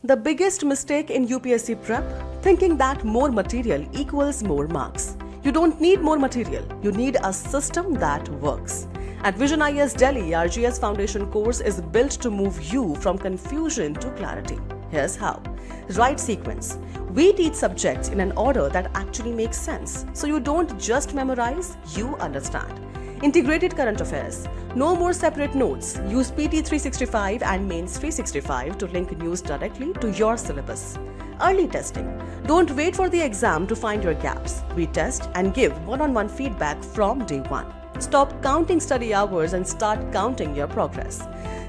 The biggest mistake in UPSC prep, thinking that more material equals more marks. You don't need more material, you need a system that works. At Vision IAS Delhi, our GS Foundation course is built to move you from confusion to clarity. Here's how. Right sequence. We teach subjects in an order that actually makes sense, so you don't just memorize, you understand. Integrated current affairs. No more separate notes. Use PT 365 and Mains 365 to link news directly to your syllabus. Early testing. Don't wait for the exam to find your gaps. We test and give one-on-one feedback from day one. Stop counting study hours and start counting your progress.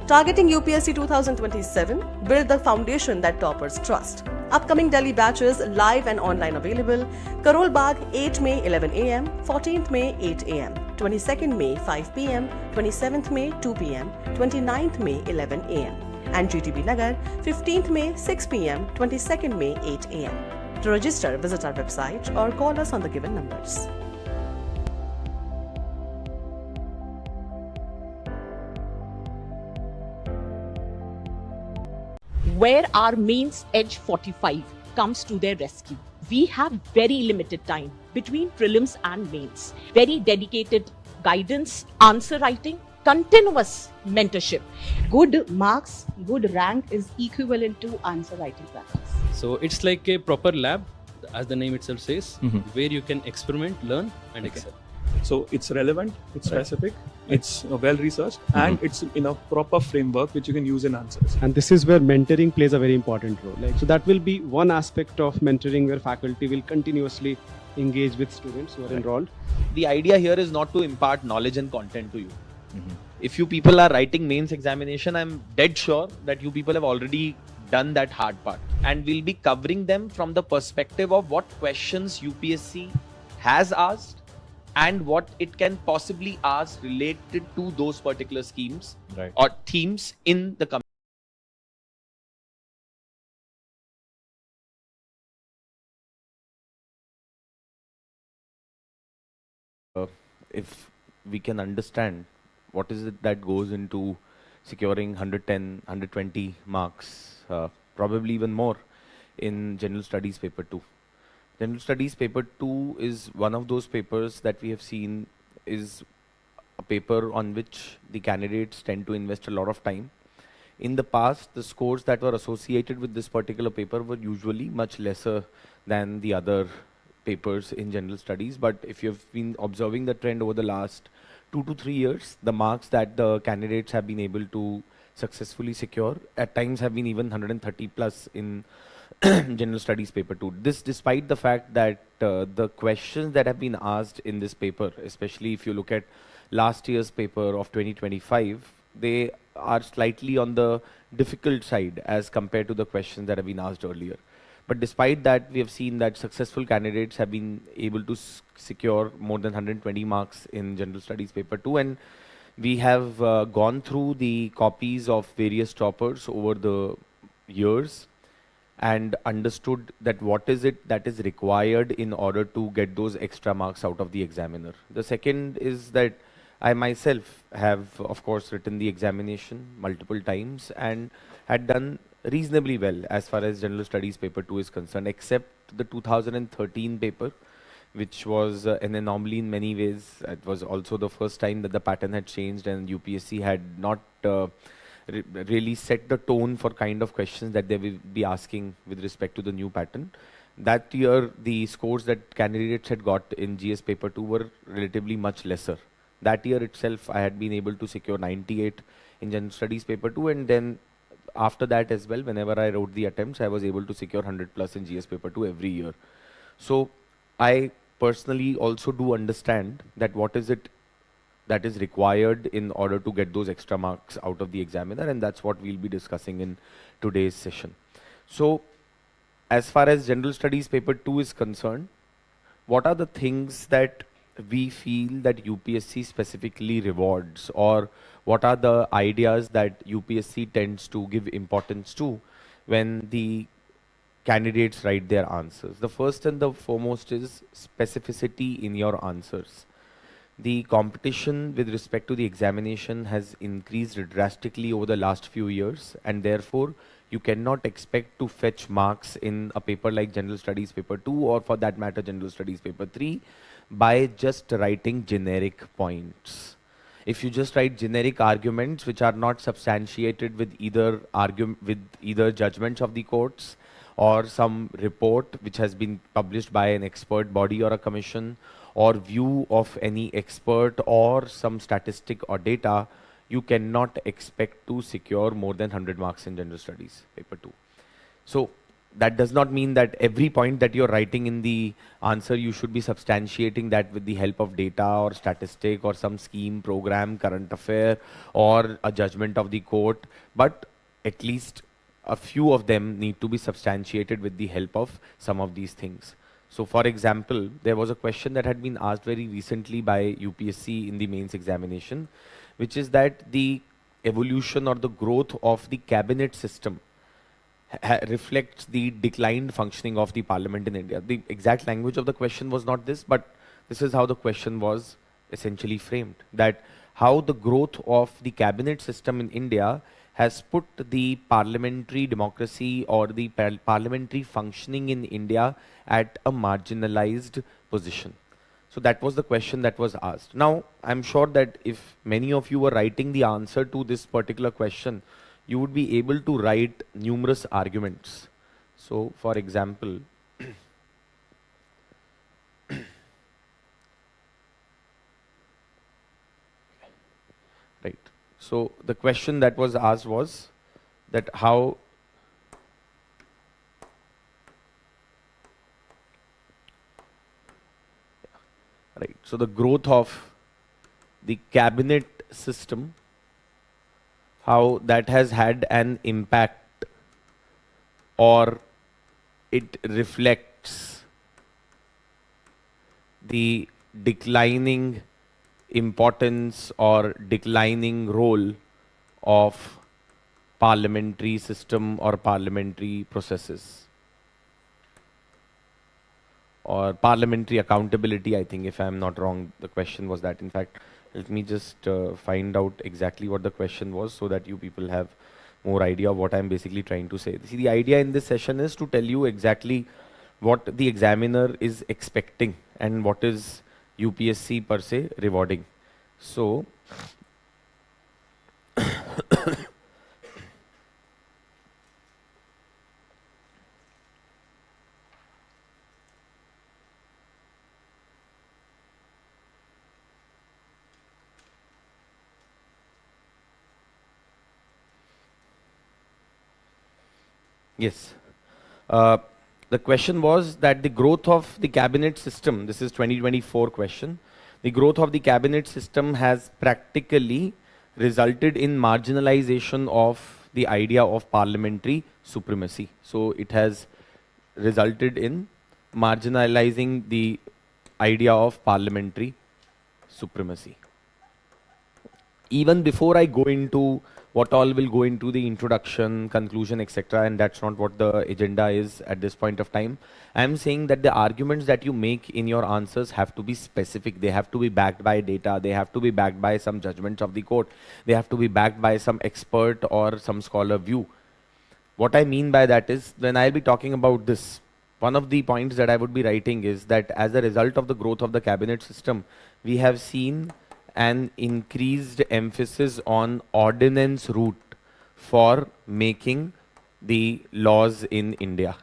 Targeting UPSC 2027, build the foundation that toppers trust. Upcoming Delhi batches live and online available. Karol Bagh 8 May 11 am, 14th May 8 am, 22nd May 5 pm, 27th May 2 pm, 29th May 11 am, and GTB Nagar 15th May 6 pm, 22nd May 8 am. To register, visit our website or call us on the given numbers. Where our mains Edge 45 comes to their rescue. We have very limited time between prelims and mains. Very dedicated guidance, answer writing, continuous mentorship. Good marks, good rank is equivalent to answer writing practice. So it's like a proper lab, as the name itself says, where you can experiment, learn and excel. So it's relevant, it's specific, it's well researched, and it's in a proper framework which you can use in answers. And this is where mentoring plays a very important role. So that will be one aspect of mentoring where faculty will continuously engage with students who are enrolled. The idea here is not to impart knowledge and content to you. If you people are writing mains examination, I'm dead sure that you people have already done that hard part. And we'll be covering them from the perspective of what questions UPSC has asked and what it can possibly ask related to those particular schemes or themes in the coming. If we can understand what is it that goes into securing 110, 120 marks, probably even more in General Studies Paper 2. General Studies Paper 2 is one of those papers that we have seen is a paper on which the candidates tend to invest a lot of time. In the past, the scores that were associated with this particular paper were usually much lesser than the other papers in general studies. But if you've been observing the trend over the last 2 to 3 years, the marks that the candidates have been able to successfully secure at times have been even 130 plus in General Studies Paper 2. This despite the fact that the questions that have been asked in this paper, especially if you look at last year's paper of 2025, they are slightly on the difficult side as compared to the questions that have been asked earlier. But despite that, we have seen that successful candidates have been able to secure more than 120 marks in General Studies Paper 2, and we have gone through the copies of various toppers over the years and understood that what is it that is required in order to get those extra marks out of the examiner. The second is that I myself have, of course, written the examination multiple times and had done reasonably well as far as General Studies Paper 2 is concerned, except the 2013 paper, which was an anomaly in many ways. It was also the first time that the pattern had changed and UPSC had not really set the tone for kind of questions that they will be asking with respect to the new pattern. That year, the scores that candidates had got in GS Paper 2 were relatively much lesser. That year itself, I had been able to secure 98 in General Studies Paper 2, and then after that as well, whenever I wrote the attempts, I was able to secure 100 plus in GS Paper 2 every year. So I personally also do understand that what is it that is required in order to get those extra marks out of the examiner, and that's what we'll be discussing in today's session. So as far as General Studies Paper 2 is concerned, what are the things that we feel that UPSC specifically rewards, or what are the ideas that UPSC tends to give importance to when the candidates write their answers? The first and the foremost is specificity in your answers. the competition with respect to the examination has increased drastically over the last few years, and therefore you cannot expect to fetch marks in a paper like General Studies Paper 2 or for that matter General Studies Paper 3 by just writing generic points. If you just write generic arguments which are not substantiated with either judgments of the courts or some report which has been published by an expert body or a commission or view of any expert or some statistic or data, you cannot expect to secure more than 100 marks in General Studies Paper 2. So that does not mean that every point that you're writing in the answer, you should be substantiating that with the help of data or statistic or some scheme, program, current affair or a judgment of the court, but at least a few of them need to be substantiated with the help of some of these things. So for example, there was a question that had been asked very recently by UPSC in the mains examination, which is that the evolution or the growth of the cabinet system reflects the declined functioning of the parliament in India. The exact language of the question was not this, but this is how the question was essentially framed, that how the growth of the cabinet system in India has put the parliamentary democracy or the parliamentary functioning in India at a marginalized position. So that was the question that was asked. Now, I'm sure that if many of you were writing the answer to this particular question, you would be able to write numerous arguments. So, for example, right. So the question that was asked was that how right. So the growth of the cabinet system, how that has had an impact or it reflects the declining importance or declining role of parliamentary system or parliamentary processes or parliamentary accountability. I think, if I am not wrong, the question was that. In fact, let me just find out exactly what the question was so that you people have more idea of what I'm basically trying to say. See, the idea in this session is to tell you exactly what the examiner is expecting and what is UPSC per se rewarding. So, yes. The question was that the growth of the cabinet system, this is 2024 question, the growth of the cabinet system has practically resulted in marginalization of the idea of parliamentary supremacy. So it has resulted in marginalizing the idea of parliamentary supremacy. Even before I go into what all will go into the introduction, conclusion, etc., and that's not what the agenda is at this point of time, I'm saying that the arguments that you make in your answers have to be specific. They have to be backed by data. They have to be backed by some judgments of the court. They have to be backed by some expert or some scholar view. What I mean by that is, when I'll be talking about this, one of the points that I would be writing is that as a result of the growth of the cabinet system, we have seen an increased emphasis on ordinance route for making the laws in India.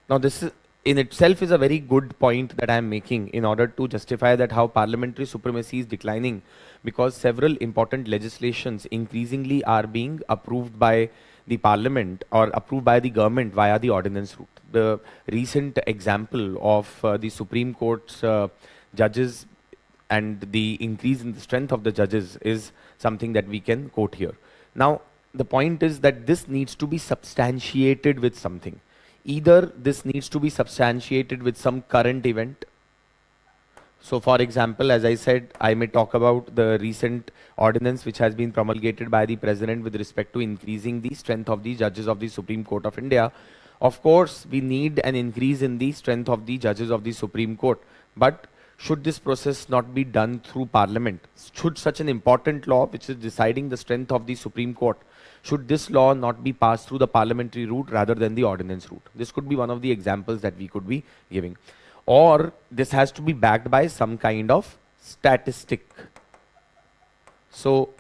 Now this is in itself is a very good point that I am making in order to justify that how parliamentary supremacy is declining, because several important legislations increasingly are being approved by the parliament or approved by the government via the ordinance route. The recent example of the Supreme Court's judges and the increase in the strength of the judges is something that we can quote here. Now, the point is that this needs to be substantiated with something. Either this needs to be substantiated with some current event. So for example, as I said, I may talk about the recent ordinance which has been promulgated by the President with respect to increasing the strength of the judges of the Supreme Court of India, Of course, we need an increase in the strength of the judges of the Supreme Court. But should this process not be done through Parliament? Should such an important law, which is deciding the strength of the Supreme Court, should this law not be passed through the parliamentary route rather than the ordinance route? This could be one of the examples that we could be giving. Or this has to be backed by some kind of statistic. So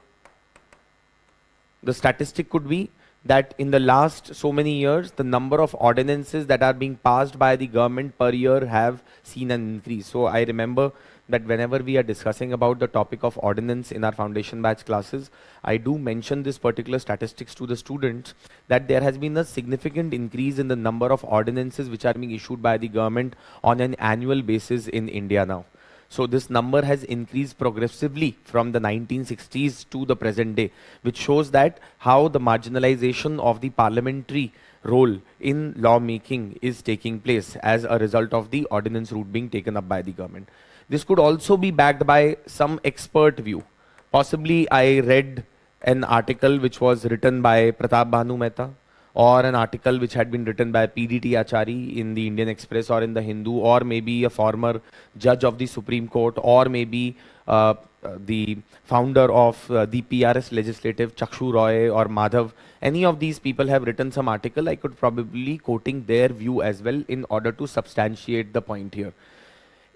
the statistic could be that in the last so many years, the number of ordinances that are being passed by the government per year have seen an increase. So I remember that whenever we are discussing about the topic of ordinance in our foundation batch classes, I do mention this particular statistics to the students, that there has been a significant increase in the number of ordinances which are being issued by the government on an annual basis in India now. So this number has increased progressively from the 1960s to the present day, which shows that how the marginalization of the parliamentary role in lawmaking is taking place as a result of the ordinance route being taken up by the government. This could also be backed by some expert view. Possibly I read an article which was written by Pratap Bhanu Mehta, or an article which had been written by PDT Achari in the Indian Express or in the Hindu, or maybe a former judge of the Supreme Court, or maybe the founder of the PRS legislative, Chakshu Roy or Madhav. Any of these people have written some article. I could probably quoting their view as well in order to substantiate the point here.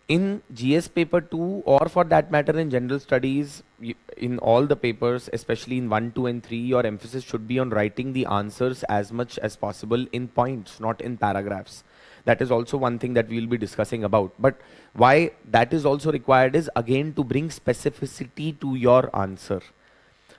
In GS paper 2, or for that matter in general studies, in all the papers, especially in 1, 2 and 3, your emphasis should be on writing the answers as much as possible in points, not in paragraphs. That is also one thing that we will be discussing about. But why that is also required is again to bring specificity to your answer.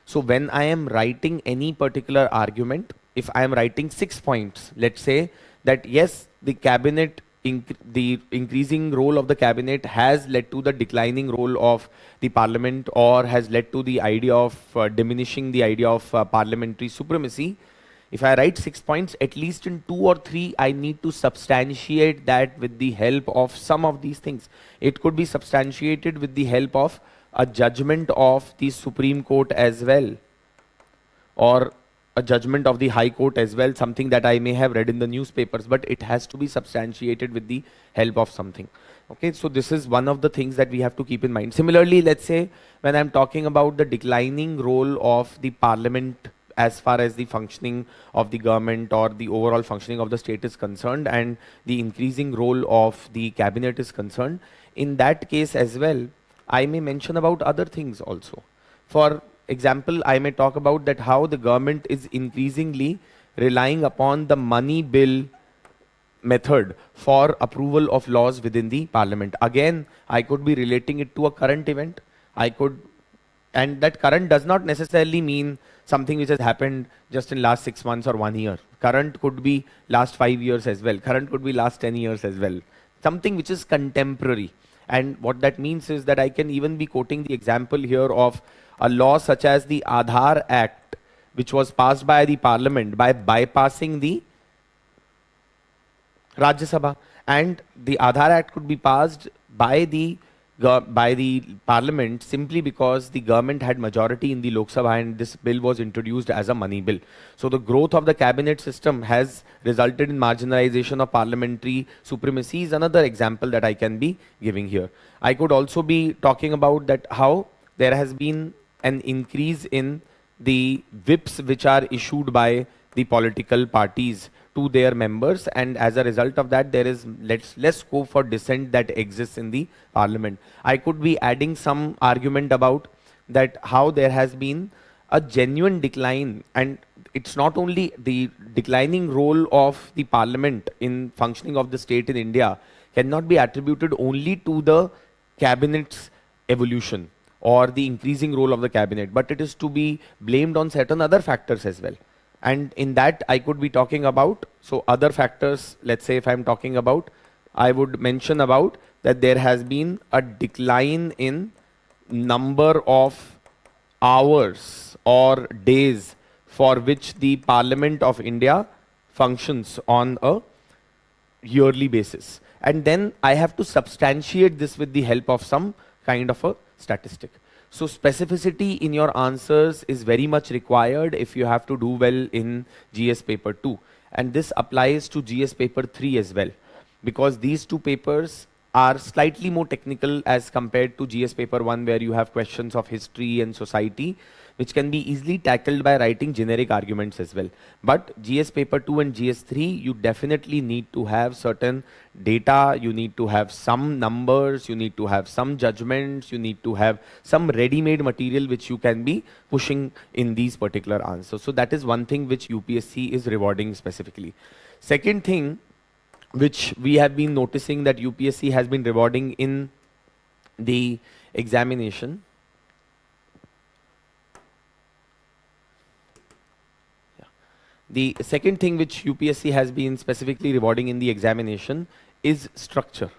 So when I am writing any particular argument, if I am writing 6 points, let's say that yes, the cabinet the increasing role of the cabinet has led to the declining role of the parliament, or has led to the idea of diminishing the idea of parliamentary supremacy. If I write 6 points, at least in 2 or 3, I need to substantiate that with the help of some of these things. It could be substantiated with the help of a judgment of the Supreme Court as well, or a judgment of the High Court as well, something that I may have read in the newspapers, but it has to be substantiated with the help of something. Okay, so this is one of the things that we have to keep in mind. Similarly, let's say when I'm talking about the declining role of the parliament as far as the functioning of the government or the overall functioning of the state is concerned, and the increasing role of the cabinet is concerned, in that case as well, I may mention about other things also. For example, I may talk about that how the government is increasingly relying upon the money bill method for approval of laws within the parliament. Again, I could be relating it to a current event. And that current does not necessarily mean something which has happened just in last 6 months or 1 year. Current could be last 5 years as well. Current could be last 10 years as well. Something which is contemporary. And what that means is that I can even be quoting the example here of a law such as the Aadhaar Act, which was passed by the parliament by bypassing the Rajya Sabha. And the Aadhaar Act could be passed by the parliament simply because the government had majority in the Lok Sabha, and this bill was introduced as a money bill. So the growth of the cabinet system has resulted in marginalization of parliamentary supremacy is another example that I can be giving here. I could also be talking about that how there has been an increase in the whips which are issued by the political parties to their members, and as a result of that there is less scope for dissent that exists in the parliament. I could be adding some argument about that how there has been a genuine decline, and it's not only the declining role of the parliament in functioning of the state in India cannot be attributed only to the cabinet's evolution or the increasing role of the cabinet, but it is to be blamed on certain other factors as well. And in that I could be talking about, so other factors, let's say if I'm talking about, I would mention about that there has been a decline in number of hours or days for which the Parliament of India functions on a yearly basis. And then I have to substantiate this with the help of some kind of a statistic. So specificity in your answers is very much required if you have to do well in GS paper 2. and this applies to GS paper 3 as well, because these two papers are slightly more technical as compared to GS paper 1, where you have questions of history and society, which can be easily tackled by writing generic arguments as well. But GS paper 2 and GS 3, you definitely need to have certain data, you need to have some numbers, you need to have some judgments, you need to have some ready-made material which you can be pushing in these particular answers. So that is one thing which UPSC is rewarding specifically. Second thing which we have been noticing that UPSC has been rewarding in the examination. The second thing which UPSC has been specifically rewarding in the examination is structure.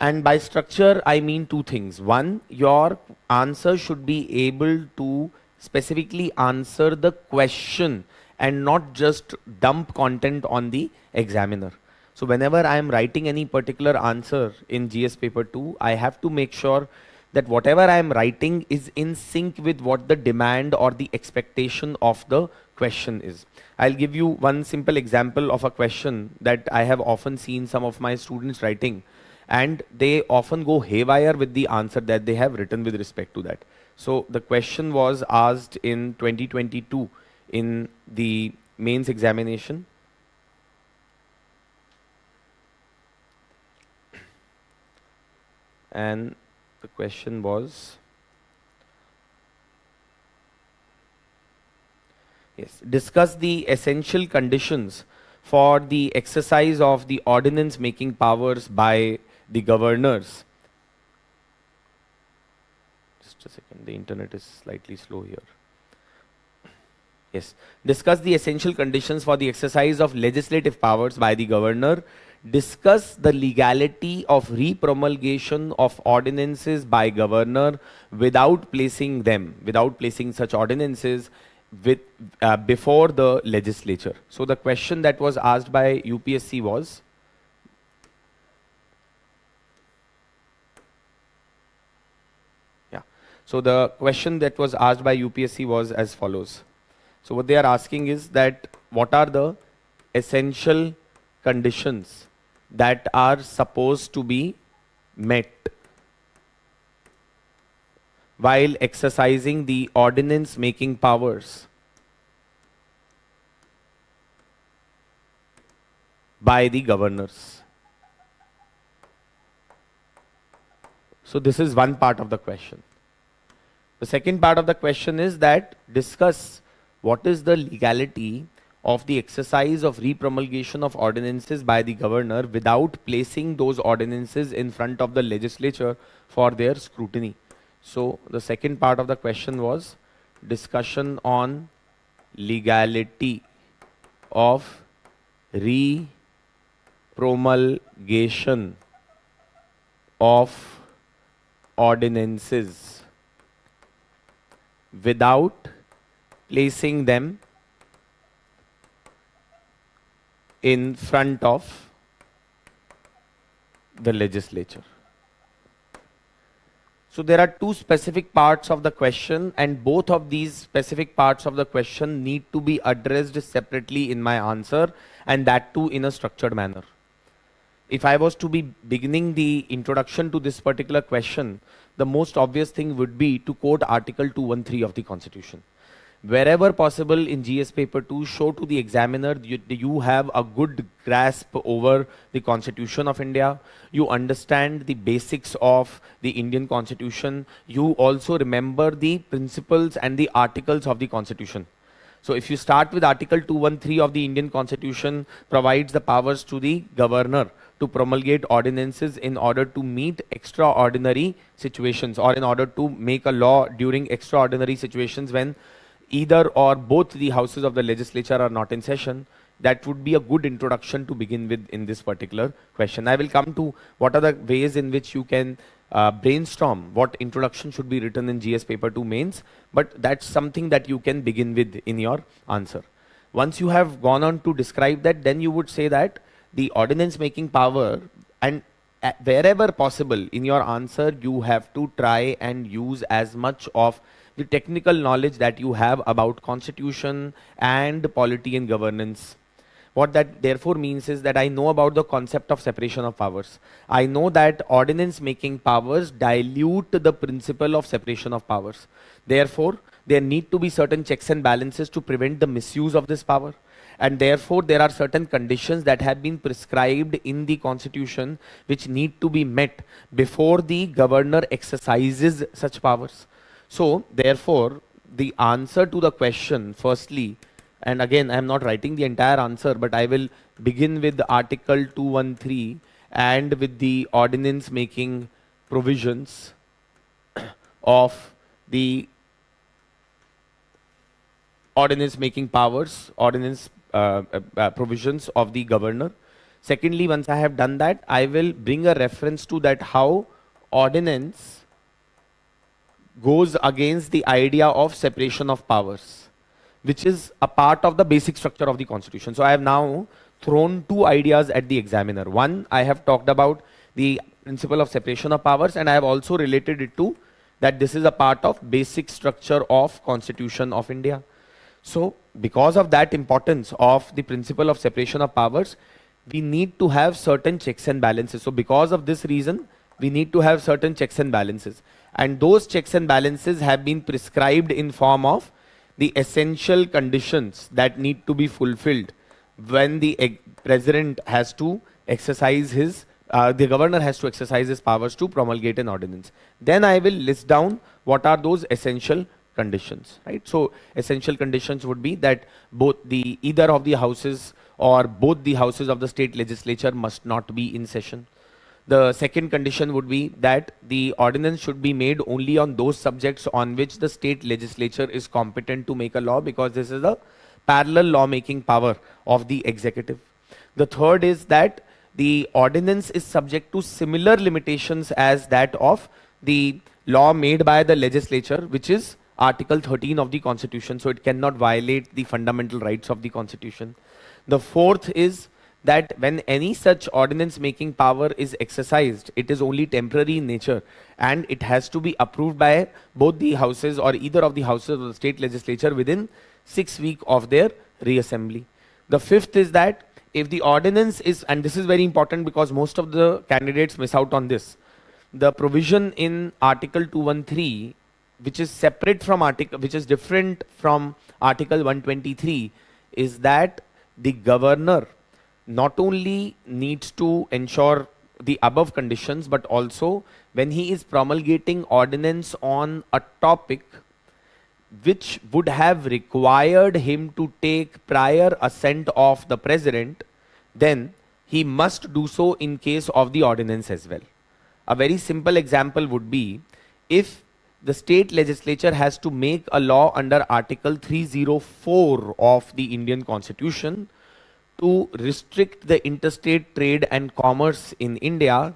And by structure, I mean two things. One, your answer should be able to specifically answer the question and not just dump content on the examiner. So whenever I am writing any particular answer in GS paper 2, I have to make sure that whatever I am writing is in sync with what the demand or the expectation of the question is. I'll give you one simple example of a question that I have often seen some of my students writing, and they often go haywire with the answer that they have written with respect to that. So the question was asked in 2022 in the mains examination. And the question was, yes, discuss the essential conditions for the exercise of the ordinance making powers by the governors. Just a second, the internet is slightly slow here. Yes, discuss the essential conditions for the exercise of legislative powers by the governor. Discuss the legality of repromulgation of ordinances by governor without placing such ordinances with before the legislature. So the question that was asked by UPSC was, so the question that was asked by UPSC was as follows. So what they are asking is that what are the essential conditions that are supposed to be met while exercising the ordinance making powers by the governors. So this is one part of the question. The second part of the question is that discuss what is the legality of the exercise of repromulgation of ordinances by the governor without placing those ordinances in front of the legislature for their scrutiny. So the second part of the question was discussion on legality of repromulgation of ordinances without placing them in front of the legislature. So there are two specific parts of the question, and both of these specific parts of the question need to be addressed separately in my answer, and that too in a structured manner. If I was to be beginning the introduction to this particular question, the most obvious thing would be to quote Article 213 of the Constitution. Wherever possible in GS paper 2, show to the examiner you have a good grasp over the Constitution of India. You understand the basics of the Indian Constitution. You also remember the principles and the articles of the Constitution. So if you start with Article 213 of the Indian Constitution, provides the powers to the governor to promulgate ordinances in order to meet extraordinary situations, or in order to make a law during extraordinary situations when either or both the houses of the legislature are not in session. That would be a good introduction to begin with in this particular question. I will come to what are the ways in which you can brainstorm what introduction should be written in GS paper 2 mains, but that's something that you can begin with in your answer. Once you have gone on to describe that, then you would say that the ordinance making power, and wherever possible in your answer you have to try and use as much of the technical knowledge that you have about constitution and polity and governance. What that therefore means is that I know about the concept of separation of powers. I know that ordinance making powers dilute the principle of separation of powers. Therefore, there need to be certain checks and balances to prevent the misuse of this power. And therefore, there are certain conditions that have been prescribed in the constitution which need to be met before the governor exercises such powers. So, therefore, the answer to the question, firstly, and again, I am not writing the entire answer, but I will begin with Article 213 and with the ordinance making provisions of the ordinance making powers, ordinance provisions of the governor. Secondly, once I have done that, I will bring a reference to that how ordinance goes against the idea of separation of powers, which is a part of the basic structure of the constitution. So I have now thrown two ideas at the examiner. One, I have talked about the principle of separation of powers, and I have also related it to that this is a part of basic structure of Constitution of India. So because of that importance of the principle of separation of powers, we need to have certain checks and balances. So because of this reason, we need to have certain checks and balances. And those checks and balances have been prescribed in form of the essential conditions that need to be fulfilled when the president has to exercise his, the governor has to exercise his powers to promulgate an ordinance. Then I will list down what are those essential conditions, right? So essential conditions would be that both the either of the houses or both the houses of the state legislature must not be in session. The second condition would be that the ordinance should be made only on those subjects on which the state legislature is competent to make a law, because this is a parallel lawmaking power of the executive. The third is that the ordinance is subject to similar limitations as that of the law made by the legislature, which is Article 13 of the Constitution, so it cannot violate the fundamental rights of the Constitution. The fourth is that when any such ordinance making power is exercised, it is only temporary in nature and it has to be approved by both the houses or either of the houses of the state legislature within 6 weeks of their reassembly. The fifth is that if the ordinance is, and this is very important because most of the candidates miss out on this, the provision in Article 213, which is separate from article, which is different from Article 123, is that the governor not only needs to ensure the above conditions, but also when he is promulgating ordinance on a topic which would have required him to take prior assent of the president, then he must do so in case of the ordinance as well. A very simple example would be if the state legislature has to make a law under Article 304 of the Indian Constitution to restrict the interstate trade and commerce in India,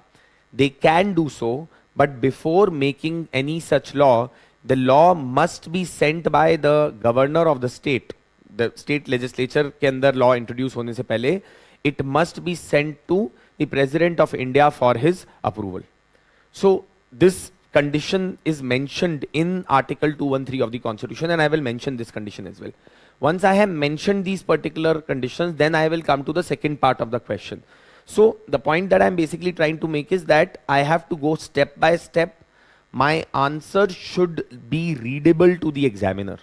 they can do so, but before making any such law, the law must be sent by the governor of the state. The state legislature के अंदर law introduce होने से पहले, it must be sent to the President of India for his approval. So this condition is mentioned in Article 213 of the Constitution, and I will mention this condition as well. Once I have mentioned these particular conditions, then I will come to the second part of the question. So the point that I am basically trying to make is that I have to go step by step. My answer should be readable to the examiner.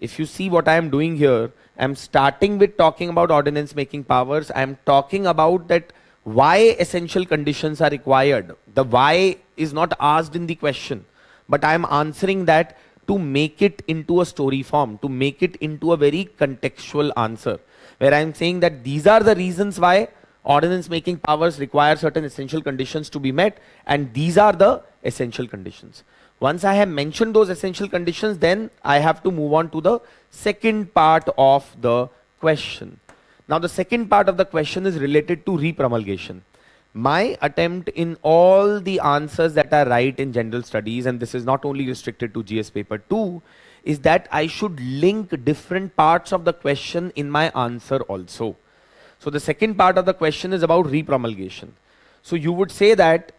If you see what I am doing here, I am starting with talking about ordinance making powers. I am talking about that why essential conditions are required. The why is not asked in the question, but I am answering that to make it into a story form, to make it into a very contextual answer, where I am saying that these are the reasons why ordinance making powers require certain essential conditions to be met, and these are the essential conditions. Once I have mentioned those essential conditions, then I have to move on to the second part of the question. Now the second part of the question is related to repromulgation. My attempt in all the answers that I write in general studies, and this is not only restricted to GS paper 2, is that I should link different parts of the question in my answer also. So the second part of the question is about repromulgation. So you would say that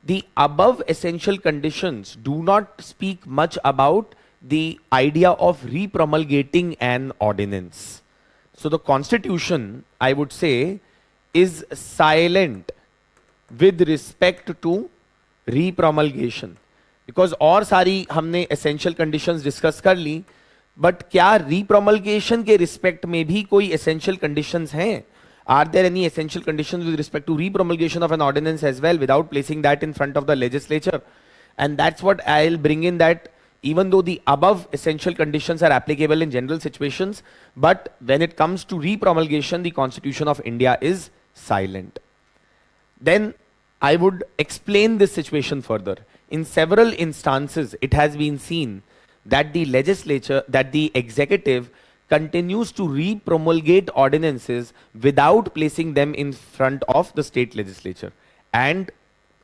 the above essential conditions do not speak much about the idea of repromulgating an ordinance. So the constitution, I would say, is silent with respect to repromulgation. Because और सारी हमने essential conditions discuss कर ली, but क्या repromulgation के respect में भी कोई essential conditions हैं? Are there any essential conditions with respect to repromulgation of an ordinance as well without placing that in front of the legislature? And that's what I'll bring in, that even though the above essential conditions are applicable in general situations, but when it comes to repromulgation, the Constitution of India is silent. Then I would explain this situation further. In several instances, it has been seen that the legislature, that the executive continues to repromulgate ordinances without placing them in front of the state legislature. And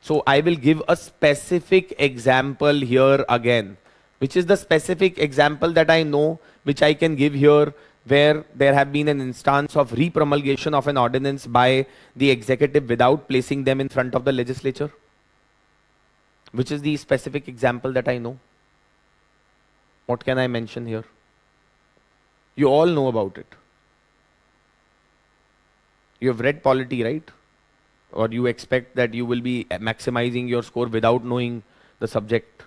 so I will give a specific example here again, which is the specific example that I know, which I can give here, where there have been an instance of repromulgation of an ordinance by the executive without placing them in front of the legislature. Which is the specific example that I know? What can I mention here? You all know about it. You have read Polity, right? Or you expect that you will be maximizing your score without knowing the subject.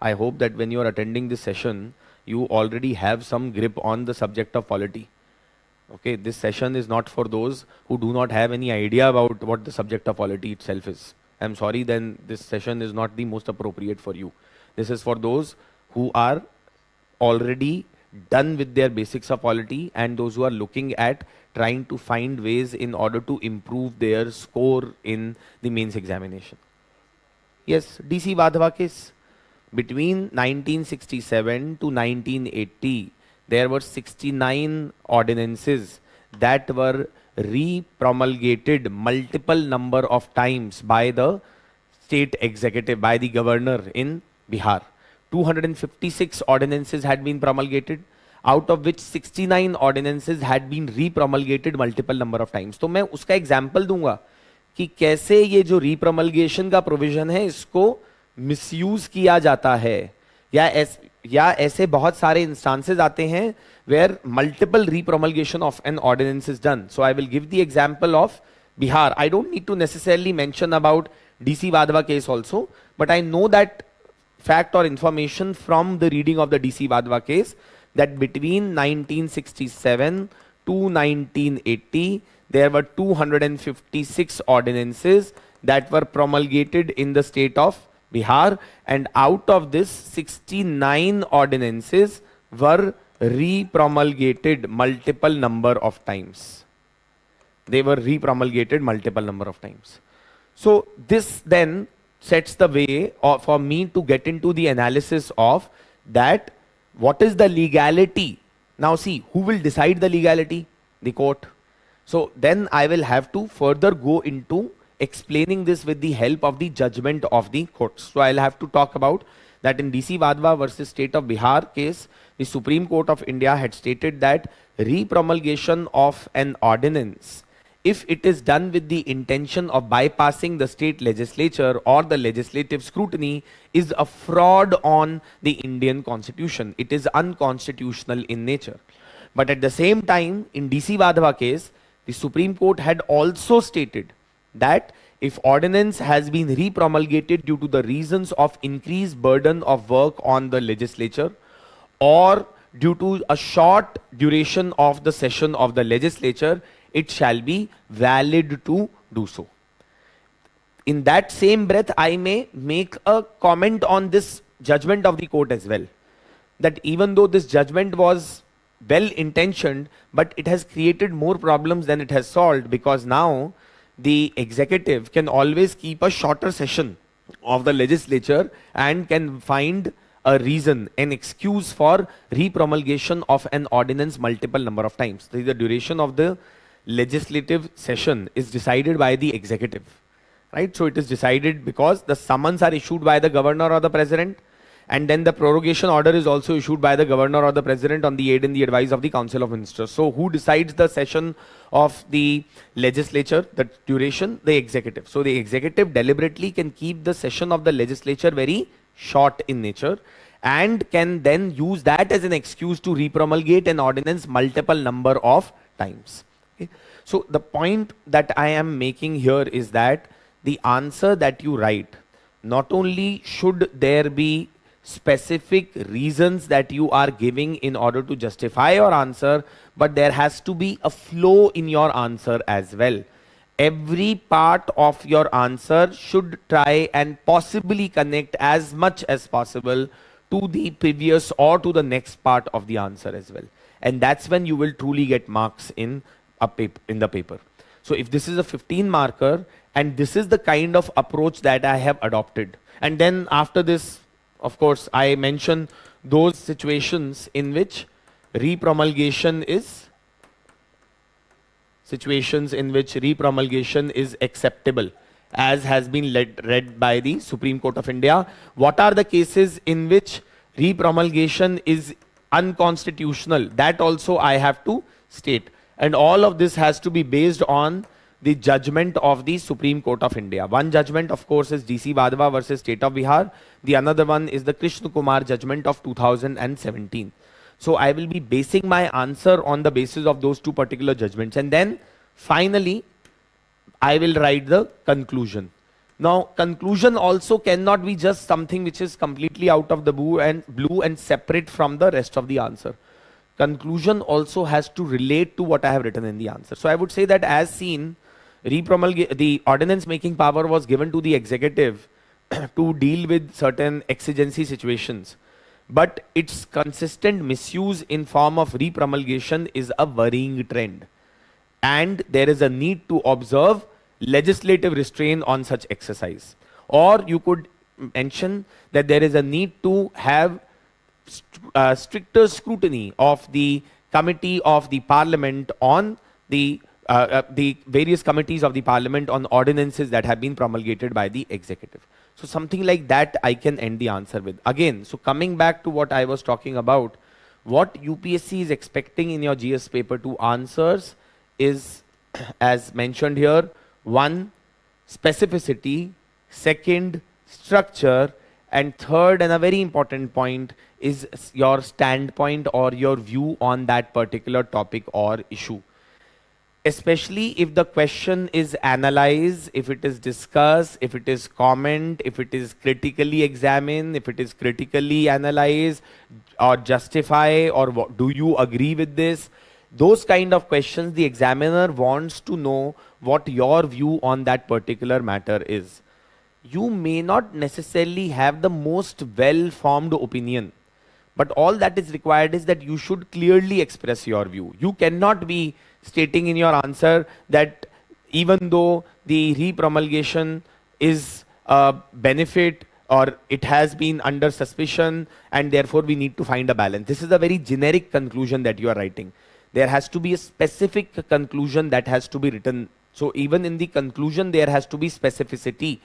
I hope that when you are attending this session, you already have some grip on the subject of polity. Okay, this session is not for those who do not have any idea about what the subject of polity itself is. I'm sorry, then this session is not the most appropriate for you. This is for those who are already done with their basics of polity and those who are looking at trying to find ways in order to improve their score in the mains examination. Yes, DC Vadhava case. Between 1967 to 1980, there were 69 ordinances that were re-promulgated multiple number of times by the state executive, by the governor in Bihar. 256 ordinances had been promulgated, out of which 69 ordinances had been re-promulgated multiple number of times. तो मैं उसका example दूंगा कि कैसे ये जो re-promulgation का provision है इसको misuse किया जाता है, या ऐसे बहुत सारे instances आते हैं where multiple re-promulgation of an ordinance is done. So I will give the example of Bihar. I don't need to necessarily mention about DC Vadhava case also, but I know that fact or information from the reading of the DC Vadhava case that between 1967 to 1980, there were 256 ordinances that were promulgated in the state of Bihar, and out of this 69 ordinances were re-promulgated multiple number of times. They were re-promulgated multiple number of times. So this then sets the way for me to get into the analysis of that. What is the legality? Now see, who will decide the legality? The court. So then I will have to further go into explaining this with the help of the judgment of the courts. So I'll have to talk about that in DC Vadhava versus State of Bihar case, the Supreme Court of India had stated that re-promulgation of an ordinance, if it is done with the intention of bypassing the state legislature or the legislative scrutiny, is a fraud on the Indian Constitution. It is unconstitutional in nature. But at the same time, in DC Vadhava case, the Supreme Court had also stated that if ordinance has been re-promulgated due to the reasons of increased burden of work on the legislature or due to a short duration of the session of the legislature, it shall be valid to do so. In that same breath, I may make a comment on this judgment of the court as well. That even though this judgment was well intentioned, but it has created more problems than it has solved, because now the executive can always keep a shorter session of the legislature and can find a reason, an excuse for re-promulgation of an ordinance multiple number of times. The duration of the legislative session is decided by the executive, right? So it is decided because the summons are issued by the governor or the president, and then the prorogation order is also issued by the governor or the president on the aid and the advice of the Council of Ministers. So who decides the session of the legislature, the duration? The executive. So the executive deliberately can keep the session of the legislature very short in nature, and can then use that as an excuse to repromulgate an ordinance multiple number of times. Okay. So the point that I am making here is that the answer that you write, not only should there be specific reasons that you are giving in order to justify your answer, but there has to be a flow in your answer as well. Every part of your answer should try and possibly connect as much as possible to the previous or to the next part of the answer as well. And that's when you will truly get marks in the paper. So if this is a 15 marker and this is the kind of approach that I have adopted, and then after this, of course, I mention those situations in which repromulgation is acceptable, as has been read by the Supreme Court of India. What are the cases in which repromulgation is unconstitutional? That also I have to state. And all of this has to be based on the judgment of the Supreme Court of India. One judgment, of course, is DC Vadhva versus State of Bihar. The another one is the Krishna Kumar judgment of 2017. So I will be basing my answer on the basis of those two particular judgments. And then finally, I will write the conclusion. Now, conclusion also cannot be just something which is completely out of the blue and separate from the rest of the answer. Conclusion also has to relate to what I have written in the answer. So I would say that, as seen, the ordinance making power was given to the executive to deal with certain exigency situations. But its consistent misuse in form of repromulgation is a worrying trend. And there is a need to observe legislative restraint on such exercise. Or you could mention that there is a need to have stricter scrutiny of the committee of the parliament on the various committees of the parliament on ordinances that have been promulgated by the executive. So something like that I can end the answer with. Again, so coming back to what I was talking about, what UPSC is expecting in your GS paper 2 answers is, as mentioned here, 1, specificity, 2nd, structure, and 3rd, and a very important point, is your standpoint or your view on that particular topic or issue. Especially if the question is analyze, if it is discuss, if it is comment, if it is critically examine, if it is critically analyze or justify, or do you agree with this? Those kind of questions, the examiner wants to know what your view on that particular matter is. You may not necessarily have the most well-formed opinion, but all that is required is that you should clearly express your view. You cannot be stating in your answer that even though the repromulgation is a benefit or it has been under suspicion and therefore we need to find a balance. This is a very generic conclusion that you are writing. There has to be a specific conclusion that has to be written. So even in the conclusion, there has to be specificity.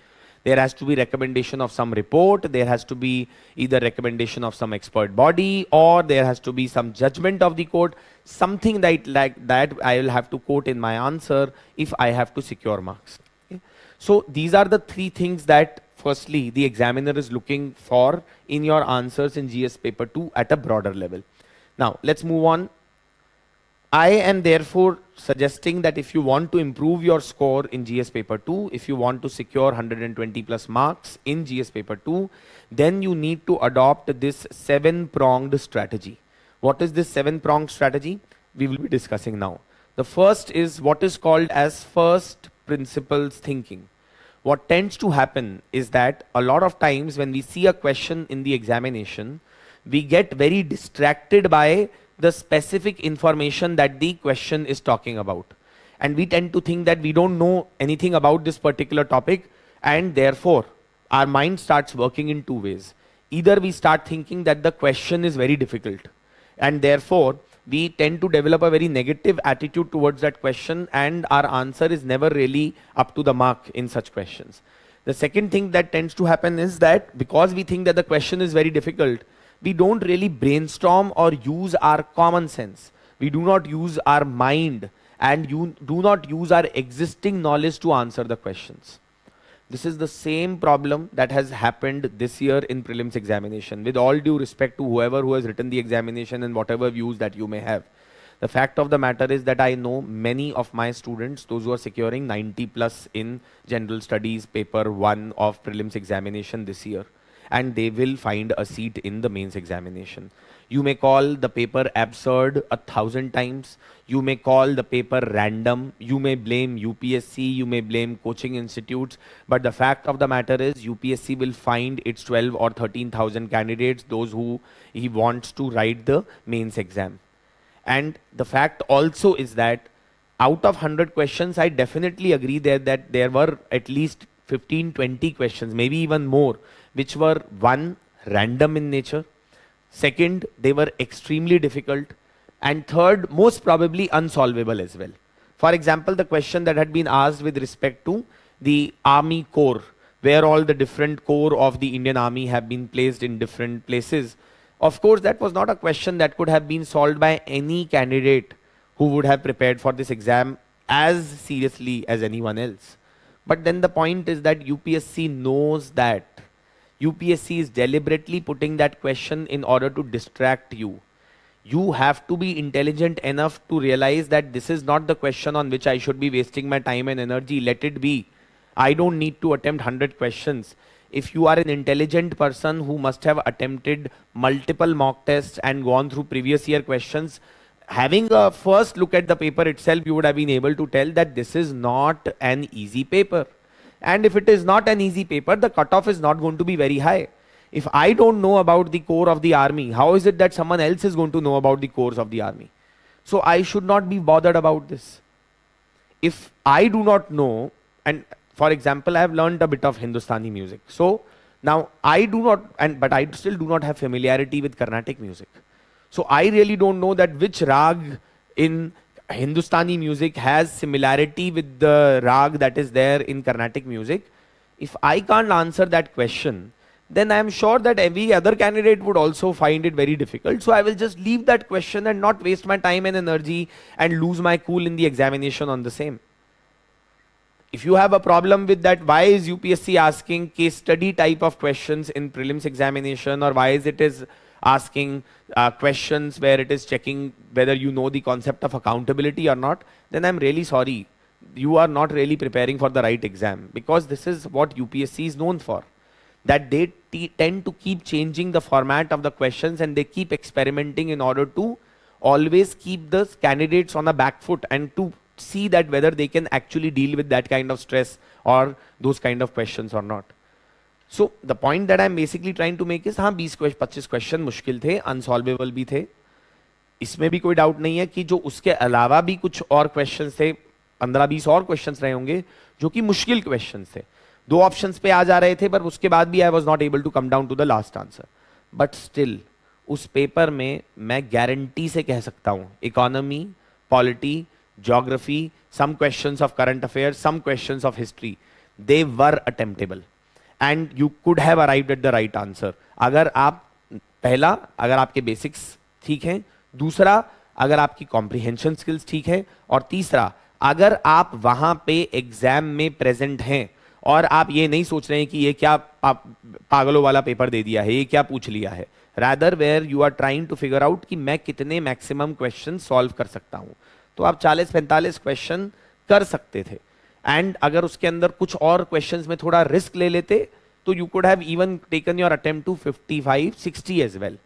There has to be recommendation of some report, there has to be either recommendation of some expert body, or there has to be some judgment of the court, something like that I will have to quote in my answer if I have to secure marks. Okay. So these are the 3 things that firstly the examiner is looking for in your answers in GS paper 2 at a broader level. Now let's move on. I am therefore suggesting that if you want to improve your score in GS paper 2, if you want to secure 120 plus marks in GS paper 2, then you need to adopt this 7-pronged strategy. What is this 7-pronged strategy? We will be discussing now. The first is what is called as first principles thinking. What tends to happen is that a lot of times when we see a question in the examination, we get very distracted by the specific information that the question is talking about. And we tend to think that we don't know anything about this particular topic, and therefore our mind starts working in 2 ways. Either we start thinking that the question is very difficult, and therefore we tend to develop a very negative attitude towards that question, and our answer is never really up to the mark in such questions. The second thing that tends to happen is that because we think that the question is very difficult, we don't really brainstorm or use our common sense. We do not use our mind, and you do not use our existing knowledge to answer the questions. This is the same problem that has happened this year in prelims examination. With all due respect to whoever who has written the examination and whatever views that you may have. The fact of the matter is that I know many of my students, those who are securing 90 plus in general studies paper 1 of prelims examination this year, and they will find a seat in the mains examination. You may call the paper absurd 1,000 times. You may call the paper random. You may blame UPSC. You may blame coaching institutes. But the fact of the matter is UPSC will find its 12 or 13,000 candidates, those who he wants to write the mains exam. And the fact also is that out of 100 questions, I definitely agree there that there were at least 15-20 questions, maybe even more, which were one, random in nature. Second, they were extremely difficult. And third, most probably unsolvable as well. For example, the question that had been asked with respect to the Army Corps, where all the different corps of the Indian Army have been placed in different places. Of course, that was not a question that could have been solved by any candidate who would have prepared for this exam as seriously as anyone else. But then the point is that UPSC knows that. UPSC is deliberately putting that question in order to distract you. You have to be intelligent enough to realize that this is not the question on which I should be wasting my time and energy. Let it be. I don't need to attempt 100 questions. If you are an intelligent person who must have attempted multiple mock tests and gone through previous year questions, having a first look at the paper itself, you would have been able to tell that this is not an easy paper. And if it is not an easy paper, the cutoff is not going to be very high. If I don't know about the core of the army, how is it that someone else is going to know about the cores of the army? So I should not be bothered about this. If I do not know, and for example, I have learned a bit of Hindustani music. So now I do not, but I still do not have familiarity with Carnatic music. So I really don't know that which rag in Hindustani music has similarity with the rag that is there in Carnatic music. If I can't answer that question, then I am sure that every other candidate would also find it very difficult. So I will just leave that question and not waste my time and energy and lose my cool in the examination on the same. If you have a problem with that, why is UPSC asking case study type of questions in prelims examination, or why is it asking questions where it is checking whether you know the concept of accountability or not, then I'm really sorry. You are not really preparing for the right exam, because this is what UPSC is known for. That they tend to keep changing the format of the questions and they keep experimenting in order to always keep the candidates on a back foot and to see that whether they can actually deal with that kind of stress or those kind of questions or not. So the point that I'm basically trying to make is, हाँ 20-25 question मुश्किल थे, unsolvable भी थे, इसमें भी कोई doubt नहीं है कि जो उसके अलावा भी कुछ और क्वेश्चंस थे, 15-20 और क्वेश्चंस रहे होंगे जो कि मुश्किल क्वेश्चंस थे. 2 ऑप्शंस पे आ जा रहे थे, पर उसके बाद भी I was not able to come down to the last answer. But still उस पेपर में मैं गारंटी से कह सकता हूं, economy, polity, geography, some questions of current affairs, some questions of history, they were attemptable and you could have arrived at the right answer. अगर आप पहला, अगर आपके बेसिक्स ठीक हैं, दूसरा अगर आपकी कॉम्प्रिहेंशन स्किल्स ठीक है, और तीसरा अगर आप वहां पे एग्जाम में प्रेजेंट हैं और आप ये नहीं सोच रहे हैं कि ये क्या आप पागलों वाला पेपर दे दिया है, ये क्या पूछ लिया है, rather where you are trying to figure out कि मैं कितने मैक्सिमम क्वेश्चन सॉल्व कर सकता हूं. तो आप 40-45 क्वेश्चन कर सकते थे. एंड अगर उसके अंदर कुछ और क्वेश्चंस में थोड़ा रिस्क ले लेते तो you could have even taken your attempt to 55-60 as well.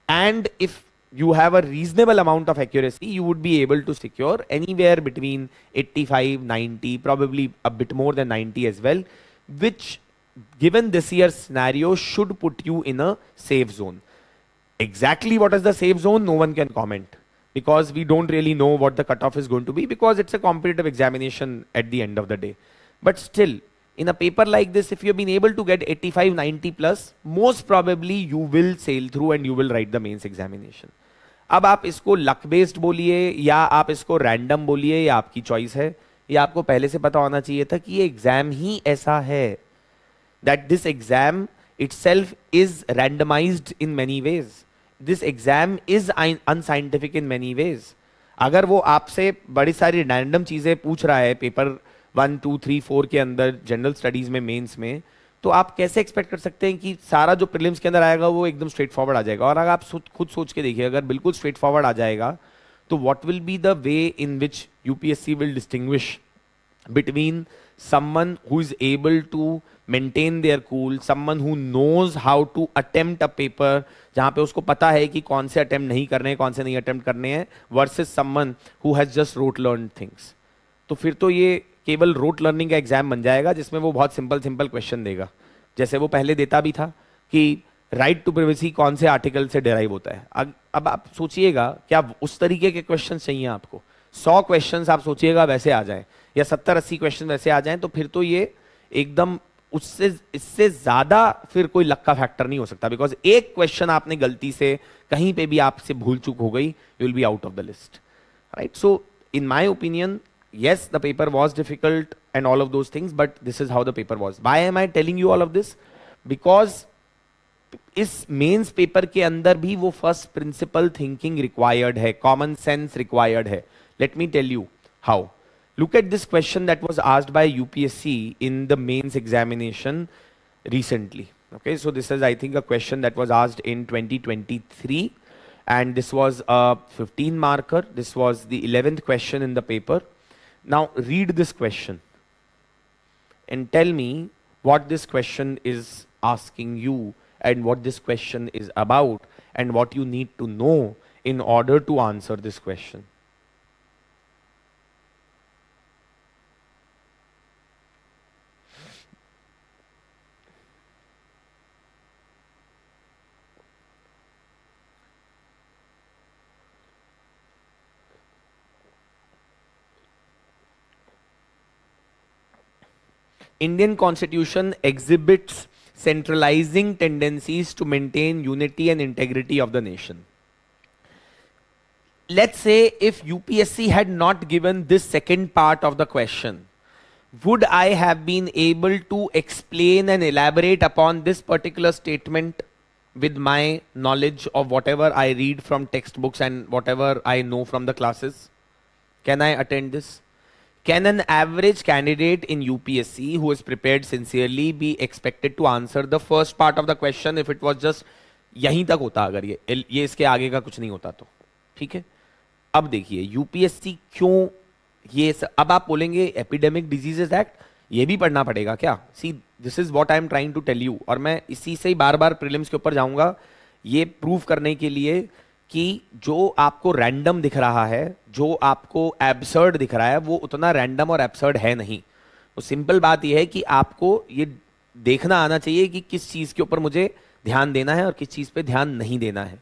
And if you have a reasonable amount of accuracy, you would be able to secure anywhere between 85-90, probably a bit more than 90 as well, which given this year's scenario should put you in a safe zone. Exactly what is the safe zone, no one can comment, because we don't really know what the cutoff is going to be, because it's a competitive examination at the end of the day. But still, in a paper like this, if you've been able to get 85-90 plus, most probably you will sail through and you will write the mains examination. अब आप इसको luck based बोलिए या आप इसको random बोलिए, या आपकी चॉइस है, या आपको पहले से पता होना चाहिए था कि ये एग्जाम ही ऐसा है, that this exam itself is randomized in many ways. This exam is unscientific in many ways. अगर वो आपसे बड़ी सारी रैंडम चीजें पूछ रहा है पेपर 1, 2, 3, 4 के अंदर जनरल स्टडीज में, मेंस में, तो आप कैसे एक्सपेक्ट कर सकते हैं कि सारा जो प्रीलिम्स के अंदर आएगा वो एकदम स्ट्रेट फॉरवर्ड आ जाएगा? और अगर आप खुद सोच के देखिए, अगर बिल्कुल स्ट्रेट फॉरवर्ड आ जाएगा तो what will be the way in which UPSC will distinguish between someone who is able to maintain their cool, someone who knows how to attempt a paper, जहाँ पे उसको पता है कि कौन से attempt नहीं करने हैं, कौन से नहीं attempt करने हैं, versus someone who has just rote learned things. तो फिर तो ये केवल rote learning का एग्जाम बन जाएगा जिसमें वो बहुत सिंपल क्वेश्चन देगा, जैसे वो पहले देता भी था कि राइट टू प्राइवेसी कौन से आर्टिकल से डिराइव होता है। अब आप सोचिएगा, क्या उस तरीके के क्वेश्चन चाहिए आपको? 100 क्वेश्चंस आप सोचिएगा वैसे आ जाए, या 70-80 क्वेश्चन वैसे आ जाएं, तो फिर तो ये एकदम इससे ज्यादा फिर कोई लक का फैक्टर नहीं हो सकता, बिकॉज एक क्वेश्चन आपने गलती से कहीं पे भी आपसे भूल चूक हो गई, you will be out of the list, right? So in my opinion, yes, the paper was difficult and all of those things, but this is how the paper was. Why am I telling you all of this? Because इस mains paper के अंदर भी वो first principle thinking required है, common sense required है. Let me tell you how. Look at this question that was asked by UPSC in the mains examination recently. Okay, so this is, I think, a question that was asked in 2023, and this was a 15 marker. This was the 11th question in the paper. Now read this question and tell me what this question is asking you and what this question is about and what you need to know in order to answer this question. Indian Constitution exhibits centralizing tendencies to maintain unity and integrity of the nation. Let's say if UPSC had not given this second part of the question, would I have been able to explain and elaborate upon this particular statement with my knowledge of whatever I read from textbooks and whatever I know from the classes? Can I attend this? Can an average candidate in UPSC who is prepared sincerely be expected to answer the first part of the question if it was just यहीं तक होता, अगर ये इसके आगे का कुछ नहीं होता तो? ठीक है. अब देखिए यूपीएससी क्यों ये अब आप बोलेंगे एपिडेमिक डिजीजेस एक्ट ये भी पढ़ना पड़ेगा क्या? See, this is what I am trying to tell you, और मैं इसी से ही बार बार प्रीलिम्स के ऊपर जाऊंगा ये प्रूव करने के लिए कि जो आपको रैंडम दिख रहा है, जो आपको एब्सर्ड दिख रहा है, वो उतना रैंडम और एब्सर्ड है नहीं. तो सिंपल बात यह है कि आपको ये देखना आना चाहिए कि किस चीज के ऊपर मुझे ध्यान देना है और किस चीज पे ध्यान नहीं देना है.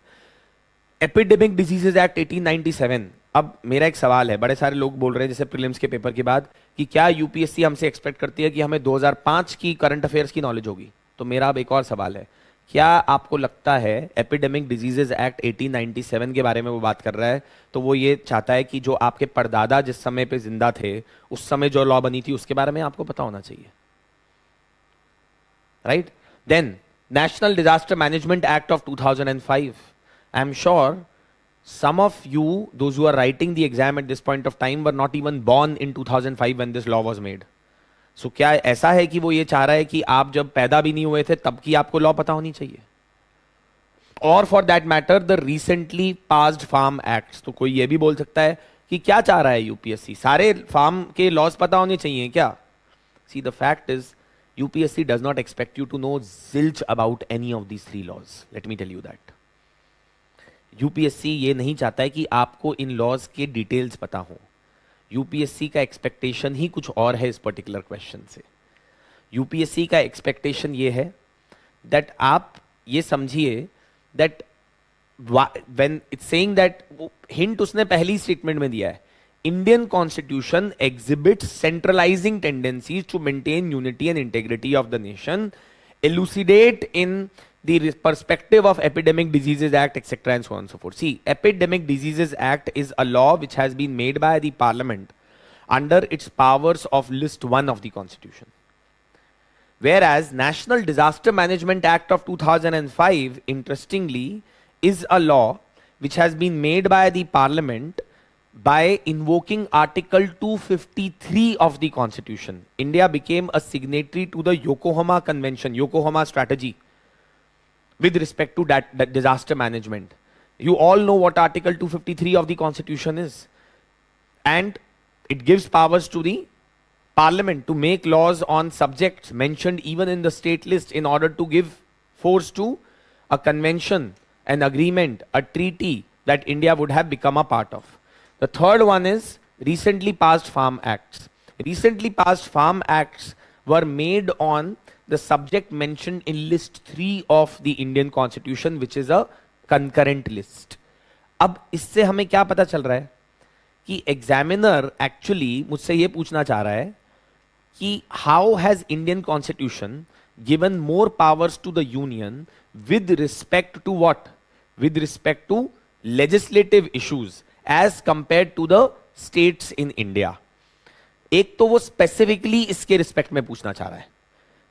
Epidemic diseases act 1897. अब मेरा एक सवाल है, बड़े सारे लोग बोल रहे हैं जैसे प्रीलिम्स के पेपर के बाद कि क्या यूपीएससी हमसे एक्सपेक्ट करती है कि हमें 2005 की करंट अफेयर्स की नॉलेज होगी? तो मेरा अब एक और सवाल है, क्या आपको लगता है एपिडेमिक डिजीजेज एक्ट 1897 के बारे में वो बात कर रहा है तो वो ये चाहता है कि जो आपके परदादा जिस समय पे जिंदा थे उस समय जो लॉ बनी थी उसके बारे में आपको पता होना चाहिए, right? Then national disaster management act of 2005. I am sure some of you, those who are writing the exam at this point of time, were not even born in 2005 when this law was made. So क्या ऐसा है कि वो ये चाह रहा है कि आप जब पैदा भी नहीं हुए थे तब की आपको लॉ पता होनी चाहिए? और for that matter the recently passed farm acts. तो कोई ये भी बोल सकता है कि क्या चाह रहा है यूपीएससी, सारे फार्म के लॉज पता होने चाहिए क्या? See, the fact is UPSC does not expect you to know zilch about any of these 3 laws. Let me tell you that. UPSC ये नहीं चाहता है कि आपको इन लॉज के डिटेल्स पता हो. यूपीएससी का एक्सपेक्टेशन ही कुछ और है इस पर्टिकुलर क्वेश्चन से. यूपीएससी का एक्सपेक्टेशन ये है दैट आप ये समझिए that when it's saying that, hint उसने पहली स्टेटमेंट में दिया है, Indian constitution exhibits centralising tendencies to maintain unity and integrity of the nation, elucidate in the perspective of Epidemic Diseases Act, etc. and so on and so forth. See, Epidemic Diseases Act is a law which has been made by the Parliament under its powers of List 1 of the Constitution. Whereas National Disaster Management Act of 2005, interestingly, is a law which has been made by the Parliament by invoking Article 253 of the Constitution, India became a signatory to the Yokohama Convention, Yokohama Strategy, with respect to that disaster management. You all know what Article 253 of the Constitution is. And it gives powers to the Parliament to make laws on subjects mentioned even in the state list in order to give force to a convention, an agreement, a treaty that India would have become a part of. The third one is recently passed Farm Acts. Recently passed Farm Acts were made on the subject mentioned in list 3 of the Indian Constitution, which is a concurrent list. अब इससे हमें क्या पता चल रहा है कि examiner actually मुझसे ये पूछना चाह रहा है कि how has Indian constitution given more powers to the union with respect to what, with respect to legislative issues as compare to the states in India. एक तो वो स्पेसिफिकली इसके रिस्पेक्ट में पूछना चाह रहा है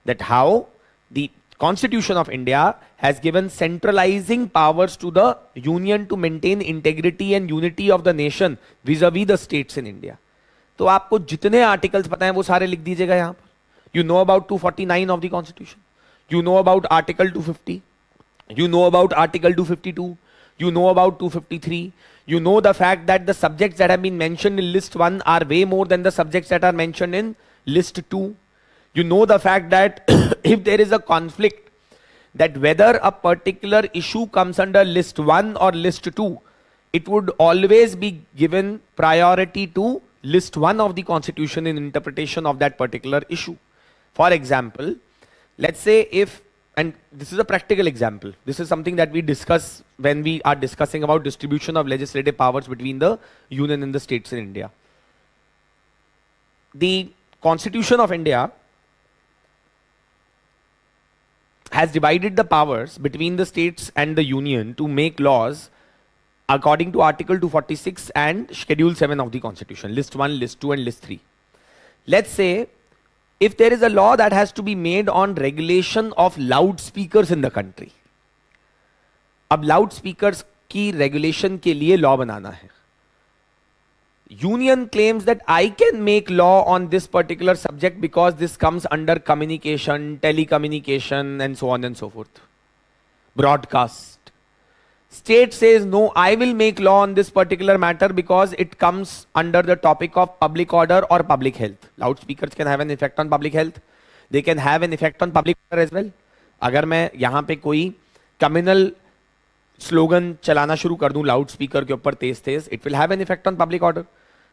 that how the Constitution of India has given centralizing powers to the union to maintain integrity and unity of the nation vis-a-vis the states in India. तो आपको जितने आर्टिकल्स पता हैं वो सारे लिख दीजिएगा यहां पर. You know about 249 of the Constitution. You know about Article 250. You know about Article 252. You know about 253. You know the fact that the subjects that have been mentioned in list 1 are way more than the subjects that are mentioned in list 2. You know the fact that if there is a conflict, that whether a particular issue comes under list 1 or list 2, it would always be given priority to list 1 of the Constitution in interpretation of that particular issue. For example, let's say if, and this is a practical example, this is something that we discuss when we are discussing about distribution of legislative powers between the union and the states in India. The Constitution of India has divided the powers between the states and the union to make laws according to Article 246 and Schedule 7 of the Constitution, List 1, List 2 and List 3. Let's say if there is a law that has to be made on regulation of loudspeakers in the country. अब loudspeakers की regulation के लिए law बनाना है. Union claims that I can make law on this particular subject because this comes under communication, telecommunication and so on and so forth. Broadcast. State says no, I will make law on this particular matter because it comes under the topic of public order or public health. Loudspeakers can have an effect on public health. They can have an effect on public order as well. अगर मैं यहाँ पे कोई communal slogan चलाना शुरू कर दूं loudspeaker के ऊपर तेज, it will have an effect on public order.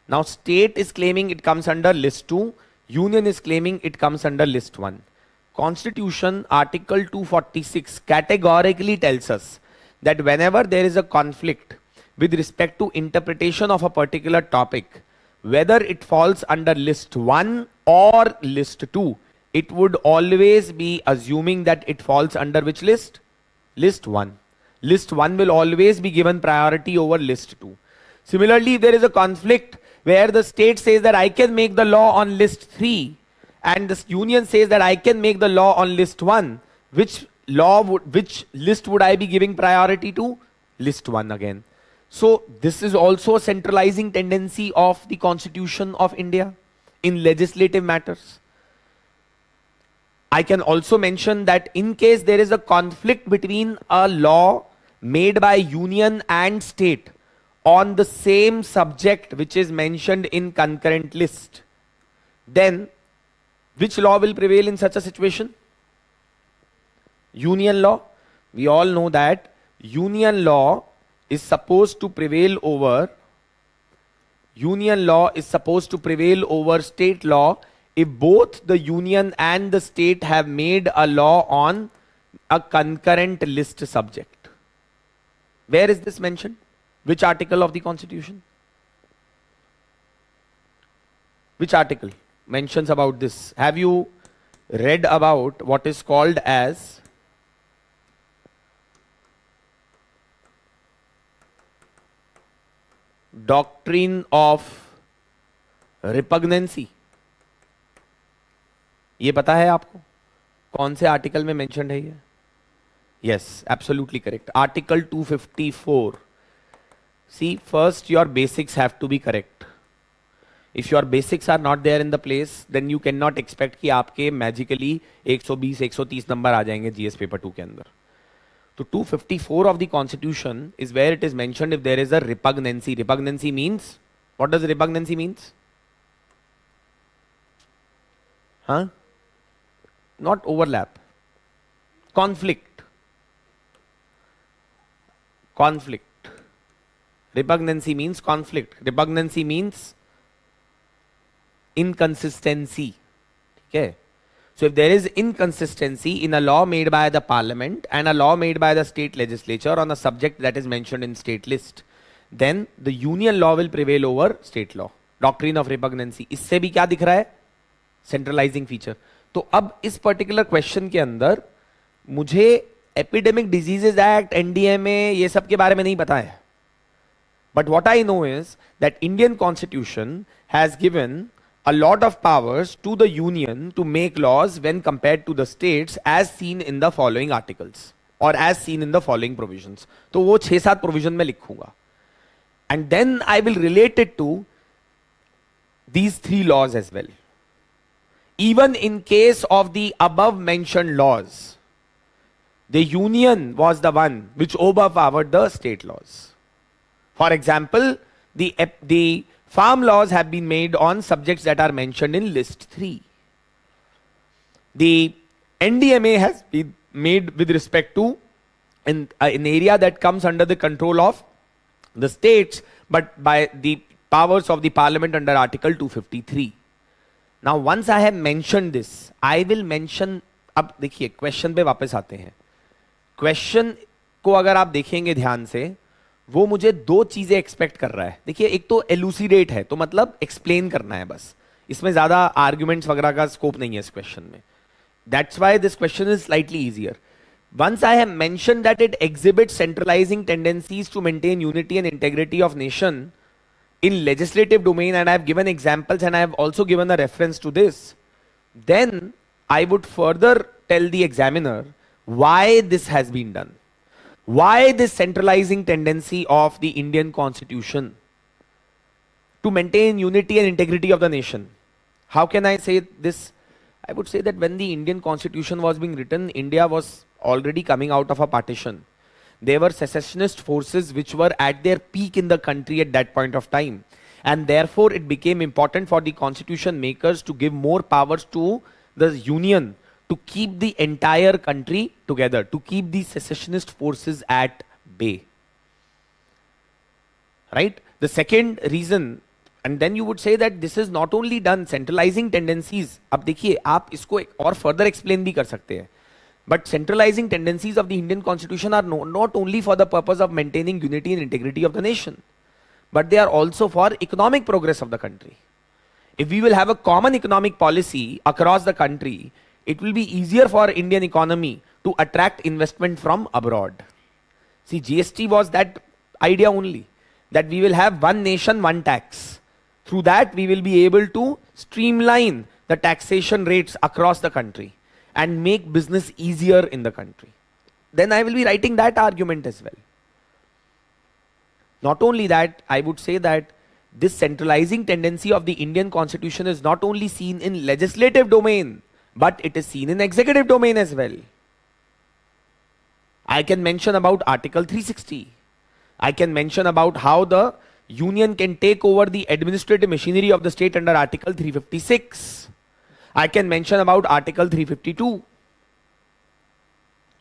Now state is claiming it comes under list 2, union is claiming it comes under list 1. Constitution Article 246 categorically tells us that whenever there is a conflict with respect to interpretation of a particular topic, whether it falls under list 1 or list 2, it would always be assuming that it falls under which list? List 1. List 1 will always be given priority over list 2. Similarly, if there is a conflict where the state says that I can make the law on list 3 and the union says that I can make the law on list 1, which list would I be giving priority to? List 1 again. So this is also a centralizing tendency of the Constitution of India in legislative matters. I can also mention that in case there is a conflict between a law made by union and state on the same subject which is mentioned in concurrent list, then which law will prevail in such a situation? Union law. We all know that union law is supposed to prevail over state law if both the union and the state have made a law on a concurrent list subject. Where is this mentioned? Which article of the Constitution? Which article mentions about this? Have you read about what is called as doctrine of repugnancy? ये पता है आपको कौन से article में mentioned है ये? Yes, absolutely correct. Article 254. See, first your basics have to be correct. If your basics are not there in the place, then you cannot expect कि आपके magically 120, 130 number आ जाएंगे GS paper 2 के अंदर. So 254 of the Constitution is where it is mentioned if there is a repugnancy. Repugnancy means, what does repugnancy means? Huh? Not overlap. Conflict. Conflict. Repugnancy means conflict. Repugnancy means inconsistency. Okay. So if there is inconsistency in a law made by the parliament and a law made by the state legislature on a subject that is mentioned in state list, then the union law will prevail over state law. Doctrine of repugnancy. इससे भी क्या दिख रहा है? Centralizing feature. तो अब इस particular question के अंदर मुझे एपिडेमिक डिजीजेज एक्ट, एनडीएमए, ये सब के बारे में नहीं पता है. But what I know is that Indian constitution has given a lot of powers to the union to make laws when compared to the states as seen in the following articles or as seen in the following provisions. तो वो 6-7 provision में लिखूंगा. And then I will relate it to these 3 laws as well. Even in case of the above mentioned laws, the union was the one which overpowered the state laws. For example, the farm laws have been made on subjects that are mentioned in list 3. The NDMA has been made with respect to an area that comes under the control of the states, but by the powers of the parliament under article 253. Now once I have mentioned this, I will mention, अब देखिए question पे वापस आते हैं. Question को अगर आप देखेंगे ध्यान से, वो मुझे 2 चीजें एक्सपेक्ट कर रहा है. देखिए, एक तो एलुसिडेट है, तो मतलब एक्सप्लेन करना है बस. इसमें ज्यादा आर्ग्यूमेंट्स वगैरह का स्कोप नहीं है इस क्वेश्चन में. That's why this question is slightly easier. Once I have mentioned that it exhibits centralizing tendencies to maintain unity and integrity of nation in legislative domain, and I have given examples and I have also given a reference to this, then I would further tell the examiner why this has been done. Why this centralizing tendency of the Indian Constitution to maintain unity and integrity of the nation? How can I say this? I would say that when the Indian Constitution was being written, India was already coming out of a partition. There were secessionist forces which were at their peak in the country at that point of time. And therefore, it became important for the constitution makers to give more powers to the union to keep the entire country together, to keep the secessionist forces at bay. Right? The second reason, and then you would say that this is not only done, centralizing tendencies. अब देखिए, आप इसको और further explain भी कर सकते हैं. But centralizing tendencies of the Indian Constitution are not only for the purpose of maintaining unity and integrity of the nation, but they are also for economic progress of the country. If we will have a common economic policy across the country, it will be easier for Indian economy to attract investment from abroad. See, GST was that idea only, that we will have one nation, one tax. Through that, we will be able to streamline the taxation rates across the country and make business easier in the country. Then I will be writing that argument as well. Not only that, I would say that this centralizing tendency of the Indian Constitution is not only seen in legislative domain, but it is seen in executive domain as well. I can mention about Article 360. I can mention about how the union can take over the administrative machinery of the state under Article 356. I can mention about Article 352.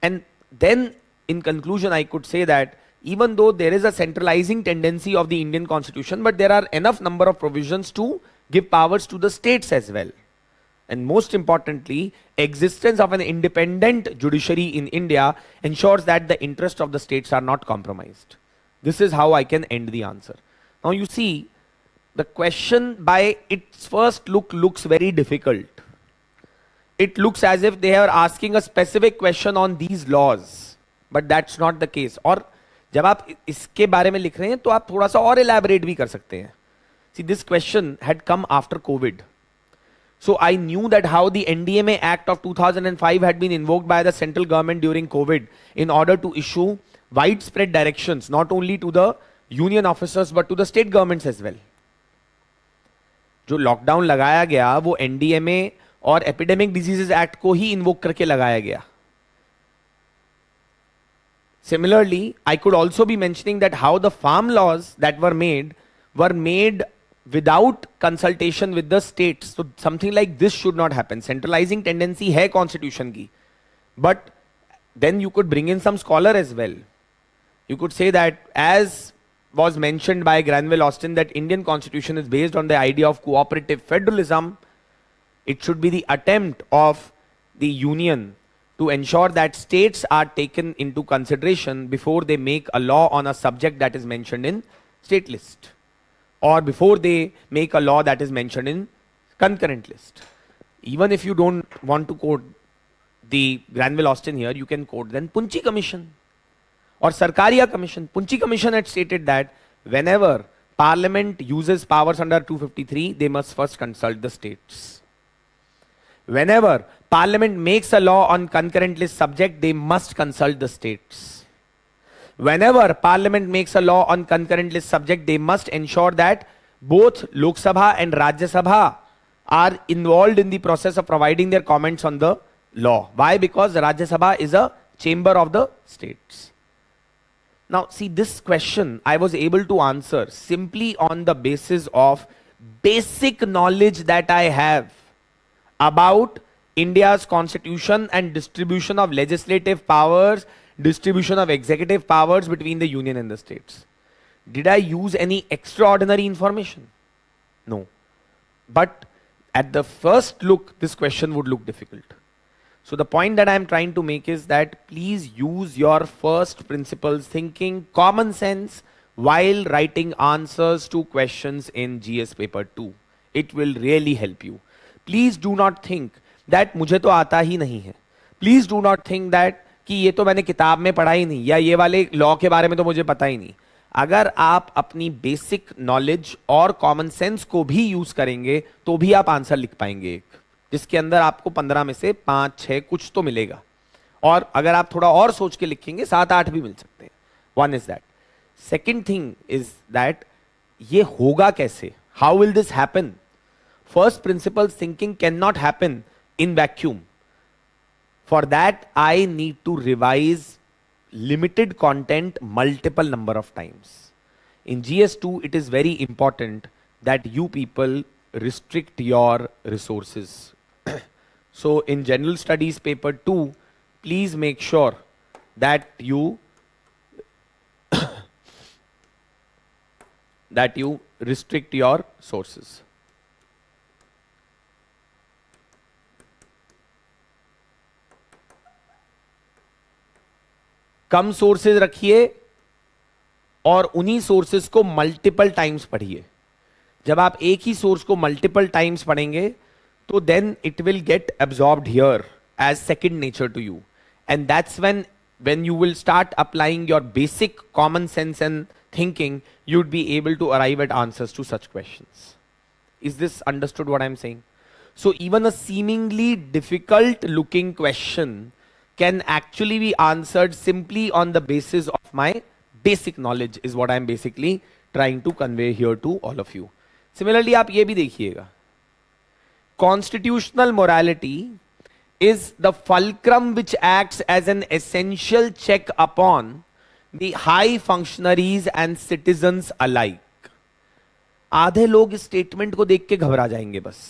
And then in conclusion, I could say that even though there is a centralizing tendency of the Indian Constitution, but there are enough number of provisions to give powers to the states as well. And most importantly, existence of an independent judiciary in India ensures that the interests of the states are not compromised. This is how I can end the answer. Now you see, the question by its first look looks very difficult. It looks as if they are asking a specific question on these laws, but that's not the case. और जब आप इसके बारे में लिख रहे हैं तो आप थोड़ा सा और elaborate भी कर सकते हैं. See, this question had come after COVID. So I knew that how the NDMA Act of 2005 had been invoked by the central government during COVID in order to issue widespread directions, not only to the union officers but to the state governments as well. जो lockdown लगाया गया वो NDMA और epidemic diseases act को ही invoke करके लगाया गया. Similarly, I could also be mentioning that how the farm laws that were made without consultation with the states. So something like this should not happen. Centralizing tendency hai constitution ki. But then you could bring in some scholar as well. You could say that, as was mentioned by Granville Austin, that Indian constitution is based on the idea of cooperative federalism. It should be the attempt of the union to ensure that states are taken into consideration before they make a law on a subject that is mentioned in state list, or before they make a law that is mentioned in concurrent list. Even if you don't want to quote the Granville Austin here, you can quote then Punchi Commission or Sarkaria Commission. Punchi Commission had stated that whenever Parliament uses powers under 253, they must first consult the states. Whenever Parliament makes a law on concurrent list subject, they must consult the states. Whenever Parliament makes a law on concurrent list subject, they must ensure that both Lok Sabha and Rajya Sabha are involved in the process of providing their comments on the law. Why? Because Rajya Sabha is a chamber of the states. Now, see, this question I was able to answer simply on the basis of basic knowledge that I have about India's constitution and distribution of legislative powers, distribution of executive powers between the union and the states. Did I use any extraordinary information? No. But at the first look, this question would look difficult. So the point that I am trying to make is that please use your first principles thinking, common sense, while writing answers to questions in GS paper 2. It will really help you. Please do not think that मुझे तो आता ही नहीं है. Please do not think that कि ये तो मैंने किताब में पढ़ा ही नहीं, या ये वाले लॉ के बारे में तो मुझे पता ही नहीं. अगर आप अपनी बेसिक नॉलेज और कॉमन सेंस को भी यूज करेंगे तो भी आप आंसर लिख पाएंगे एक, जिसके अंदर आपको 15 में से 5-6 कुछ तो मिलेगा. और अगर आप थोड़ा और सोच के लिखेंगे 7-8 भी मिल सकते हैं. One is that. Second thing is that ये होगा कैसे? How will this happen? First principles thinking cannot happen in vacuum. For that, I need to revise limited content multiple number of times. In GS2, it is very important that you people restrict your resources. So in General Studies paper 2, please make sure that you restrict your sources. Come sources रखिए और उन्हीं sources को multiple times पढ़िए. जब आप एक ही source को मल्टीपल टाइम्स पढ़ेंगे तो then it will get absorbed here as second nature to you, and that's when you will start applying your basic common sense and thinking, you would be able to arrive at answers to such questions. Is this understood what I'm saying? So even a seemingly difficult looking question can actually be answered simply on the basis of my basic knowledge, is what I'm basically trying to convey here to all of you. Similarly, आप ये भी देखिएगा, constitutional morality is the fulcrum which acts as an essential check upon the high functionaries and citizens alike. आधे लोग इस statement को देख के घबरा जाएंगे बस.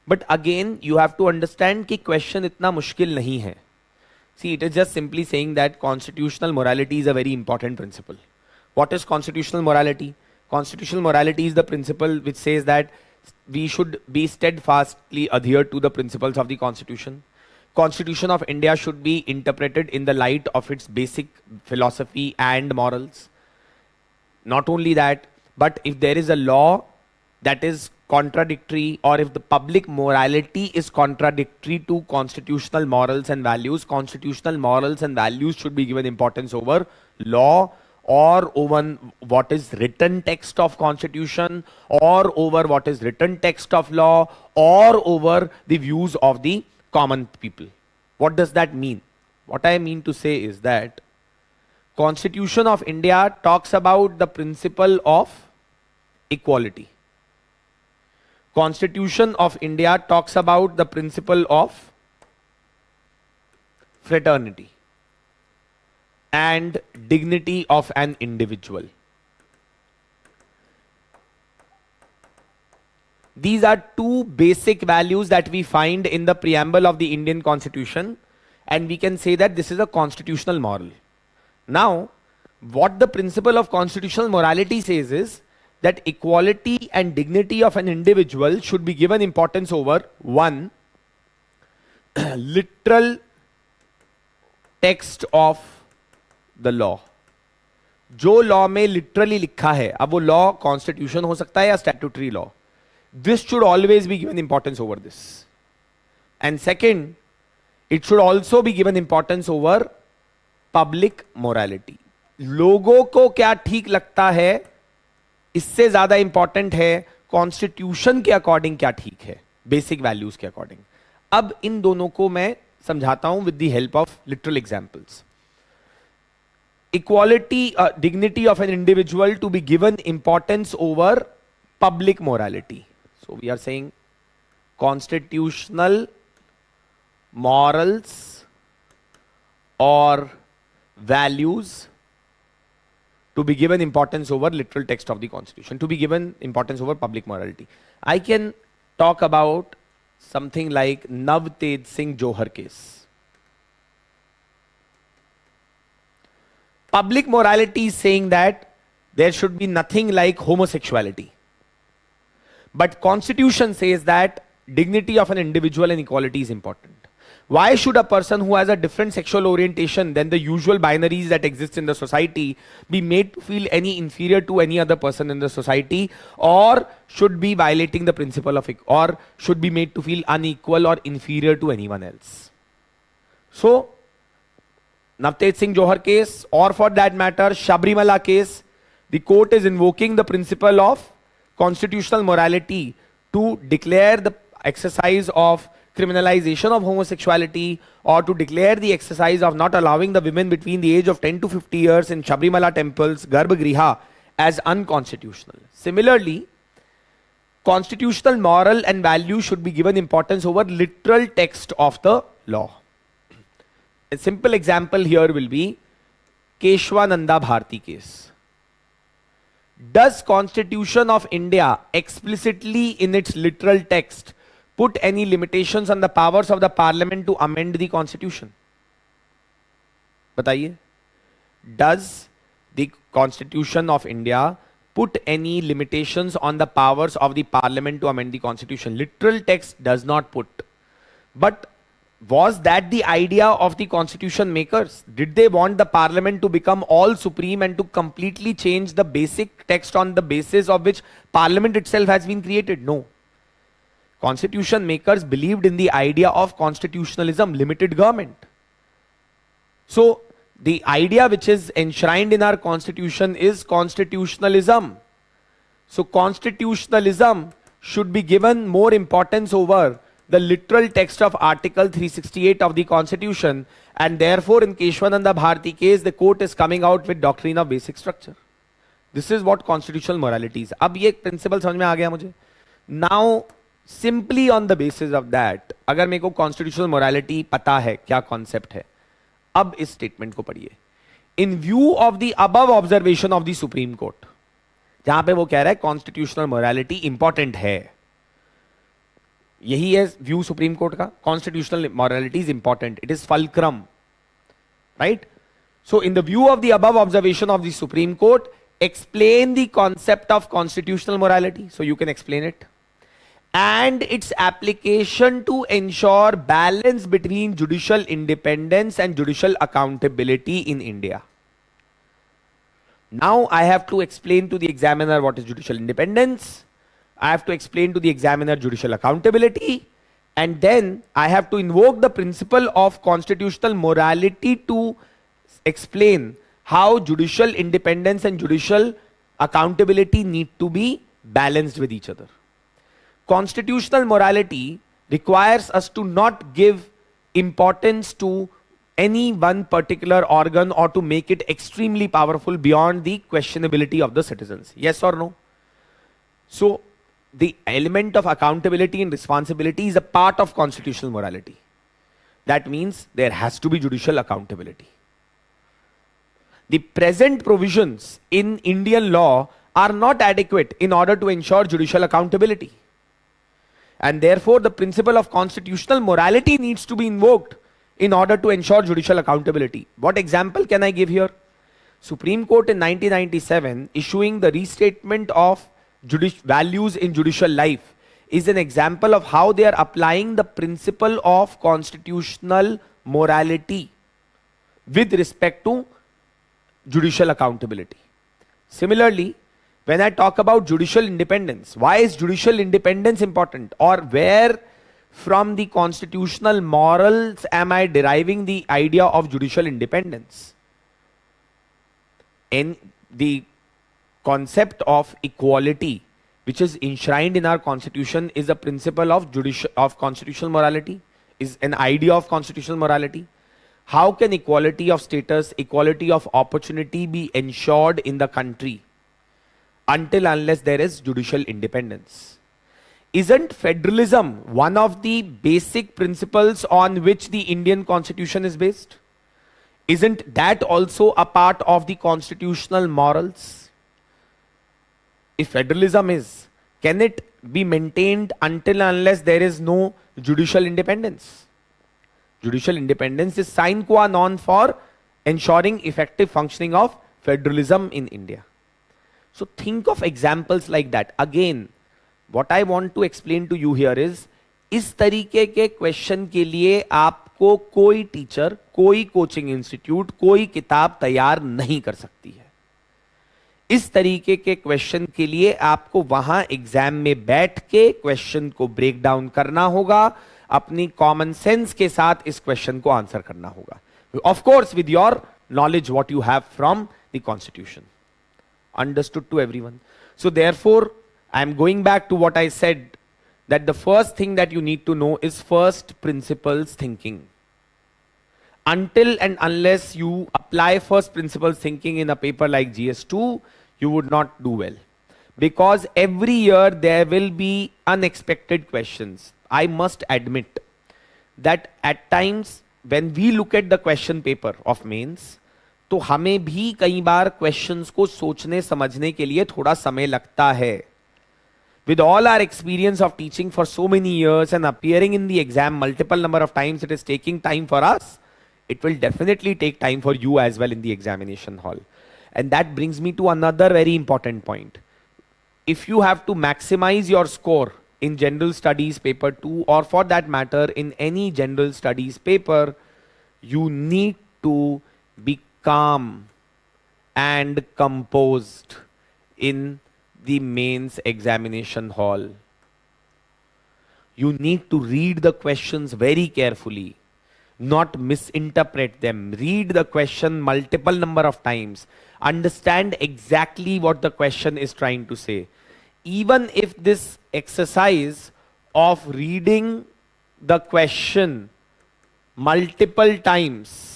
But again, you have to understand कि question इतना मुश्किल नहीं है. See, it is just simply saying that constitutional morality is a very important principle. What is constitutional morality? Constitutional morality is the principle which says that we should be steadfastly adhered to the principles of the Constitution. Constitution of India should be interpreted in the light of its basic philosophy and morals. Not only that, but if there is a law that is contradictory, or if the public morality is contradictory to constitutional morals and values, constitutional morals and values should be given importance over law, or over what is written text of constitution, or over what is written text of law, or over the views of the common people. What does that mean? What I mean to say is that Constitution of India talks about the principle of equality. Constitution of India talks about the principle of fraternity and dignity of an individual. These are two basic values that we find in the preamble of the Indian Constitution, and we can say that this is a constitutional moral. Now, what the principle of constitutional morality says is that equality and dignity of an individual should be given importance over one, literal text of the law. जो law में literally लिखा है, अब वो law constitution हो सकता है या statutory law, this should always be given importance over this. And second, it should also be given importance over public morality. लोगों को क्या ठीक लगता है, इससे ज्यादा इंपॉर्टेंट है कॉन्स्टिट्यूशन के अकॉर्डिंग क्या ठीक है, बेसिक वैल्यूज के अकॉर्डिंग. अब इन दोनों को मैं समझाता हूं with the help of literal examples. Equality, dignity of an individual to be given importance over public morality. So we are saying constitutional morals or values to be given importance over literal text of the constitution, to be given importance over public morality. I can talk about something like Navtej Singh Johar case. Public morality is saying that there should be nothing like homosexuality. But constitution says that dignity of an individual and equality is important. Why should a person who has a different sexual orientation than the usual binaries that exist in the society be made to feel any inferior to any other person in the society, or should be violating the principle of, or should be made to feel unequal or inferior to anyone else? So, Navtej Singh Johar case, or for that matter Shabrimala case, the court is invoking the principle of constitutional morality to declare the exercise of criminalization of homosexuality, or to declare the exercise of not allowing the women between the age of 10 to 50 years in Shabrimala temples, Garbhagriha, as unconstitutional. Similarly, constitutional moral and value should be given importance over literal text of the law. A simple example here will be Keshwananda Bharti case. Does Constitution of India explicitly in its literal text put any limitations on the powers of the parliament to amend the constitution? Bataiye. Does the Constitution of India put any limitations on the powers of the parliament to amend the constitution? Literal text does not put. But was that the idea of the constitution makers? Did they want the parliament to become all supreme and to completely change the basic text on the basis of which parliament itself has been created? No. Constitution makers believed in the idea of constitutionalism, limited government. So the idea which is enshrined in our constitution is constitutionalism. So constitutionalism should be given more importance over the literal text of Article 368 of the Constitution, and therefore in Keshwananda Bharti case the court is coming out with doctrine of basic structure. This is what constitutional morality is. अब ये principle समझ में आ गया मुझे. Now simply on the basis of that, अगर मेरे को constitutional morality पता है क्या concept है, अब इस statement को पढ़िए. In view of the above observation of the Supreme Court, जहां पे वो कह रहा है constitutional morality important है, यही है व्यू सुप्रीम कोर्ट का. Constitutional morality is important, it is fulcrum, right? So in the view of the above observation of the Supreme Court, explain the concept of constitutional morality. So you can explain it and its application to ensure balance between judicial independence and judicial accountability in India. Now I have to explain to the examiner what is judicial independence. I have to explain to the examiner judicial accountability, and then I have to invoke the principle of constitutional morality to explain how judicial independence and judicial accountability need to be balanced with each other. Constitutional morality requires us to not give importance to any one particular organ or to make it extremely powerful beyond the questionability of the citizens. Yes or no? So the element of accountability and responsibility is a part of constitutional morality. That means there has to be judicial accountability. The present provisions in Indian law are not adequate in order to ensure judicial accountability. And therefore, the principle of constitutional morality needs to be invoked in order to ensure judicial accountability. What example can I give here? Supreme Court in 1997 issuing the restatement of values in judicial life is an example of how they are applying the principle of constitutional morality with respect to judicial accountability. Similarly, when I talk about judicial independence, why is judicial independence important? Or where from the constitutional morals am I deriving the idea of judicial independence? In the concept of equality, which is enshrined in our constitution, is a principle of constitutional morality, is an idea of constitutional morality. How can equality of status, equality of opportunity be ensured in the country until unless there is judicial independence? Isn't federalism one of the basic principles on which the Indian constitution is based? Isn't that also a part of the constitutional morals? If federalism is, can it be maintained until unless there is no judicial independence? Judicial independence is sine qua non for ensuring effective functioning of federalism in India. So think of examples like that. Again, what I want to explain to you here is, इस तरीके के question के लिए आपको कोई teacher, कोई coaching institute, कोई किताब तैयार नहीं कर सकती है. इस तरीके के क्वेश्चन के लिए आपको वहां एग्जाम में बैठ के क्वेश्चन को ब्रेक डाउन करना होगा, अपनी कॉमन सेंस के साथ इस क्वेश्चन को आंसर करना होगा. Of course with your knowledge what you have from the constitution. Understood to everyone? So therefore, I am going back to what I said, that the first thing that you need to know is first principles thinking. Until and unless you apply first principles thinking in a paper like GS2, you would not do well. Because every year there will be unexpected questions. I must admit that at times when we look at the question paper of mains, तो हमें भी कई बार questions को सोचने समझने के लिए थोड़ा समय लगता है. With all our experience of teaching for so many years and appearing in the exam multiple number of times, it is taking time for us. It will definitely take time for you as well in the examination hall. And that brings me to another very important point. If you have to maximize your score in general studies paper 2, or for that matter in any general studies paper, you need to be calm and composed in the mains examination hall. You need to read the questions very carefully, not misinterpret them. Read the question multiple number of times. Understand exactly what the question is trying to say. Even if this exercise of reading the question multiple times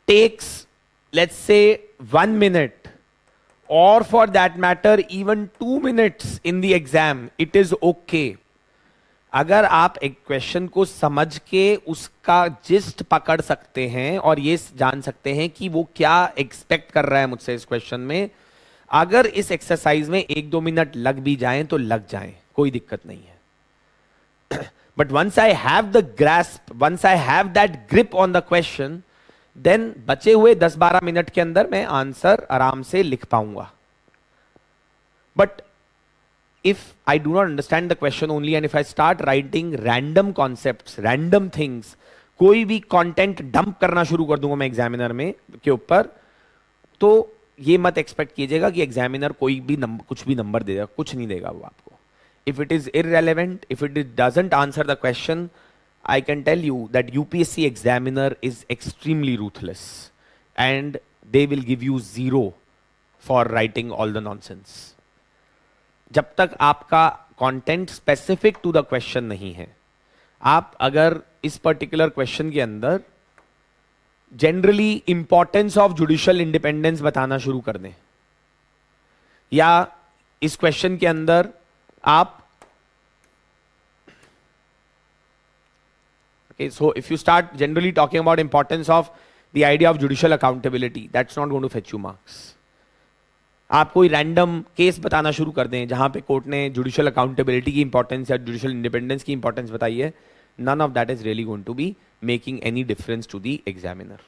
takes, let's say, 1 minute, or for that matter even 2 minutes in the exam, it is okay. अगर आप एक question को समझ के उसका gist पकड़ सकते हैं और ये जान सकते हैं कि वो क्या एक्सपेक्ट कर रहा है मुझसे इस क्वेश्चन में, अगर इस एक्सरसाइज में 1-2 मिनट लग भी जाएं तो लग जाएं, कोई दिक्कत नहीं है. But once I have the grasp, once I have that grip on the question, then बचे हुए 10-12 मिनट के अंदर मैं आंसर आराम से लिख पाऊंगा. But if I do not understand the question only and if I start writing random concepts, random things, कोई भी content dump करना शुरू कर दूंगा मैं एग्जामिनर में के ऊपर, तो ये मत एक्सपेक्ट कीजिएगा कि एग्जामिनर कोई भी नंबर, कुछ भी नंबर देगा, कुछ नहीं देगा वो आपको. If it is irrelevant, if it doesn't answer the question, I can tell you that UPSC examiner is extremely ruthless and they will give you 0 for writing all the nonsense. जब तक आपका content specific to the question नहीं है, आप अगर इस particular question के अंदर generally importance of judicial independence बताना शुरू कर दें, या इस question के अंदर आप okay, so if you start generally talking about importance of the idea of judicial accountability, that's not going to fetch you marks. आप कोई रैंडम केस बताना शुरू कर दें जहां पे कोर्ट ने जुडिशियल अकाउंटेबिलिटी की इंपॉर्टेंस या जुडिशियल इंडिपेंडेंस की इंपॉर्टेंस बताई है, none of that is really going to be making any difference to the examiner.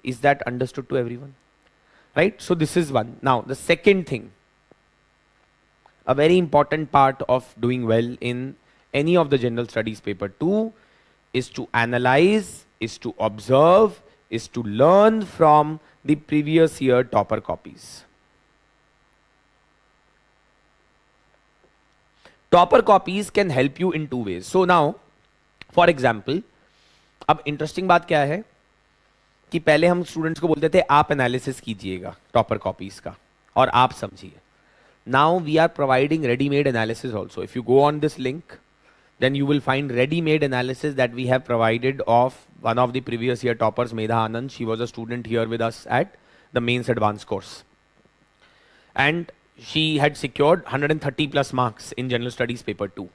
Is that understood to everyone? Right? So this is one. Now the second thing, a very important part of doing well in any of the general studies paper 2 is to analyze, is to observe, is to learn from the previous year topper copies. Topper copies can help you in two ways. So now, for example, अब interesting बात क्या है कि पहले हम students को बोलते थे आप एनालिसिस कीजिएगा टॉपर कॉपीज का और आप समझिए. Now we are providing ready-made analysis also. If you go on this link, then you will find ready-made analysis that we have provided of one of the previous year toppers, Medha Anand. She was a student here with us at the Mains Advanced course. And she had secured 130 plus marks in General Studies paper 2.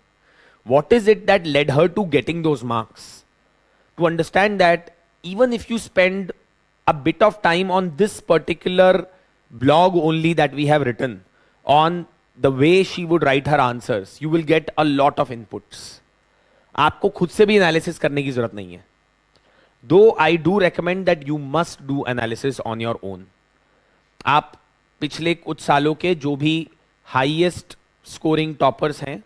What is it that led her to getting those marks? To understand that even if you spend a bit of time on this particular blog only that we have written, on the way she would write her answers, you will get a lot of inputs. आपको खुद से भी analysis करने की जरूरत नहीं है. Though I do recommend that you must do analysis on your own. आप पिछले कुछ सालों के जो भी हाईएस्ट स्कोरिंग टॉपर्स हैं,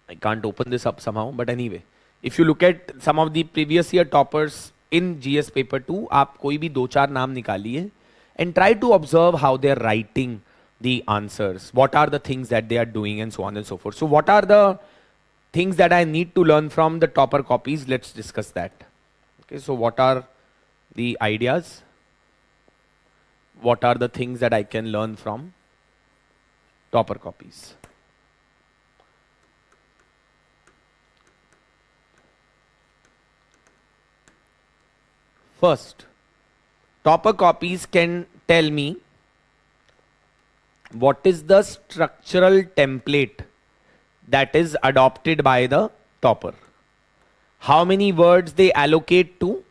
I can't open this up somehow, but anyway, if you look at some of the previous year toppers in GS paper 2, आप कोई भी 2-4 नाम निकालिए and try to observe how they are writing the answers. What are the things that they are doing and so on and so forth. So what are the things that I need to learn from the topper copies? Let's discuss that. Okay, so what are the ideas? What are the things that I can learn from topper copies? First, topper copies can tell me what is the structural template that is adopted by the topper. How many words they allocate to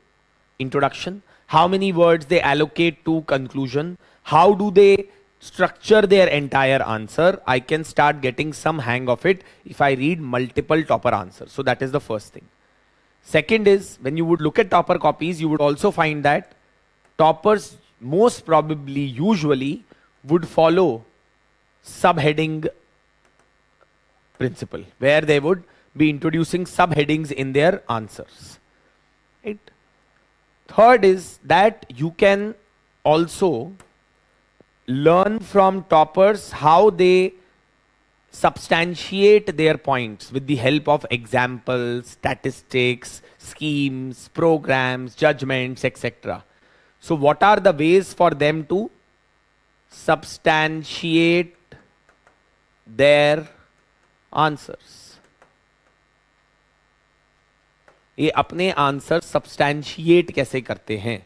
introduction, how many words they allocate to conclusion, how do they structure their entire answer. I can start getting some hang of it if I read multiple topper answers. So that is the first thing. Second is, when you would look at topper copies, you would also find that toppers most probably usually would follow subheading principle, where they would be introducing subheadings in their answers. Right? Third is that you can also learn from toppers how they substantiate their points with the help of examples, statistics, schemes, programs, judgments, etc. So what are the ways for them to substantiate their answers? ये अपने answer substantiate कैसे करते हैं,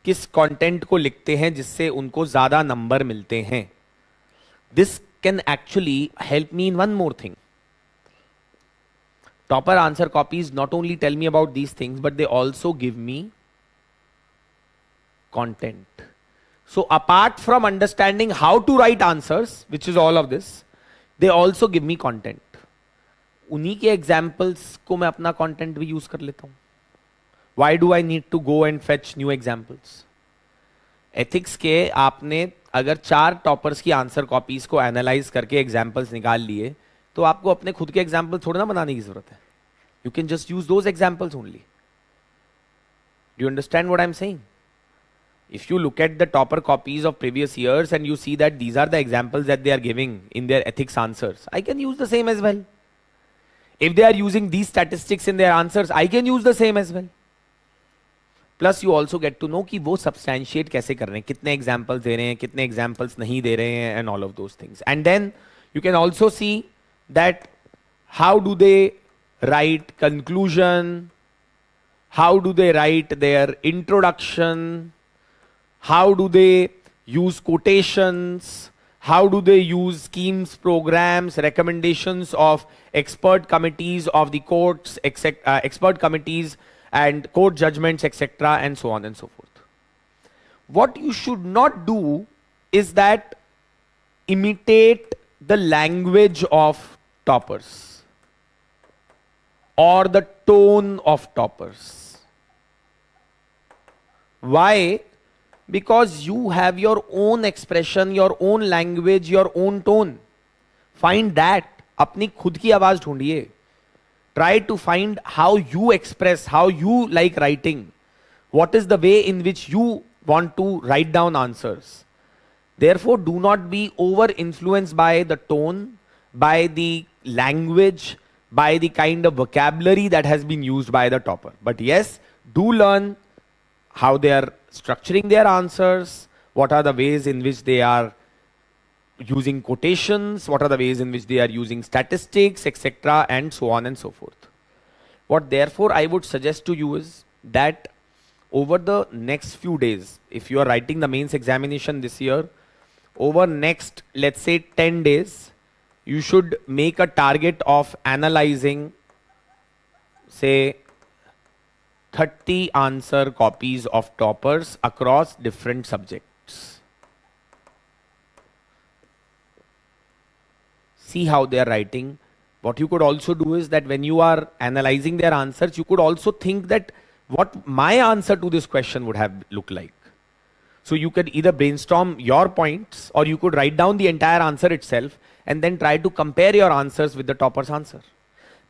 किस content को लिखते हैं जिससे उनको ज्यादा नंबर मिलते हैं. This can actually help me in one more thing. Topper answer copies not only tell me about these things, but they also give me content. So apart from understanding how to write answers, which is all of this, they also give me content. उन्हीं के examples को मैं अपना content भी use कर लेता हूँ. Why do I need to go and fetch new examples? Ethics के आपने अगर 4 टॉपर्स की आंसर कॉपीज को एनालाइज करके एग्जाम्पल्स निकाल लिए, तो आपको अपने खुद के एग्जाम्पल थोड़ा ना बनाने की जरूरत है. You can just use those examples only. Do you understand what I am saying? If you look at the topper copies of previous years and you see that these are the examples that they are giving in their ethics answers, I can use the same as well. If they are using these statistics in their answers, I can use the same as well. Plus you also get to know कि वो substantiate कैसे कर रहे हैं, कितने examples दे रहे हैं, कितने examples नहीं दे रहे हैं, and all of those things. And then you can also see that how do they write conclusion, how do they write their introduction, how do they use quotations, how do they use schemes, programs, recommendations of expert committees of the courts, expert committees and court judgments, etc., and so on and so forth. What you should not do is that imitate the language of toppers or the tone of toppers. Why? Because you have your own expression, your own language, your own tone. Find that. अपनी खुद की आवाज ढूंढिए. Try to find how you express, how you like writing. What is the way in which you want to write down answers. Therefore, do not be over influenced by the tone, by the language, by the kind of vocabulary that has been used by the topper. But yes, do learn how they are structuring their answers, what are the ways in which they are using quotations, what are the ways in which they are using statistics, etc., and so on and so forth. What therefore I would suggest to you is that over the next few days, if you are writing the mains examination this year, over next, let's say 10 days, you should make a target of analyzing, say, 30 answer copies of toppers across different subjects. See how they are writing. What you could also do is that when you are analyzing their answers, you could also think that what my answer to this question would have looked like. So you could either brainstorm your points or you could write down the entire answer itself and then try to compare your answers with the topper's answer.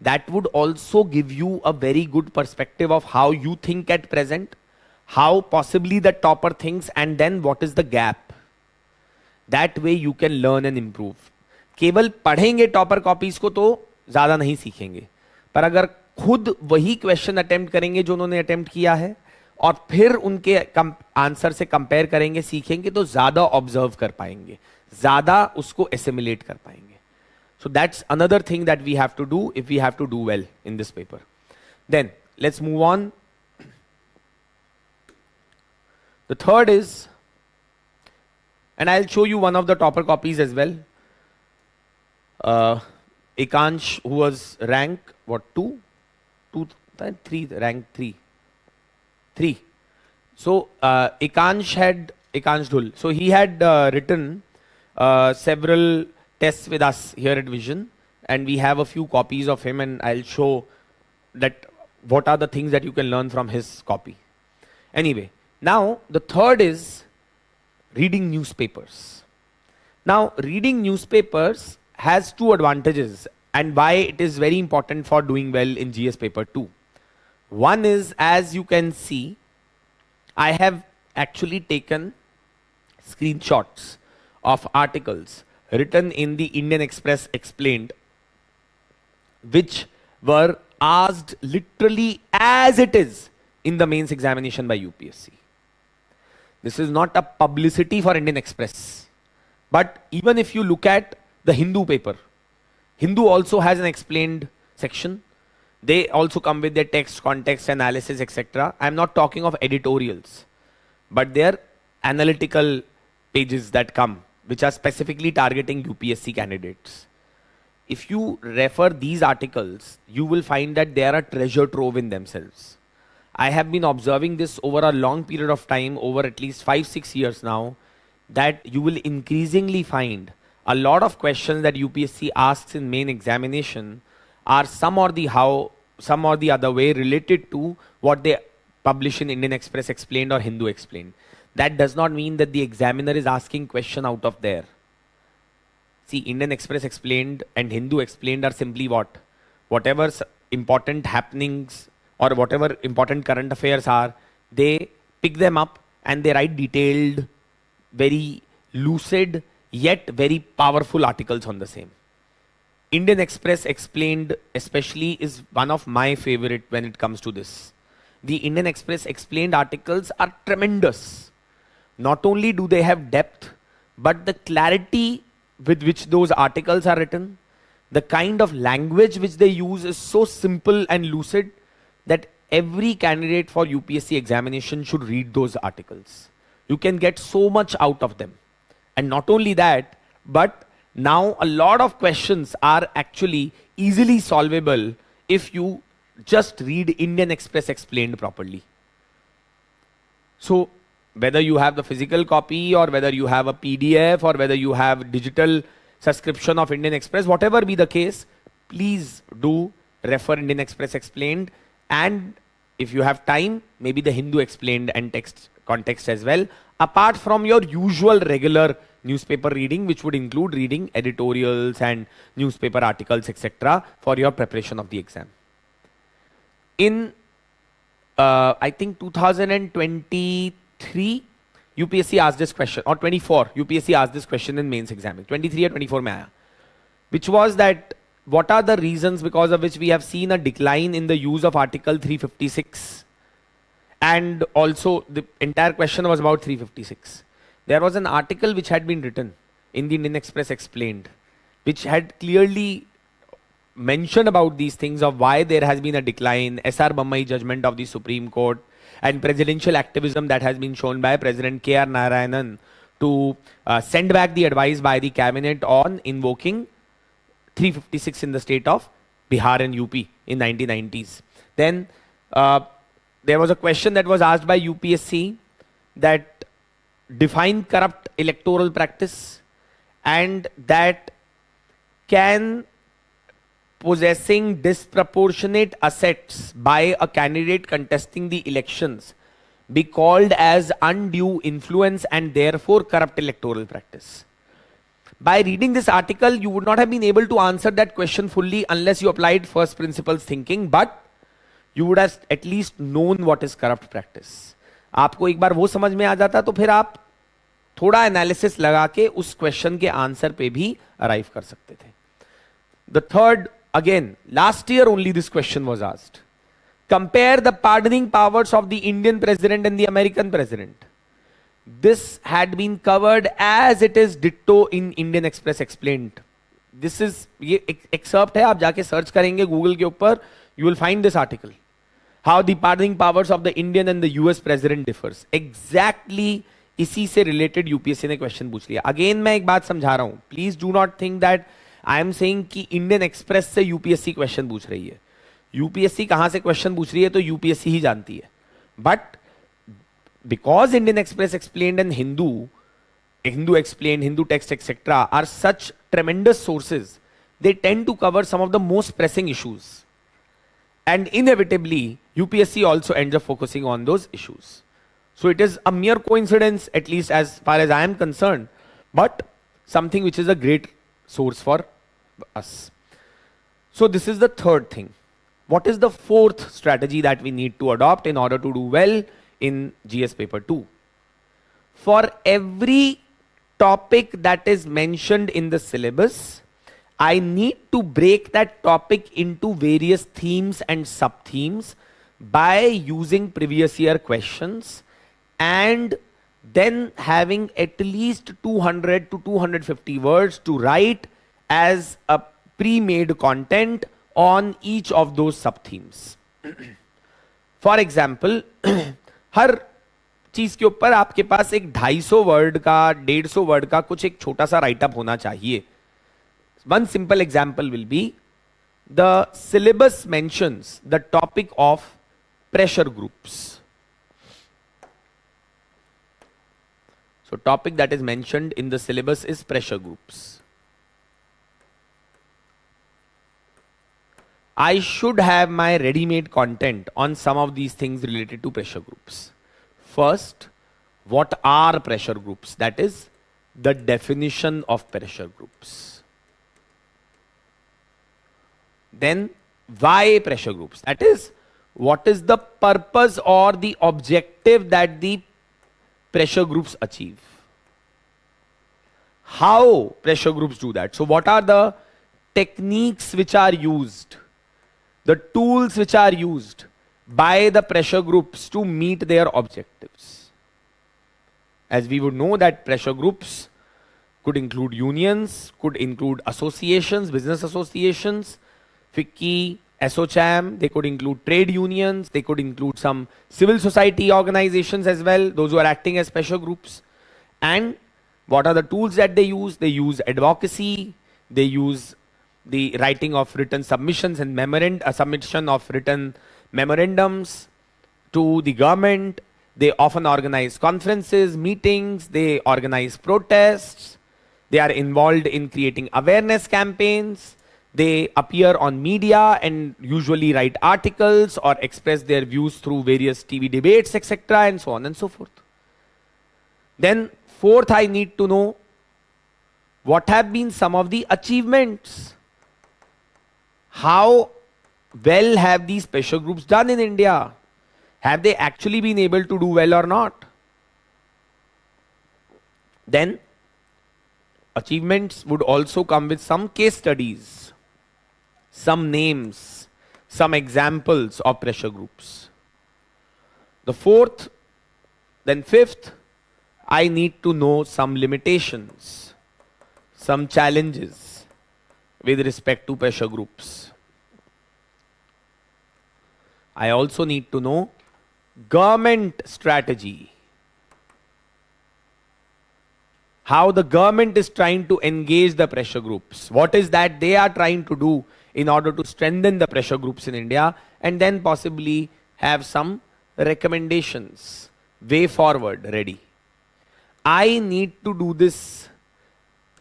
That would also give you a very good perspective of how you think at present, how possibly the topper thinks, and then what is the gap. That way you can learn and improve. केवल पढ़ेंगे topper copies को तो ज्यादा नहीं सीखेंगे, पर अगर खुद वही क्वेश्चन अटेम्प्ट करेंगे जो उन्होंने अटेम्प्ट किया है और फिर उनके आंसर से कंपेयर करेंगे, सीखेंगे, तो ज्यादा ऑब्जर्व कर पाएंगे, ज्यादा उसको एसिमिलेट कर पाएंगे. So that's another thing that we have to do if we have to do well in this paper. Then let's move on. The third is, and I'll show you one of the topper copies as well. Ekansh, who was rank what, 3, rank 3. So Ekansh Dhul. So he had written several tests with us here at Vision, and we have a few copies of him, and I'll show that what are the things that you can learn from his copy. Anyway, now the third is reading newspapers. Now reading newspapers has two advantages and why it is very important for doing well in GS paper 2. One is, as you can see, I have actually taken screenshots of articles written in the Indian Express Explained, which were asked literally as it is in the mains examination by UPSC. This is not a publicity for Indian Express. But even if you look at the Hindu paper, Hindu also has an explained section. They also come with their text, context, analysis, etc. I'm not talking of editorials, but they're analytical pages that come, which are specifically targeting UPSC candidates. If you refer these articles, you will find that they are a treasure trove in themselves. I have been observing this over a long period of time, over at least 5-6 years now, that you will increasingly find a lot of questions that UPSC asks in main examination are some or the other way related to what they publish in Indian Express Explained or Hindu Explained. That does not mean that the examiner is asking question out of there. See, Indian Express Explained and Hindu Explained are simply what? Whatever important happenings or whatever important current affairs are, they pick them up and they write detailed, very lucid, yet very powerful articles on the same. Indian Express Explained especially is one of my favorite when it comes to this. the Indian Express explained articles are tremendous. Not only do they have depth, but the clarity with which those articles are written, the kind of language which they use is so simple and lucid that every candidate for UPSC examination should read those articles. You can get so much out of them. And not only that, but now a lot of questions are actually easily solvable if you just read Indian Express explained properly. So whether you have the physical copy or whether you have a PDF or whether you have digital subscription of Indian Express, whatever be the case, please do refer Indian Express explained, and if you have time, maybe the Hindu explained and text context as well, apart from your usual regular newspaper reading, which would include reading editorials and newspaper articles, etc., for your preparation of the exam. In I think 2023, UPSC asked this question, or 24, UPSC asked this question in mains exam, 23 or 24 mein aaya, which was that what are the reasons because of which we have seen a decline in the use of Article 356? And also the entire question was about 356. There was an article which had been written in the Indian Express explained, which had clearly mentioned about these things of why there has been a decline, SR Bommai judgment of the Supreme Court, and presidential activism that has been shown by President K.R. Narayanan to send back the advice by the cabinet on invoking 356 in the state of Bihar and UP in 1990s. Then there was a question that was asked by UPSC that define corrupt electoral practice, and that can possessing disproportionate assets by a candidate contesting the elections be called as undue influence and therefore corrupt electoral practice. By reading this article, you would not have been able to answer that question fully unless you applied first principles thinking, but you would have at least known what is corrupt practice. आपको एक बार वो समझ में आ जाता तो फिर आप थोड़ा एनालिसिस लगा के उस क्वेश्चन के आंसर पे भी अराइव कर सकते थे. The third, again, last year only this question was asked. Compare the pardoning powers of the Indian president and the American president. This had been covered as it is ditto in Indian Express explained. This is, ये excerpt है, आप जाके search करेंगे Google के ऊपर, you will find this article. How the pardoning powers of the Indian and the US president differs. Exactly इसी से related UPSC ने question पूछ लिया. Again मैं एक बात समझा रहा हूँ. Please do not think that I am saying कि Indian Express से UPSC question पूछ रही है. UPSC कहाँ से question पूछ रही है तो UPSC ही जानती है. But because Indian Express explained and Hindu explained, Hindu text, etc., are such tremendous sources, they tend to cover some of the most pressing issues. And inevitably, UPSC also ends up focusing on those issues. So it is a mere coincidence, at least as far as I am concerned, but something which is a great source for us. So this is the third thing. What is the fourth strategy that we need to adopt in order to do well in GS paper 2? For every topic that is mentioned in the syllabus, I need to break that topic into various themes and sub-themes by using previous year questions and then having at least 200 to 250 words to write as a pre-made content on each of those sub-themes. For example, हर चीज के ऊपर आपके पास एक 250 word का 150 word का कुछ एक छोटा सा राइटअप होना चाहिए. One simple example will be the syllabus mentions the topic of pressure groups. So topic that is mentioned in the syllabus is pressure groups. I should have my ready-made content on some of these things related to pressure groups. First, what are pressure groups? That is the definition of pressure groups. Then, why pressure groups? That is, what is the purpose or the objective that the pressure groups achieve? How pressure groups do that? So, what are the techniques which are used? The tools which are used by the pressure groups to meet their objectives. As we would know that pressure groups could include unions, could include associations, business associations, FICCI, SOCHAM, they could include trade unions, they could include some civil society organizations as well, those who are acting as pressure groups. And what are the tools that they use? They use advocacy, they use the writing of written submissions and submission of written memorandums to the government. They often organize conferences, meetings, they organize protests, they are involved in creating awareness campaigns, they appear on media and usually write articles or express their views through various TV debates, etc., and so on and so forth. Then fourth, I need to know what have been some of the achievements. How well have these pressure groups done in India? Have they actually been able to do well or not? Then achievements would also come with some case studies, some names, some examples of pressure groups. The fourth, then fifth, I need to know some limitations, some challenges with respect to pressure groups. I also need to know government strategy. How the government is trying to engage the pressure groups. What is that they are trying to do in order to strengthen the pressure groups in India, and then possibly have some recommendations, way forward ready. I need to do this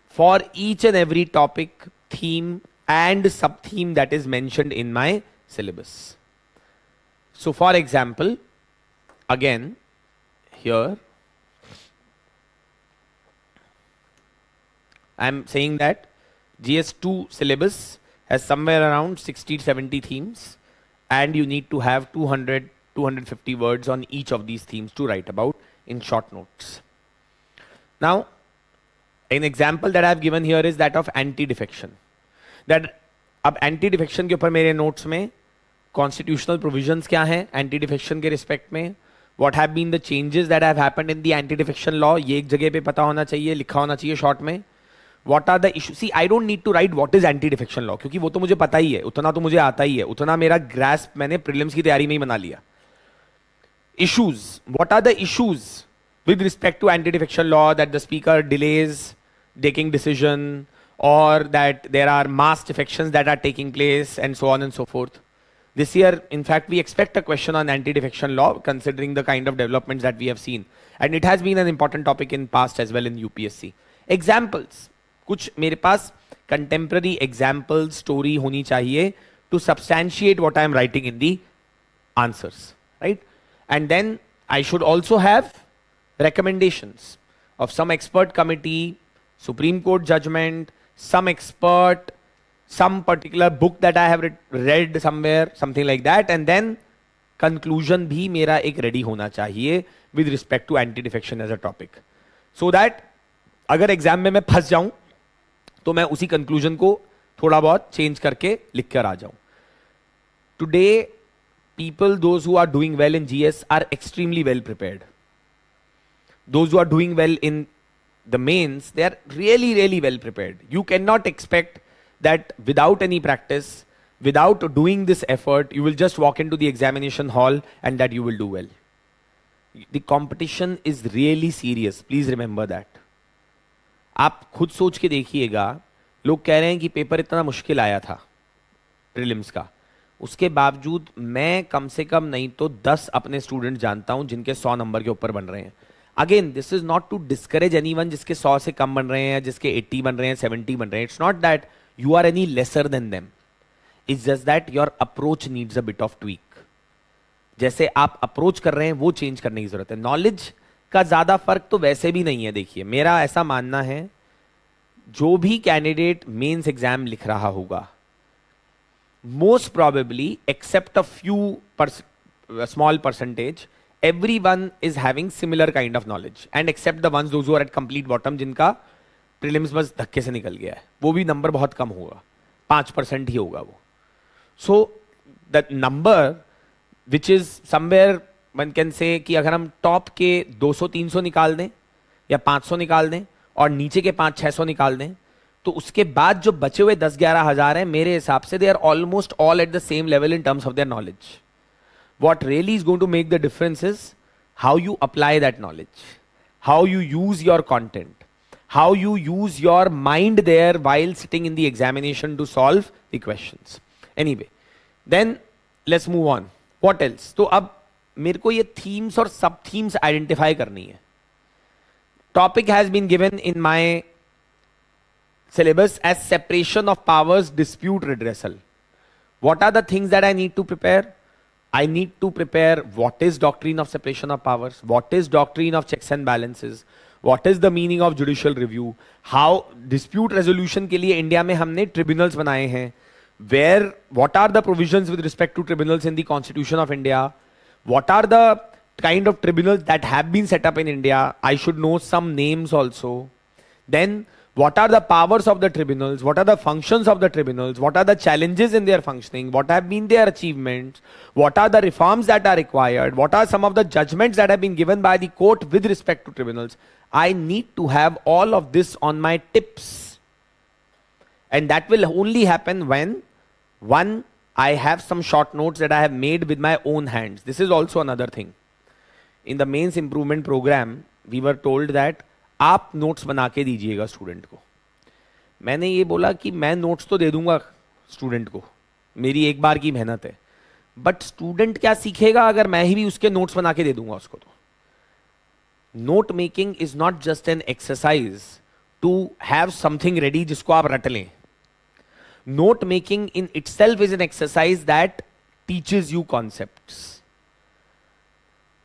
for each and every topic, theme and sub-theme that is mentioned in my syllabus. So for example, again, here, I am saying that GS2 syllabus has somewhere around 60-70 themes, and you need to have 200-250 words on each of these themes to write about in short notes. Now, an example that I have given here is that of anti-defection. That अब anti-defection के ऊपर मेरे notes में constitutional provisions क्या हैं anti-defection के respect में, what have been the changes that have happened in the anti-defection law, ये एक जगह पे पता होना चाहिए, लिखा होना चाहिए short में. What are the issues? See, I don't need to write what is anti-defection law, क्योंकि वो तो मुझे पता ही है, उतना तो मुझे आता ही है, उतना मेरा grasp मैंने prelims की तैयारी में ही बना लिया. Issues. What are the issues with respect to anti-defection law, that the speaker delays taking decision, or that there are mass defections that are taking place, and so on and so forth. This year, in fact, we expect a question on anti-defection law, considering the kind of developments that we have seen. And it has been an important topic in past as well in UPSC. Examples. कुछ मेरे पास contemporary example story होनी चाहिए to substantiate what I am writing in the answers, right? And then I should also have recommendations of some expert committee, Supreme Court judgment, some expert, some particular book that I have read somewhere, something like that, and then conclusion भी मेरा एक ready होना चाहिए with respect to anti-defection as a topic, so that अगर exam में मैं फंस जाऊं तो मैं उसी कंक्लूजन को थोड़ा बहुत चेंज करके लिख कर आ जाऊं. Today people, those who are doing well in GS, are extremely well prepared. Those who are doing well in the mains, they are really, really well prepared. You cannot expect that without any practice, without doing this effort, you will just walk into the examination hall and that you will do well. The competition is really serious. Please remember that. आप खुद सोच के देखिएगा, लोग कह रहे हैं कि पेपर इतना मुश्किल आया था प्रीलिम्स का, उसके बावजूद मैं कम से कम नहीं तो 10 अपने स्टूडेंट जानता हूं जिनके 100 नंबर के ऊपर बन रहे हैं. Again, this is not to discourage anyone जिसके 100 से कम बन रहे हैं, जिसके 80 बन रहे हैं, 70 बन रहे हैं. It's not that you are any lesser than them. It's just that your approach needs a bit of tweak. जैसे आप अप्रोच कर रहे हैं वो चेंज करने की जरूरत है. नॉलेज का ज्यादा फर्क तो वैसे भी नहीं है. देखिए, मेरा ऐसा मानना है, जो भी कैंडिडेट मेंस एग्जाम लिख रहा होगा, most probably, except a few small percentage, everyone is having similar kind of knowledge, and except the ones those who are at complete bottom, जिनका prelims बस धक्के से निकल गया है, वो भी नंबर बहुत कम होगा, 5% ही होगा वो. So the number which is somewhere one can say कि अगर हम टॉप के 200-300 निकाल दें या 500 निकाल दें और नीचे के 500-600 निकाल दें, तो उसके बाद जो बचे हुए 10-11 हज़ार हैं, मेरे हिसाब से they are almost all at the same level in terms of their knowledge. What really is going to make the difference is how you apply that knowledge, how you use your content, how you use your mind there while sitting in the examination to solve the questions. Anyway, then let's move on. What else? तो अब मेरे को ये themes और sub themes identify करनी है. Topic has been given in my syllabus as separation of powers, dispute redressal. What are the things that I need to prepare? I need to prepare what is doctrine of separation of powers, what is doctrine of checks and balances, what is the meaning of judicial review, how dispute resolution के लिए India में हमने tribunals बनाए हैं, where what are the provisions with respect to tribunals in the Constitution of India, what are the kind of tribunals that have been set up in India. I should know some names also. Then what are the powers of the tribunals, what are the functions of the tribunals, what are the challenges in their functioning, what have been their achievements, what are the reforms that are required, what are some of the judgments that have been given by the court with respect to tribunals. I need to have all of this on my tips, and that will only happen when, one, I have some short notes that I have made with my own hands. This is also another thing. In the mains improvement program, we were told that आप notes बना के दीजिएगा student को. मैंने ये बोला कि मैं नोट्स तो दे दूंगा स्टूडेंट को, मेरी एक बार की मेहनत है, बट स्टूडेंट क्या सीखेगा अगर मैं ही भी उसके नोट्स बना के दे दूंगा उसको. तो note making is not just an exercise to have something ready जिसको आप रट लें. Note making in itself is an exercise that teaches you concepts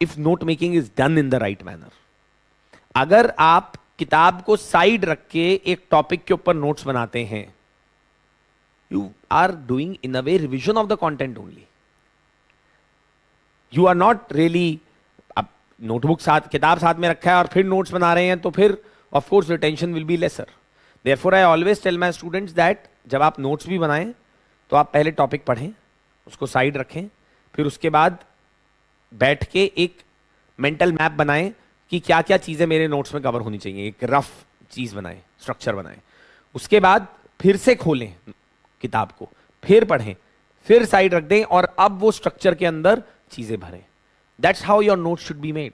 if note making is done in the right manner. अगर आप किताब को side रख के एक टॉपिक के ऊपर नोट्स बनाते हैं, you are doing in a way revision of the content only. You are not really, अब नोटबुक साथ, किताब साथ में रखा है और फिर नोट्स बना रहे हैं, तो फिर of course retention will be lesser. Therefore I always tell my students that जब आप नोट्स भी बनाएं तो आप पहले टॉपिक पढ़ें, उसको साइड रखें, फिर उसके बाद बैठ के एक मेंटल मैप बनाएं कि क्या क्या चीजें मेरे नोट्स में कवर होनी चाहिए. एक रफ चीज बनाएं, स्ट्रक्चर बनाएं, उसके बाद फिर से खोलें किताब को, फिर पढ़ें, फिर साइड रख दें और अब वो स्ट्रक्चर के अंदर चीजें भरें. That's how your notes should be made.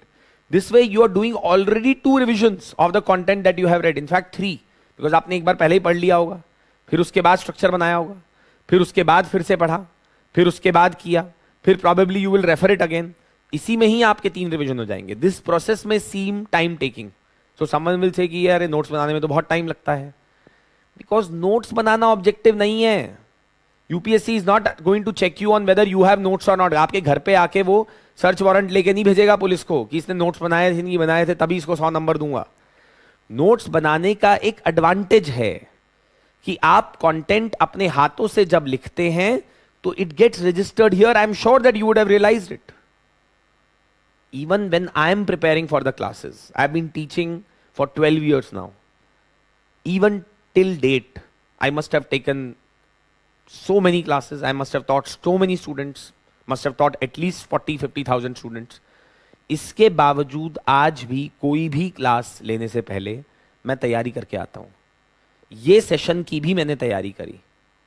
This way you are doing already 2 revisions of the content that you have read, in fact 3, because आपने एक बार पहले ही पढ़ लिया होगा, फिर उसके बाद स्ट्रक्चर बनाया होगा, फिर उसके बाद फिर से पढ़ा, फिर उसके बाद किया, फिर probably you will refer it again. इसी में ही आपके 3 रिवीजन हो जाएंगे. दिस प्रोसेस में seem time taking, so someone will say कि यार नोट्स बनाने में तो बहुत टाइम लगता है, बिकॉज नोट्स बनाना ऑब्जेक्टिव नहीं है. UPSC is not going to check you on whether you have notes और नॉट. आपके घर पे आके वो सर्च वारंट लेके नहीं भेजेगा पुलिस को कि इसने नोट्स बनाए थे नहीं बनाए थे तभी इसको 100 नंबर दूंगा. नोट्स बनाने का एक एडवांटेज है कि आप कंटेंट अपने हाथों से जब लिखते हैं तो it gets registered here. I am sure that you would have realised it. Even when I am preparing for the classes, I've been teaching for 12 years now. Even till date, I must have taken so many classes. I must have taught so many students. Must have taught at least 40-50,000 students. इसके बावजूद आज भी कोई भी class लेने से पहले मैं तैयारी करके आता हूँ. ये सेशन की भी मैंने तैयारी करी.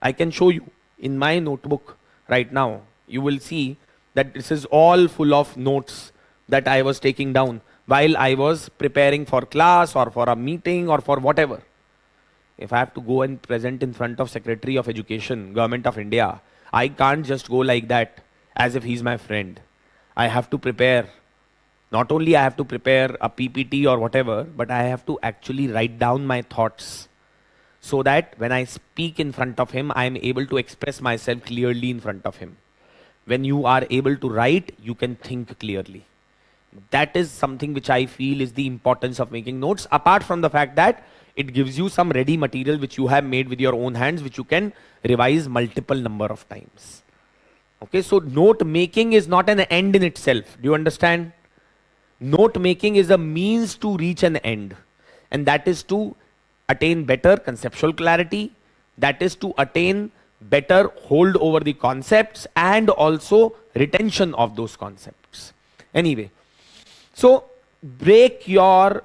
I can show you in my notebook right now. You will see that this is all full of notes that I was taking down while I was preparing for class or for a meeting or for whatever. If I have to go and present in front of Secretary of Education, Government of India, I can't just go like that as if he's my friend. I have to prepare. Not only I have to prepare a PPT or whatever, but I have to actually write down my thoughts so that when I speak in front of him, I am able to express myself clearly in front of him. When you are able to write, you can think clearly. That is something which I feel is the importance of making notes, apart from the fact that it gives you some ready material which you have made with your own hands, which you can revise multiple number of times. Okay, so note making is not an end in itself. Do you understand? Note making is a means to reach an end, and that is to attain better conceptual clarity, that is to attain better hold over the concepts and also retention of those concepts. Anyway, so break your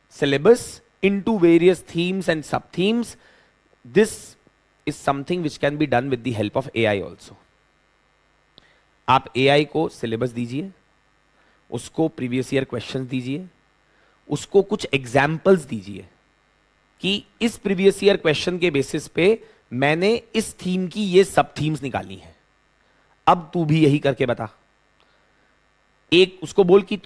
syllabus into various themes and sub-themes. This is something which can be done with the help of AI also. आप AI को syllabus दीजिए, उसको previous year questions दीजिए, उसको कुछ examples दीजिए कि इस previous year question के basis पे मैंने इस theme की ये सब themes निकाली हैं, अब तू भी यही करके बता. एक उसको बोल कि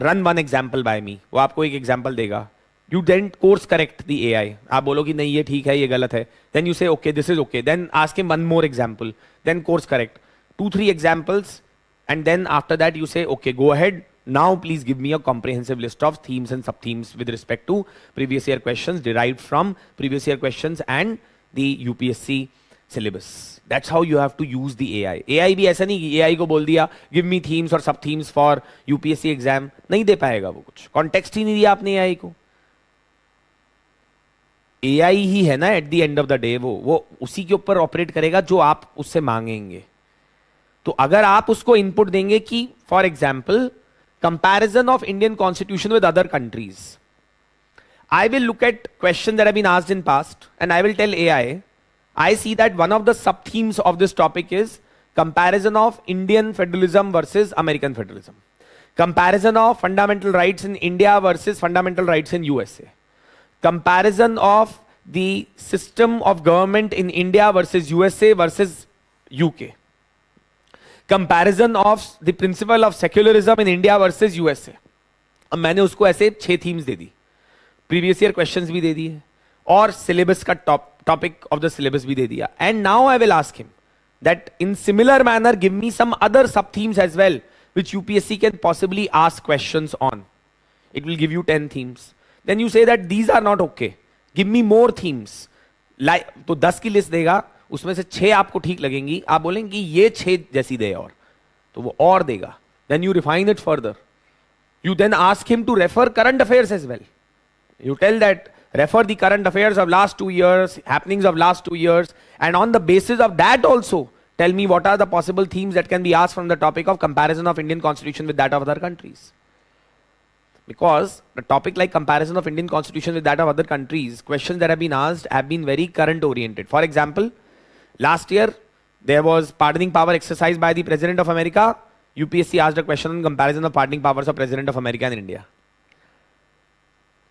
run one example by me, वो आपको एक example देगा. You then course correct the AI. आप बोलो कि नहीं ये ठीक है, ये गलत है. Then you say okay, this is okay. Then ask him one more example. Then course correct. 2-3 examples, and then after that you say okay, go ahead. Now please give me a comprehensive list of themes and sub-themes with respect to previous year questions derived from previous year questions and the UPSC syllabus. That's how you have to use the AI. AI भी ऐसा नहीं कि AI को बोल दिया give me themes or sub-themes for UPSC exam. नहीं दे पाएगा वो कुछ. Context ही नहीं दिया आपने AI को. AI ही है ना at the end of the day, वो उसी के ऊपर ऑपरेट करेगा जो आप उससे मांगेंगे. तो अगर आप उसको इनपुट देंगे कि for example comparison of Indian constitution with other countries, I will look at question that have been asked in past and I will tell AI, I see that one of the sub themes of this topic is comparison of Indian federalism versus American federalism, comparison of fundamental rights in India versus fundamental rights in USA, comparison of the system of government in India versus USA versus UK, comparison of the principle of secularism in India versus USA. अब मैंने उसको ऐसे 6 themes दे दी, previous year questions भी दे दिए और syllabus का topic of the syllabus भी दे दिया. And now I will ask him that in similar manner give me some other sub themes as well which UPSC can possibly ask questions on. It will give you 10 themes. Then you say that these are not okay, give me more themes. तो 10 की list देगा, उसमें से 6 आपको ठीक लगेंगी, आप बोलेंगे कि ये 6 जैसी दे और, तो वो और देगा. Then you refine it further. You then ask him to refer current affairs as well. You tell that refer the current affairs of last 2 years, happenings of last 2 years, and on the basis of that also tell me what are the possible themes that can be asked from the topic of comparison of Indian constitution with that of other countries. Because the topic like comparison of Indian constitution with that of other countries, questions that have been asked have been very current oriented. For example, last year there was pardoning power exercised by the President of America. UPSC asked a question on comparison of pardoning powers of President of America and India.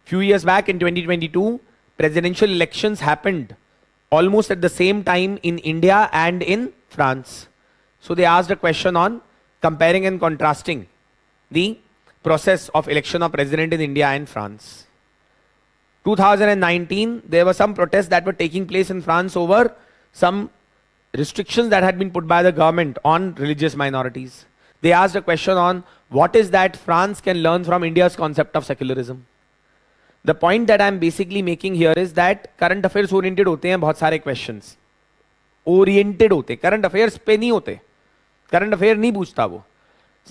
Few years back in 2022, presidential elections happened almost at the same time in India and in France. So they asked a question on comparing and contrasting the process of election of president in India and France. 2019, there were some protests that were taking place in France over some restrictions that had been put by the government on religious minorities. They asked a question on what is that France can learn from India's concept of secularism. The point that I am basically making here is that current affairs oriented होते हैं बहुत सारे questions. Oriented होते, current affairs पे नहीं होते. Current affair नहीं पूछता वो.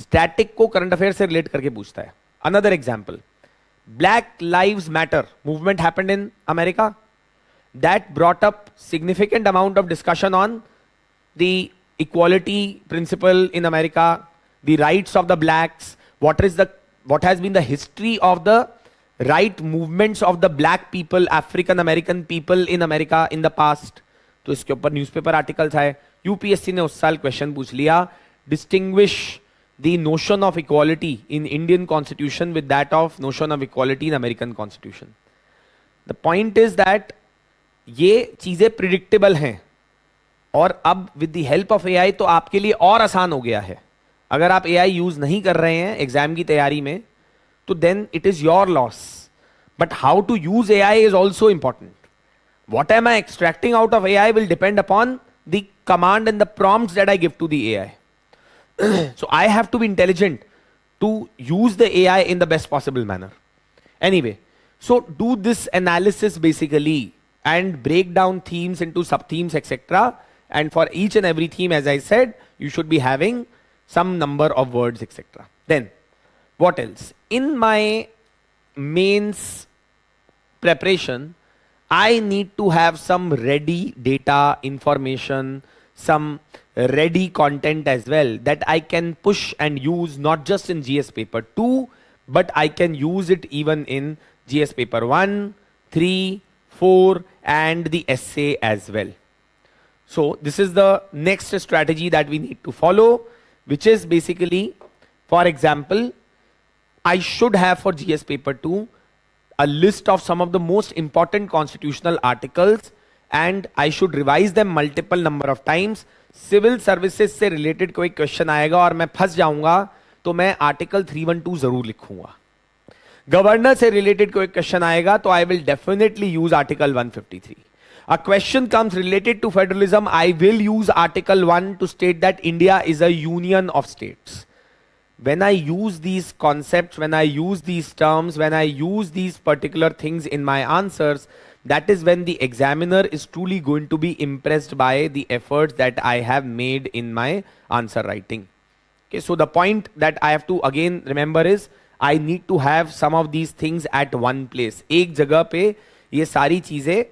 Static को current affairs से relate करके पूछता है. Another example. Black Lives Matter movement happened in America. That brought up significant amount of discussion on the equality principle in America, the rights of the blacks, what has been the history of the right movements of the black people, African American people in America in the past. तो इसके ऊपर newspaper articles आए. UPSC ने उस साल question पूछ लिया, distinguish the notion of equality in Indian constitution with that of notion of equality in American constitution. The point is that ये चीजें predictable हैं और अब with the help of AI तो आपके लिए और आसान हो गया है. अगर आप AI यूज नहीं कर रहे हैं एग्जाम की तैयारी में तो then it is your loss. But how to use AI is also important. What am I extracting out of AI will depend upon the command and the prompts that I give to the AI. So I have to be intelligent to use the AI in the best possible manner. Anyway, so do this analysis basically and break down themes into sub-themes, etc. And for each and every theme, as I said, you should be having some number of words, etc. Then, what else? In my mains preparation, I need to have some ready data, information, some ready content as well that I can push and use not just in GS paper 2, but I can use it even in GS paper 1, 3, 4 and the essay as well. So this is the next strategy that we need to follow, which is basically, for example, I should have for GS paper 2 a list of some of the most important constitutional articles and I should revise them multiple number of times. Civil services से related कोई question आएगा और मैं फंस जाऊंगा तो मैं article 312 जरूर लिखूंगा. गवर्नर से रिलेटेड कोई क्वेश्चन आएगा तो I will definitely use article 153. A question comes related to federalism, I will use Article 1 to state that India is a union of states. When I use these concepts, when I use these terms, when I use these particular things in my answers, that is when the examiner is truly going to be impressed by the efforts that I have made in my answer writing. Okay, so the point that I have to again remember is I need to have some of these things at one place. एक जगह पे ये सारी चीजें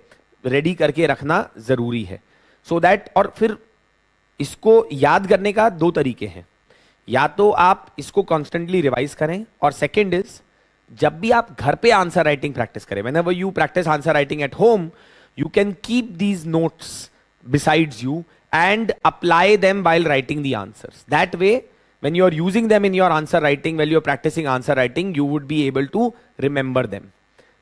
ready करके रखना जरूरी है. सो दैट, और फिर इसको याद करने का दो तरीके हैं. या तो आप इसको कॉन्स्टेंटली रिवाइज करें, और सेकेंड इज जब भी आप घर पे आंसर राइटिंग प्रैक्टिस करें, whenever you practice answer writing at home, you can keep these notes besides you and apply them while writing the answers. That way, when you are using them in your answer writing, while you are practicing answer writing, you would be able to remember them.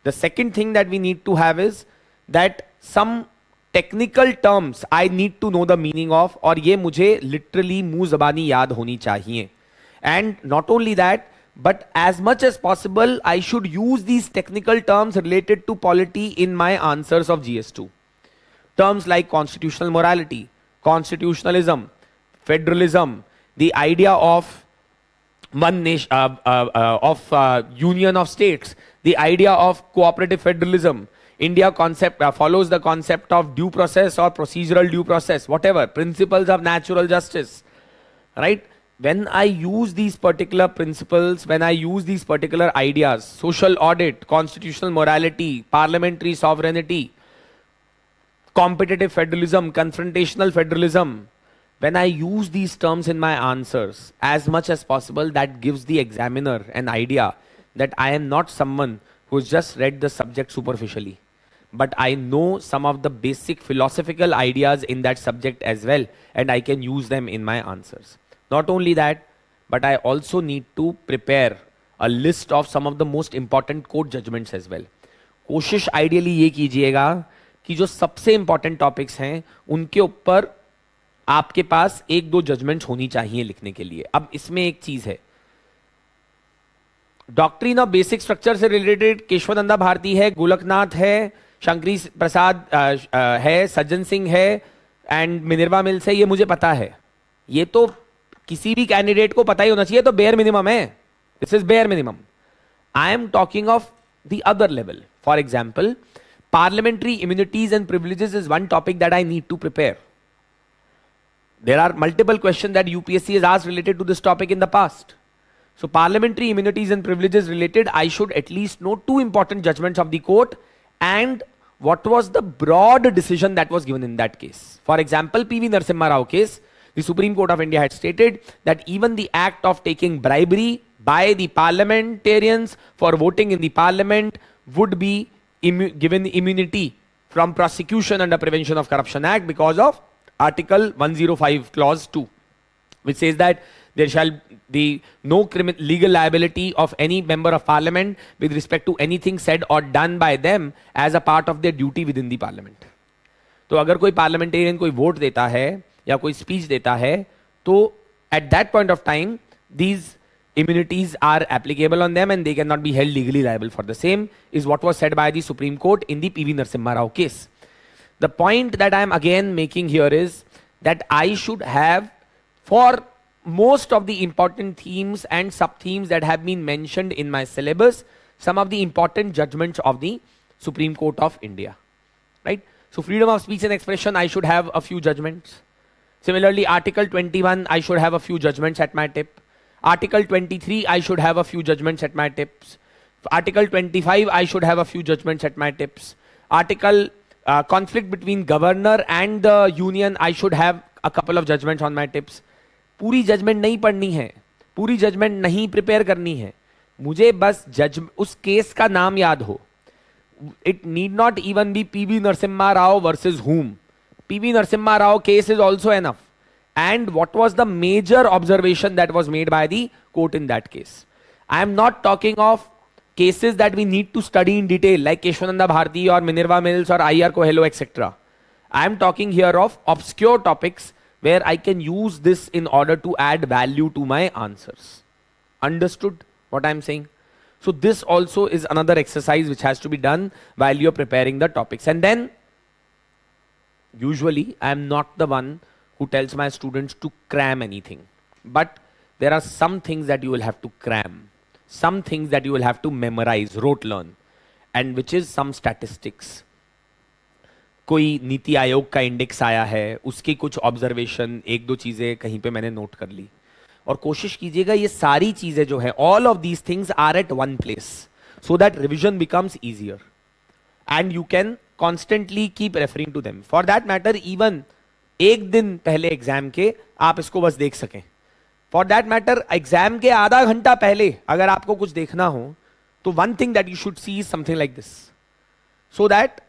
The second thing that we need to have is that some technical terms I need to know the meaning of, और ये मुझे literally मुंह ज़बानी याद होनी चाहिए. And not only that, but as much as possible, I should use these technical terms related to polity in my answers of GS2. Terms like constitutional morality, constitutionalism, federalism, the idea of one nation, union of states, the idea of cooperative federalism. India concept follows the concept of due process or procedural due process, whatever, principles of natural justice, right? When I use these particular principles, when I use these particular ideas, social audit, constitutional morality, parliamentary sovereignty, competitive federalism, confrontational federalism, when I use these terms in my answers, as much as possible, that gives the examiner an idea that I am not someone who's just read the subject superficially, but I know some of the basic philosophical ideas in that subject as well, and I can use them in my answers. Not only that, but I also need to prepare a list of some of the most important court judgments as well. कोशिश ideally ये कीजिएगा कि जो सबसे important topics हैं उनके ऊपर आपके पास एक दो judgments होनी चाहिए लिखने के लिए. अब इसमें एक चीज है, डॉक्ट्रिन ऑफ बेसिक स्ट्रक्चर से रिलेटेड केशवानंदा भारती है, गोलकनाथ है, शंकरी प्रसाद है, सज्जन सिंह है एंड मिनर्वा मिल्स है. ये मुझे पता है, ये तो किसी भी कैंडिडेट को पता ही होना चाहिए, तो बेयर मिनिमम है. This is bare minimum. I am talking of the other level. For example, parliamentary immunities and privileges is one topic that I need to prepare. There are multiple questions that UPSC has asked related to this topic in the past. So parliamentary immunities and privileges related, I should at least know two important judgments of the court and what was the broad decision that was given in that case. For example, PV Narasimha Rao case, the Supreme Court of India had stated that even the act of taking bribery by the parliamentarians for voting in the parliament would be given immunity from prosecution under Prevention of Corruption Act because of Article 105 Clause 2, which says that there shall be no legal liability of any member of parliament with respect to anything said or done by them as a part of their duty within the parliament. तो अगर कोई parliamentarian कोई vote देता है या कोई speech देता है, तो at that point of time these immunities are applicable on them and they cannot be held legally liable for the same, is what was said by the Supreme Court in the PV Narasimha Rao case. The point that I am again making here is that I should have, for most of the important themes and sub-themes that have been mentioned in my syllabus, some of the important judgments of the Supreme Court of India, right? So freedom of speech and expression, I should have a few judgments. Similarly, Article 21, I should have a few judgments at my tip. Article 23, I should have a few judgments at my tips. Article 25, I should have a few judgments at my tips. article, conflict between governor and the union, I should have a couple of judgments on my tips. पूरी judgment नहीं पढ़नी है, पूरी judgment नहीं prepare करनी है, मुझे बस उस केस का नाम याद हो. It need not even be PV Narasimha Rao versus whom. PV Narasimha Rao case is also enough. And what was the major observation that was made by the court in that case? I am not talking of cases that we need to study in detail like Keshwananda Bharati or Minerva Mills or IR Coelho, etc. I am talking here of obscure topics where I can use this in order to add value to my answers. Understood what I am saying? So this also is another exercise which has to be done while you're preparing the topics. And then usually I am not the one who tells my students to cram anything, but there are some things that you will have to cram, some things that you will have to memorize, rote learn, and which is some statistics. कोई नीति आयोग का index आया है, उसकी कुछ observation, एक दो चीजें कहीं पे मैंने नोट कर ली, और कोशिश कीजिएगा ये सारी चीजें जो है, all of these things are at one place, so that revision becomes easier, and you can constantly keep referring to them. For that matter, even एक दिन पहले एग्जाम के आप इसको बस देख सकें. फॉर दैट मैटर एग्जाम के आधा घंटा पहले अगर आपको कुछ देखना हो तो one thing that you should see is something like this, so that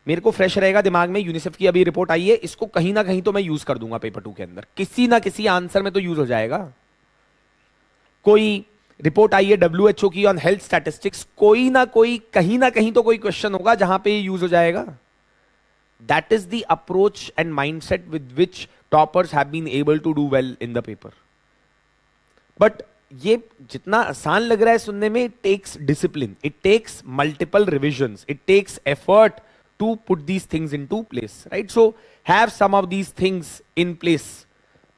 मेरे को फ्रेश रहेगा दिमाग में. यूनिसेफ की अभी रिपोर्ट आई है, इसको कहीं ना कहीं तो मैं यूज कर दूंगा पेपर 2 के अंदर, किसी ना किसी आंसर में तो यूज हो जाएगा. कोई रिपोर्ट आई है WHO की ऑन हेल्थ स्टैटिस्टिक्स, कोई ना कोई कहीं ना कहीं तो कोई क्वेश्चन होगा जहां पे यूज हो जाएगा. That is the approach and mindset with which toppers have been able to do well in the paper. But ये जितना आसान लग रहा है सुनने में, it takes discipline, it takes multiple revisions, it takes effort to put these things into place, right? So have some of these things in place,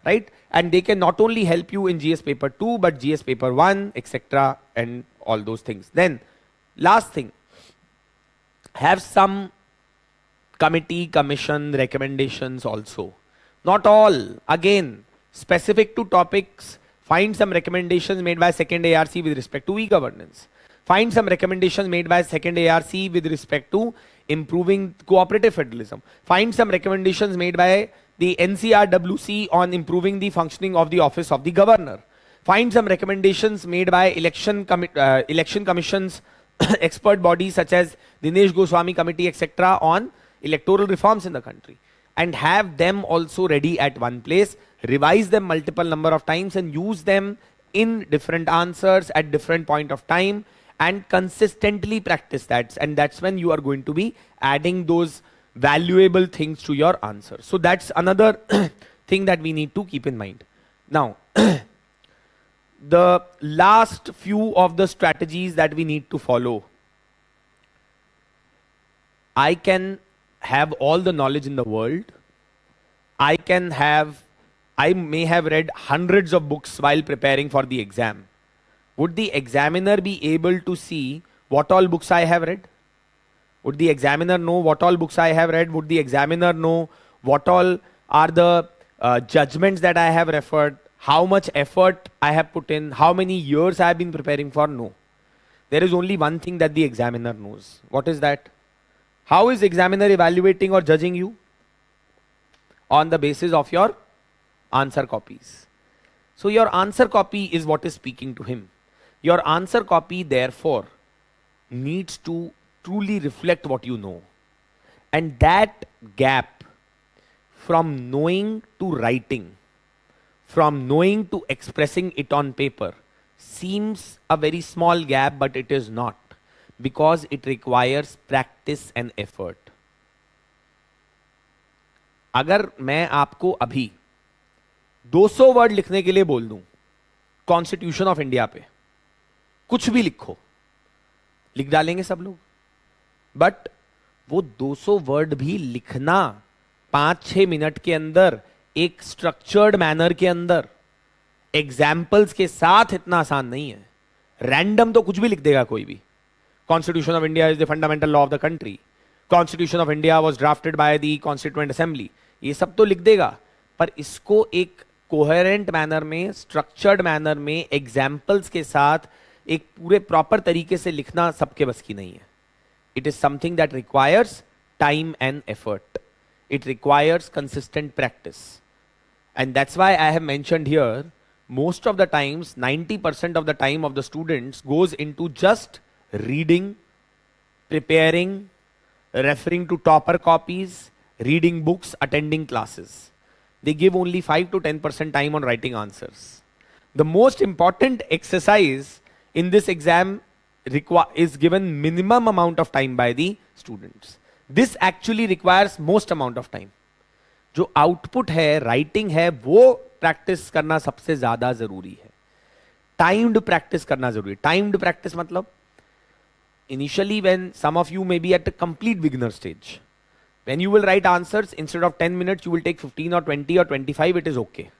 right? And they can not only help you in GS paper 2 but GS paper 1, etc. and all those things. Then last thing, have some committee, commission recommendations also. Not all, again, specific to topics. Find some recommendations made by second ARC with respect to e-governance. Find some recommendations made by second ARC with respect to improving cooperative federalism. Find some recommendations made by the NCRWC on improving the functioning of the office of the governor. Find some recommendations made by election commissions, expert bodies such as Dinesh Goswami committee, etc. on electoral reforms in the country, and have them also ready at one place. Revise them multiple number of times and use them in different answers at different point of time, and consistently practice that, and that's when you are going to be adding those valuable things to your answer. So that's another thing that we need to keep in mind. Now the last few of the strategies that we need to follow. I can have all the knowledge in the world, I may have read hundreds of books while preparing for the exam. Would the examiner be able to see what all books I have read? Would the examiner know what all books I have read? Would the examiner know what all are the judgments that I have referred? How much effort I have put in? How many years I have been preparing for? No. There is only one thing that the examiner knows. What is that? How is examiner evaluating or judging you? On the basis of your answer copies. So your answer copy is what is speaking to him. Your answer copy therefore needs to truly reflect what you know. And that gap from knowing to writing, from knowing to expressing it on paper, seems a very small gap, but it is not, because it requires practice and effort. अगर मैं आपको अभी 200 word लिखने के लिए बोल दूं constitution of India पे, कुछ भी लिखो, लिख डालेंगे सब लोग, बट वो 200 वर्ड भी लिखना 5-6 मिनट के अंदर एक स्ट्रक्चर्ड मैनर के अंदर एग्जाम्पल्स के साथ इतना आसान नहीं है. रैंडम तो कुछ भी लिख देगा कोई भी. Constitution of India is the fundamental law of the country. Constitution of India was drafted by the Constituent Assembly. ये सब तो लिख देगा, पर इसको एक कोहेरेंट मैनर में, स्ट्रक्चर्ड मैनर में, एग्जाम्पल्स के साथ एक पूरे प्रॉपर तरीके से लिखना सबके बस की नहीं है. It is something that requires time and effort. It requires consistent practice. And that's why I have mentioned here, most of the times, 90% of the time of the students goes into just reading, preparing, referring to topper copies, reading books, attending classes. They give only 5 to 10% time on writing answers. The most important exercise in this exam is given minimum amount of time by the students. This actually requires most amount of time. जो output है, writing है, वो practice करना सबसे ज़्यादा ज़रूरी है. Timed practice करना ज़रूरी है. Timed practice मतलब initially when some of you may be at a complete beginner stage, when you will write answers, instead of 10 minutes, you will take 15 or 20 or 25, it is okay.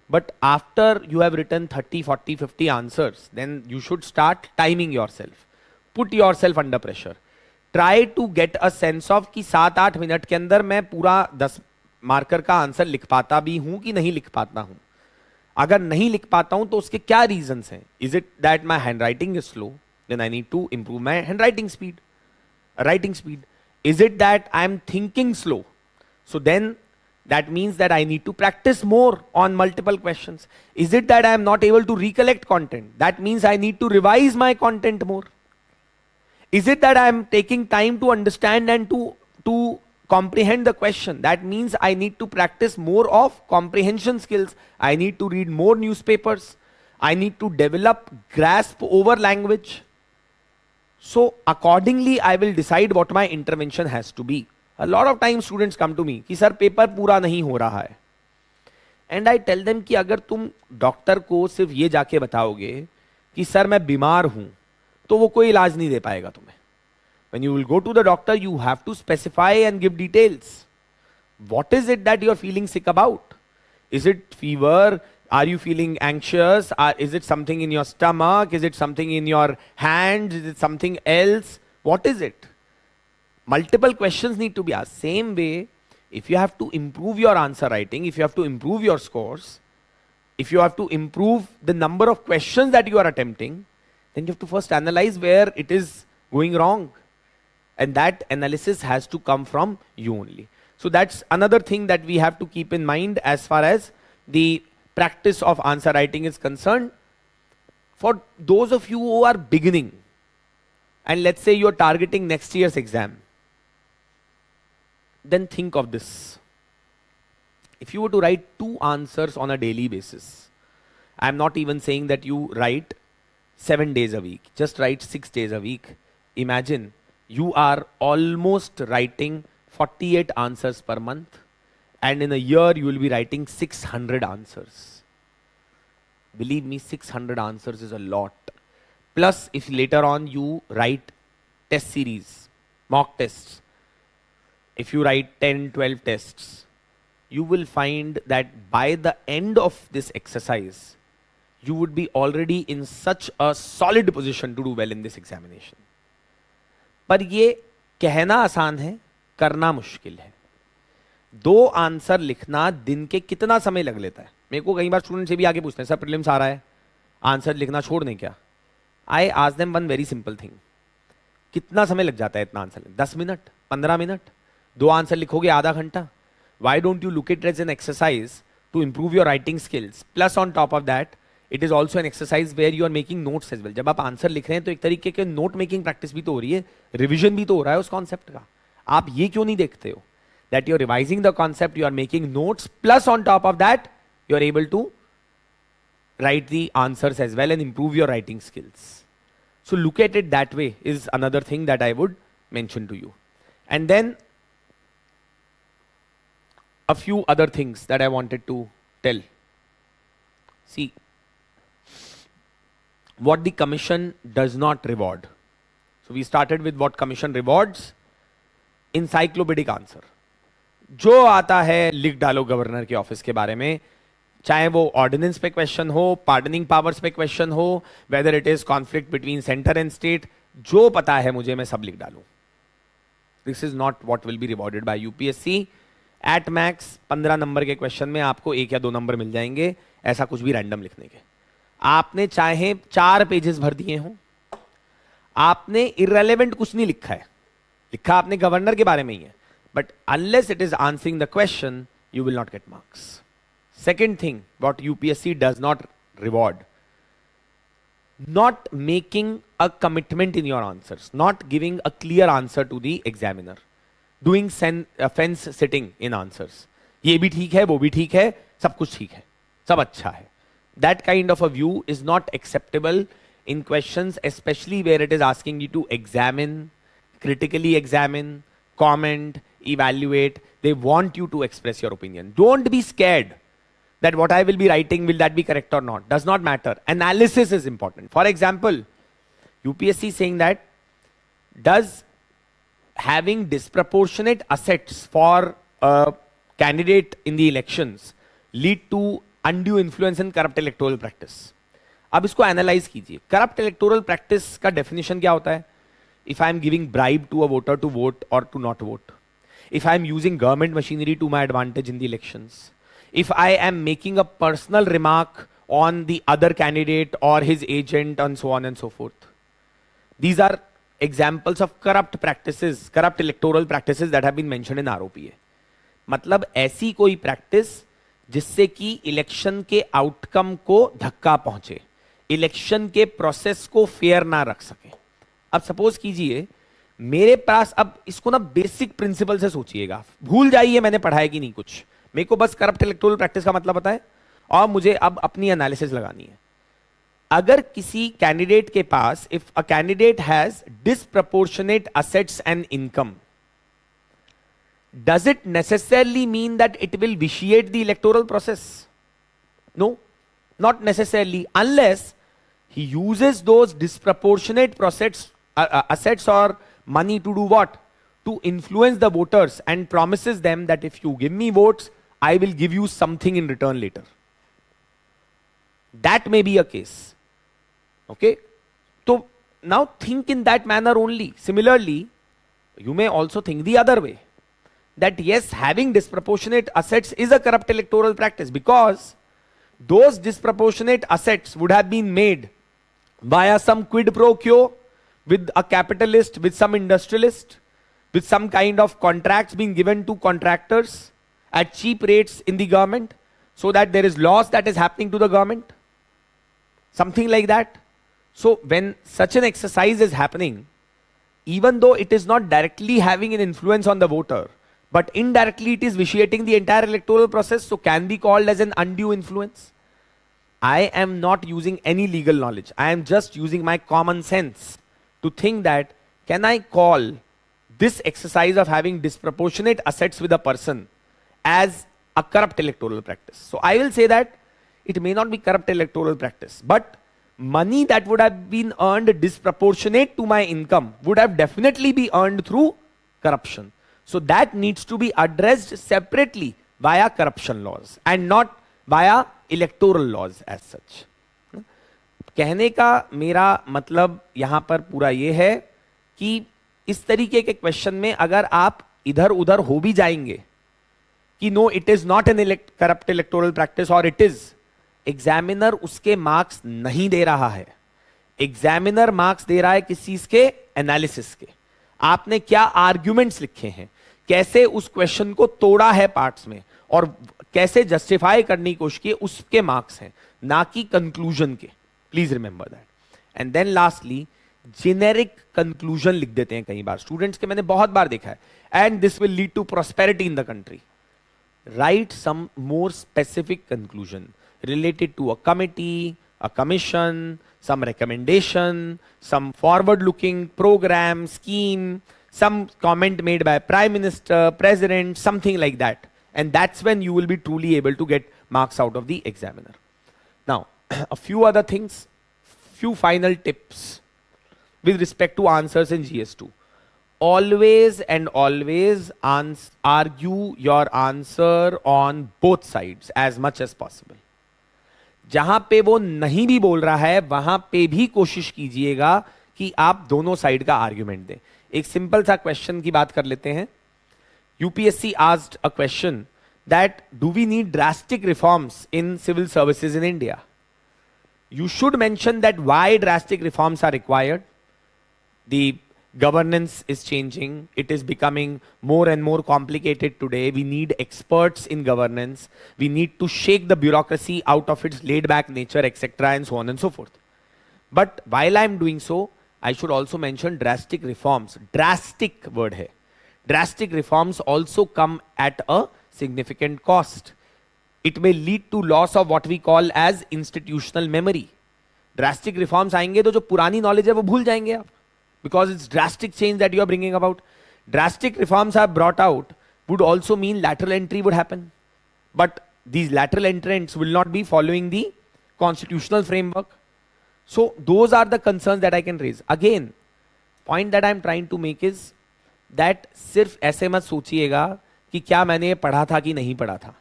But after you have written 30, 40, 50 answers, then you should start timing yourself. Put yourself under pressure. Try to get a sense of कि 7-8 minute के अंदर मैं पूरा 10 marker का answer लिख पाता भी हूं कि नहीं लिख पाता हूं. अगर नहीं लिख पाता हूं तो उसके क्या रीजंस हैं? Is it that my handwriting is slow? Then I need to improve my handwriting speed, writing speed. Is it that I am thinking slow? So then that means that I need to practice more on multiple questions. Is it that I am not able to recollect content? That means I need to revise my content more. Is it that I am taking time to understand and to comprehend the question? That means I need to practice more of comprehension skills. I need to read more newspapers. I need to develop grasp over language. So accordingly, I will decide what my intervention has to be. A lot of times students come to me कि sir paper पूरा नहीं हो रहा है. And I tell them कि अगर तुम doctor को सिर्फ ये जाके बताओगे कि सर मैं बीमार हूं, तो वो कोई इलाज नहीं दे पाएगा तुम्हें. When you will go to the doctor, you have to specify and give details. What is it that you are feeling sick about? Is it fever? Are you feeling anxious? Is it something in your stomach? Is it something in your hands? Is it something else? What is it? Multiple questions need to be asked. Same way, if you have to improve your answer writing, if you have to improve your scores, if you have to improve the number of questions that you are attempting, then you have to first analyze where it is going wrong. And that analysis has to come from you only. So that's another thing that we have to keep in mind as far as the practice of answer writing is concerned. For those of you who are beginning, and let's say you're targeting next year's exam, then think of this. If you were to write 2 answers on a daily basis, I'm not even saying that you write 7 days a week, just write 6 days a week. Imagine you are almost writing 48 answers per month, and in a year you will be writing 600 answers. Believe me, 600 answers is a lot. Plus, if later on you write test series, mock tests, if you write 10, 12 tests, you will find that by the end of this exercise, you would be already in such a solid position to do well in this examination. पर ये कहना आसान है, करना मुश्किल है. 2 answer लिखना दिन के कितना समय लग लेता है? मेरे को कई बार स्टूडेंट से भी आगे पूछते हैं, सर प्रीलिम्स आ रहा है, आंसर लिखना छोड़ दें क्या? I ask them one very simple thing. कितना समय लग जाता है इतना आंसर? 10 minute, 15 minute? 2 आंसर लिखोगे आधा घंटा? Why don't you look at it as an exercise to improve your writing skills? Plus on top of that, it is also an exercise where you are making notes as well. जब आप answer लिख रहे हैं तो एक तरीके के note making practice भी तो हो रही है, रिविजन भी तो हो रहा है उस कॉन्सेप्ट का. आप ये क्यों नहीं देखते हो? That you are revising the concept, you are making notes, plus on top of that, you are able to write the answers as well and improve your writing skills. So look at it that way is another thing that I would mention to you. And then a few other things that I wanted to tell. See, what the commission does not reward. So we started with what commission rewards. Encyclopedic answer. जो आता है लिख डालो governor के office के बारे में, चाहे वो ऑर्डिनेंस पे क्वेश्चन हो, पार्डनिंग पावर्स पे क्वेश्चन हो, whether it is conflict between centre and state, जो पता है मुझे मैं सब लिख डालूं. This is not what will be rewarded bye UPSC. At max 15 number के क्वेश्चन में आपको 1 या 2 नंबर मिल जाएंगे, ऐसा कुछ भी रैंडम लिखने के. आपने चाहे 4 पेजेस भर दिए हों, आपने इररेलेवेंट कुछ नहीं लिखा है, लिखा आपने गवर्नर के बारे में ही है, But unless it is answering the question, you will not get marks. Second thing, what UPSC does not reward, not making a commitment in your answers, not giving a clear answer to the examiner, doing fence sitting in answers. ये भी ठीक है, वो भी ठीक है, सब कुछ ठीक है, सब अच्छा है. That kind of a view is not acceptable in questions, especially where it is asking you to examine, critically examine, comment, evaluate. They want you to express your opinion. Don't be scared that what I will be writing, will that be correct or not? Does not matter. Analysis is important. For example, UPSC is saying that, does having disproportionate assets for a candidate in the elections lead to undue influence in corrupt electoral practice? अब इसको analyse कीजिए. Corrupt electoral practice का definition क्या होता है? If I am giving bribe to a voter to vote और to not vote, if I am using government machinery to my advantage in the elections, if I am making a personal remark on the other candidate or his agent and so on and so forth. These are examples of corrupt practices, corrupt electoral practices that have been mentioned in ROPA. मतलब ऐसी कोई practice जिससे कि election के outcome को धक्का पहुंचे, election के प्रोसेस को फेयर ना रख सके. अब सपोज कीजिए मेरे पास, अब इसको ना बेसिक प्रिंसिपल से सोचिएगा, भूल जाइए मैंने पढ़ाया कि नहीं कुछ, मेरे को बस करप्ट इलेक्टोरल प्रैक्टिस का मतलब पता है और मुझे अब अपनी एनालिसिस लगानी है. अगर किसी कैंडिडेट के पास, if a candidate has disproportionate assets and income, does it necessarily mean that it will vitiate the electoral process? No, not necessarily, unless he uses those disproportionate assets or money to do what? To influence the voters and promises them that if you give me votes, I will give you something in return later. That may be a case. Okay? So now think in that manner only. Similarly, you may also think the other way. That yes, having disproportionate assets is a corrupt electoral practice, because those disproportionate assets would have been made via some quid pro quo with a capitalist, with some industrialist, with some kind of contracts being given to contractors at cheap rates in the government, so that there is loss that is happening to the government. Something like that. So when such an exercise is happening, even though it is not directly having an influence on the voter, but indirectly it is vitiating the entire electoral process, so can be called as an undue influence. I am not using any legal knowledge. I am just using my common sense to think that, can I call this exercise of having disproportionate assets with a person as a corrupt electoral practice? So I will say that it may not be corrupt electoral practice, but money that would have been earned disproportionate to my income would have definitely be earned through corruption. So that needs to be addressed separately via corruption laws and not via electoral laws as such. कहने का मेरा मतलब यहां पर पूरा ये है कि इस तरीके के क्वेश्चन में अगर आप इधर उधर हो भी जाएंगे कि no it is not an corrupt electoral practice और इट इज, एग्जामिनर उसके मार्क्स नहीं दे रहा है. एग्जामिनर मार्क्स दे रहा है किस चीज के? एनालिसिस के. आपने क्या आर्ग्यूमेंट्स लिखे हैं, कैसे उस क्वेश्चन को तोड़ा है पार्ट्स में और कैसे जस्टिफाई करने की कोशिश की, उसके मार्क्स हैं, ना कि कंक्लूजन के. Please remember that. And then lastly generic conclusion लिख देते हैं कई बार स्टूडेंट्स के, मैंने बहुत बार देखा है, and this will lead to prosperity in the country. Right some more specific conclusion related to a committee, a commission, some recommendation, some forward-looking program, scheme, some comment made by Prime Minister, President, something like that. And that's when you will be truly able to get marks out of the examiner. Now, a few other things, few final tips with respect to answers in GS2. Always and always argue your answer on both sides as much as possible. जहां पे वो नहीं भी बोल रहा है वहां पे भी कोशिश कीजिएगा कि आप दोनों साइड का आर्ग्यूमेंट दें. एक सिंपल सा क्वेश्चन की बात कर लेते हैं. UPSC asked a question that do we need drastic reforms in civil services in India. You should mention that why drastic reforms are required, the Governance is changing. It is becoming more and more complicated today. We need experts in governance. We need to shake the bureaucracy out of its laid back nature, etc. and so on and so forth. But while I'm doing so, I should also mention drastic reforms. Drastic word hai. Drastic reforms also come at a significant cost. It may lead to loss of what we call as institutional memory. Drastic reforms आएंगे तो जो पुरानी knowledge है वो भूल जाएंगे आप. Because it's drastic change that you are bringing about. Drastic reforms are brought out would also mean lateral entry would happen. But these lateral entrants will not be following the constitutional framework. So those are the concerns that I can raise. Again, point that I'm trying to make is that सिर्फ ऐसे मत सोचिएगा कि क्या मैंने ये पढ़ा था कि नहीं पढ़ा था.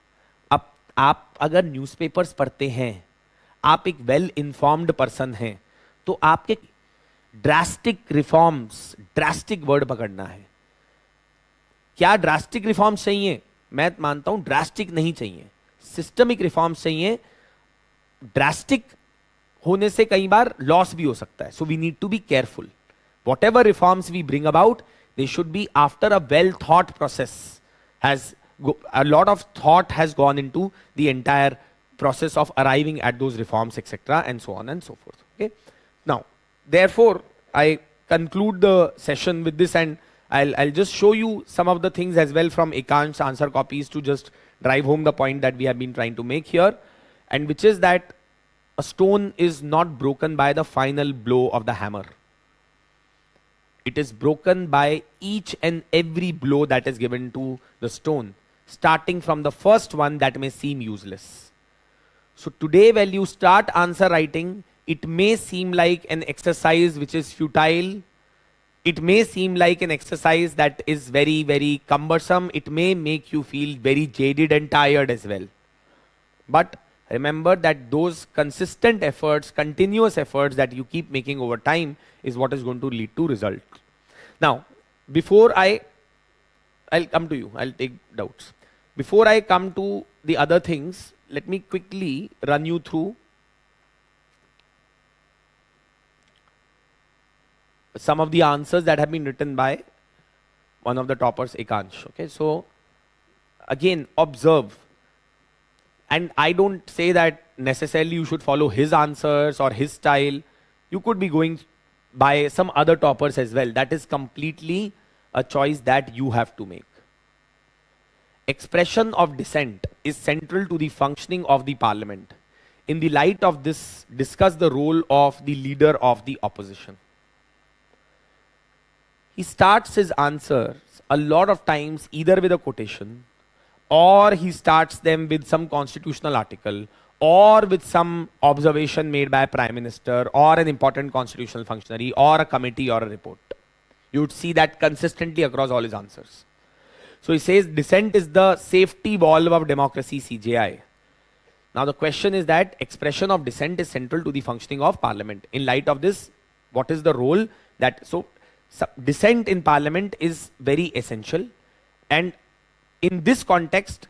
अब आप अगर न्यूज़पेपर्स पढ़ते हैं, आप एक वेल इन्फॉर्म्ड पर्सन हैं, तो आपके ड्रास्टिक रिफॉर्म्स, ड्रास्टिक वर्ड पकड़ना है. क्या ड्रास्टिक रिफॉर्म्स चाहिए? मैं मानता हूं ड्रास्टिक नहीं चाहिए, सिस्टमिक रिफॉर्म्स चाहिए. ड्रास्टिक होने से कई बार लॉस भी हो सकता है. So we need to be careful. Whatever reforms we bring about, they should be after a well thought process. A lot of thought has gone into the entire process of arriving at those reforms, etc. and so on and so forth. Okay. Now, therefore, I conclude the session with this, and I'll just show you some of the things as well from Ekansh's answer copies to just drive home the point that we have been trying to make here, and which is that a stone is not broken by the final blow of the hammer. It is broken by each and every blow that is given to the stone, starting from the first one that may seem useless. So today when you start answer writing, it may seem like an exercise which is futile. It may seem like an exercise that is very, very cumbersome. It may make you feel very jaded and tired as well. But remember that those consistent efforts, continuous efforts that you keep making over time is what is going to lead to result. Now, before I'll come to you, I'll take doubts. Before I come to the other things, let me quickly run you through some of the answers that have been written by one of the toppers, Ekansh. Okay, so again, observe. And I don't say that necessarily you should follow his answers or his style. You could be going by some other toppers as well. That is completely a choice that you have to make. Expression of dissent is central to the functioning of the parliament. In the light of this, discuss the role of the leader of the opposition. He starts his answers a lot of times either with a quotation, or he starts them with some constitutional article, or with some observation made by a prime minister or an important constitutional functionary or a committee or a report. You would see that consistently across all his answers. So he says dissent is the safety valve of democracy, CJI. Now the question is that expression of dissent is central to the functioning of parliament. In light of this, what is the role that, so dissent in parliament is very essential, and in this context,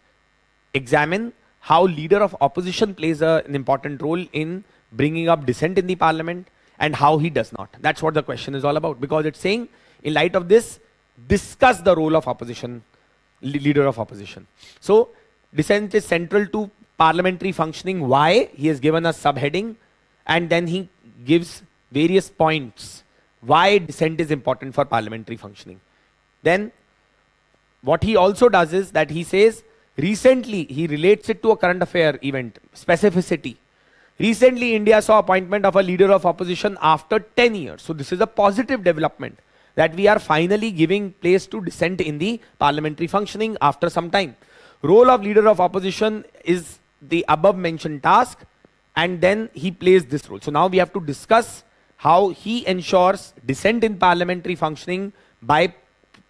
examine how leader of opposition plays an important role in bringing up dissent in the parliament and how he does not. That's what the question is all about, because it's saying in light of this, discuss the role of opposition, leader of opposition. So dissent is central to parliamentary functioning. Why? He has given a subheading, and then he gives various points why dissent is important for parliamentary functioning. Then what he also does is that he says, recently, he relates it to a current affair event, specificity. Recently, India saw appointment of a leader of opposition after 10 years. So this is a positive development, that we are finally giving place to dissent in the parliamentary functioning after some time. Role of leader of opposition is the above mentioned task, and then he plays this role. So now we have to discuss how he ensures dissent in parliamentary functioning by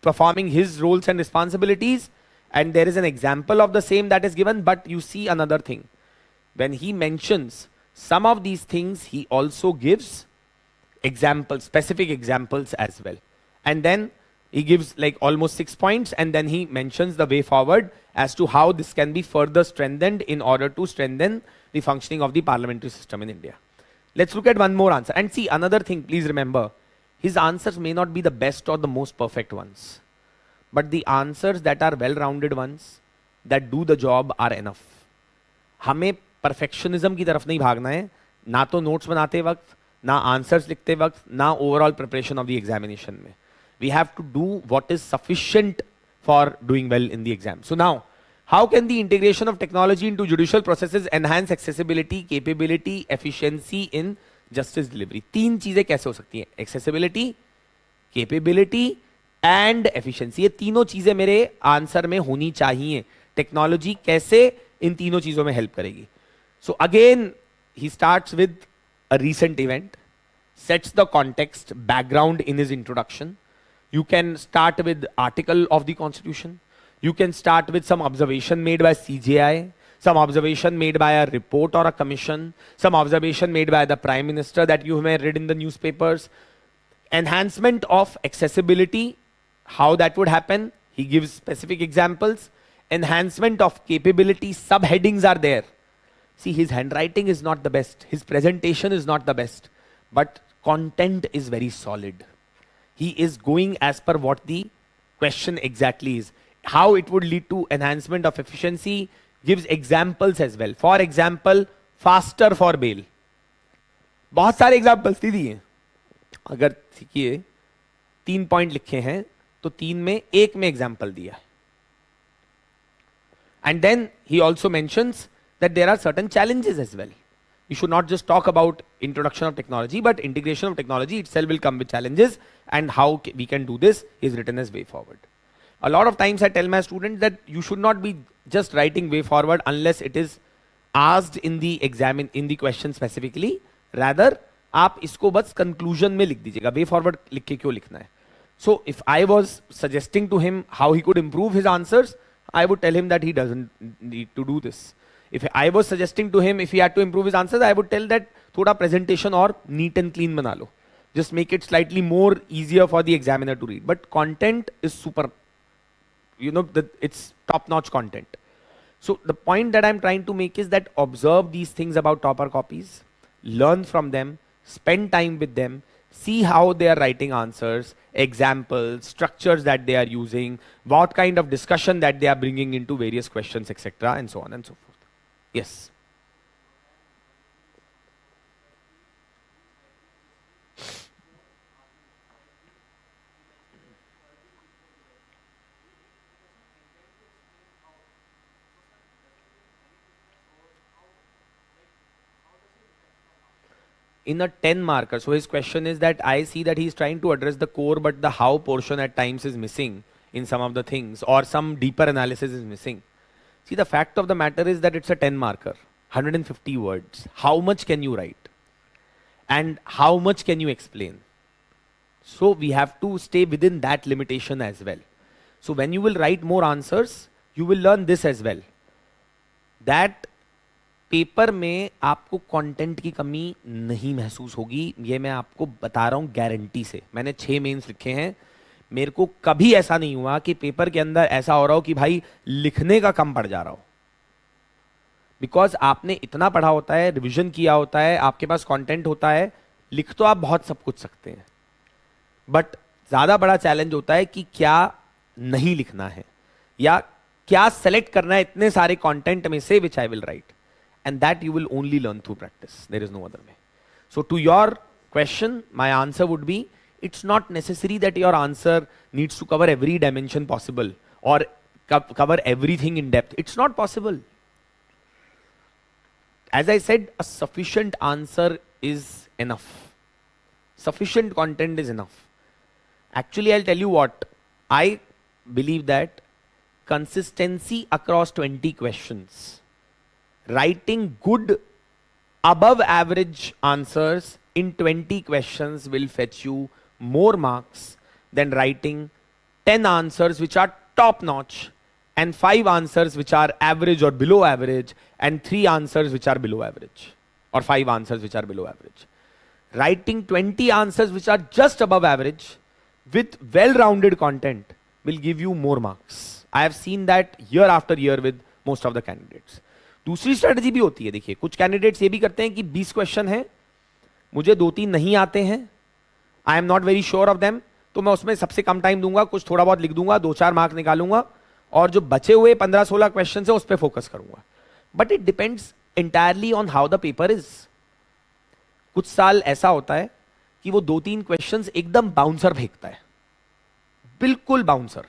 performing his roles and responsibilities. And there is an example of the same that is given, but you see another thing. When he mentions some of these things, he also gives examples, specific examples as well. And then he gives like almost 6 points, and then he mentions the way forward as to how this can be further strengthened in order to strengthen the functioning of the parliamentary system in India. Let's look at one more answer. And see, another thing, please remember, his answers may not be the best or the most perfect ones, but the answers that are well-rounded ones, that do the job are enough. हमें perfectionism की तरफ नहीं भागना है, ना तो notes बनाते वक्त, ना answers लिखते वक्त, ना overall preparation of the examination में. We have to do what is sufficient for doing well in the exam. So now, how can the integration of technology into judicial processes enhance accessibility, capability, efficiency in justice delivery? तीन चीजें कैसे हो सकती हैं? Accessibility, capability and efficiency. ये तीनों चीजें मेरे आंसर में होनी चाहिए. टेक्नोलॉजी कैसे इन तीनों चीजों में हेल्प करेगी? So again, he starts with a recent event, sets the context, background in his introduction. You can start with article of the Constitution. You can start with some observation made by CJI, some observation made by a report or a commission, some observation made by the Prime Minister that you may read in the newspapers. Enhancement of accessibility, how that would happen, he gives specific examples. Enhancement of capability, subheadings are there. See, his handwriting is not the best, his presentation is not the best, but content is very solid. He is going as per what the question exactly is. How it would lead to enhancement of efficiency, gives examples as well. For example, faster for bail. बहुत सारे examples दे दिए. अगर देखिए 3 point लिखे हैं तो 3 में एक में example दिया है. And then he also mentions that there are certain challenges as well. You should not just talk about introduction of technology, but integration of technology itself will come with challenges, and how we can do this is written as way forward. A lot of times I tell my students that you should not be just writing way forward unless it is asked in the exam, in the question specifically. Rather, आप इसको बस conclusion में लिख दीजिएगा. Way forward लिख के क्यों लिखना है? So if I was suggesting to him how he could improve his answers, I would tell him that he doesn't need to do this. If I was suggesting to him if he had to improve his answers, I would tell that थोड़ा presentation और neat and clean बना लो. Just make it slightly more easier for the examiner to read. But content is super, you know, it's top-notch content. So the point that I'm trying to make is that observe these things about topper copies, learn from them, spend time with them, see how they are writing answers, examples, structures that they are using, what kind of discussion that they are bringing into various questions, etc., and so on and so forth. Yes. In a 10 marker, so his question is that I see that he's trying to address the core, but the how portion at times is missing in some of the things, or some deeper analysis is missing. See, the fact of the matter is that it's a 10 marker, 150 words. How much can you write? And how much can you explain? So we have to stay within that limitation as well. So when you will write more answers, you will learn this as well. That paper में आपको content की कमी नहीं महसूस होगी, ये मैं आपको बता रहा हूं गारंटी से. मैंने 6 मेंस लिखे हैं, मेरे को कभी ऐसा नहीं हुआ कि पेपर के अंदर ऐसा हो रहा हो कि भाई लिखने का कम पड़ जा रहा हो. बिकॉज आपने इतना पढ़ा होता है, रिविजन किया होता है, आपके पास कंटेंट होता है, लिख तो आप बहुत सब कुछ सकते हैं, बट ज्यादा बड़ा चैलेंज होता है कि क्या नहीं लिखना है या क्या सेलेक्ट करना है इतने सारे कंटेंट में से which I will write. And that you will only learn through practice. There is no other way. So to your question, my answer would be, it's not necessary that your answer needs to cover every dimension possible or cover everything in depth. It's not possible. As I said, a sufficient answer is enough. Sufficient content is enough. Actually, I'll tell you what. I believe that consistency across 20 questions, writing good above average answers in 20 questions will fetch you more marks than writing 10 answers which are top notch and 5 answers which are average or below average and 3 answers which are below average or 5 answers which are below average. Writing 20 answers which are just above average with well-rounded content will give you more marks. I have seen that year after year with most of the candidates. दूसरी strategy भी होती है. देखिए, कुछ candidates ये भी करते हैं कि 20 क्वेश्चन हैं, मुझे 2-3 नहीं आते हैं, आई am not very sure of them, तो मैं उसमें सबसे कम टाइम दूंगा, कुछ थोड़ा बहुत लिख दूंगा, 2-4 मार्क निकालूंगा, और जो बचे हुए 15-16 क्वेश्चन है उस पर फोकस करूंगा. But it depends entirely on how the paper is. कुछ साल ऐसा होता है कि वो 2-3 क्वेश्चंस एकदम बाउंसर फेंकता है, बिल्कुल बाउंसर.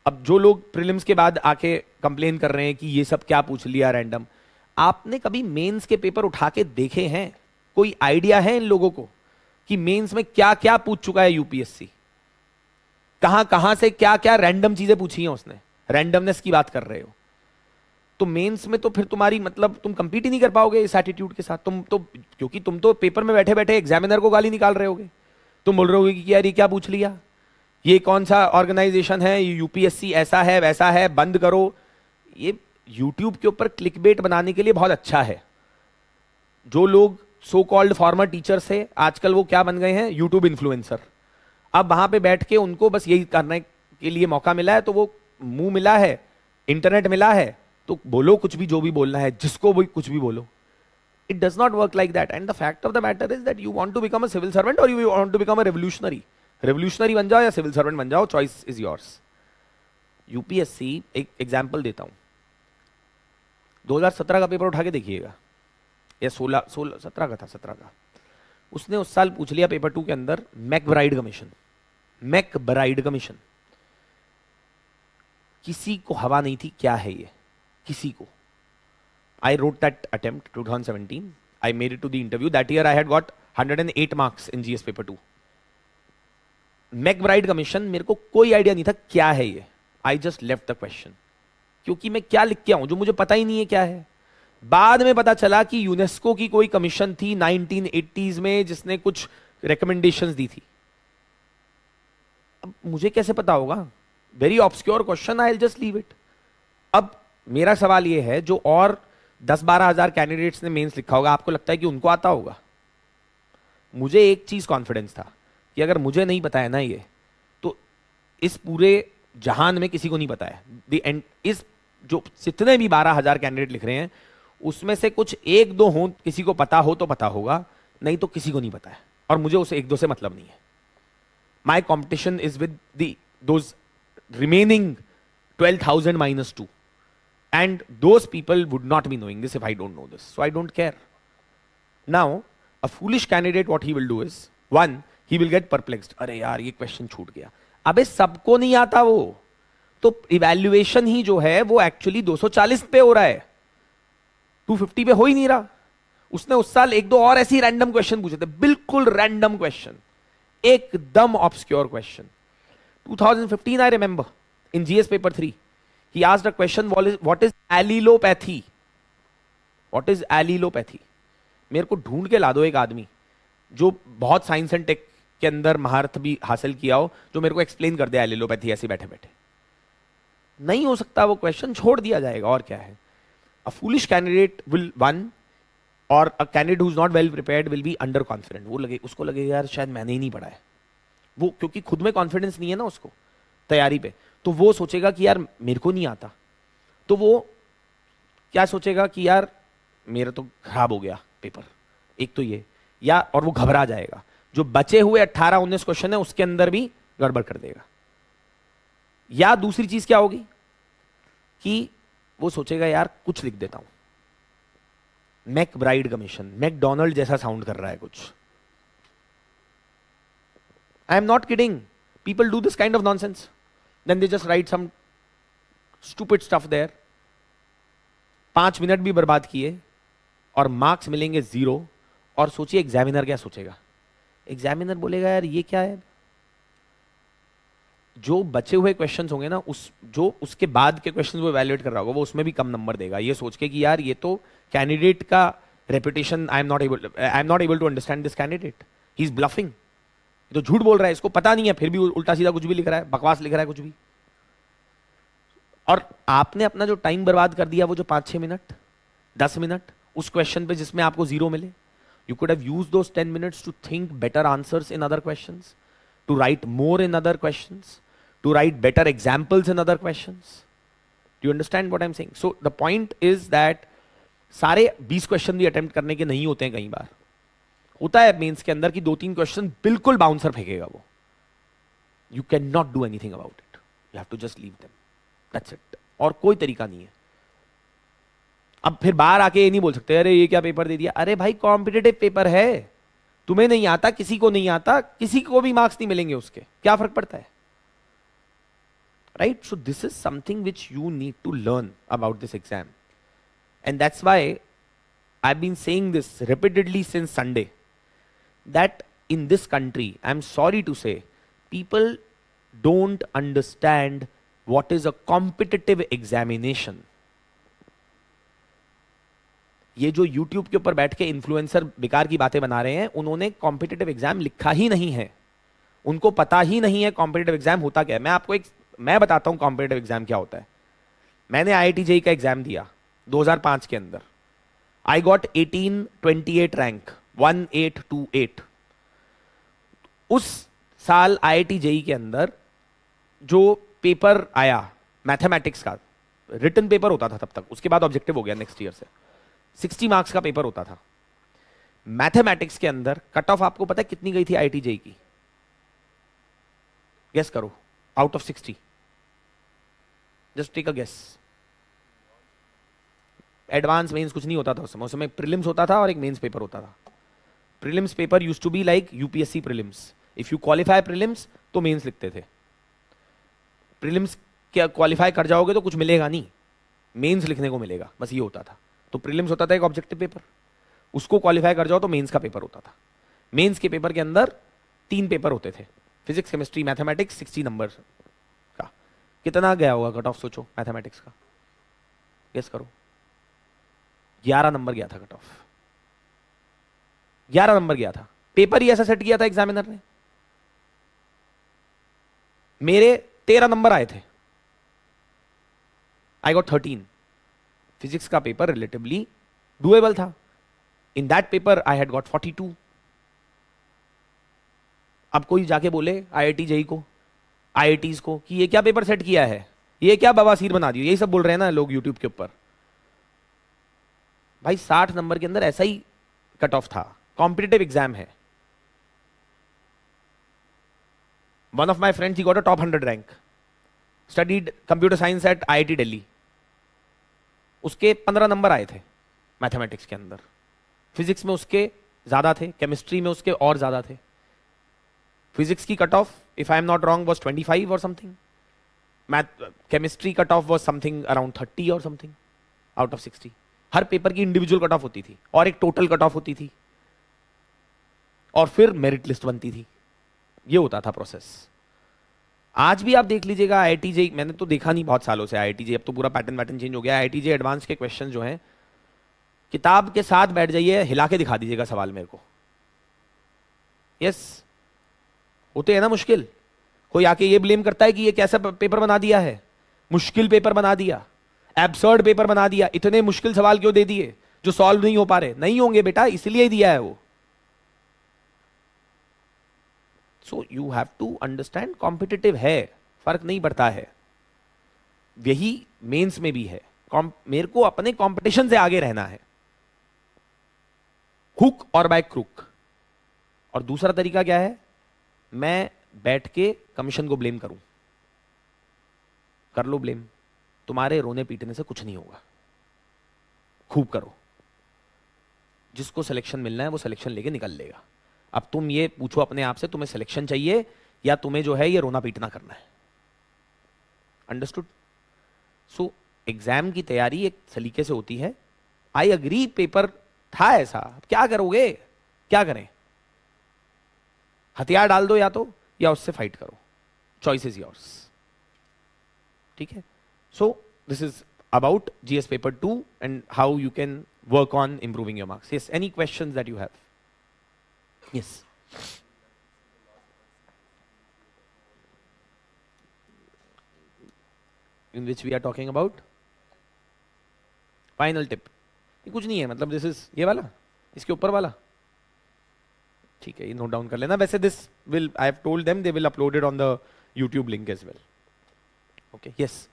अब जो लोग प्रीलिम्स के बाद आके कंप्लेन कर रहे हैं कि ये सब क्या पूछ लिया रैंडम, आपने कभी मेंस के पेपर उठा के देखे हैं? कोई आइडिया है इन लोगों को कि मेंस में क्या क्या पूछ चुका है यूपीएससी? कहां कहां से क्या क्या रैंडम चीजें पूछी हैं उसने? रैंडमनेस की बात कर रहे हो तो मेंस में तो फिर तुम्हारी मतलब तुम कंपीट ही नहीं कर पाओगे इस एटीट्यूड के साथ. तुम तो, क्योंकि तुम तो पेपर में बैठे बैठे एग्जामिनर को गाली निकाल रहे होगे. तुम बोल रहे होगे कि यार ये क्या पूछ लिया, ये कौन सा ऑर्गेनाइजेशन है, यूपीएससी ऐसा है वैसा है, बंद करो. ये यूट्यूब के ऊपर क्लिकबेट बनाने के लिए बहुत अच्छा है. जो लोग सो कॉल्ड फॉर्मर टीचर्स है आजकल वो क्या बन गए हैं, यूट्यूब इन्फ्लुएंसर. अब वहां पे बैठ के उनको बस यही करने के लिए मौका मिला है, तो वो मुंह मिला है, इंटरनेट मिला है, तो बोलो कुछ भी, जो भी बोलना है, जिसको भी कुछ भी बोलो. It does not work like that. And the fact of the matter is that you want to become a civil servant और you want to become a revolutionary. Revolutionary बन जाओ या सिविल सर्वेंट बन जाओ, चॉइस इज योर्स. यूपीएससी, एक example देता हूं, 2017 का पेपर उठा के देखिएगा, या 17 का था, 17 का. उसने उस साल पूछ लिया पेपर 2 के अंदर मैकब्राइड कमीशन. मैकब्राइड कमीशन किसी को हवा नहीं थी क्या है ये, किसी को. I wrote that attempt 2017. I made it to the interview. That year I had got 108 marks in GS paper 2. McBride commission मेरे को कोई आइडिया नहीं था क्या है ये. I just left the question. क्योंकि मैं क्या लिख के आऊं जो मुझे पता ही नहीं है क्या है. बाद में पता चला कि यूनेस्को की कोई कमीशन थी 1980s में जिसने कुछ रिकमेंडेशंस दी थी. अब मुझे कैसे पता होगा? Very obscure question, I will just leave it. अब मेरा सवाल यह है, जो और 10-12 हजार कैंडिडेट्स ने मेंस लिखा होगा, आपको लगता है कि उनको आता होगा? मुझे एक चीज कॉन्फिडेंस था कि अगर मुझे नहीं पता है ना ये, तो इस पूरे जहान में किसी को नहीं पता है. इस जो जितने भी 12,000 कैंडिडेट लिख रहे हैं उसमें से कुछ 1-2 हो, किसी को पता हो तो पता होगा, नहीं तो किसी को नहीं पता है. और मुझे उसे 1-2 से मतलब नहीं है. My competition is with those remaining 12,000 minus 2. And those people would not be knowing this if I don't know this. So I don't care. Now, a foolish candidate, what he will do is, one, he will get perplexed. अरे यार ये question छूट गया. अबे सबको नहीं आता वो. तो इवैल्यूएशन ही जो है वो एक्चुअली 240 पे हो रहा है, 250 पे हो ही नहीं रहा. उसने उस साल 1-2 और ऐसी रैंडम क्वेश्चन पूछे थे, बिल्कुल रैंडम क्वेश्चन, एकदम obscure question. 2015 I remember in GS paper 3. He asked a question, what is allelopathy? What is allelopathy? मेरे को ढूंढ के ला दो एक आदमी जो बहुत साइंस एंड टेक के अंदर महारत भी हासिल किया हो, जो मेरे को एक्सप्लेन कर दे एलिलोपैथी ऐसे बैठे बैठे. नहीं हो सकता वो क्वेश्चन, छोड़ दिया जाएगा. और क्या है? अ फूलिश कैंडिडेट विल वन, और a candidate who is not well prepared will be under confident. वो उसको लगेगा यार शायद मैंने ही नहीं पढ़ा है. वो क्योंकि खुद में कॉन्फिडेंस नहीं है ना उसको तैयारी पे, तो वो सोचेगा कि यार मेरे को नहीं आता. तो वो क्या सोचेगा कि यार मेरा तो खराब हो गया पेपर, एक तो ये, या और वो घबरा जाएगा. जो बचे हुए 18-19 क्वेश्चन है उसके अंदर भी गड़बड़ कर देगा. या दूसरी चीज क्या होगी कि वो सोचेगा यार कुछ लिख देता हूं. मैकब्राइड कमीशन, मैकडोनल्ड जैसा साउंड कर रहा है कुछ. आई am not kidding. People do this kind of nonsense. Then they just write some stupid stuff there. 5 minute भी बर्बाद किए और मार्क्स मिलेंगे 0. और सोचिए एग्जामिनर क्या सोचेगा. एग्जामिनर बोलेगा यार ये क्या है. जो बचे हुए क्वेश्चंस होंगे ना, जो उसके बाद के क्वेश्चंस वो इवैल्यूएट कर रहा होगा, वो उसमें भी कम नंबर देगा, ये सोच के कि यार ये तो कैंडिडेट का reputation, I am not able to understand this candidate, he is bluffing. तो झूठ बोल रहा है, इसको पता नहीं है, फिर भी उल्टा सीधा कुछ भी लिख रहा है, बकवास लिख रहा है कुछ भी. और आपने अपना जो टाइम बर्बाद कर दिया, वो जो 5-6 मिनट 10 मिनट उस क्वेश्चन पे जिसमें आपको 0 मिले, you could have used those 10 minutes to think better answers in other questions, to write more in other questions, to write better examples in other questions. Do you understand what I am saying? So the point is that सारे 20 question भी attempt करने के नहीं होते हैं. कई बार होता है मेंस के अंदर कि 2-3 क्वेश्चन बिल्कुल बाउंसर फेंकेगा वो. You can not do anything about it, you have to just leave them, that's it. और कोई तरीका नहीं है. अब फिर बाहर आके ये नहीं बोल सकते अरे ये क्या पेपर दे दिया. अरे भाई कॉम्पिटिटिव पेपर है, तुम्हें नहीं आता, किसी को नहीं आता, किसी को भी मार्क्स नहीं मिलेंगे उसके, क्या फर्क पड़ता है, right? So this is something which you need to learn about this exam, and that's why I have been saying this repeatedly since Sunday that in this country, I'm sorry to say, people don't understand what is a competitive examination. ये जो YouTube के ऊपर बैठ के influencer बेकार की बातें बना रहे हैं, उन्होंने कॉम्पिटिटिव एग्जाम लिखा ही नहीं है, उनको पता ही नहीं है कॉम्पिटिटिव एग्जाम होता क्या है. मैं बताता हूं कॉम्पिटिटिव एग्जाम क्या होता है. मैंने IIT JEE का एग्जाम दिया 2005 के अंदर. I got 1828 rank, 1828. उस साल IIT JEE के अंदर जो पेपर आया मैथमेटिक्स का, रिटन पेपर होता था तब तक, उसके बाद ऑब्जेक्टिव हो गया नेक्स्ट ईयर से, 60 मार्क्स का पेपर होता था. मैथमेटिक्स के अंदर कट ऑफ आपको पता है कितनी गई थी IIT JEE की? गेस करो, out of 60, just take a guess. Advance mains कुछ नहीं होता था उस समय प्रीलिम्स होता था और एक मेंस पेपर होता था. Prelims paper used to be like UPSC prelims. If you qualify prelims तो मेंस लिखते थे. प्रीलिम्स क्या क्वालिफाई कर जाओगे तो कुछ मिलेगा नहीं, मेंस लिखने को मिलेगा, बस ये होता था. तो प्रीलिम्स होता था एक ऑब्जेक्टिव पेपर, उसको क्वालिफाई कर जाओ तो मेंस का पेपर होता था. मेंस के पेपर के अंदर 3 पेपर होते थे, फिजिक्स, केमिस्ट्री, मैथमेटिक्स. 60 नंबर का कितना गया होगा कट ऑफ, सोचो मैथमेटिक्स का, गेस करो. 11 नंबर गया था कट ऑफ, 11 नंबर गया था. पेपर ही ऐसा सेट किया था एग्जामिनर ने. मेरे 13 नंबर आए थे, आई गॉट 13. फिजिक्स का पेपर रिलेटिवली डुएबल था. In that paper I had got 42. अब कोई जाके बोले IIT JEE को, IITs को कि ये क्या पेपर सेट किया है, ये क्या बवासीर बना दिया, यही सब बोल रहे हैं ना लोग यूट्यूब के ऊपर. भाई 60 नंबर के अंदर ऐसा ही कट ऑफ था, कॉम्पिटिटिव एग्जाम है. One of my friends he got a top 100 rank, studied computer science at IIT Delhi. उसके 15 नंबर आए थे मैथमेटिक्स के अंदर. फिजिक्स में उसके ज्यादा थे, केमिस्ट्री में उसके और ज्यादा थे. फिजिक्स की cut off, if I am not wrong, was 25 और something. Math chemistry cut off was something around 30 और something out of 60. Her paper की इंडिविजुअल कट ऑफ होती थी और एक टोटल कट ऑफ होती थी और फिर मेरिट लिस्ट बनती थी. ये होता था प्रोसेस. आज भी आप देख लीजिएगा IIT JEE, मैंने तो देखा नहीं बहुत सालों से IIT JEE, अब तो पूरा पैटर्न चेंज हो गया. IIT JEE एडवांस के क्वेश्चन जो हैं, किताब के साथ बैठ जाइए, हिला के दिखा दीजिएगा सवाल मेरे को. यस, होते हैं ना मुश्किल. कोई आके ये ब्लेम करता है कि ये कैसा पेपर बना दिया है, मुश्किल पेपर बना दिया, एब्सर्ड पेपर बना दिया, इतने मुश्किल सवाल क्यों दे दिए जो सॉल्व नहीं हो पा रहे. नहीं होंगे बेटा, इसलिए ही दिया है वो. So you have to understand competitive है, फर्क नहीं पड़ता है. यही मेंस में भी है. मेरे को अपने कंपटीशन से आगे रहना है, हुक और बाय क्रुक. और दूसरा तरीका क्या है, मैं बैठ के कमीशन को ब्लेम करूं. कर लो ब्लेम, तुम्हारे रोने पीटने से कुछ नहीं होगा. खूब करो, जिसको सिलेक्शन मिलना है वो सिलेक्शन लेके निकल लेगा. अब तुम ये पूछो अपने आप से, तुम्हें सिलेक्शन चाहिए या तुम्हें जो है ये रोना पीटना करना है. अंडरस्टूड? सो एग्जाम की तैयारी एक सलीके से होती है. आई अग्री, पेपर था ऐसा, अब क्या करोगे, क्या करें? हथियार डाल दो या उससे फाइट करो. Choice is yours. ठीक है? सो this is about GS paper 2 and how you can work on improving your marks. Yes, any questions that you have? Yes. In which we are talking about? Final tip. ये कुछ नहीं है, मतलब this is ये वाला, इसके ऊपर वाला. ठीक है, ये नोट डाउन कर लेना. वैसे this will, I have told them they will upload it on the YouTube link as well. Okay, yes.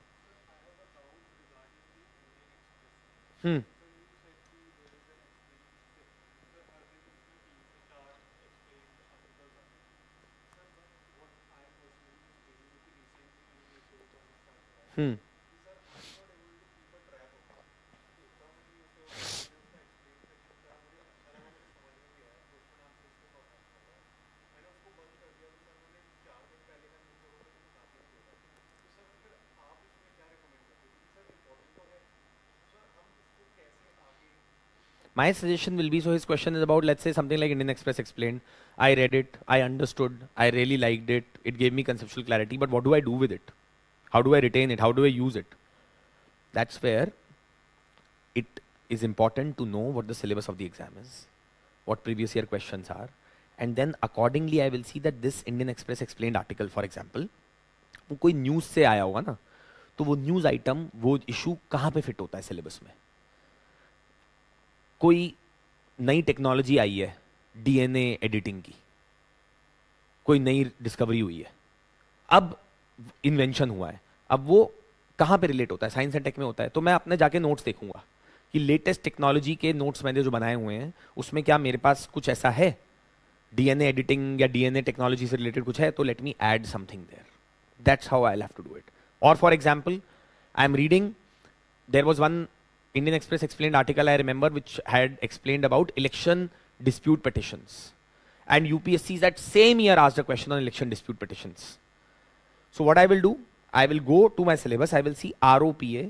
My suggestion will be, so his question is about, let's say something like Indian Express explained. I read it, I understood, I really liked it, it gave me conceptual clarity, but what do I do with it? How do I retain it? How do I use it? That's where it is important to know what the syllabus of the exam is, what previous year questions are, and then accordingly I will see that this Indian Express explained article, for example, वो कोई news से आया होगा ना, तो वो news item, वो issue कहाँ पे फिट होता है सिलेबस में. कोई नई टेक्नोलॉजी आई है डीएनए एडिटिंग की, कोई नई डिस्कवरी हुई है, अब इन्वेंशन हुआ है, अब वो कहाँ पे रिलेट होता है, साइंस एंड टेक में होता है, तो मैं अपने जाके नोट्स देखूंगा कि लेटेस्ट टेक्नोलॉजी के नोट्स मैंने जो बनाए हुए हैं उसमें क्या मेरे पास कुछ ऐसा है, डीएनए एडिटिंग या डीएनए टेक्नोलॉजी से रिलेटेड कुछ है, तो let me add something there. That's how I will have to do it. और for example, I am reading, there was one Indian Express explained article I remember which had explained about election dispute petitions, and UPSC that same year asked a question on election dispute petitions. So what I will do, I will go to my syllabus, I will see ROPA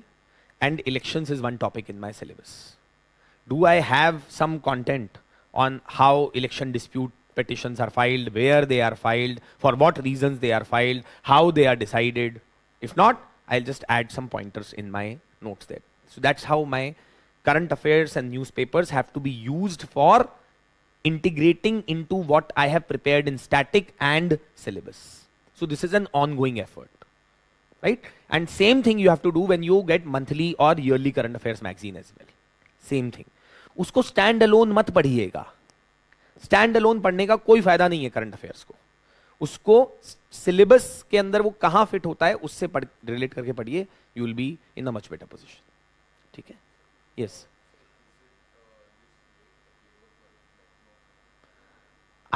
and elections is one topic in my syllabus. Do I have some content on how election dispute petitions are filed, where they are filed, for what reasons they are filed, how they are decided? If not, I'll just add some pointers in my notes there. So that's how my current affairs and newspapers have to be used for integrating into what I have prepared in static and syllabus. So this is an ongoing effort, right? And same thing you have to do when you get monthly or yearly current affairs magazine as well. Same thing. उसको stand alone मत पढ़िएगा. Stand alone पढ़ने का कोई फायदा नहीं है current affairs को. उसको सिलेबस के अंदर वो कहाँ फिट होता है उससे रिलेट करके पढ़िए. You will be in a much better position. ठीक है? Yes.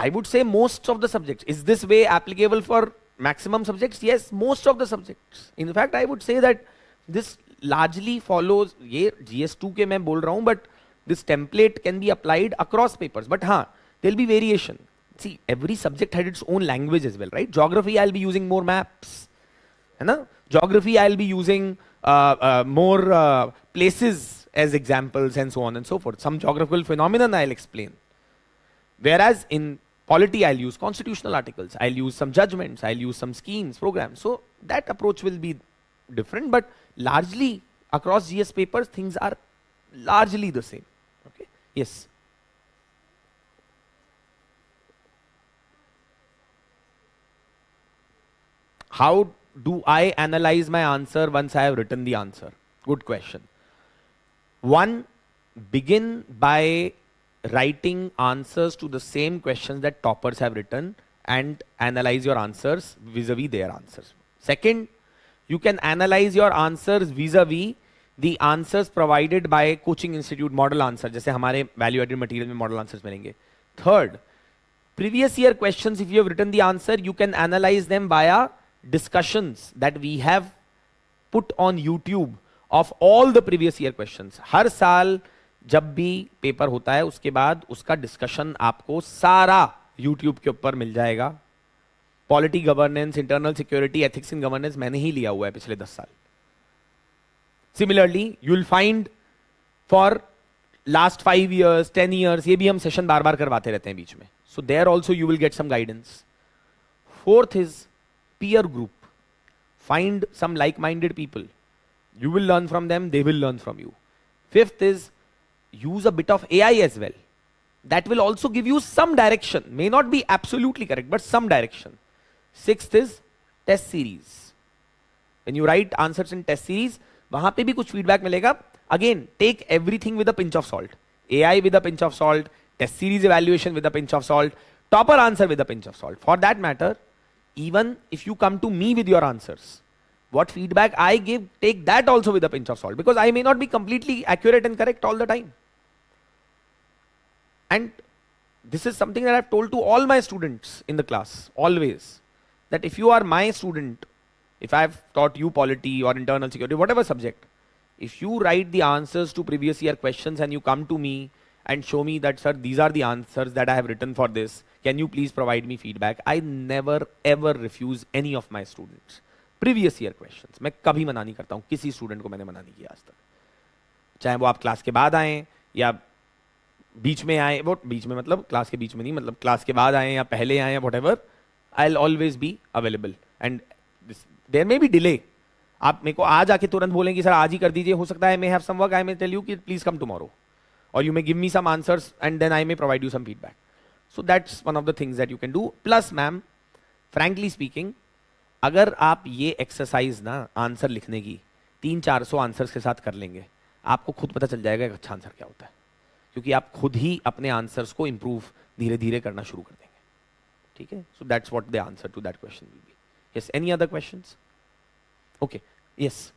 I would say most of the subjects. Is this way applicable for maximum subjects? Yes, most of the subjects. In fact, I would say that this largely follows, ये GS2 के मैं बोल रहा हूँ, but this template can be applied across papers. But हाँ, there'll be variation. See, every subject had its own language as well, right? Geography, I'll be using more maps. है ना? Geography, I'll be using more places as examples and so on and so forth. Some geographical phenomenon I'll explain. Whereas in polity, I'll use constitutional articles, I'll use some judgments, I'll use some schemes, programs. So that approach will be different, but largely across GS papers, things are largely the same. Okay. Yes. How do I analyze my answer once I have written the answer? Good question. One, begin by writing answers to the same questions that toppers have written and analyze your answers vis-a-vis their answers. Second, you can analyze your answers vis-a-vis the answers provided by coaching institute model answer, जैसे हमारे value added material में model answers मिलेंगे. Third, previous year questions, if you have written the answer, you can analyze them via discussions that we have put on YouTube of all the previous year questions. हर साल जब भी paper होता है उसके बाद उसका discussion आपको सारा YouTube के ऊपर मिल जाएगा. Polity, governance, internal security, ethics in governance मैंने ही लिया हुआ है पिछले 10 साल. Similarly you will find for last 5 years, 10 years, ये भी हम सेशन बार बार करवाते रहते हैं बीच में. So there also you will get some guidance. Fourth is peer group. Find some like-minded people. You will learn from them, they will learn from you. Fifth is use a bit of AI as well. That will also give you some direction. May not be absolutely correct, but some direction. Sixth is test series. When you write answers in test series, वहां पे भी कुछ feedback मिलेगा. Again, take everything with a pinch of salt. AI with a pinch of salt, test series evaluation with a pinch of salt, topper answer with a pinch of salt. For that matter, even if you come to me with your answers, what feedback I give, take that also with a pinch of salt, because I may not be completely accurate and correct all the time. And this is something that I've told to all my students in the class, always, that if you are my student, If I've taught you polity or internal security, whatever subject, if you write the answers to previous year questions and you come to me and show me that, sir, these are the answers that I have written for this, can you please provide me feedback? I never ever refuse any of my students. Previous year questions, मैं कभी मना नहीं करता हूँ, किसी student को मैंने मना नहीं किया आज तक, चाहे वो आप क्लास के बाद आए या बीच में आए, वो बीच में मतलब क्लास के बीच में नहीं, मतलब क्लास के बाद आए या पहले आए या whatever, I'll always be available and there may be delay. आप मेरे को आज आके तुरंत बोलेंगे सर आज ही कर दीजिए, हो सकता है may have some work, I may tell you कि please come tomorrow, or you may give me some answers and then I may provide you some feedback. So that's one of the things that you can do. Plus ma'am, frankly speaking, अगर आप ये exercise ना answer लिखने की 300-400 answers के साथ कर लेंगे, आपको खुद पता चल जाएगा कि अच्छा आंसर क्या होता है, क्योंकि आप खुद ही अपने आंसर्स को इंप्रूव धीरे धीरे करना शुरू कर देंगे. ठीक है? So that's what the answer to that question will be. Yes, any other questions? Okay, yes,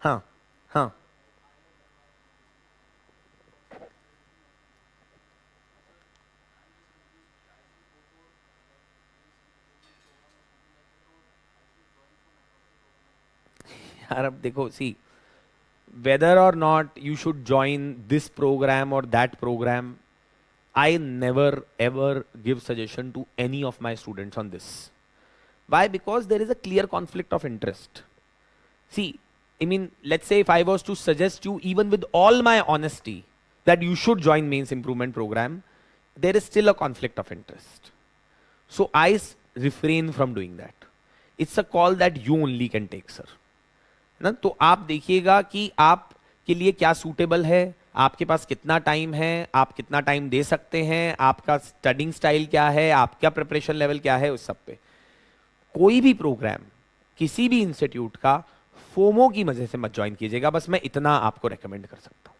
हाँ हाँ. यार अब देखो, सी, whether or not you should join this program or that program, I never ever give suggestion to any of my students on this. Why? Because there is a clear conflict of interest. See, I mean, let's say if I was to suggest you, even with all my honesty, that you should join mains improvement program, there is still a conflict of interest. So I refrain from doing that. It's a call that you only can take, sir. ना, तो आप देखिएगा कि आप के लिए क्या suitable है, आपके पास कितना टाइम है, आप कितना टाइम दे सकते हैं, आपका स्टडिंग स्टाइल क्या है, आपका प्रिपरेशन लेवल क्या है, उस सब पे. कोई भी प्रोग्राम किसी भी इंस्टीट्यूट का फोमो की वजह से मत ज्वाइन कीजिएगा, बस मैं इतना आपको रेकमेंड कर सकता हूं.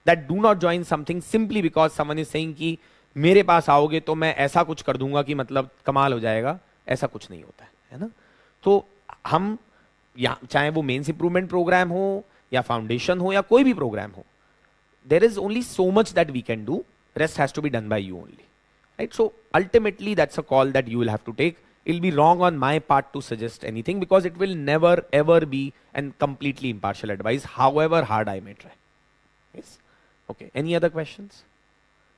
That do not join something simply because someone is saying कि मेरे पास आओगे तो मैं ऐसा कुछ कर दूंगा कि मतलब कमाल हो जाएगा. ऐसा कुछ नहीं होता है ना. तो हम या चाहे वो मेंस इंप्रूवमेंट प्रोग्राम हो या फाउंडेशन हो या कोई भी प्रोग्राम हो, there is only so much that we can do, rest has to be done by you only, right? So ultimately that's a call that you will have to take. It'll be wrong on my part to suggest anything because it will never ever be an completely impartial advice, however hard I may try. Yes, okay, any other questions?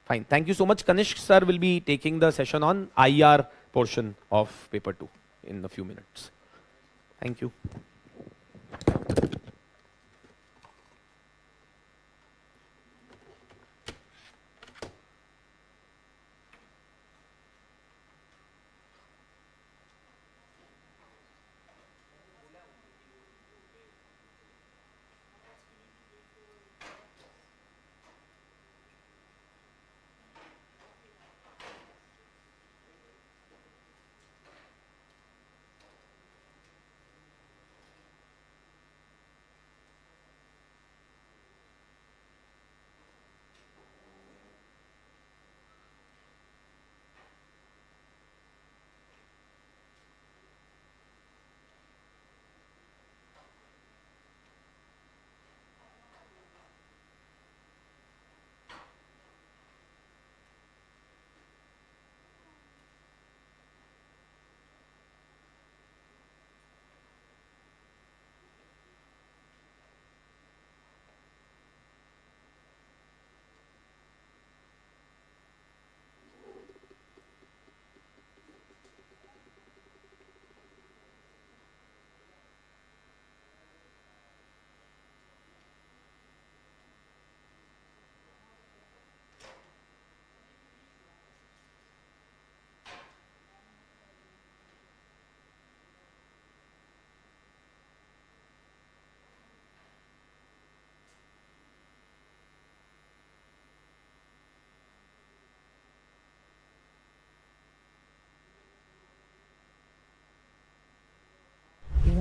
Fine, thank you so much. Kanishk sir will be taking the session on IR portion of paper 2 in a few minutes. Thank you.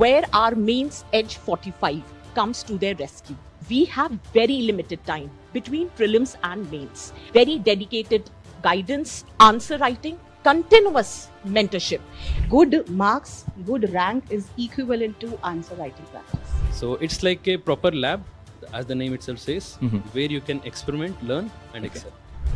Where our mains Edge 45 comes to their rescue. We have very limited time between prelims and mains. Very dedicated guidance, answer writing, continuous mentorship. Good marks, good rank is equivalent to answer writing practice. So it's like a proper lab, as the name itself says, where you can experiment, learn, and excel.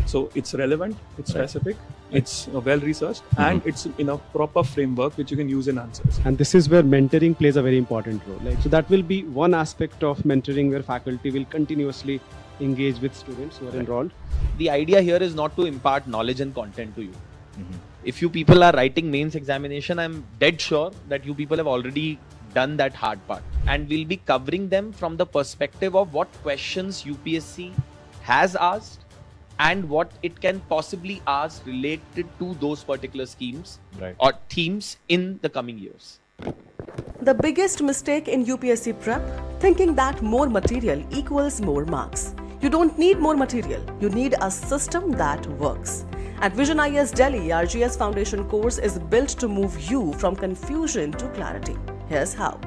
So it's relevant, it's specific, it's well researched, and it's in a proper framework which you can use in answers. And this is where mentoring plays a very important role. Like, so that will be one aspect of mentoring where faculty will continuously engage with students who are enrolled. The idea here is not to impart knowledge and content to you. If you people are writing mains examination, I'm dead sure that you people have already done that hard part. And we'll be covering them from the perspective of what questions UPSC has asked and what it can possibly ask related to those particular schemes or themes in the coming years. The biggest mistake in UPSC prep, thinking that more material equals more marks. You don't need more material, you need a system that works. At Vision IAS Delhi, our GS Foundation course is built to move you from confusion to clarity. Here's how.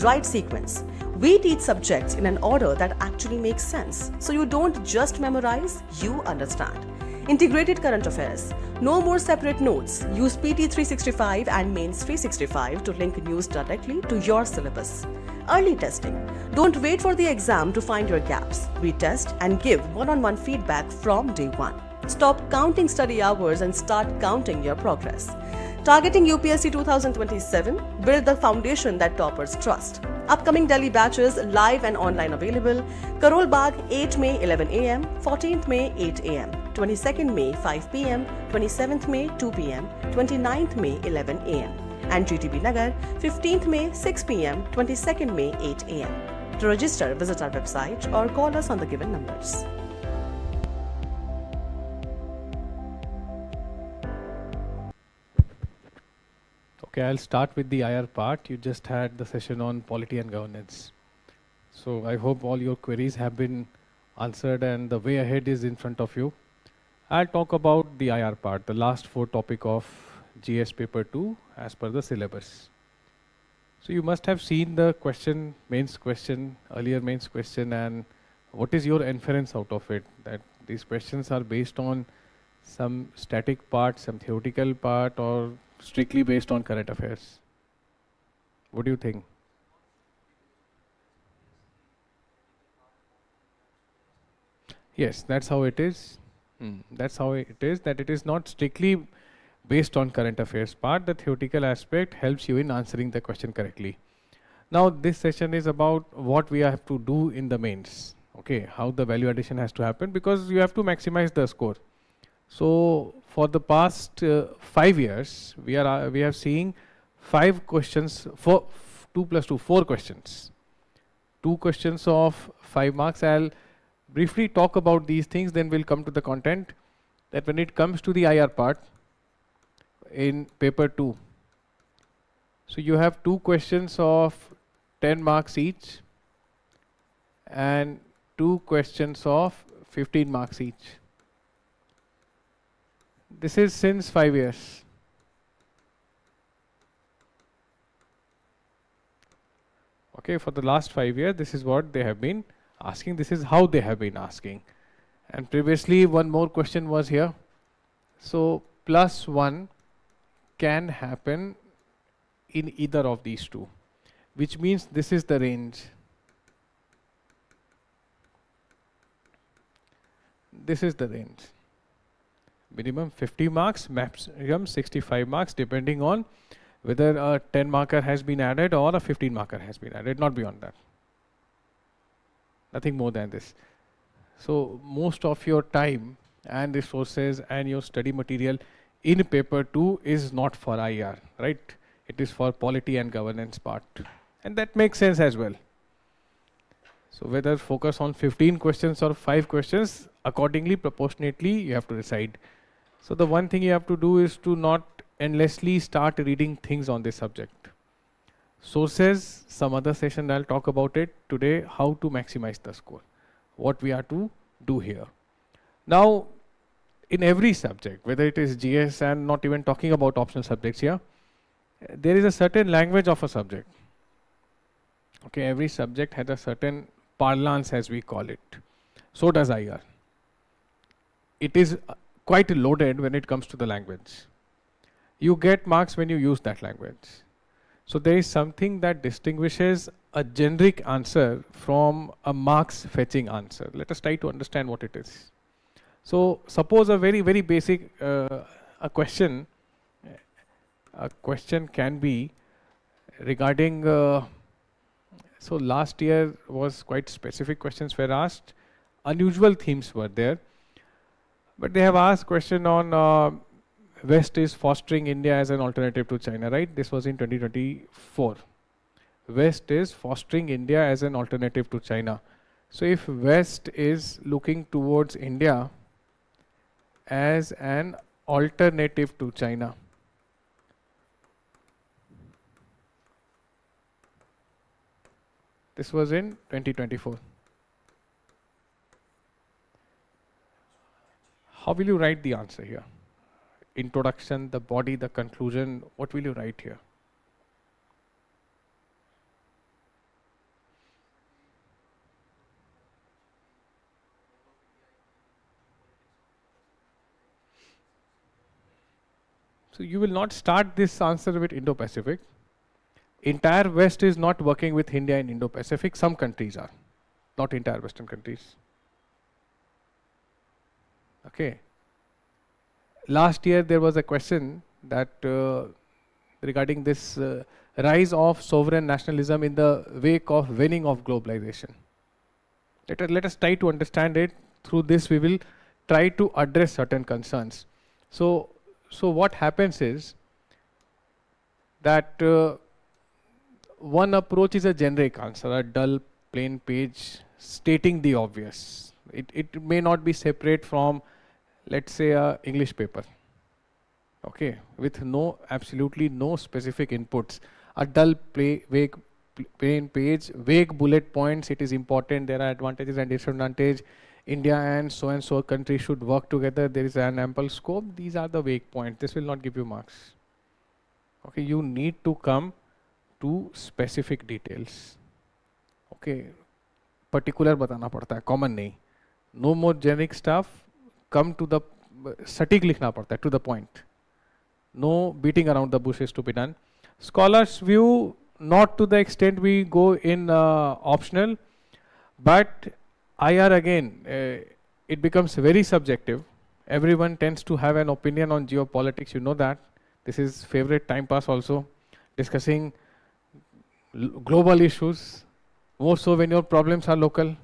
Right sequence. We teach subjects in an order that actually makes sense. So you don't just memorize, you understand. Integrated current affairs. No more separate notes. Use PT 365 and Mains 365 to link news directly to your syllabus. Early testing. Don't wait for the exam to find your gaps. We test and give one-on-one feedback from day one. Stop counting study hours and start counting your progress. Targeting UPSC 2027, build the foundation that toppers trust. Upcoming Delhi batches live and online available. Karol Bagh 8 May 11 am, 14th May 8 am, 22nd May 5 pm, 27th May 2 pm, 29th May 11 am. And GTB Nagar 15th May 6 pm, 22nd May 8 am. To register, visit our website or call us on the given numbers. Okay, I'll start with the IR part. You just had the session on polity and governance. So I hope all your queries have been answered and the way ahead is in front of you. I'll talk about the IR part, the last 4 topic of GS paper 2 as per the syllabus. So you must have seen the question, mains question, earlier mains question, and what is your inference out of it? That these questions are based on some static part, some theoretical part, or strictly based on current affairs? What do you think? Yes, that's how it is. That's how it is, that it is not strictly based on current affairs part. The theoretical aspect helps you in answering the question correctly. Now this session is about what we have to do in the mains. Okay, how the value addition has to happen, because you have to maximize the score. So for the past 5 years, we have seen 5 questions, 2 plus 2, 4 questions. 2 questions of 5 marks. I'll briefly talk about these things, then we'll come to the content. That when it comes to the IR part in paper 2, so you have 2 questions of 10 marks each and 2 questions of 15 marks each. This is since 5 years. Okay, for the last 5 years, this is what they have been asking. This is how they have been asking. And previously, one more question was here. So, +1 can happen in either of these two, which means this is the range. This is the range. Minimum 50 marks, maximum 65 marks, depending on whether a 10 marker has been added or a 15 marker has been added, not beyond that. Nothing more than this. So most of your time and resources and your study material in paper 2 is not for IR, right? It is for polity and governance part. And that makes sense as well. So whether focus on 15 questions or 5 questions, accordingly, proportionately, you have to decide. So the one thing you have to do is to not endlessly start reading things on this subject. Sources, some other session I'll talk about it. Today, how to maximize the score. What we are to do here. Now, in every subject, whether it is GS and not even talking about optional subjects here, there is a certain language of a subject. Okay, every subject has a certain parlance, as we call it. So does IR. It is quite loaded when it comes to the language. You get marks when you use that language. So there is something that distinguishes a generic answer from a marks fetching answer. Let us try to understand what it is. So suppose a very, very basic a question can be regarding, so last year was quite specific questions were asked, unusual themes were there, but they have asked question on West is fostering India as an alternative to China, right? This was in 2024. West is fostering India as an alternative to China. So if West is looking towards India as an alternative to China, this was in 2024. How will you write the answer here? Introduction, the body, the conclusion, what will you write here? So you will not start this answer with Indo-Pacific. Entire West is not working with India in Indo-Pacific. Some countries are, not entire Western countries. Okay. Last year there was a question that regarding this rise of sovereign nationalism in the wake of waning of globalization. Let us try to understand it. Through this we will try to address certain concerns. So what happens is that one approach is a generic answer, a dull plain page stating the obvious. It may not be separate from, let's say, a English paper, okay, with absolutely no specific inputs. A dull vague plain page, vague bullet points. It is important, there are advantages and disadvantages. India and so country should work together, there is an ample scope. These are the vague points. This will not give you marks. Okay, you need to come to specific details. Okay, particular batana padta hai, common nahi. No more generic stuff. Come to the satik likhna padta hai, to the point. No beating around the bushes to be done. Scholars view, not to the extent we go in optional, but IR again, it becomes very subjective. Everyone tends to have an opinion on geopolitics, you know that. This is favorite time pass also, discussing global issues, more so when your problems are local.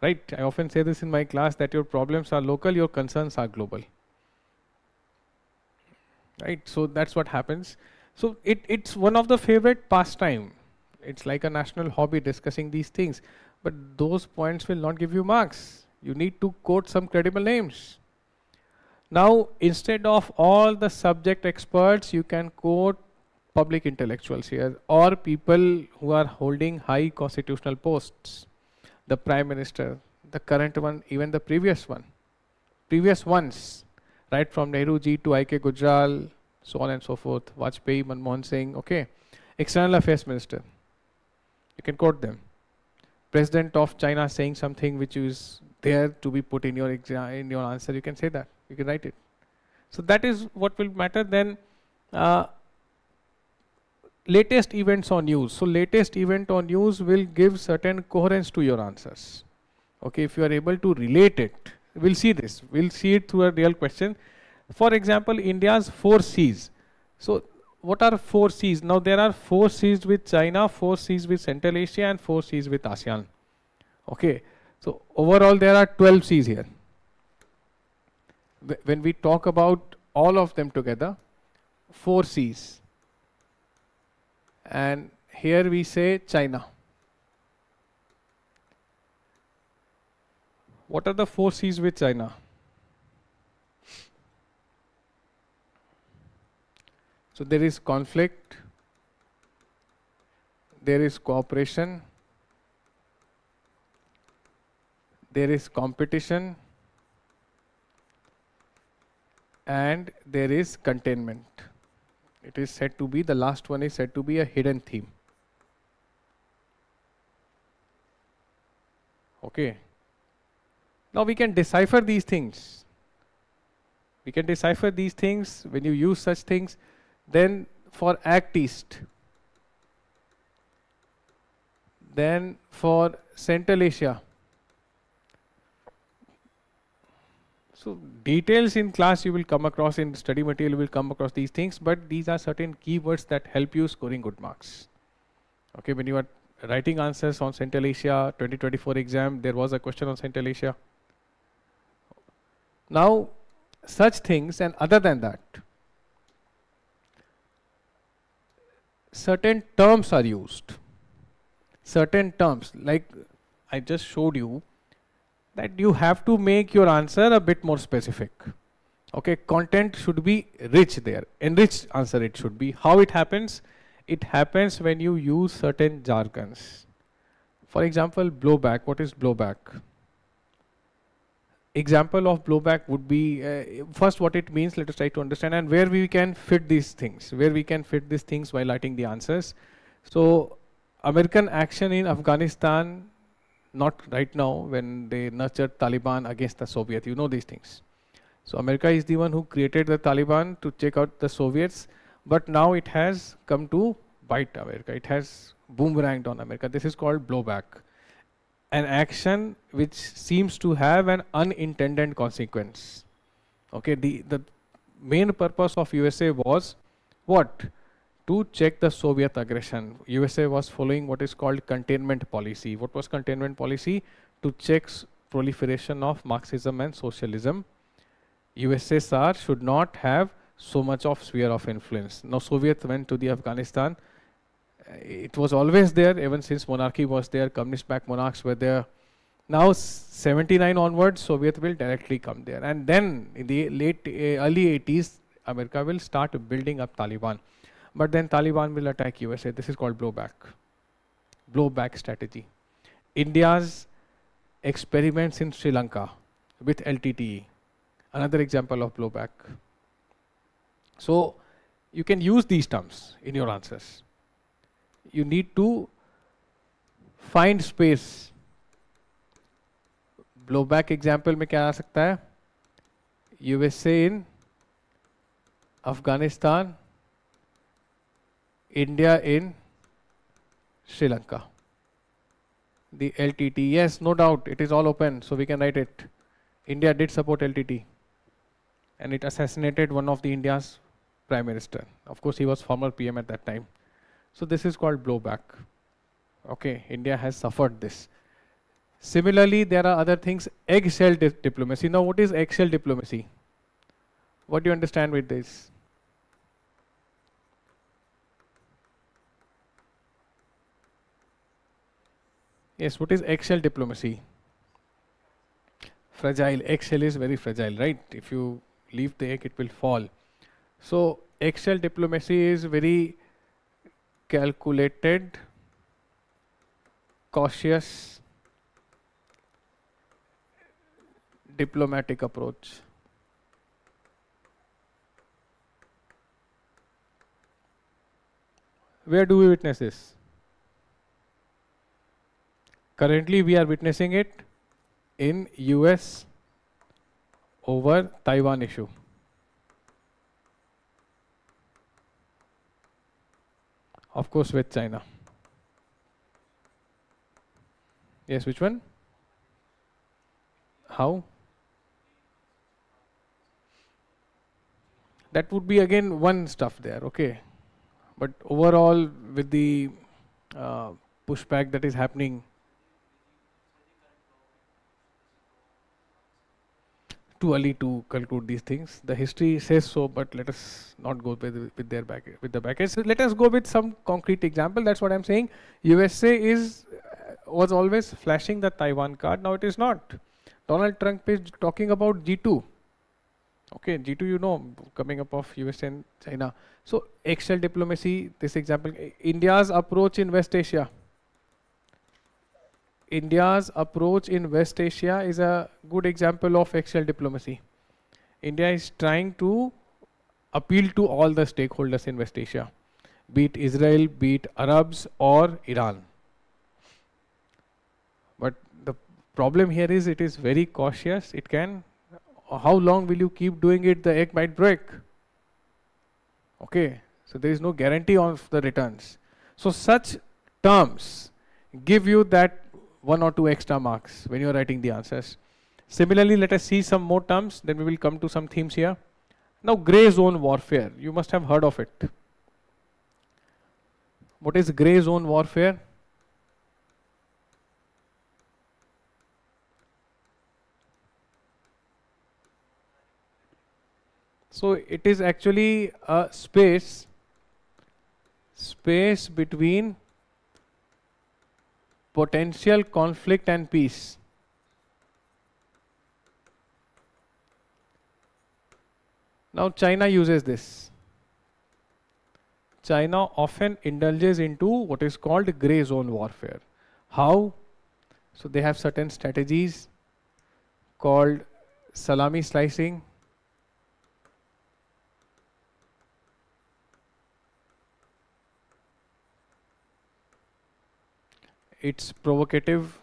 Right? I often say this in my class that your problems are local, your concerns are global. Right? So that's what happens. So it's one of the favorite pastime. It's like a national hobby discussing these things. But those points will not give you marks. You need to quote some credible names. Now, instead of all the subject experts, you can quote public intellectuals here, or people who are holding high constitutional posts. The Prime Minister, the current one, even the previous ones, right from Nehru ji to I.K. Gujral, so on and so forth, Vajpayee, Manmohan Singh, okay. External Affairs Minister, you can quote them. President of China saying something which is there to be put in your answer, you can say that, you can write it. So that is what will matter. Then latest events on news. So latest event on news will give certain coherence to your answers. Okay, if you are able to relate it, we'll see this. We'll see it through a real question. For example, India's 4 Cs. So what are 4 Cs? Now there are 4 Cs with China, 4 Cs with Central Asia, and 4 Cs with ASEAN. Okay, so overall there are 12 Cs here. When we talk about all of them together, 4 Cs. And here we say China. What are the 4 Cs with China? So there is conflict, there is cooperation, there is competition, and there is containment. It is said to be, the last one is said to be a hidden theme. Okay. Now we can decipher these things. We can decipher these things when you use such things. Then for Act East, then for Central Asia, So details in class you will come across, in study material you will come across these things, but these are certain keywords that help you scoring good marks. Okay, when you are writing answers on Central Asia 2024 exam, there was a question on Central Asia. Now, such things, and other than that, certain terms are used. Certain terms, like I just showed you, that you have to make your answer a bit more specific. Okay, content should be rich there. Enriched answer it should be. How it happens? It happens when you use certain jargons. For example, blowback. What is blowback? Example of blowback would be, first what it means, let us try to understand, and where we can fit these things, while writing the answers. So, American action in Afghanistan, not right now, when they nurtured Taliban against the Soviet, you know these things. So America is the one who created the Taliban to check out the Soviets, but now it has come to bite America. It has boomeranged on America. This is called blowback. An action which seems to have an unintended consequence. Okay, the main purpose of USA was what? To check the Soviet aggression. USA was following what is called containment policy. What was containment policy? To check proliferation of Marxism and socialism. USSR should not have so much of sphere of influence. Now Soviet went to the Afghanistan. It was always there, even since monarchy was there, communist-backed monarchs were there. Now 79 onwards, Soviet will directly come there. And then in the early 80s, America will start building up Taliban. But then Taliban will attack USA. This is called blowback. Blowback strategy. India's experiments in Sri Lanka with LTTE. Another example of blowback. So you can use these terms in your answers. You need to find space. Blowback example में क्या आ सकता है? USA in Afghanistan, India in Sri Lanka. The LTT, yes, no doubt, it is all open, so we can write it. India did support LTT, and it assassinated one of the India's prime minister. Of course, he was former PM at that time. So this is called blowback. Okay, India has suffered this. Similarly, there are other things, eggshell diplomacy. Now, what is eggshell diplomacy? What do you understand with this? Yes, what is eggshell diplomacy? Fragile. Eggshell is very fragile, right? If you leave the egg, it will fall. So, eggshell diplomacy is very calculated, cautious, diplomatic approach. Where do we witness this? Currently, we are witnessing it in US over Taiwan issue. Of course, with China. Yes, which one? How? That would be again one stuff there, okay. But overall, with the pushback that is happening, too early to conclude these things. The history says so, but let us not go with the baggage. So let us go with some concrete example. That's what I'm saying. USA was always flashing the Taiwan card. Now it is not. Donald Trump is talking about G2. Okay, G2, you know, coming up of US and China. So eggshell diplomacy, this example, India's approach in West Asia. India's approach in West Asia is a good example of eggshell diplomacy. India is trying to appeal to all the stakeholders in West Asia, be it Israel, be it Arabs or Iran. But the problem here is it is very cautious. It can, how long will you keep doing it? The egg might break. Okay, so there is no guarantee of the returns. So such terms give you that 1 or 2 extra marks when you are writing the answers. Similarly, let us see some more terms, then we will come to some themes here. Now, grey zone warfare, you must have heard of it. What is grey zone warfare? So it is actually a space between potential conflict and peace. Now China uses this. China often indulges into what is called grey zone warfare. How? So they have certain strategies called salami slicing, it's provocative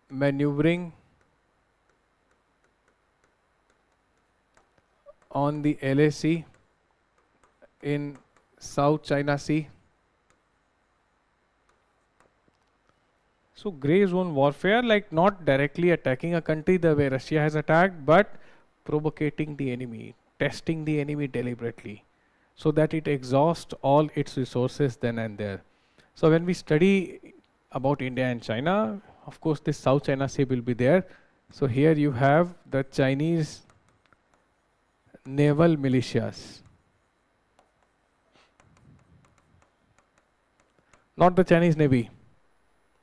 maneuvering on the LAC in South China Sea. So grey zone warfare, like not directly attacking a country the way Russia has attacked, but provocating the enemy, testing the enemy deliberately, so that it exhausts all its resources then and there. So when we study about India and China, of course this South China Sea will be there. So here you have the Chinese naval militias. Not the Chinese Navy,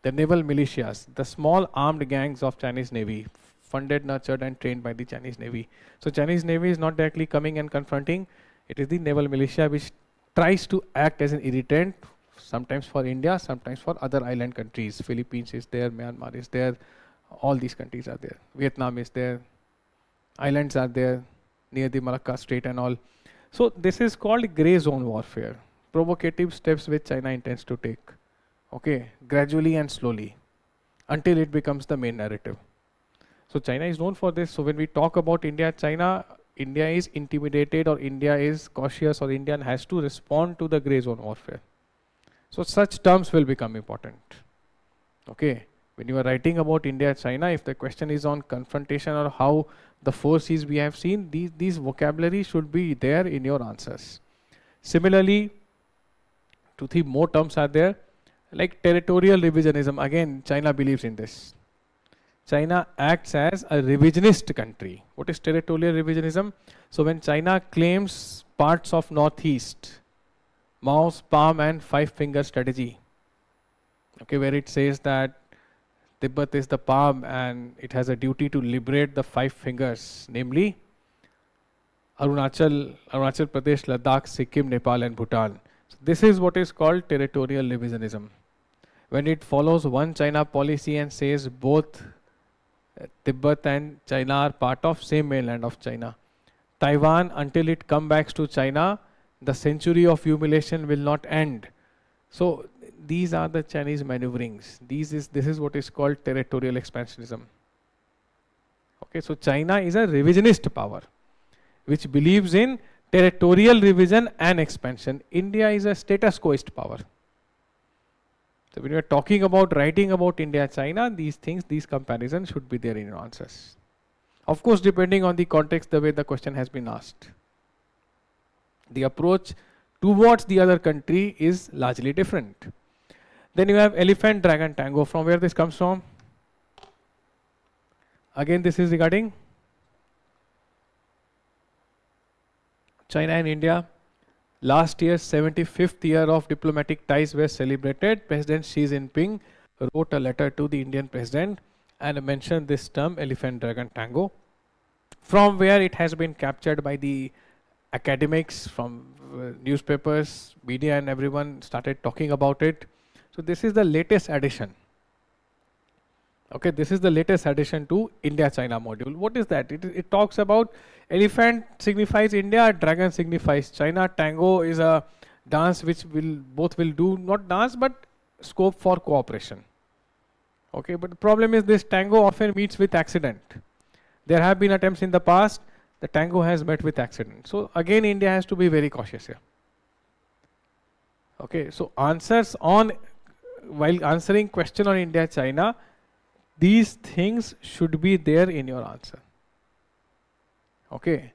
the naval militias, the small armed gangs of Chinese Navy, funded, nurtured and trained by the Chinese Navy. So Chinese Navy is not directly coming and confronting, it is the naval militia which tries to act as an irritant, sometimes for India, sometimes for other island countries. Philippines is there, Myanmar is there, all these countries are there. Vietnam is there, islands are there, near the Malacca Strait and all. So this is called grey zone warfare. Provocative steps which China intends to take, okay, gradually and slowly, until it becomes the main narrative. So China is known for this. So when we talk about India, China, India is intimidated or India is cautious or India has to respond to the grey zone warfare. So such terms will become important, okay. When you are writing about India, China, if the question is on confrontation or how the forces we have seen, these vocabulary should be there in your answers. Similarly, 2-3 more terms are there, like territorial revisionism. Again, China believes in this. China acts as a revisionist country. What is territorial revisionism? So when China claims parts of Northeast, Mao's palm and 5-finger strategy, okay, where it says that Tibet is the palm and it has a duty to liberate the 5 fingers, namely Arunachal Pradesh, Ladakh, Sikkim, Nepal and Bhutan. So this is what is called territorial revisionism. When it follows one China policy and says both Tibet and China are part of same mainland of China. Taiwan, until it comes back to China, the century of humiliation will not end. So these are the Chinese maneuverings. This is what is called territorial expansionism. Okay, so China is a revisionist power which believes in territorial revision and expansion. India is a status quoist power. So when you are talking about writing about India, China, these things, these comparisons should be there in your answers. Of course, depending on the context, the way the question has been asked. The approach towards the other country is largely different. Then you have elephant, dragon, tango. From where this comes from? Again, this is regarding China and India. Last year, 75th year of diplomatic ties were celebrated. President Xi Jinping wrote a letter to the Indian president and mentioned this term, elephant, dragon, tango, from where it has been captured by the academics, from newspapers, media and everyone started talking about it. So this is the latest addition. Okay, this is the latest addition to India-China module. What is that? It talks about elephant signifies India, dragon signifies China, tango is a dance which both will do, not dance but scope for cooperation. Okay, but the problem is this tango often meets with accident. There have been attempts in the past, the tango has met with accident. So again, India has to be very cautious here. Okay, so answers on, while answering question on India-China, these things should be there in your answer. Okay,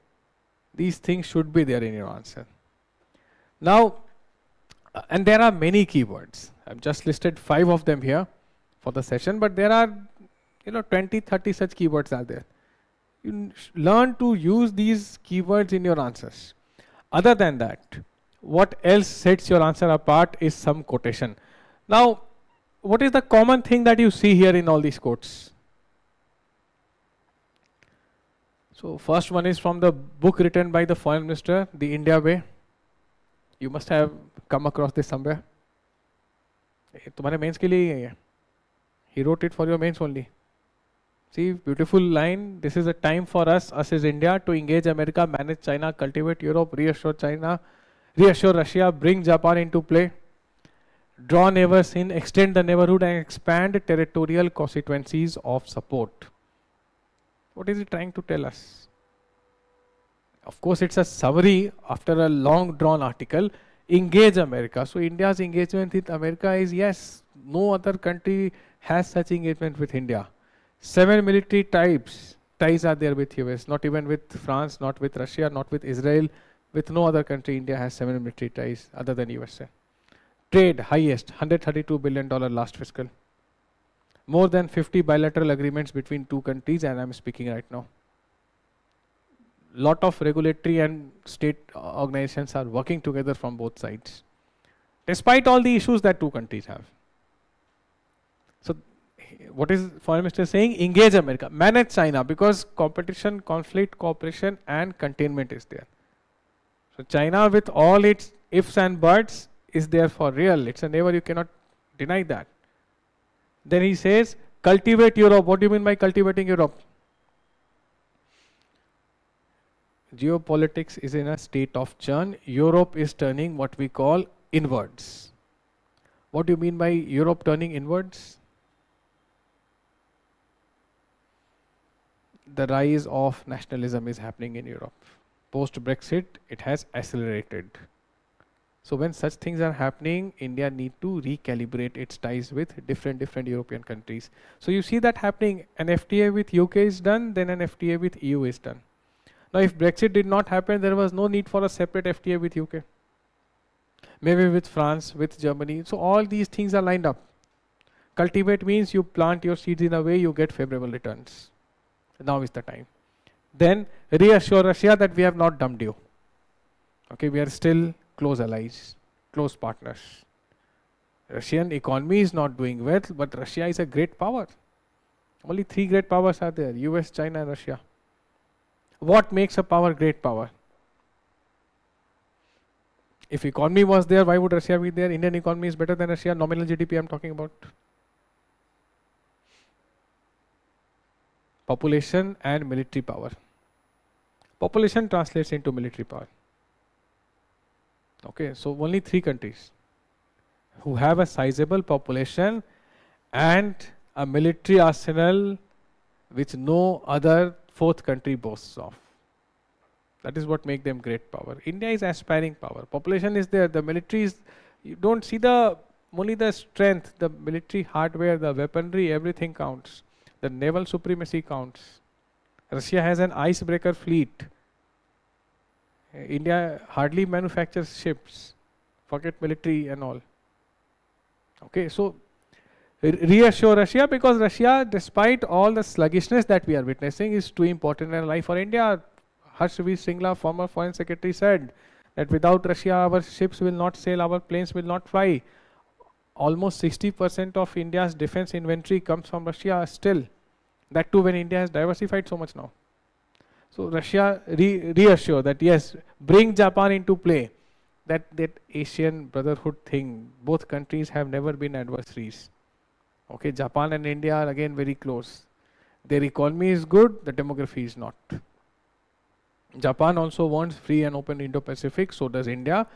these things should be there in your answer. Now, and there are many keywords. I've just listed 5 of them here for the session, but there are 20, 30 such keywords are there. You learn to use these keywords in your answers. Other than that, what else sets your answer apart is some quotation. Now, what is the common thing that you see here in all these quotes? So first one is from the book written by the Foreign Minister, The India Way. You must have come across this somewhere. तुम्हारे mains के लिए ही है. He wrote it for your mains only. See, beautiful line. This is a time for us as India, to engage America, manage China, cultivate Europe, reassure China, reassure Russia, bring Japan into play, draw neighbors in, extend the neighborhood and expand territorial constituencies of support. What is it trying to tell us? Of course, it's a summary after a long drawn article. Engage America. So India's engagement with America is yes. No other country has such engagement with India. 7 military ties are there with US, not even with France, not with Russia, not with Israel. With no other country, India has 7 military ties other than USA. Trade, highest, $132 billion last fiscal. More than 50 bilateral agreements between 2 countries, and I'm speaking right now. Lot of regulatory and state organizations are working together from both sides, despite all the issues that 2 countries have. So, what is Foreign Minister saying? Engage America, manage China, because competition, conflict, cooperation and containment is there. So China, with all its ifs and buts, is there for real. It's a neighbor, you cannot deny that. Then he says, cultivate Europe. What do you mean by cultivating Europe? Geopolitics is in a state of churn. Europe is turning what we call inwards. What do you mean by Europe turning inwards? The rise of nationalism is happening in Europe. Post-Brexit, it has accelerated. So when such things are happening, India need to recalibrate its ties with different European countries. So you see that happening. An FTA with UK is done, then an FTA with EU is done. Now if Brexit did not happen, there was no need for a separate FTA with UK. Maybe with France, with Germany. So all these things are lined up. Cultivate means you plant your seeds in a way you get favorable returns. Now is the time. Then reassure Russia that we have not dumped you. Okay, we are still close allies, close partners. Russian economy is not doing well, but Russia is a great power. Only 3 great powers are there: US, China and Russia. What makes a power great power? If economy was there, why would Russia be there? Indian economy is better than Russia. Nominal GDP I'm talking about. Population and military power. Population translates into military power. Okay, so only 3 countries who have a sizable population and a military arsenal which no other 4th country boasts of. That is what makes them great power. India is aspiring power. Population is there. The military is, you don't see only the strength, the military hardware, the weaponry, everything counts. The naval supremacy counts. Russia has an icebreaker fleet. India hardly manufactures ships. Forget military and all. Okay, so reassure Russia, because Russia, despite all the sluggishness that we are witnessing, is too important an ally for India. Harsh V. Singla, former Foreign Secretary, said that without Russia, our ships will not sail, our planes will not fly. Almost 60% of India's defense inventory comes from Russia still. That too when India has diversified so much now. So Russia reassure that yes, bring Japan into play. That Asian brotherhood thing, both countries have never been adversaries. Okay, Japan and India are again very close. Their economy is good, the demography is not. Japan also wants free and open Indo-Pacific, so does India.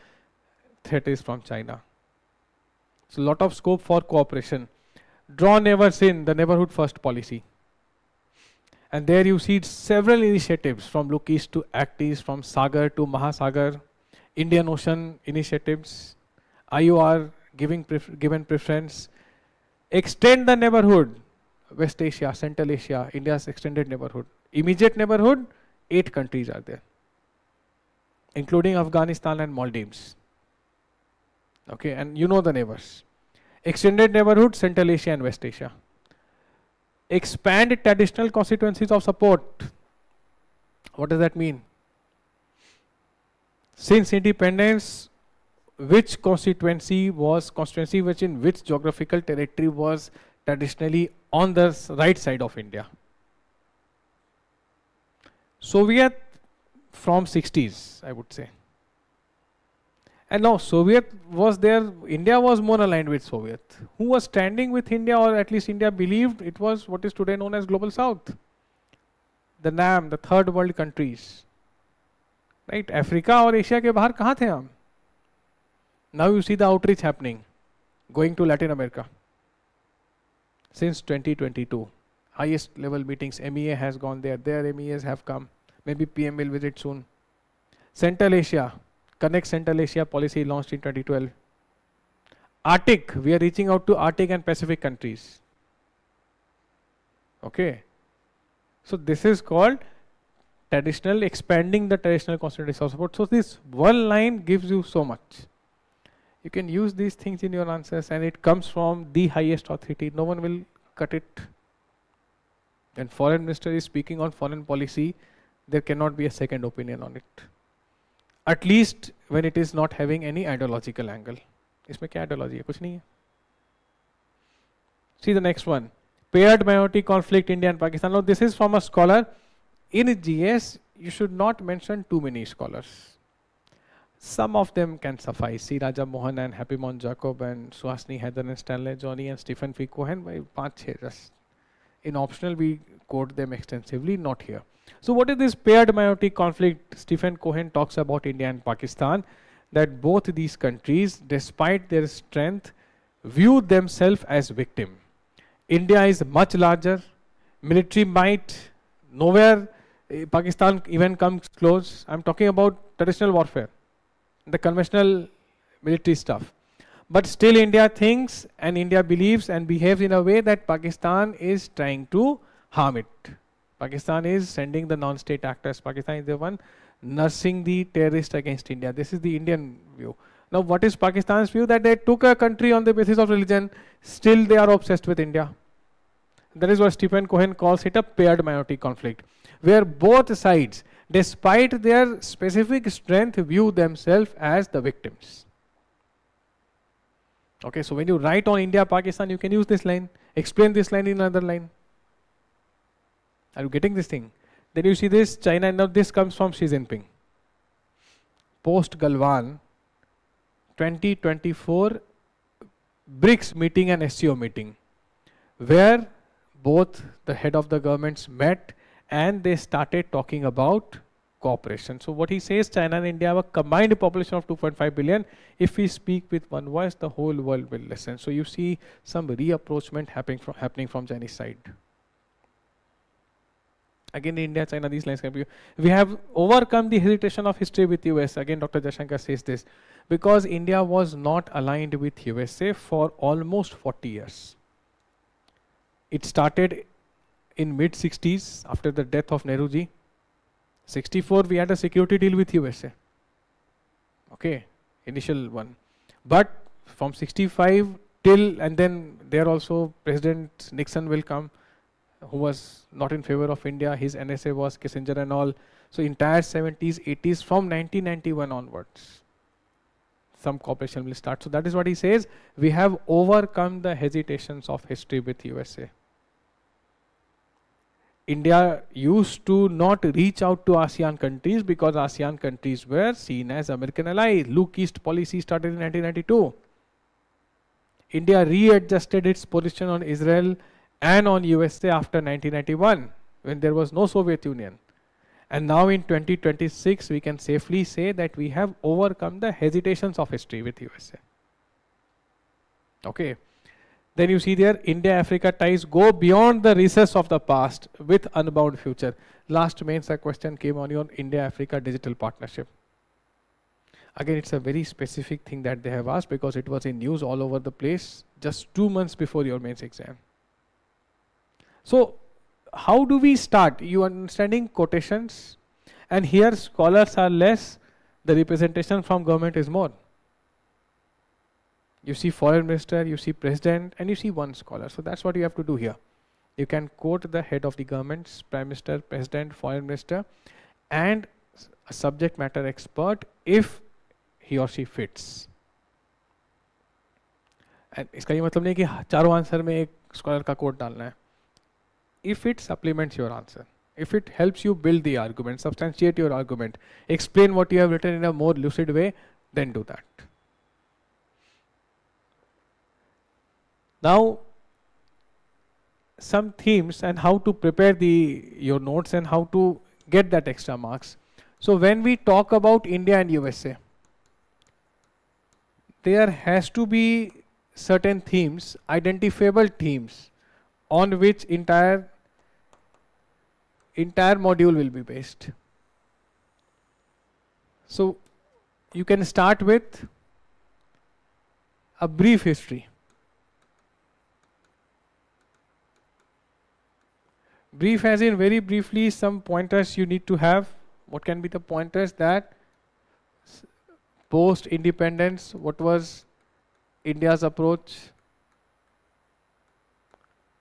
Threat is from China. So a lot of scope for cooperation. Draw neighbors in, the neighborhood first policy. And there you see several initiatives from Look East to Act East, from Sagar to Mahasagar, Indian Ocean initiatives, IOR given preference. Extend the neighborhood. West Asia, Central Asia, India's extended neighborhood. Immediate neighborhood, 8 countries are there, including Afghanistan and Maldives. Okay, and you know the neighbors. Extended neighborhood, Central Asia and West Asia. Expand traditional constituencies of support. What does that mean? Since independence, which constituency which in which geographical territory was traditionally on the right side of India? Soviet from 60s, I would say. And now Soviet was there, India was more aligned with Soviet. Who was standing with India, or at least India believed it was what is today known as Global South? The NAM, the third world countries. Right? Africa और Asia के बाहर कहाँ थे हम? Now you see the outreach happening, going to Latin America. Since 2022, highest level meetings, MEA has gone there, their MEAs have come. Maybe PM will visit soon. Central Asia, Connect Central Asia policy launched in 2012. Arctic, we are reaching out to Arctic and Pacific countries. Okay. So this is called traditional, expanding the traditional constituency of support. So this one line gives you so much. You can use these things in your answers, and it comes from the highest authority. No one will cut it. When foreign minister is speaking on foreign policy, there cannot be a second opinion on it. At least when it is not having any ideological angle. इसमें क्या ideology है? कुछ नहीं है. See the next one. Paired minority conflict, India and Pakistan. Now this is from a scholar. In GS, you should not mention too many scholars. Some of them can suffice. See Raja Mohan and Happy Mon Jacob and Suhasini Heather and Stanley Johnny and Stephen P. Cohen. By 5-6 just. In optional, we quote them extensively, not here. So what is this paired minority conflict? Stephen Cohen talks about India and Pakistan, that both these countries, despite their strength, view themselves as victim. India is much larger, military might, nowhere Pakistan even comes close. I'm talking about traditional warfare, the conventional military stuff. But still India thinks and India believes and behaves in a way that Pakistan is trying to harm it. Pakistan is sending the non-state actors. Pakistan is the one nursing the terrorist against India. This is the Indian view. Now what is Pakistan's view? That they took a country on the basis of religion, still they are obsessed with India. That is what Stephen Cohen calls it a paired minority conflict, where both sides, despite their specific strength, view themselves as the victims. Okay, so when you write on India, Pakistan, you can use this line, explain this line in another line. Are you getting this thing? Then you see this, China, and now this comes from Xi Jinping. Post Galwan, 2024 BRICS meeting and SCO meeting, where both the head of the governments met and they started talking about cooperation. So what he says, China and India have a combined population of 2.5 billion. If we speak with one voice, the whole world will listen. So you see some reapproachment happening from Chinese side. Again, India, China, these lines can be. We have overcome the hesitation of history with US. Again, Dr. Jaishankar says this. Because India was not aligned with USA for almost 40 years. It started in mid-60s after the death of Nehruji. 64, we had a security deal with USA. Okay, initial one. But from 65 till, and then there also President Nixon will come, who was not in favor of India. His NSA was Kissinger and all. So entire 70s, 80s, from 1991 onwards, some cooperation will start. So that is what he says. We have overcome the hesitations of history with USA. India used to not reach out to ASEAN countries because ASEAN countries were seen as American allies. Look East policy started in 1992. India readjusted its position on Israel and on USA after 1991, when there was no Soviet Union. And now in 2026, we can safely say that we have overcome the hesitations of history with USA. Okay. Then you see there, India-Africa ties go beyond the recess of the past with unbound future. Last mains a question came on your India-Africa digital partnership. Again, it's a very specific thing that they have asked because it was in news all over the place just 2 months before your mains exam. So how do we start? You understanding quotations, and here scholars are less, the representation from government is more. You see foreign minister, you see president, and you see one scholar. So that's what you have to do here. You can quote the head of the government, prime minister, president, foreign minister, and a subject matter expert if he or she fits. And इसका ये मतलब नहीं कि चारों answer में एक scholar का coat डालना है. If it supplements your answer, if it helps you build the argument, substantiate your argument, explain what you have written in a more lucid way, then do that. Now, some themes and how to prepare your notes and how to get that extra marks. So when we talk about India and USA, there has to be certain themes, identifiable themes, on which entire module will be based. So you can start with a brief history. Brief as in very briefly some pointers you need to have. What can be the pointers? That post independence, what was India's approach?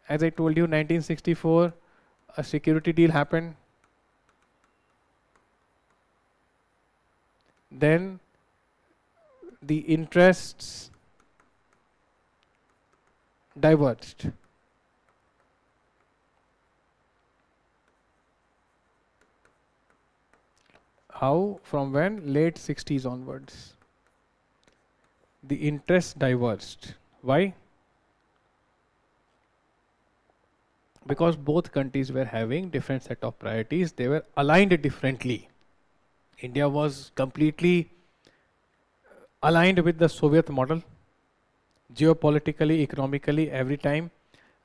As I told you, 1964, a security deal happened. Then the interests diverged. How? From when? Late 60s onwards. The interests diverged. Why? Because both countries were having different set of priorities. They were aligned differently. India was completely aligned with the Soviet model, geopolitically, economically, every time.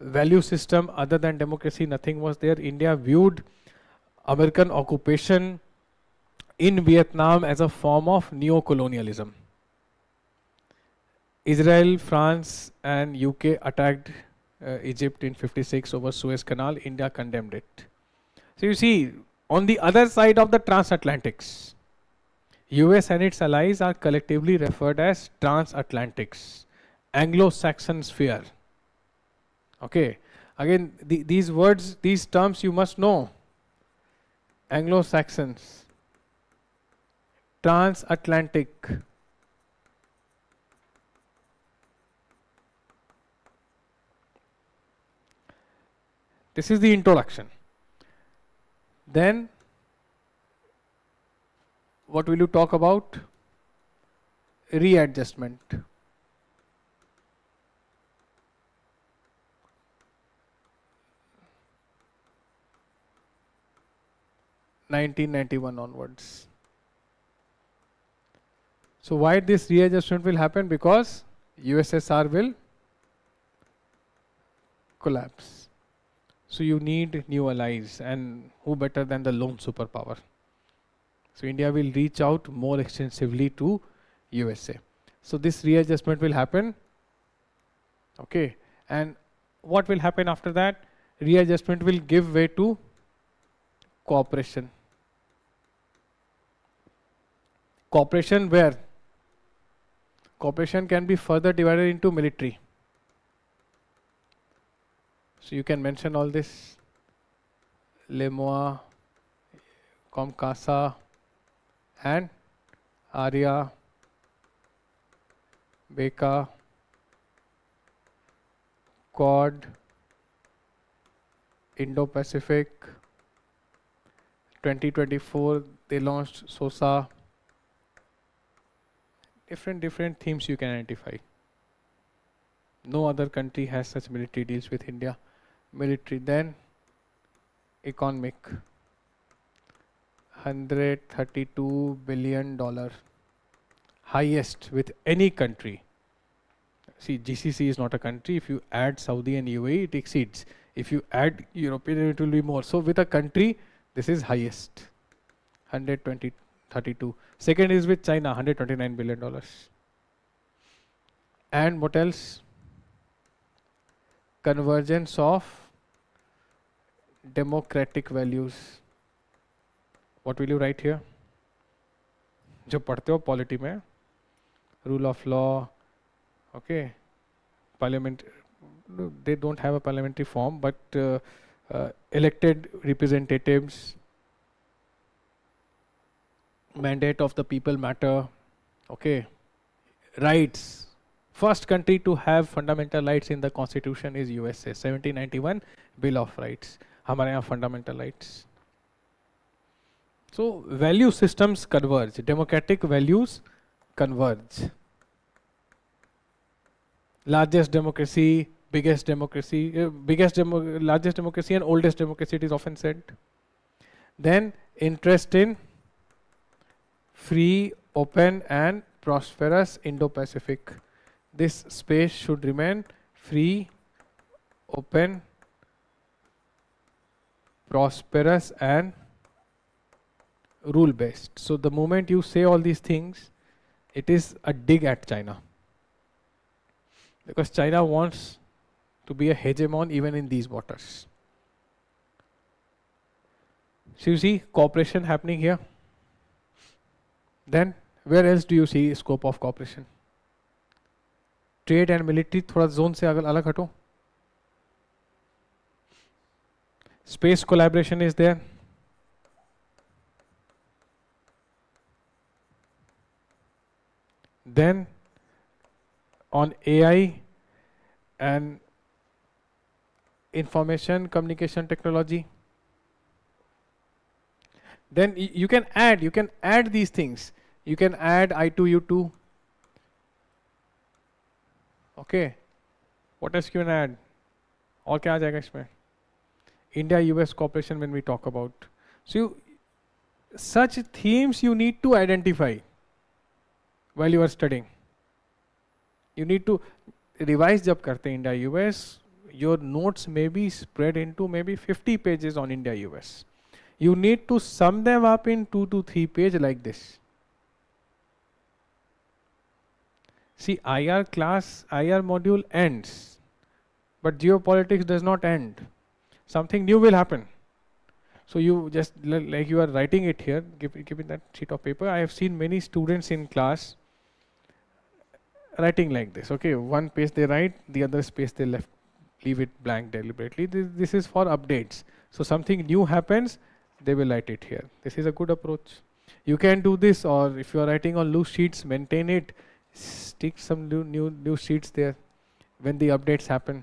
Value system other than democracy, nothing was there. India viewed American occupation in Vietnam as a form of neo-colonialism. Israel, France and UK attacked Egypt in 56 over Suez Canal. India condemned it. So you see, on the other side of the transatlantics, US and its allies are collectively referred as transatlantics, Anglo-Saxon sphere. Okay, again these words, these terms you must know. Anglo-Saxons, transatlantic. This is the introduction. Then what will you talk about? Readjustment. (1991) onwards. So why this readjustment will happen? Because USSR will collapse. So you need new allies, and who better than the lone superpower? So India will reach out more extensively to USA. So this readjustment will happen. Okay, and what will happen after that? Readjustment will give way to cooperation. Cooperation where? Cooperation can be further divided into military. So you can mention all this. Lemoa, Comcasa and Arya, Beka, Quad, Indo-Pacific. 2024 they launched SOSA. Different themes you can identify. No other country has such military deals with India. Military, then economic. $132 billion. Highest with any country. See, GCC is not a country. If you add Saudi and UAE, it exceeds. If you add European, it will be more. So with a country, this is highest. 132. Second is with China, $129 billion. And what else? Convergence of democratic values. What will you write here? जो पढ़ते हो polity में, rule of law, okay, parliament, they don't have a parliamentary form, but elected representatives, mandate of the people matter, okay, rights. First country to have fundamental rights in the constitution is USA, 1791 Bill of Rights. हमारे यहाँ fundamental rights. So value systems converge, democratic values converge. Largest democracy, biggest democracy, largest democracy and oldest democracy, it is often said. Then interest in free, open and prosperous Indo-Pacific. This space should remain free, open, prosperous and rule based. So the moment you say all these things, it is a dig at China. Because China wants to be a hegemon even in these waters. So you see cooperation happening here. Then where else do you see scope of cooperation? Trade and military, थोड़ा zone से अलग हटो. Space collaboration is there. Then on AI and information communication technology. Then you can add these things. You can add I2, U2. Okay. What else you can add? और क्या आ जाएगा इसमें? India-US cooperation when we talk about. So such themes you need to identify while you are studying. You need to revise जब करते हैं India-US, your notes may be spread into maybe 50 pages on India-US. You need to sum them up in 2 to 3 pages like this. See, IR class, IR module ends, but geopolitics does not end. Something new will happen. So you just, like you are writing it here, give me that sheet of paper. I have seen many students in class writing like this. Okay, one page they write, the other space they leave it blank deliberately. This is for updates. So something new happens, they will write it here. This is a good approach. You can do this, or if you are writing on loose sheets, maintain it. Stick some new sheets there when the updates happen.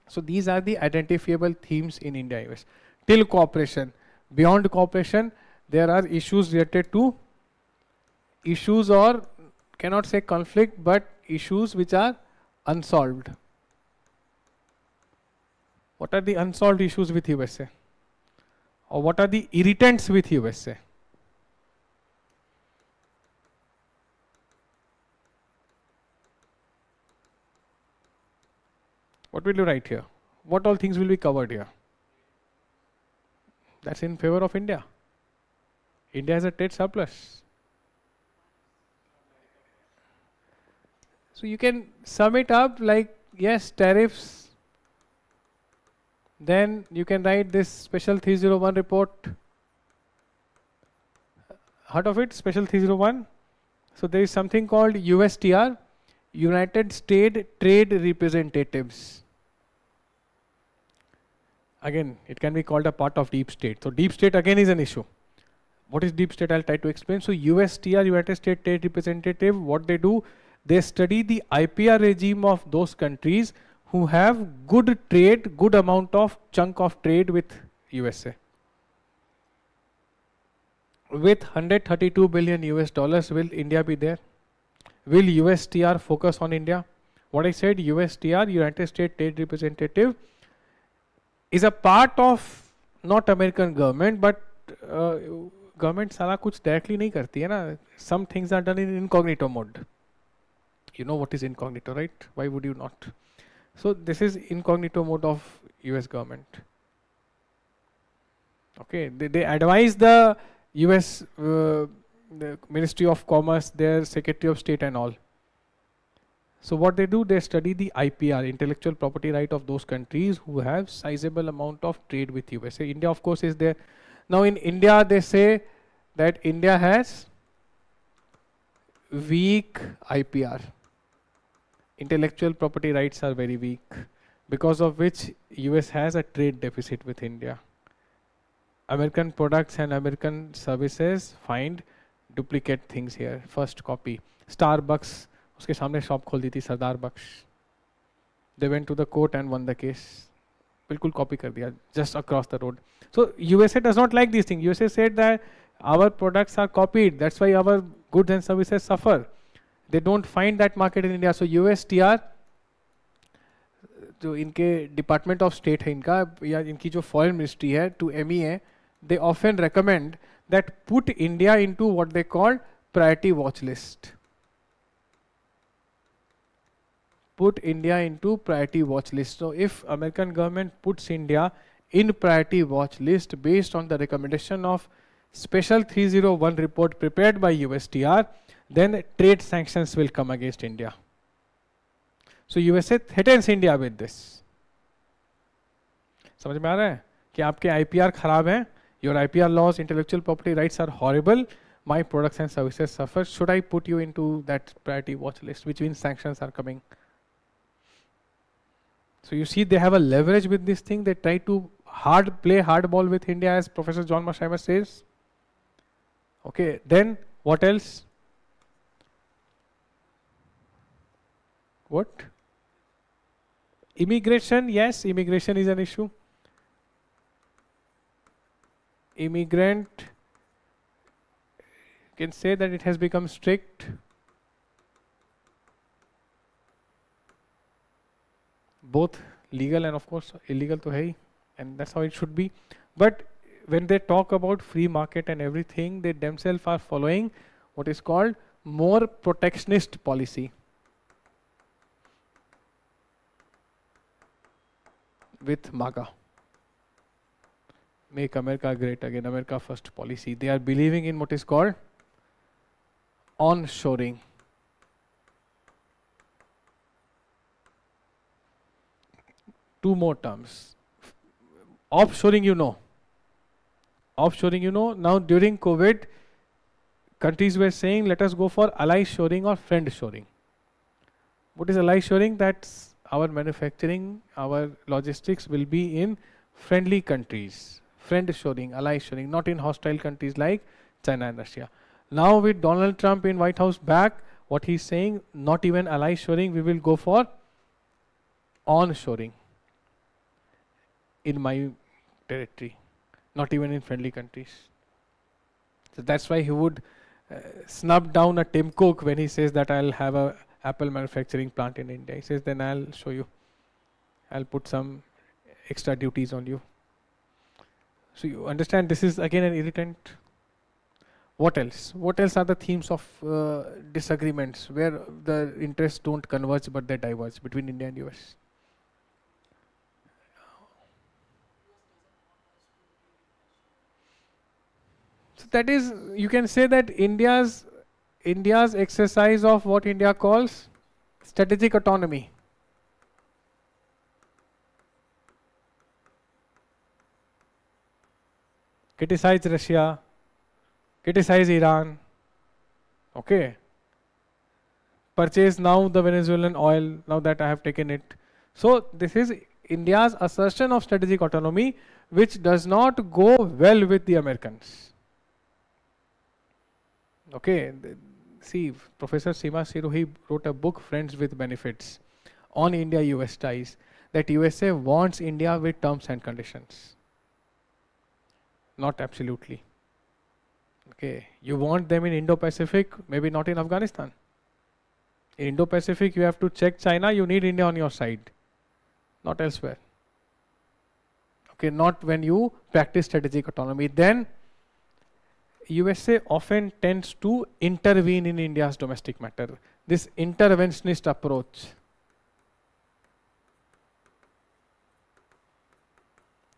So these are the identifiable themes in India-US. Till cooperation. Beyond cooperation, there are issues related to issues, or cannot say conflict, but issues which are unsolved. What are the unsolved issues with USA? Or what are the irritants with USA? What will you write here? What all things will be covered here? That's in favor of India. India has a trade surplus. So you can sum it up like, yes, tariffs. Then you can write this special 301 report. Heard of it? Special 301. So there is something called USTR, United States Trade Representatives. Again, it can be called a part of deep state. So deep state again is an issue. What is deep state? I'll try to explain. So USTR, United States Trade Representative, what they do, they study the IPR regime of those countries who have good trade, good amount of chunk of trade with USA. With 132 billion US dollars, will India be there? Will USTR focus on India? What I said, USTR, United States Trade Representative, is a part of not American government, but government सारा कुछ directly नहीं करती है ना. Some things are done in incognito mode. You know what is incognito, right? Why would you not? So this is incognito mode of US government. Okay, they advise the US the Ministry of Commerce, their Secretary of State and all. So what they do, they study the IPR, intellectual property right of those countries who have sizable amount of trade with USA. India, of course, is there. Now in India, they say that India has weak IPR. Intellectual property rights are very weak, because of which US has a trade deficit with India. American products and American services find duplicate things here. First copy. Starbucks, उसके सामने shop खोल दी थी सरदार बख्श. They went to the court and won the case. बिल्कुल copy कर दिया, just across the road. So USA does not like these things. USA said that our products are copied. That's why our goods and services suffer. They don't find that market in India. So USTR, जो इनके Department of State है इनका, या इनकी जो Foreign Ministry है, to MEA, they often recommend that put India into what they call priority watch list. Put India into priority watch list. So if American government puts India in priority watch list based on the recommendation of Special 301 report prepared by USTR, then trade sanctions will come against India. So USA threatens India with this. समझ में आ रहा है कि आपके IPR खराब हैं, your IPR laws, intellectual property rights are horrible, my products and services suffer, should I put you into that priority watch list, which means sanctions are coming. So you see they have a leverage with this thing, they try to play hardball with India, as Professor John Masheimer says. Okay, then what else? What? Immigration, yes, immigration is an issue. Immigrant, can say that it has become strict. Both legal and of course illegal to hai, and that's how it should be. But when they talk about free market and everything, they themselves are following what is called more protectionist policy. With MAGA. Make America great again, America first policy. They are believing in what is called onshoring. Two more terms. Offshoring, you know. Offshoring, you know. Now during COVID, countries were saying, let us go for ally shoring or friend shoring. What is ally shoring? That's our manufacturing, our logistics will be in friendly countries. Friend shoring, ally shoring, not in hostile countries like China and Russia. Now with Donald Trump in White House back, what he's saying, not even ally shoring, we will go for onshoring in my territory, not even in friendly countries. So that's why he would snub down a Tim Cook when he says that I'll have a Apple manufacturing plant in India. He says, then I'll show you. I'll put some extra duties on you. So you understand this is again an irritant. What else? What else are the themes of disagreements where the interests don't converge but they diverge between India and US? So that is, you can say that India's exercise of what India calls strategic autonomy. Criticize Russia, criticize Iran, okay. Purchase now the Venezuelan oil, now that I have taken it. So this is India's assertion of strategic autonomy, which does not go well with the Americans. Okay, see, Professor Seema Sirohi wrote a book, Friends with Benefits, on India-US ties, that USA wants India with terms and conditions. Not absolutely. Okay, you want them in Indo-Pacific, maybe not in Afghanistan. In Indo-Pacific, you have to check China, you need India on your side, not elsewhere. Okay, not when you practice strategic autonomy. Then USA often tends to intervene in India's domestic matter. This interventionist approach.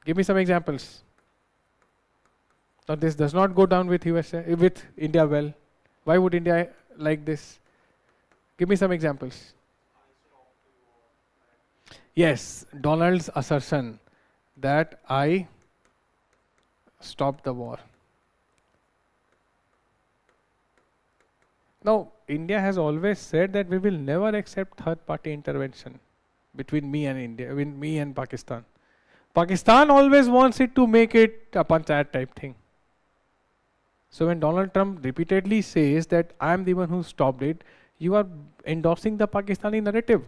Give me some examples. Now this does not go down with India well. Why would India like this? Give me some examples. Yes, Donald's assertion that I stopped the war. Now, India has always said that we will never accept third-party intervention between me and India, between me and Pakistan. Pakistan always wants it to make it a panchayat type thing. So when Donald Trump repeatedly says that I am the one who stopped it, you are endorsing the Pakistani narrative.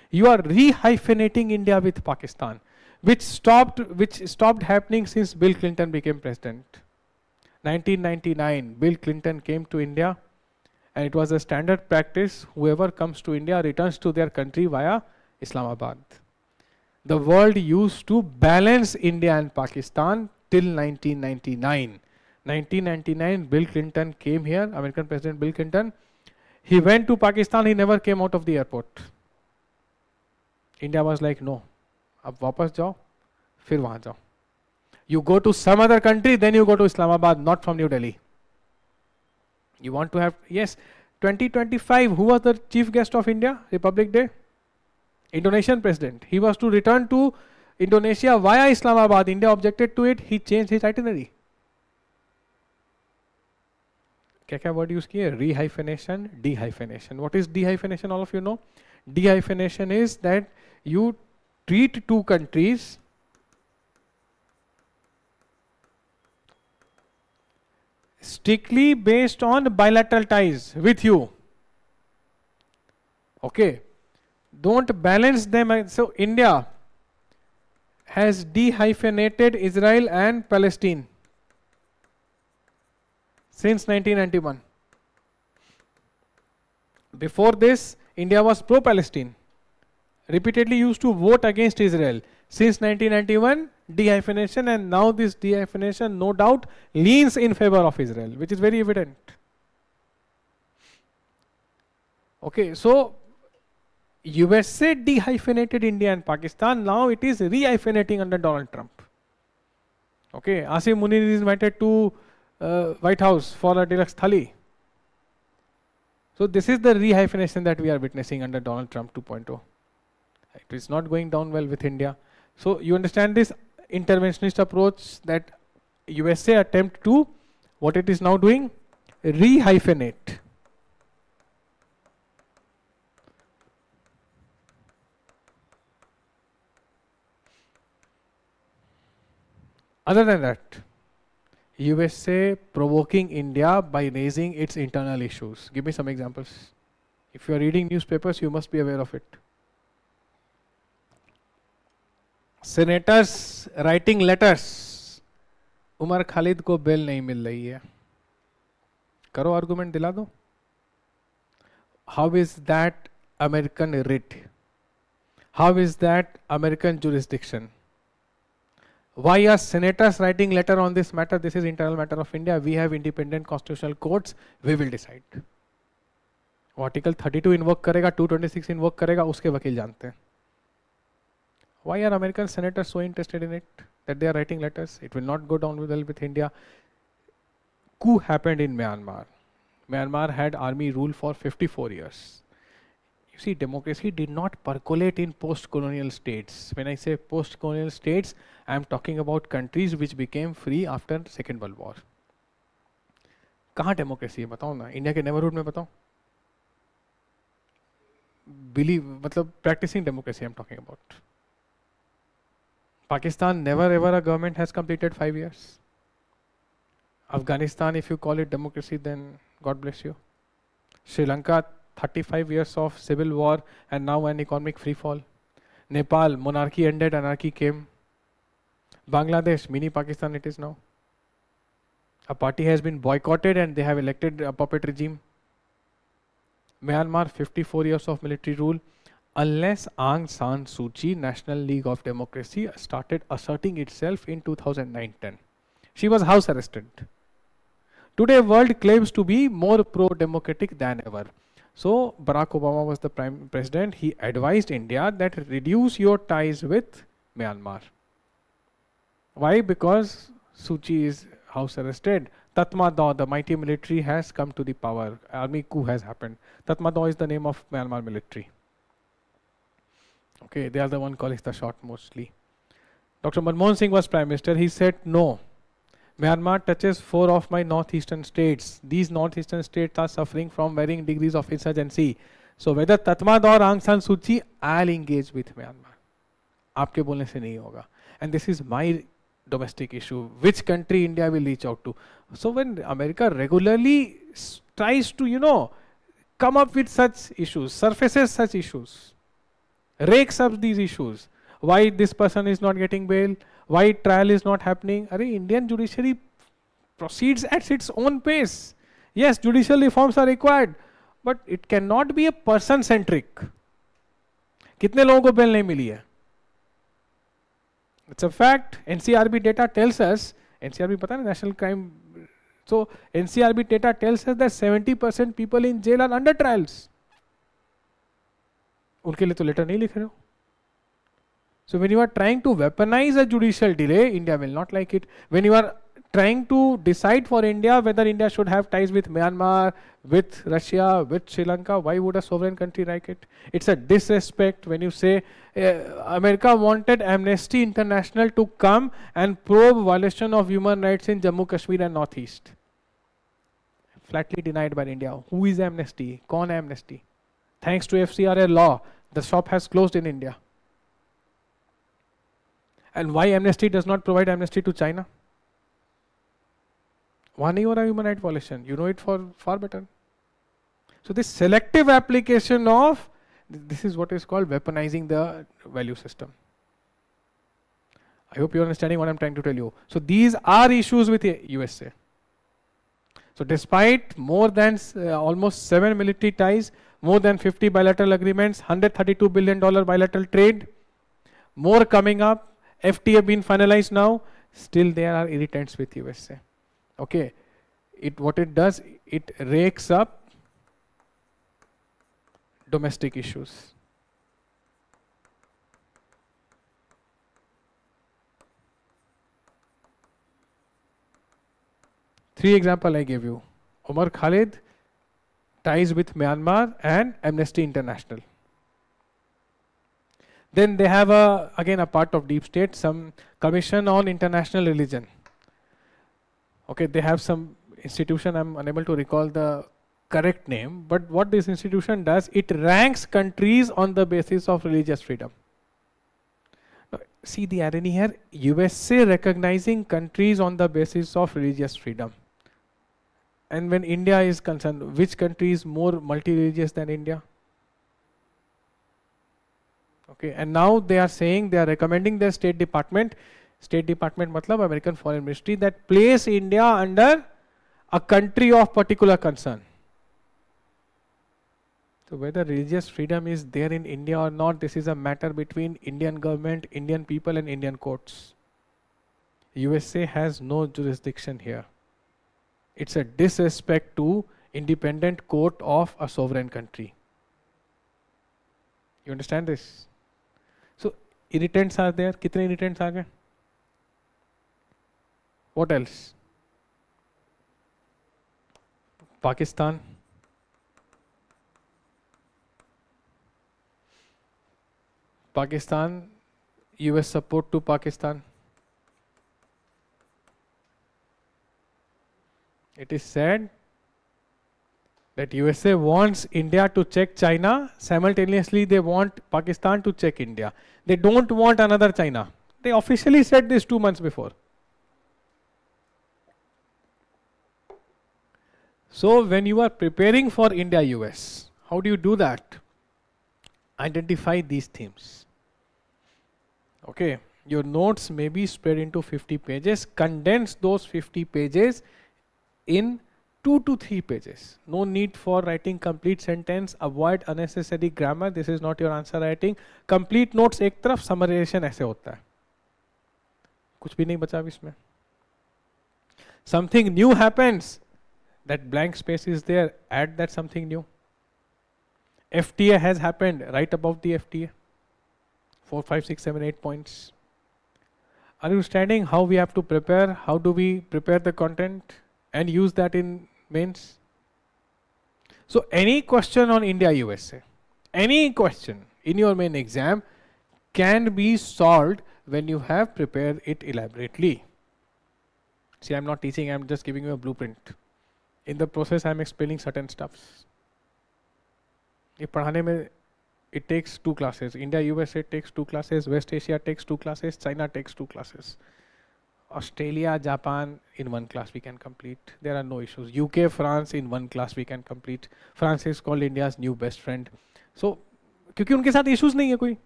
You are re-hyphenating India with Pakistan, which stopped happening since Bill Clinton became president. 1999, Bill Clinton came to India, and it was a standard practice, whoever comes to India returns to their country via Islamabad. The world used to balance India and Pakistan till 1999. 1999, Bill Clinton came here, American President Bill Clinton. He went to Pakistan, he never came out of the airport. India was like, no, ab wapas jao, fir wahan jao. You go to some other country, then you go to Islamabad, not from New Delhi. You want to have, yes, 2025, who was the chief guest of India, Republic Day? Indonesian president. He was to return to Indonesia via Islamabad. India objected to it, he changed his itinerary. क्या word use किए? Rehyphenation, dehyphenation. What is dehyphenation? All of you know. Dehyphenation is that you treat two countries strictly based on bilateral ties with you. Okay. Don't balance them. So India has dehyphenated Israel and Palestine since 1991. Before this, India was pro-Palestine. Repeatedly used to vote against Israel. Since 1991, dehyphenation, and now this dehyphenation, no doubt, leans in favor of Israel, which is very evident. Okay, so USA dehyphenated India and Pakistan. Now it is rehyphenating under Donald Trump. Okay, Asim Munir is invited to White House for a deluxe thali. So this is the rehyphenation that we are witnessing under Donald Trump 2.0. It is not going down well with India. So you understand this interventionist approach that USA attempt to, what it is now doing? Rehyphenate. Other than that, USA provoking India by raising its internal issues. Give me some examples. If you are reading newspapers, you must be aware of it. Senators writing letters. Umar Khalid को bell नहीं मिल रही है. करो argument दिला दो. How is that American writ? How is that American jurisdiction? Why are senators writing letter on this matter? This is internal matter of India. We have independent constitutional courts. We will decide. Article 32 invoke करेगा, 226 invoke करेगा, उसके वकील जानते हैं. Why are American senators so interested in it that they are writing letters? It will not go down well with India. Coup happened in Myanmar. Myanmar had army rule for 54 years. You see, democracy did not percolate in post-colonial states. When I say post-colonial states, I am talking about countries which became free after Second World War. कहाँ democracy है बताओ ना? India के neighborhood में बताओ. Believe, मतलब practicing democracy I am talking about. Pakistan, never ever a government has completed 5 years. Afghanistan, if you call it democracy, then God bless you. Sri Lanka, 35 years of civil war and now an economic free fall. Nepal, monarchy ended, anarchy came. Bangladesh, mini Pakistan it is now. A party has been boycotted and they have elected a puppet regime. Myanmar, 54 years of military rule. Unless Aung San Suu Kyi, National League of Democracy, started asserting itself in 2009-10. She was house arrested. Today, world claims to be more pro-democratic than ever. So, Barack Obama was the prime president. He advised India that reduce your ties with Myanmar. Why? Because Suu Kyi is house arrested. Tatmadaw, the mighty military, has come to the power. Army coup has happened. Tatmadaw is the name of Myanmar military. Okay, they are the one calling the shot mostly. Dr. Manmohan Singh was Prime Minister. He said, no, Myanmar touches 4 of my northeastern states. These northeastern states are suffering from varying degrees of insurgency. So whether Tatmadaw or Aung San Suu Kyi, I'll engage with Myanmar. आपके बोलने से नहीं होगा. And this is my domestic issue. Which country India will reach out to? So when America regularly tries to, come up with such issues, surfaces such issues, rakes up these issues, why this person is not getting bail, why trial is not happening. Indian judiciary proceeds at its own pace. Yes, judicial reforms are required, but it cannot be a person-centric. कितने लोगों को bail नहीं मिली है? It's a fact. NCRB data tells us, NCRB पता है national crime. So NCRB data tells us that 70% people in jail are under trials. उनके लिए तो letter नहीं लिख रहे हो. So when you are trying to weaponize a judicial delay, India will not like it. When you are trying to decide for India whether India should have ties with Myanmar, with Russia, with Sri Lanka, why would a sovereign country like it? It's a disrespect when you say America wanted Amnesty International to come and probe violation of human rights in Jammu, Kashmir and Northeast. Flatly denied by India. Who is Amnesty? Kaun hai Amnesty? Thanks to FCRA law, the shop has closed in India. And why Amnesty does not provide amnesty to China? वहाँ नहीं हो रहा human right violation. You know it far better. So this selective application of, this is what is called weaponizing the value system. I hope you are understanding what I am trying to tell you. So these are issues with the USA. So despite more than almost 7 military ties, more than 50 bilateral agreements, $132 billion bilateral trade, more coming up, FTA been finalized now, still there are irritants with USA. Okay, what it does, it rakes up domestic issues. Three examples I gave you. Omar Khalid, ties with Myanmar and Amnesty International. Then they have again a part of deep state, some commission on international religion. Okay, they have some institution, I'm unable to recall the correct name, but what this institution does, it ranks countries on the basis of religious freedom. Now, see the irony here, USA recognizing countries on the basis of religious freedom. And when India is concerned, which country is more multi-religious than India? Okay, and now they are saying, they are recommending their State Department matlab American Foreign Ministry, that place India under a country of particular concern. So whether religious freedom is there in India or not, this is a matter between Indian government, Indian people and Indian courts. USA has no jurisdiction here. It's a disrespect to independent court of a sovereign country. You understand this? So irritants are there. Kitne irritants are there? What else? Pakistan. Pakistan, US support to Pakistan. It is said that USA wants India to check China, simultaneously they want Pakistan to check India. They don't want another China. They officially said this 2 months before. So when you are preparing for India-US, how do you do that? Identify these themes. Okay, your notes may be spread into 50 pages. Condense those 50 pages in 2 to 3 pages. No need for writing complete sentence. Avoid unnecessary grammar. This is not your answer writing. Complete notes एक तरफ, summarization ऐसे होता है. कुछ भी नहीं बचा अभी इसमें. Something new happens. That blank space is there. Add that something new. FTA has happened. Write about the FTA. 4, 5, 6, 7, 8 points. Are you understanding how we have to prepare? How do we prepare the content and use that in mains? So any question on India USA, any question in your main exam, can be solved when you have prepared it elaborately. See, I'm not teaching, I'm just giving you a blueprint. In the process, I'm explaining certain stuffs. ये पढ़ाने में it takes 2 classes. India, USA takes 2 classes. West Asia takes 2 classes. China takes 2 classes. Australia, Japan, in 1 class we can complete. There are no issues. UK, France, in 1 class we can complete. France is called India's new best friend. So, क्योंकि उनके साथ issues नहीं है कोई.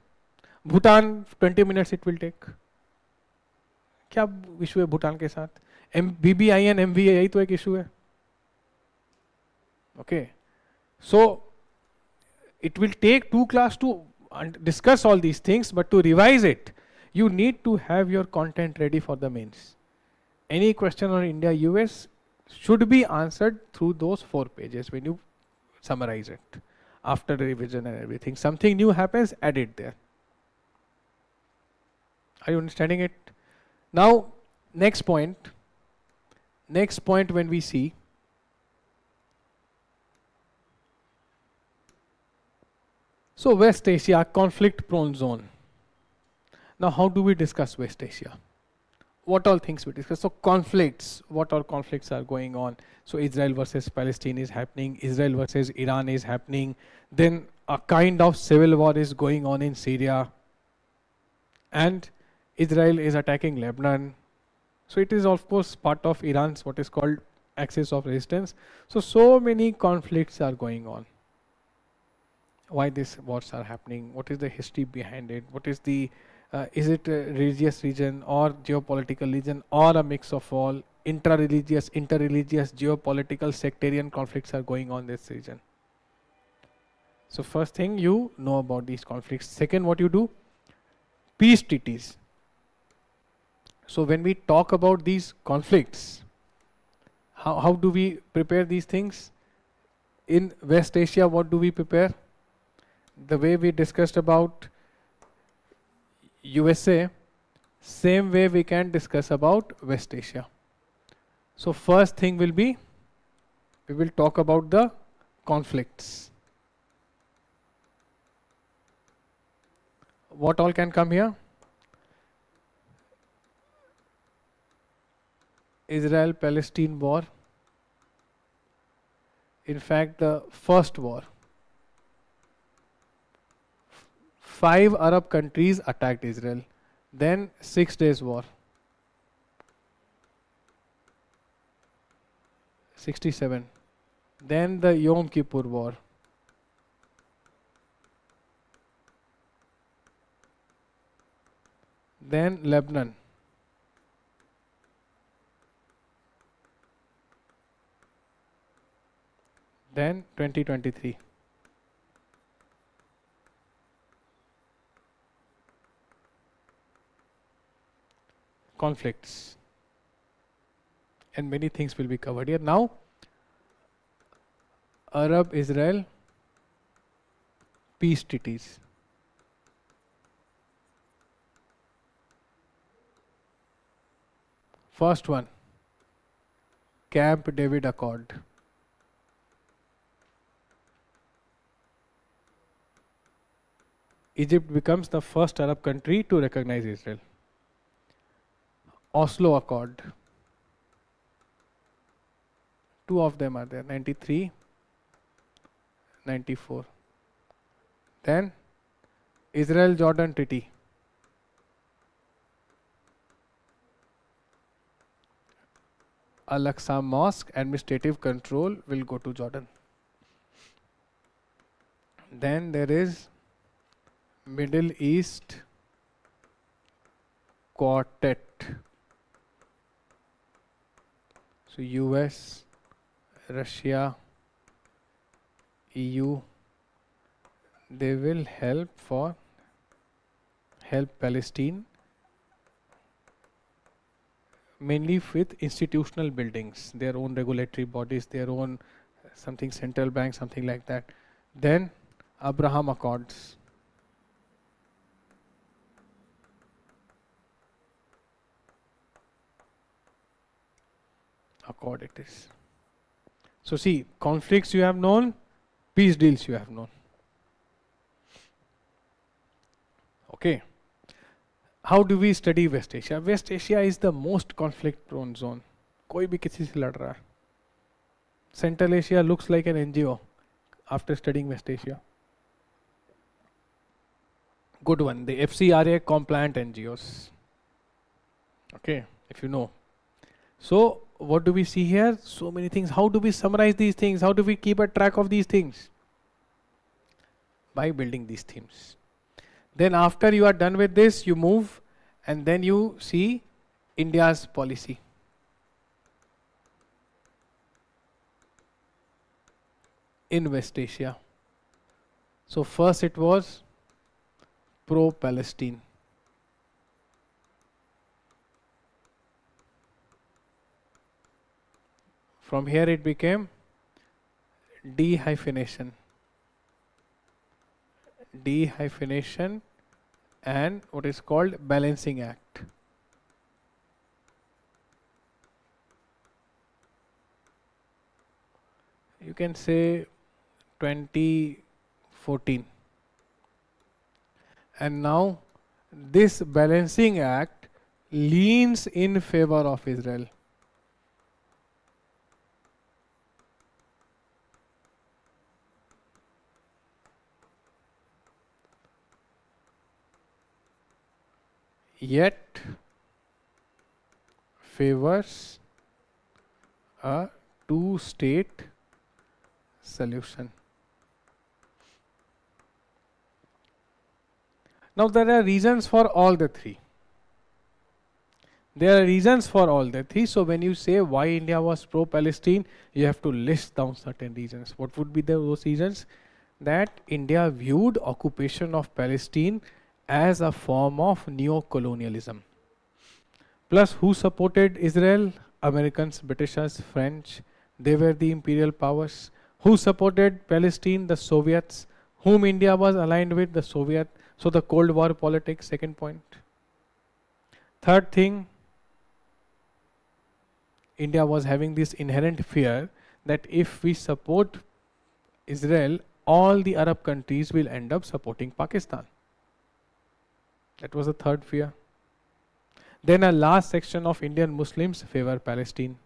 Bhutan, 20 minutes it will take. क्या issue है भूटान के साथ? BBI and MVA यही तो एक issue है. Okay. So, it will take 2 class to discuss all these things, but to revise it, you need to have your content ready for the mains. Any question on India, US should be answered through those 4 pages when you summarize it. After the revision and everything, something new happens, add it there. Are you understanding it? Now, next point when we see, so West Asia, conflict prone zone. Now how do we discuss West Asia? What all things we discuss? So conflicts, what all conflicts are going on? So Israel versus Palestine is happening, Israel versus Iran is happening, then a kind of civil war is going on in Syria, and Israel is attacking Lebanon. So it is of course part of Iran's what is called axis of resistance. So many conflicts are going on. Why these wars are happening? What is the history behind it? What is the is it a religious region or geopolitical region or a mix of all? Intra-religious, inter-religious, geopolitical, sectarian conflicts are going on in this region. So first thing, you know about these conflicts. Second, what you do? Peace treaties. So when we talk about these conflicts, how do we prepare these things? In West Asia, what do we prepare? The way we discussed about USA, same way we can discuss about West Asia. So first thing will be, we will talk about the conflicts. What all can come here? Israel-Palestine war. In fact, the first war. 5 Arab countries attacked Israel. Then 6 days war. 67. Then the Yom Kippur war. Then Lebanon. Then 2023. Conflicts. And many things will be covered here. Now, Arab-Israel peace treaties. First one, Camp David Accord. Egypt becomes the first Arab country to recognize Israel. Oslo Accord. 2 of them are there, 93, 94. Then Israel-Jordan Treaty. Al-Aqsa Mosque administrative control will go to Jordan. Then there is Middle East Quartet. So US, Russia, EU, they will help Palestine mainly with institutional buildings, their own regulatory bodies, their own something central bank, something like that. Then Abraham Accords. Accord it is. So see, conflicts you have known, peace deals you have known. Okay. how do we study West Asia? West Asia is the most conflict prone zone. कोई भी किसी से लड़ रहा है. Central Asia looks like an NGO after studying West Asia. Good one. The FCRA compliant NGOs. Okay, if you know. So what do we see here? So many things. How do we summarize these things? How do we keep a track of these things? By building these themes. Then after you are done with this, you move and then you see India's policy. In West Asia. So first it was pro-Palestine. From here it became de-hyphenation. De-hyphenation and what is called balancing act. You can say 2014. And now this balancing act leans in favor of Israel. Yet favors a two-state solution. Now there are reasons for all the three. There are reasons for all the three. So when you say why India was pro-Palestine, you have to list down certain reasons. What would be those reasons? That India viewed occupation of Palestine as a form of neo-colonialism. Plus, who supported Israel? Americans, Britishers, French. They were the imperial powers. Who supported Palestine? The Soviets. Whom India was aligned with? The Soviet. So the Cold War politics, second point. Third thing, India was having this inherent fear that if we support Israel, all the Arab countries will end up supporting Pakistan. That was the third fear. Then a large section of Indian Muslims favor Palestine.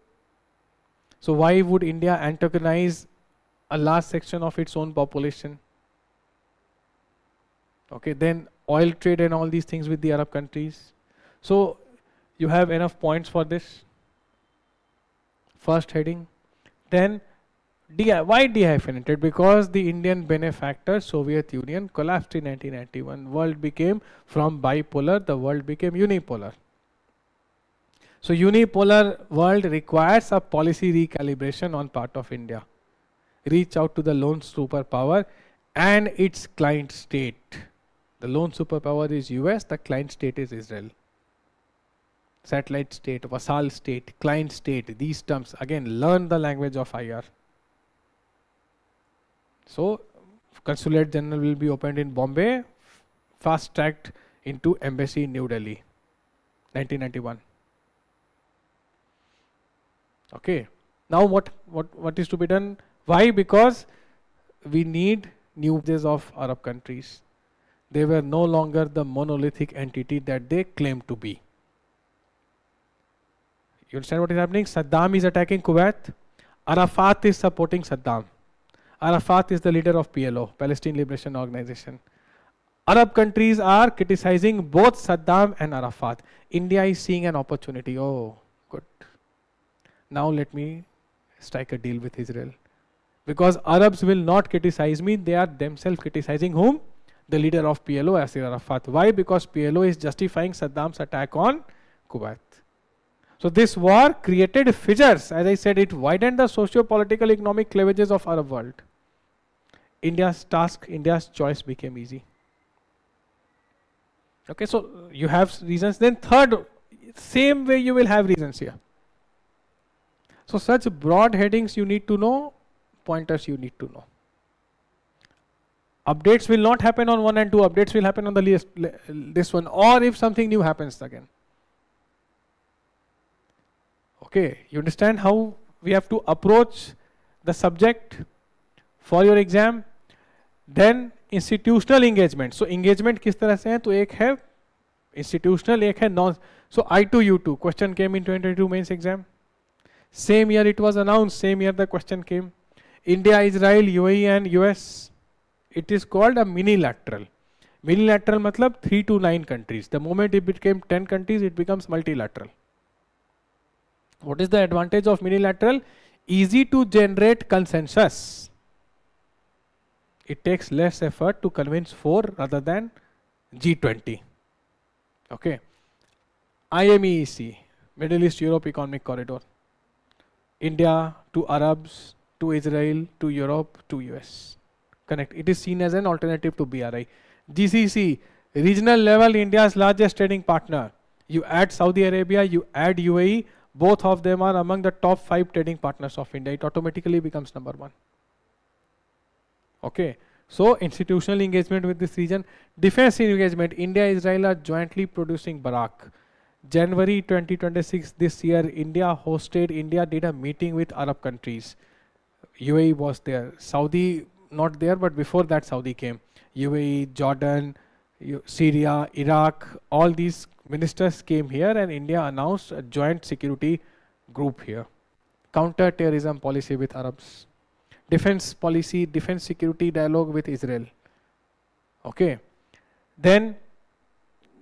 So why would India antagonize a large section of its own population? Okay, then oil trade and all these things with the Arab countries. So you have enough points for this. First heading. Then why dehyphenated? Because the Indian benefactor Soviet Union collapsed in 1991. World became from bipolar, the world became unipolar. So unipolar world requires a policy recalibration on part of India. Reach out to the lone superpower and its client state. The lone superpower is US, the client state is Israel. Satellite state, vassal state, client state, these terms, again, learn the language of IR. So, Consulate General will be opened in Bombay, fast tracked into Embassy in New Delhi, 1991. Okay. Now what is to be done? Why? Because we need new ways of Arab countries. They were no longer the monolithic entity that they claim to be. You understand what is happening? Saddam is attacking Kuwait. Arafat is supporting Saddam. Arafat is the leader of PLO, Palestine Liberation Organization. Arab countries are criticizing both Saddam and Arafat. India is seeing an opportunity. Oh, good. Now let me strike a deal with Israel. Because Arabs will not criticize me, they are themselves criticizing whom? The leader of PLO, Yasser Arafat. Why? Because PLO is justifying Saddam's attack on Kuwait. So this war created fissures. As I said, it widened the socio-political economic cleavages of Arab world. India's task, India's choice became easy. Okay, so you have reasons. Then third, same way you will have reasons here. So such broad headings you need to know, pointers you need to know. Updates will not happen on 1 and 2, updates will happen on the list, this one, or if something new happens again. Okay, you understand how we have to approach the subject for your exam? Then institutional engagement. So engagement किस तरह से है? तो एक है Institutional एक है non. So I2U2 question came in 2022 mains exam. Same year it was announced. Same year the question came. India, Israel, UAE and US. It is called a minilateral. Minilateral matlab 3 to 9 countries. The moment it became 10 countries, it becomes multilateral. What is the advantage of minilateral? Easy to generate consensus. It takes less effort to convince 4 rather than G20. Okay. IMEEC, Middle East Europe Economic Corridor. India to Arabs, to Israel, to Europe, to US. Connect. It is seen as an alternative to BRI. GCC, regional level, India's largest trading partner. You add Saudi Arabia, you add UAE, both of them are among the top 5 trading partners of India. It automatically becomes number 1. Okay. So institutional engagement with this region. Defense engagement. India and Israel are jointly producing Bagh. January 2026 this year, India did a meeting with Arab countries. UAE was there. Saudi not there, but before that Saudi came. UAE, Jordan, Syria, Iraq, all these ministers came here and India announced a joint security group here. Counter-terrorism policy with Arabs. Defense policy, defense security dialogue with Israel. Okay. Then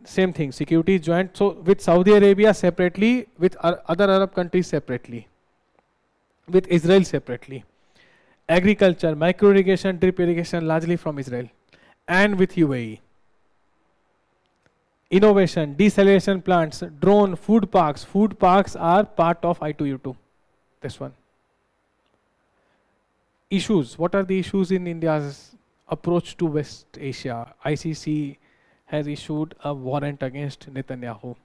same thing, security joint. So with Saudi Arabia separately, with other Arab countries separately, with Israel separately. Agriculture, micro irrigation, drip irrigation, largely from Israel, and with UAE. Innovation, desalination plants, drone, food parks. Food parks are part of I2U2. This one. Issues. What are the issues in India's approach to West Asia? ICC has issued a warrant against Netanyahu.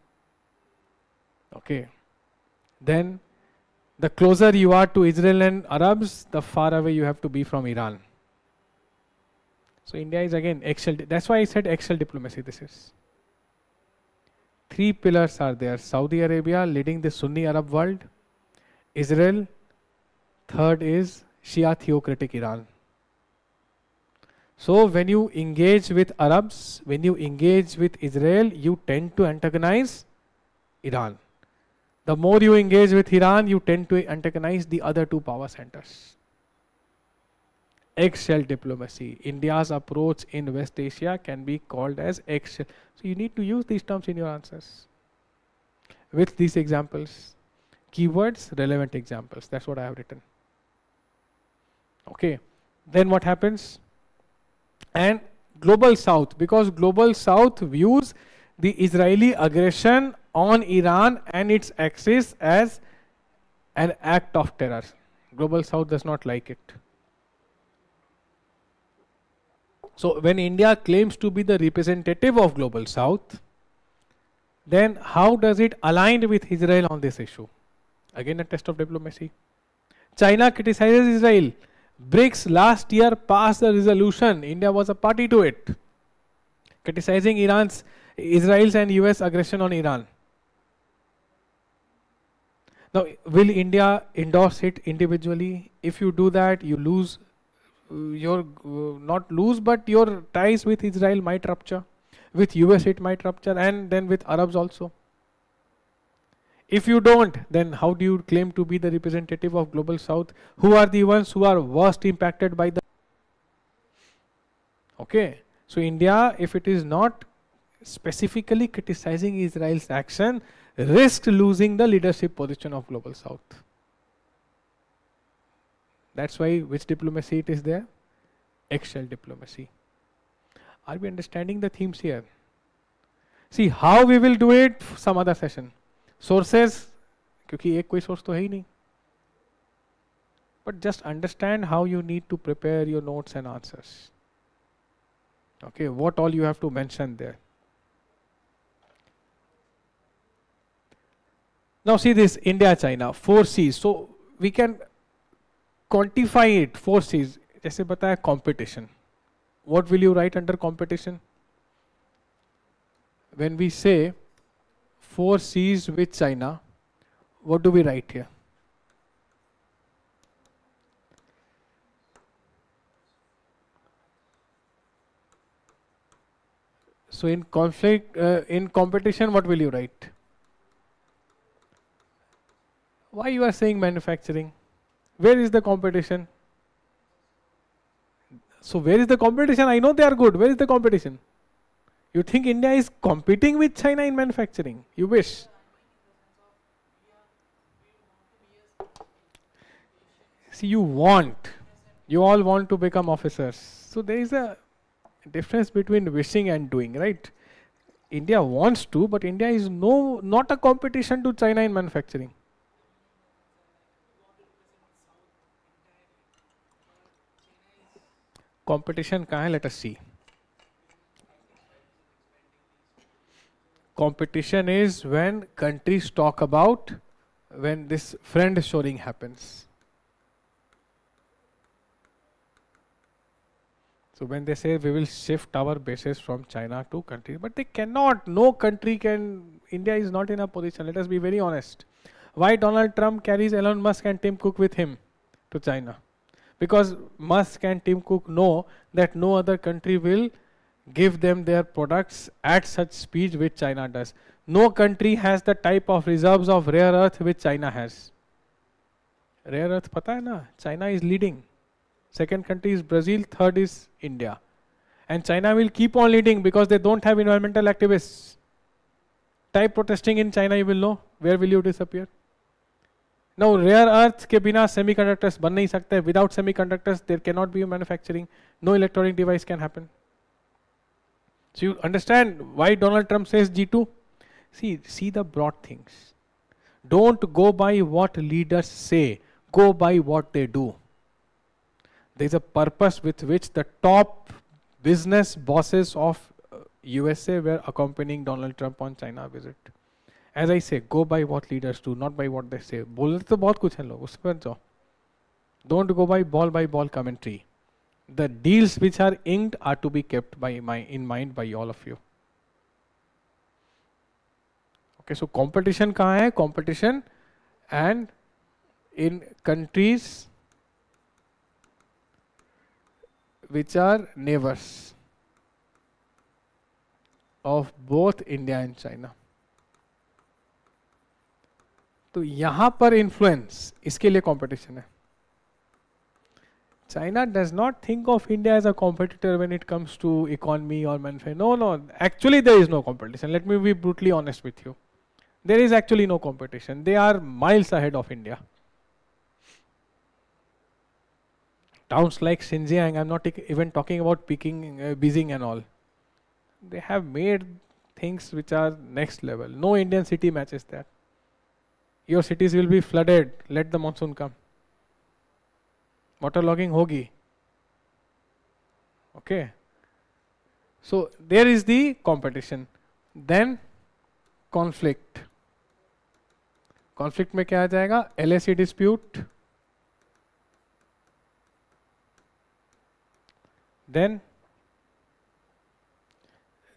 Okay. Then the closer you are to Israel and Arabs, the far away you have to be from Iran. So India is again eggshell. That's why I said eggshell diplomacy. This is. 3 pillars are there. Saudi Arabia leading the Sunni Arab world. Israel. Third is Shia theocratic Iran. So when you engage with Arabs, when you engage with Israel, you tend to antagonize Iran. The more you engage with Iran, you tend to antagonize the other 2 power centers. Eggshell diplomacy. India's approach in West Asia can be called as eggshell. So you need to use these terms in your answers. With these examples. Keywords, relevant examples. That's what I have written. Okay. Then what happens? And Global South, because Global South views the Israeli aggression on Iran and its axis as an act of terror. Global South does not like it. So when India claims to be the representative of Global South, then how does it align with Israel on this issue? Again a test of diplomacy. China criticizes Israel. BRICS last year passed a resolution. India was a party to it, criticizing Israel's and US aggression on Iran. Now, will India endorse it individually? If you do that, you lose not lose, but your ties with Israel might rupture. With US it might rupture, and then with Arabs also. If you don't, then how do you claim to be the representative of Global South? Who are the ones who are worst impacted by the... Okay. So India, if it is not specifically criticizing Israel's action, risks losing the leadership position of Global South. That's why which diplomacy it is there? Eggshell diplomacy. Are we understanding the themes here? See, how we will do it, some other session. Sources, क्योंकि एक कोई source तो है ही नहीं. But just understand how you need to prepare your notes and answers. Okay, what all you have to mention there. Now see this, India, China, 4 C's. So we can quantify it, 4 C's. जैसे बताया competition. What will you write under competition? When we say 4 C's with China, what do we write here? So in conflict, in competition, what will you write? Why you are saying manufacturing? Where is the competition? So where is the competition? I know they are good. Where is the competition? You think India is competing with China in manufacturing? You wish. See, you all want to become officers. So there is a difference between wishing and doing, right? India wants to, but India is not a competition to China in manufacturing. Competition kahan hai? Let us see. Competition is when countries talk about when this friend shoring happens. So when they say we will shift our bases from China to countries, but they cannot. No country can. India is not in a position. Let us be very honest. Why Donald Trump carries Elon Musk and Tim Cook with him to China? Because Musk and Tim Cook know that no other country will give them their products at such speed which China does. No country has the type of reserves of rare earth which China has. Rare earth, pata hai na? China is leading. Second country is Brazil, third is India. And China will keep on leading because they don't have environmental activists. Type protesting in China, you will know. Where will you disappear? Now, rare earth ke bina semiconductors ban nahi sakte. Without semiconductors, there cannot be manufacturing. No electronic device can happen. So you understand why Donald Trump says G2? See the broad things. Don't go by what leaders say. Go by what they do. There is a purpose with which the top business bosses of USA were accompanying Donald Trump on China visit. As I say, go by what leaders do, not by what they say. बोलते तो बहुत कुछ हैं लोग, उस पर जाओ. Don't go by ball commentary. The deals which are inked are to be kept in mind by all of you. Okay, so competition कहाँ है? Competition and in countries which are neighbors of both India and China. तो यहाँ पर influence, इसके लिए competition है. China does not think of India as a competitor when it comes to economy or manufacturing. No. Actually, there is no competition. Let me be brutally honest with you. There is actually no competition. They are miles ahead of India. Towns like Xinjiang, I'm not even talking about Peking, Beijing and all. They have made things which are next level. No Indian city matches that. Your cities will be flooded. Let the monsoon come. Water logging hogi. Okay. So there is the competition. Then conflict. Conflict में क्या आ जाएगा? LAC dispute. Then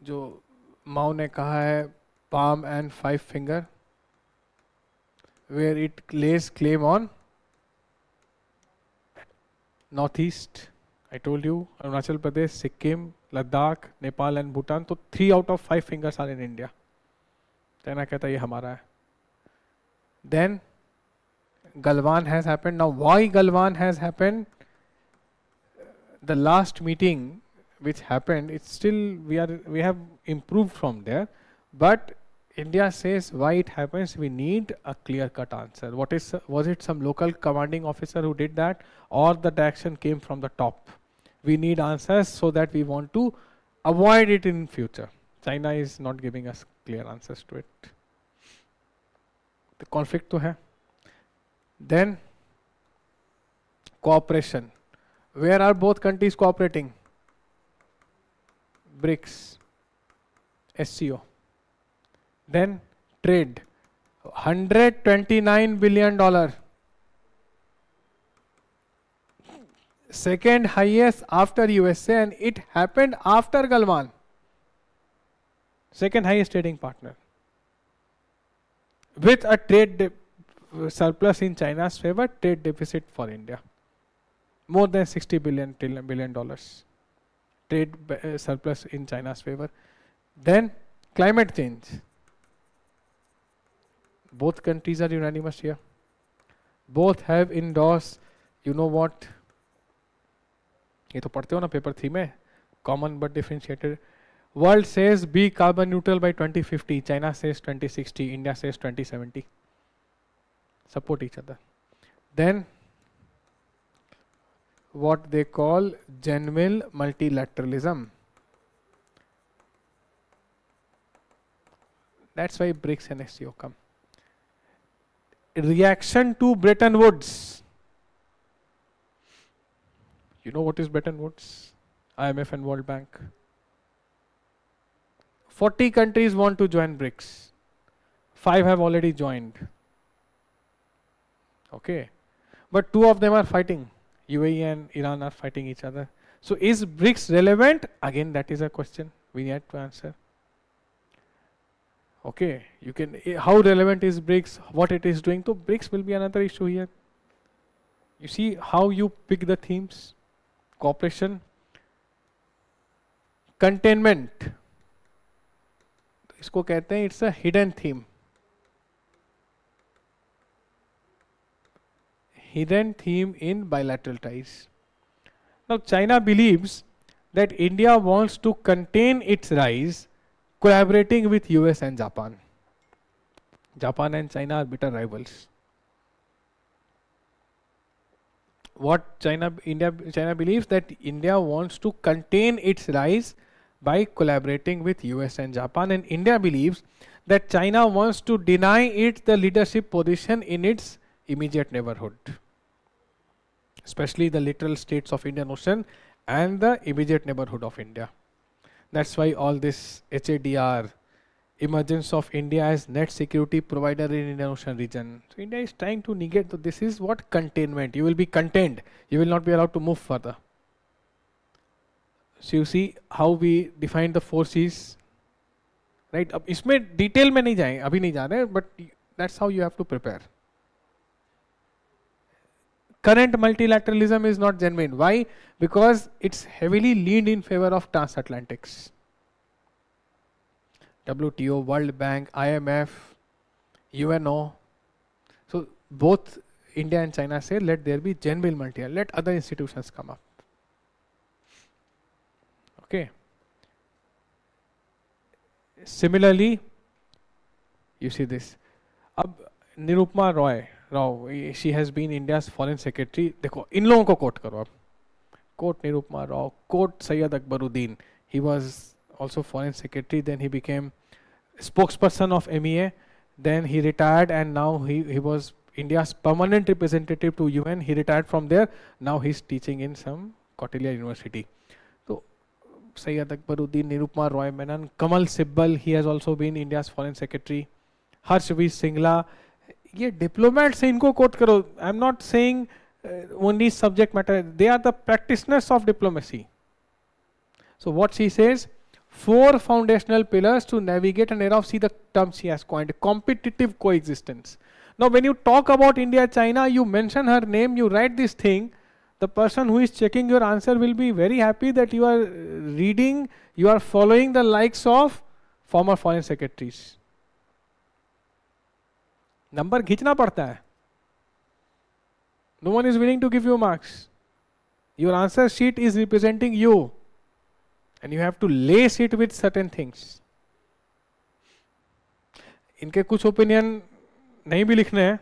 जो माओ ने कहा है palm and five finger, where it lays claim on Northeast. I told you, Arunachal Pradesh, Sikkim, Ladakh, Nepal and Bhutan. So 3 out of 5 fingers are in India. China कहता है ये हमारा है. Then Galwan has happened. Now why Galwan has happened? The last meeting which happened, it's still we have improved from there, but India says why it happens. We need a clear-cut answer. Was it some local commanding officer who did that, or the action came from the top? We need answers so that we want to avoid it in future. China is not giving us clear answers to it. The conflict to hai. Then cooperation. Where are both countries cooperating? BRICS, SCO. Then trade, $129 billion. Second highest after USA, and it happened after Galwan. Second highest trading partner. With a trade surplus in China's favor, trade deficit for India. More than $60 billion. Trade surplus in China's favor. Then climate change. Both countries are unanimous here. Both have endorsed, you know what? ये तो पढ़ते हो ना paper 3 में, common but differentiated. World says be carbon neutral by 2050. China says 2060. India says 2070. Support each other. Then what they call genuine multilateralism. That's why BRICS and SCO come. Reaction to Bretton Woods. You know what is Bretton Woods? IMF and World Bank. 40 countries want to join BRICS. 5 have already joined. Okay. But 2 of them are fighting. UAE and Iran are fighting each other. So is BRICS relevant? Again, that is a question we need to answer. Okay, you can, how relevant is BRICS, what it is doing? So BRICS will be another issue here. You see how you pick the themes? Cooperation, containment. इसको कहते हैं it's a hidden theme. Hidden theme in bilateral ties. Now China believes that India wants to contain its rise collaborating with US and Japan. Japan and China are bitter rivals. What China believes that India wants to contain its rise by collaborating with US and Japan, and India believes that China wants to deny it the leadership position in its immediate neighborhood, especially the littoral states of Indian Ocean and the immediate neighborhood of India. That's why all this HADR, emergence of India as net security provider in Indian Ocean region. So India is trying to negate. So this is what containment. You will be contained. You will not be allowed to move further. So you see how we define the 4 C's, right? अब इसमें detail में नहीं जाएं, अभी नहीं जा रहे, but that's how you have to prepare. Current multilateralism is not genuine. Why? Because it's heavily leaned in favor of transatlantics. WTO, World Bank, IMF, UNO. So both India and China say let there be genuine multilateral, let other institutions come up. Okay. Similarly, you see this. अब Nirupama Rao, she has been India's foreign secretary. देखो इन लोगों को quote करो आप. Quote Nirupma Rao, quote Syed Akbaruddin. He was also foreign secretary, then he became spokesperson of MEA, then he retired and now he was India's permanent representative to UN. He retired from there, now he's teaching in some Kautilya University. So Syed Akbaruddin, Nirupma Roy Menon, Kamal Sibbal, he has also been India's foreign secretary. Harsh V. Singla, ये diplomats से इनको quote करो. I'm not saying only subject matter, they are the practitioners of diplomacy. So what she says, 4 foundational pillars to navigate an era of, see the term she has coined, competitive coexistence. Now when you talk about India, China, you mention her name, you write this thing, the person who is checking your answer will be very happy that you are reading, you are following the likes of former foreign secretaries. Number खींचना पड़ता है. No one is willing to give you marks. Your answer sheet is representing you. And you have to lace it with certain things. इनके कुछ opinion नहीं भी लिखने हैं,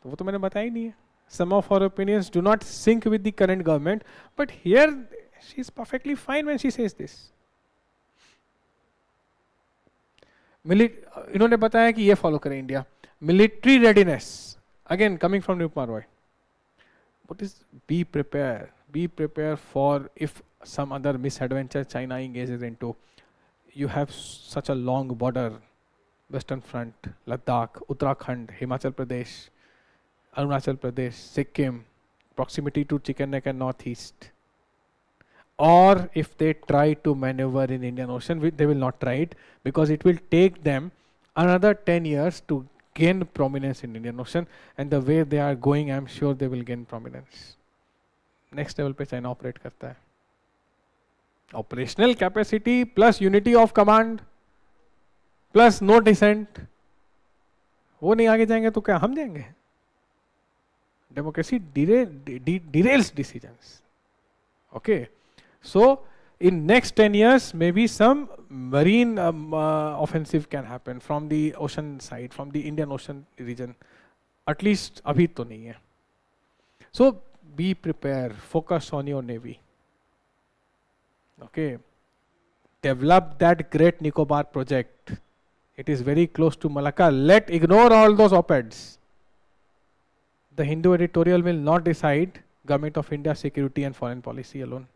तो वो तो मैंने बताया ही नहीं है. Some of her opinions do not sync with the current government, but here she is perfectly fine when she says this. इन्होंने बताया कि ये follow करें India. Military readiness. Again, coming from Nirupma Roy. What is be prepared? Be prepared for if some other misadventure China engages into. You have such a long border, Western Front, Ladakh, Uttarakhand, Himachal Pradesh, Arunachal Pradesh, Sikkim, proximity to Chicken Neck and Northeast. Or if they try to maneuver in Indian Ocean, they will not try it because it will take them another 10 years to gain prominence in Indian Ocean, and the way they are going, I am sure they will gain prominence. Next level पे China operate करता है. Operational capacity plus unity of command plus no dissent. वो नहीं आगे जाएंगे तो क्या हम जाएंगे? Democracy derails decisions. Okay, so in next 10 years, maybe some marine offensive can happen from the ocean side, from the Indian Ocean region. At least abhi to nahi hai. So be prepared, focus on your navy. Okay, develop that Great Nicobar project. It is very close to Malacca. Ignore all those op-eds. The Hindu editorial will not decide Government of India security and foreign policy alone.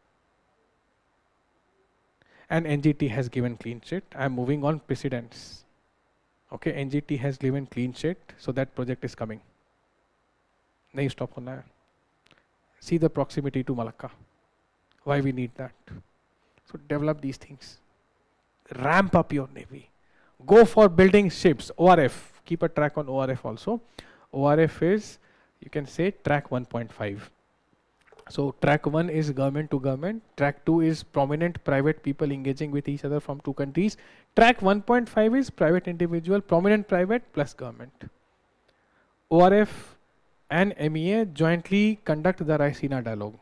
And NGT has given clean sheet. I am moving on precedents. Okay, NGT has given clean sheet, so that project is coming. Nahi stop hona hai. See the proximity to Malacca. Why we need that? So develop these things. Ramp up your navy. Go for building ships. ORF. Keep a track on ORF also. ORF is, you can say, track 1.5. So track 1 is government to government. Track 2 is prominent private people engaging with each other from two countries. Track 1.5 is private individual, prominent private plus government. ORF and MEA jointly conduct the Raisina dialogue.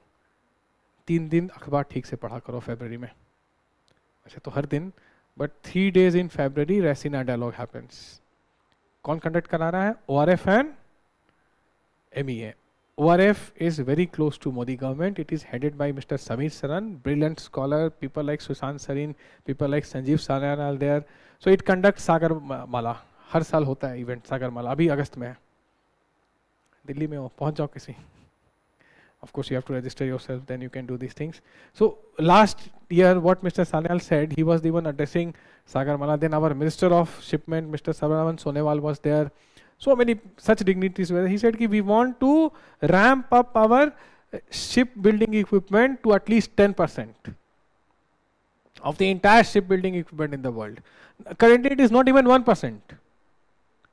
3 दिन अखबार ठीक से पढ़ा करो फरवरी में. अच्छा तो हर दिन, but 3 days in February Raisina dialogue happens. कौन conduct करा रहा है? ORF and MEA. ORF is very close to Modi government. It is headed by Mr. Samir Saran, brilliant scholar, people like Sushant Sarin, people like Sanjeev Saran are there. So it conducts Sagar Mala. हर साल होता है event Sagar Mala. अभी अगस्त में है. दिल्ली में हो, पहुंच जाओ किसी. Of course, you have to register yourself, then you can do these things. So last year, what Mr. Sanyal said, he was the one addressing Sagar Mala. Then our Minister of Shipment, Mr. Saravanan Sonewal was there. So many such dignitaries were there. He said कि we want to ramp up our shipbuilding equipment to at least 10% of the entire shipbuilding equipment in the world. Currently, it is not even 1%.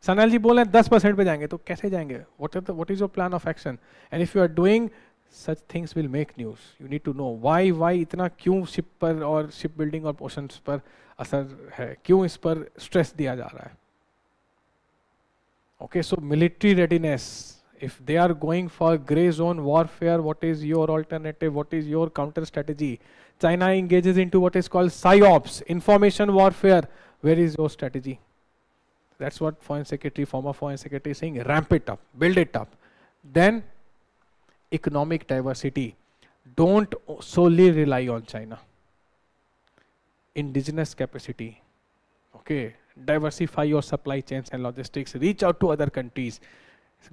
Sanal ji बोले 10% पे जाएंगे तो कैसे जाएंगे? What is your plan of action? And if you are doing such things, will make news. You need to know why इतना क्यों ship पर और shipbuilding और oceans पर असर है, क्यों इस पर stress दिया जा रहा है. Okay, so military readiness. If they are going for grey zone warfare, what is your alternative? What is your counter strategy? China engages into what is called PSYOPs, information warfare. Where is your strategy? That's what Foreign Secretary, former Foreign Secretary is saying. Ramp it up, build it up. Then economic diversity. Don't solely rely on China. Indigenous capacity. Okay, diversify your supply chains and logistics. Reach out to other countries.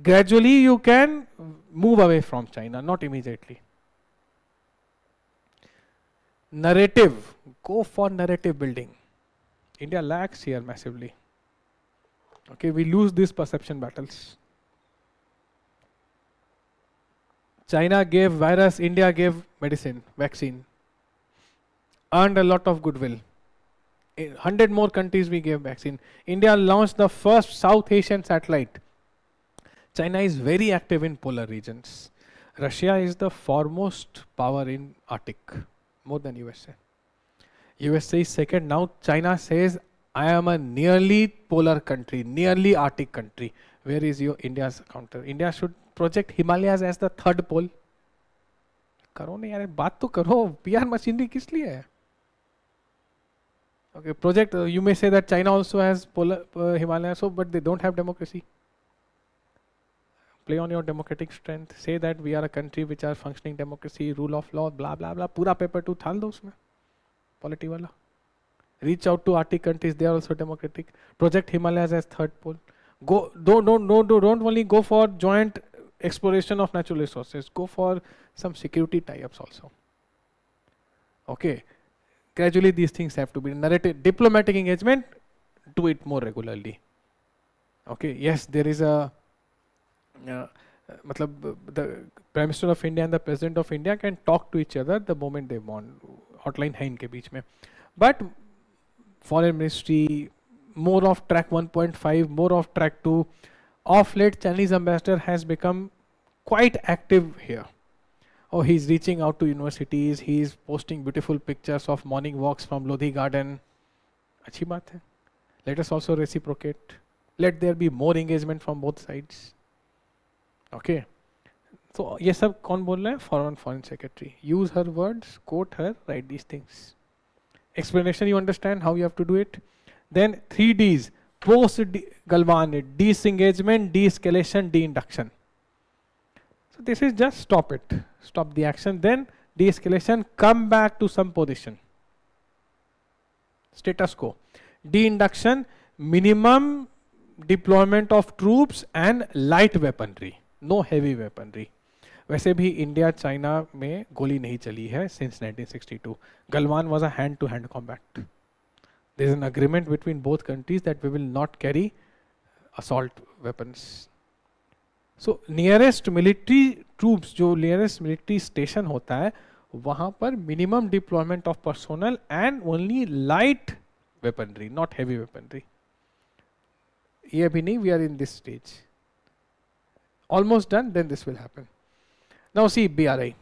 Gradually you can move away from China, not immediately. Narrative. Go for narrative building. India lacks here massively. Okay, we lose these perception battles. China gave virus, India gave medicine, vaccine. Earned a lot of goodwill. In 100 more countries we gave vaccine. India launched the first South Asian satellite. China is very active in polar regions. Russia is the foremost power in Arctic, more than USA. USA is second. Now China says, I am a nearly polar country, nearly Arctic country. Where is your India's counter? India should project Himalayas as the third pole. करो नहीं यार, बात तो करो. PR machinery किस लिए है? Okay, project. You may say that China also has polar Himalayas, so but they don't have democracy. Play on your democratic strength. Say that we are a country which are functioning democracy, rule of law, blah blah blah. पूरा paper 2 थाल दो उसमें. Polity वाला. Reach out to Arctic countries, they are also democratic. Project Himalayas as third pole. Go, don't only go for joint exploration of natural resources. Go for some security tie-ups also. Okay. Gradually these things have to be narrated. Diplomatic engagement, do it more regularly. Okay. Yes, there is a the Prime Minister of India and the President of India can talk to each other the moment they want. Hotline hai inke beech mein. But Foreign Ministry, more of track 1.5, more of track 2. Of late, Chinese ambassador has become quite active here. Oh, he's reaching out to universities, he's posting beautiful pictures of morning walks from Lodhi Garden. अच्छी बात है. Let us also reciprocate. Let there be more engagement from both sides. Okay. So ये सब कौन बोल रहा है? Foreign Secretary. Use her words, quote her, write these things. Explanation, you understand how you have to do it? Then 3 Ds. Galvan, disengagement, de-escalation, de-induction. So this is just stop it. Stop the action. Then de-escalation, come back to some position. Status quo. De-induction, minimum deployment of troops and light weaponry. No heavy weaponry. वैसे भी India China में गोली नहीं चली है since 1962. Galwan was a hand-to-hand combat. There is an agreement between both countries that we will not carry assault weapons. So nearest military troops, जो nearest military station होता है, वहाँ पर minimum deployment of personnel and only light weaponry, not heavy weaponry. ये अभी नहीं, we are in this stage. Almost done, then this will happen. Now see BRI.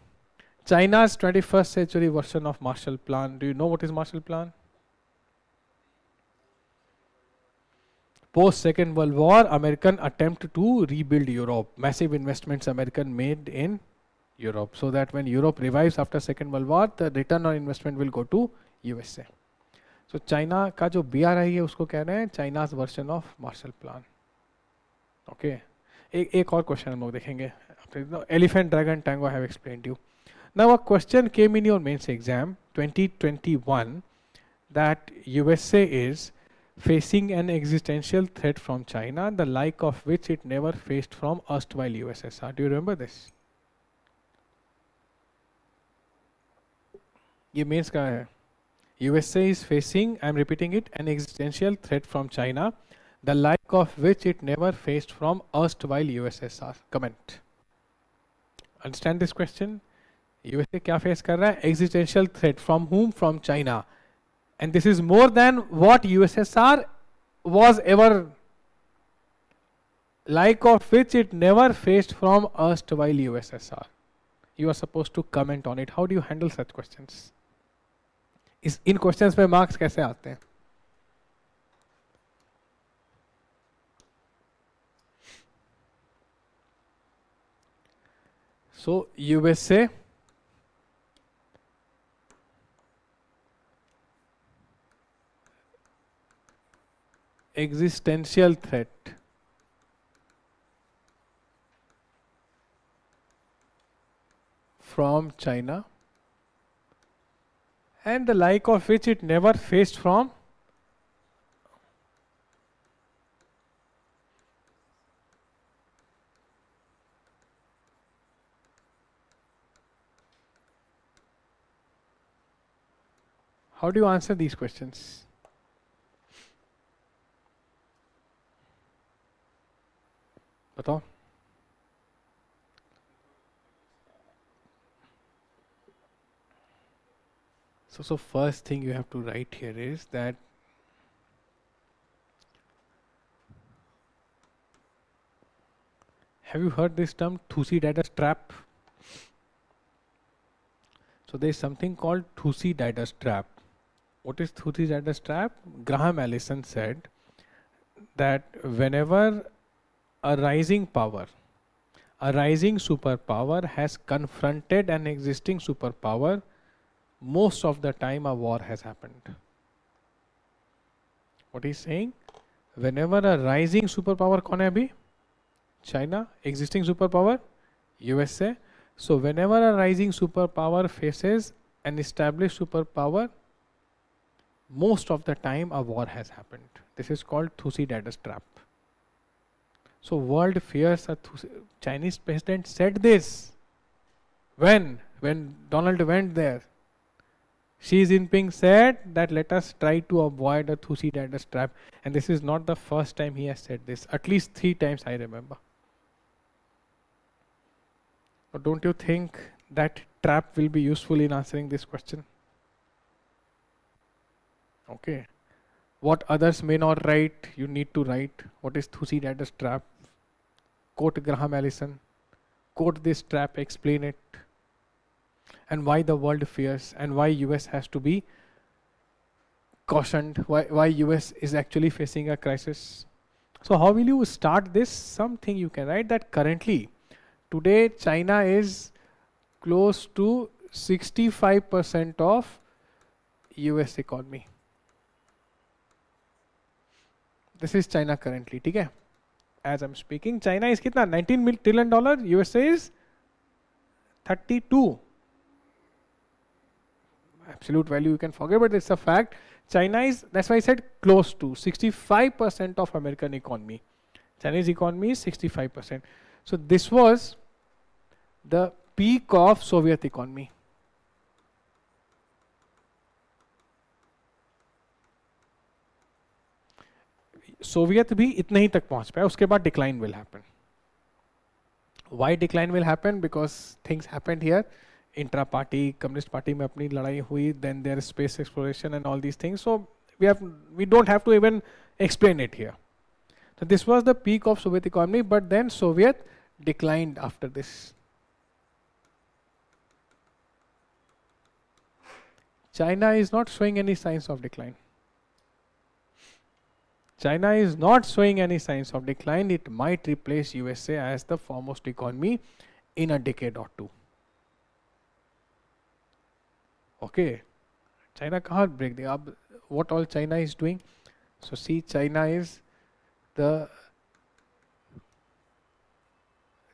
China's 21st century version of Marshall Plan. Do you know what is Marshall Plan? Post Second World War, American attempt to rebuild Europe. Massive investments American made in Europe, so that when Europe revives after Second World War, the return on investment will go to USA. So China का जो BRI है उसको कह रहे हैं China's version of Marshall Plan. Okay. एक और question हम लोग देखेंगे. Elephant, dragon, tango, I have explained you. Now a question came in your mains exam 2021 that USA is facing an existential threat from China, the like of which it never faced from erstwhile USSR. Do you remember this? ये mains का है. USA is facing, I am repeating it, an existential threat from China, the like of which it never faced from erstwhile USSR. Comment. Understand this question? USA क्या face कर रहा है? Existential threat from whom? From China. And this is more than what USSR was ever, like of which it never faced from erstwhile USSR. You are supposed to comment on it. How do you handle such questions? In questions पे marks कैसे आते हैं? So USA existential threat from China, and the like of which it never faced from How do you answer these questions? बताओ. So first thing you have to write here is that have you heard this term Thucydides trap? So there is something called Thucydides trap. What is Thucydides trap? Graham Allison said that whenever a rising power, a rising superpower has confronted an existing superpower, most of the time a war has happened. What he's saying? Whenever a rising superpower, कौन है अभी? China. Existing superpower? USA. So whenever a rising superpower faces an established superpower, most of the time a war has happened. This is called Thucydides trap. So world fears a Chinese president said this. When Donald went there, Xi Jinping said that let us try to avoid a Thucydides trap. And this is not the first time he has said this. At least 3 times I remember. But don't you think that trap will be useful in answering this question? Okay. What others may not write, you need to write. What is Thucydides trap? Quote Graham Allison. Quote this trap, explain it. and why the world fears, and why US has to be cautioned, why US is actually facing a crisis. So how will you start this? Something you can write that currently, today China is close to 65% of US economy. This is China currently, ठीक है? As I'm speaking, China is कितना? $19 trillion, USA is 32. Absolute value you can forget, but it's a fact. China is, that's why I said close to 65% of American economy. Chinese economy is 65%. So this was the peak of Soviet economy. Soviet भी इतने ही तक पहुंच पाया, उसके बाद decline will happen. Why decline will happen? Because things happened here. Intra-party, Communist Party में अपनी लड़ाई हुई, then there is space exploration and all these things. So we don't have to even explain it here. So this was the peak of Soviet economy, but then Soviet declined after this. China is not showing any signs of decline. China is not showing any signs of decline. It might replace USA as the foremost economy in a decade or two. Okay, China can't break the up. What all China is doing? So see, China is the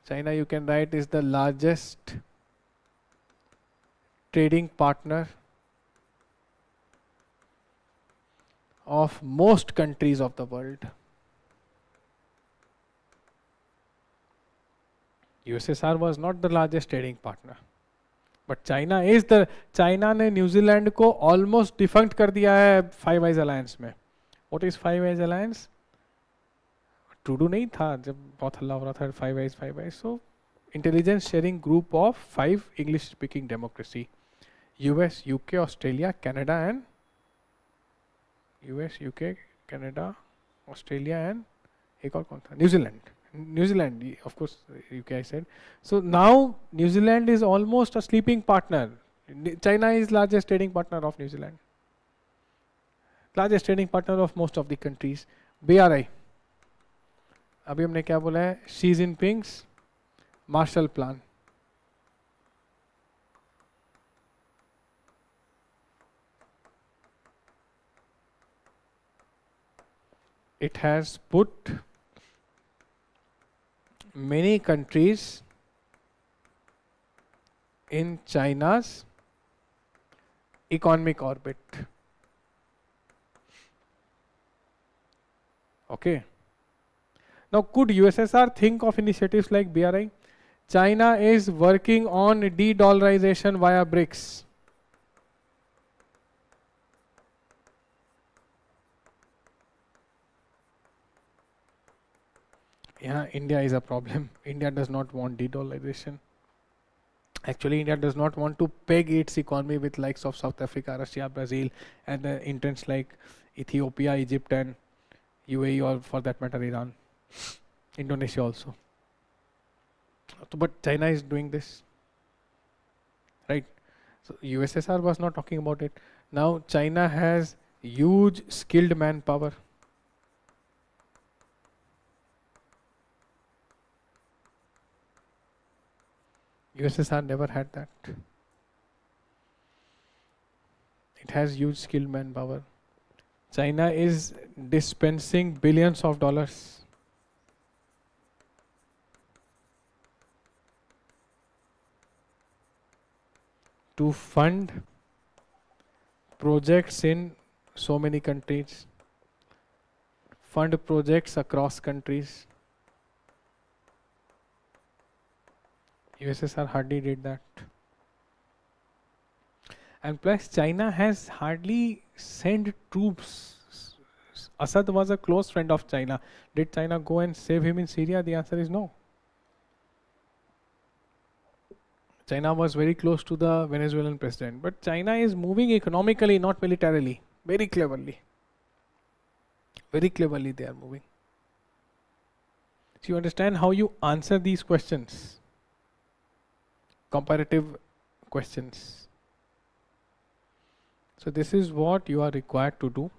China you can write is the largest trading partner of most countries of the world. USSR was not the largest trading partner, but China is the. China ने New Zealand को almost defunct कर दिया है Five Eyes Alliance में. What is Five Eyes Alliance? Trudeau नहीं था जब बहुत हल्ला हो रहा था Five Eyes. So intelligence sharing group of 5 English speaking democracy: US, UK, Australia, Canada and US, UK, Canada, Australia and एक और कौन था? New Zealand, of course, UK I said. So now New Zealand is almost a sleeping partner. China is largest trading partner of New Zealand. Largest trading partner of most of the countries. BRI. अभी हमने क्या बोला है? Xi Jinping's Marshall Plan. It has put many countries in China's economic orbit. Okay. Now, could USSR think of initiatives like BRI? China is working on de-dollarization via BRICS. Yeah, India is a problem. India does not want de-dollarization. Actually, India does not want to peg its economy with likes of South Africa, Russia, Brazil, and the entrants like Ethiopia, Egypt, and UAE, or for that matter, Iran, Indonesia also. But China is doing this, right? So USSR was not talking about it. Now China has huge skilled manpower. USSR never had that. It has huge skilled manpower. China is dispensing billions of dollars. To fund projects in so many countries, fund projects across countries. USSR hardly did that. And plus China has hardly sent troops. Assad was a close friend of China. Did China go and save him in Syria? The answer is no. China was very close to the Venezuelan president. But China is moving economically, not militarily. Very cleverly. Very cleverly they are moving. So you understand how you answer these questions. Comparative questions. So this is what you are required to do.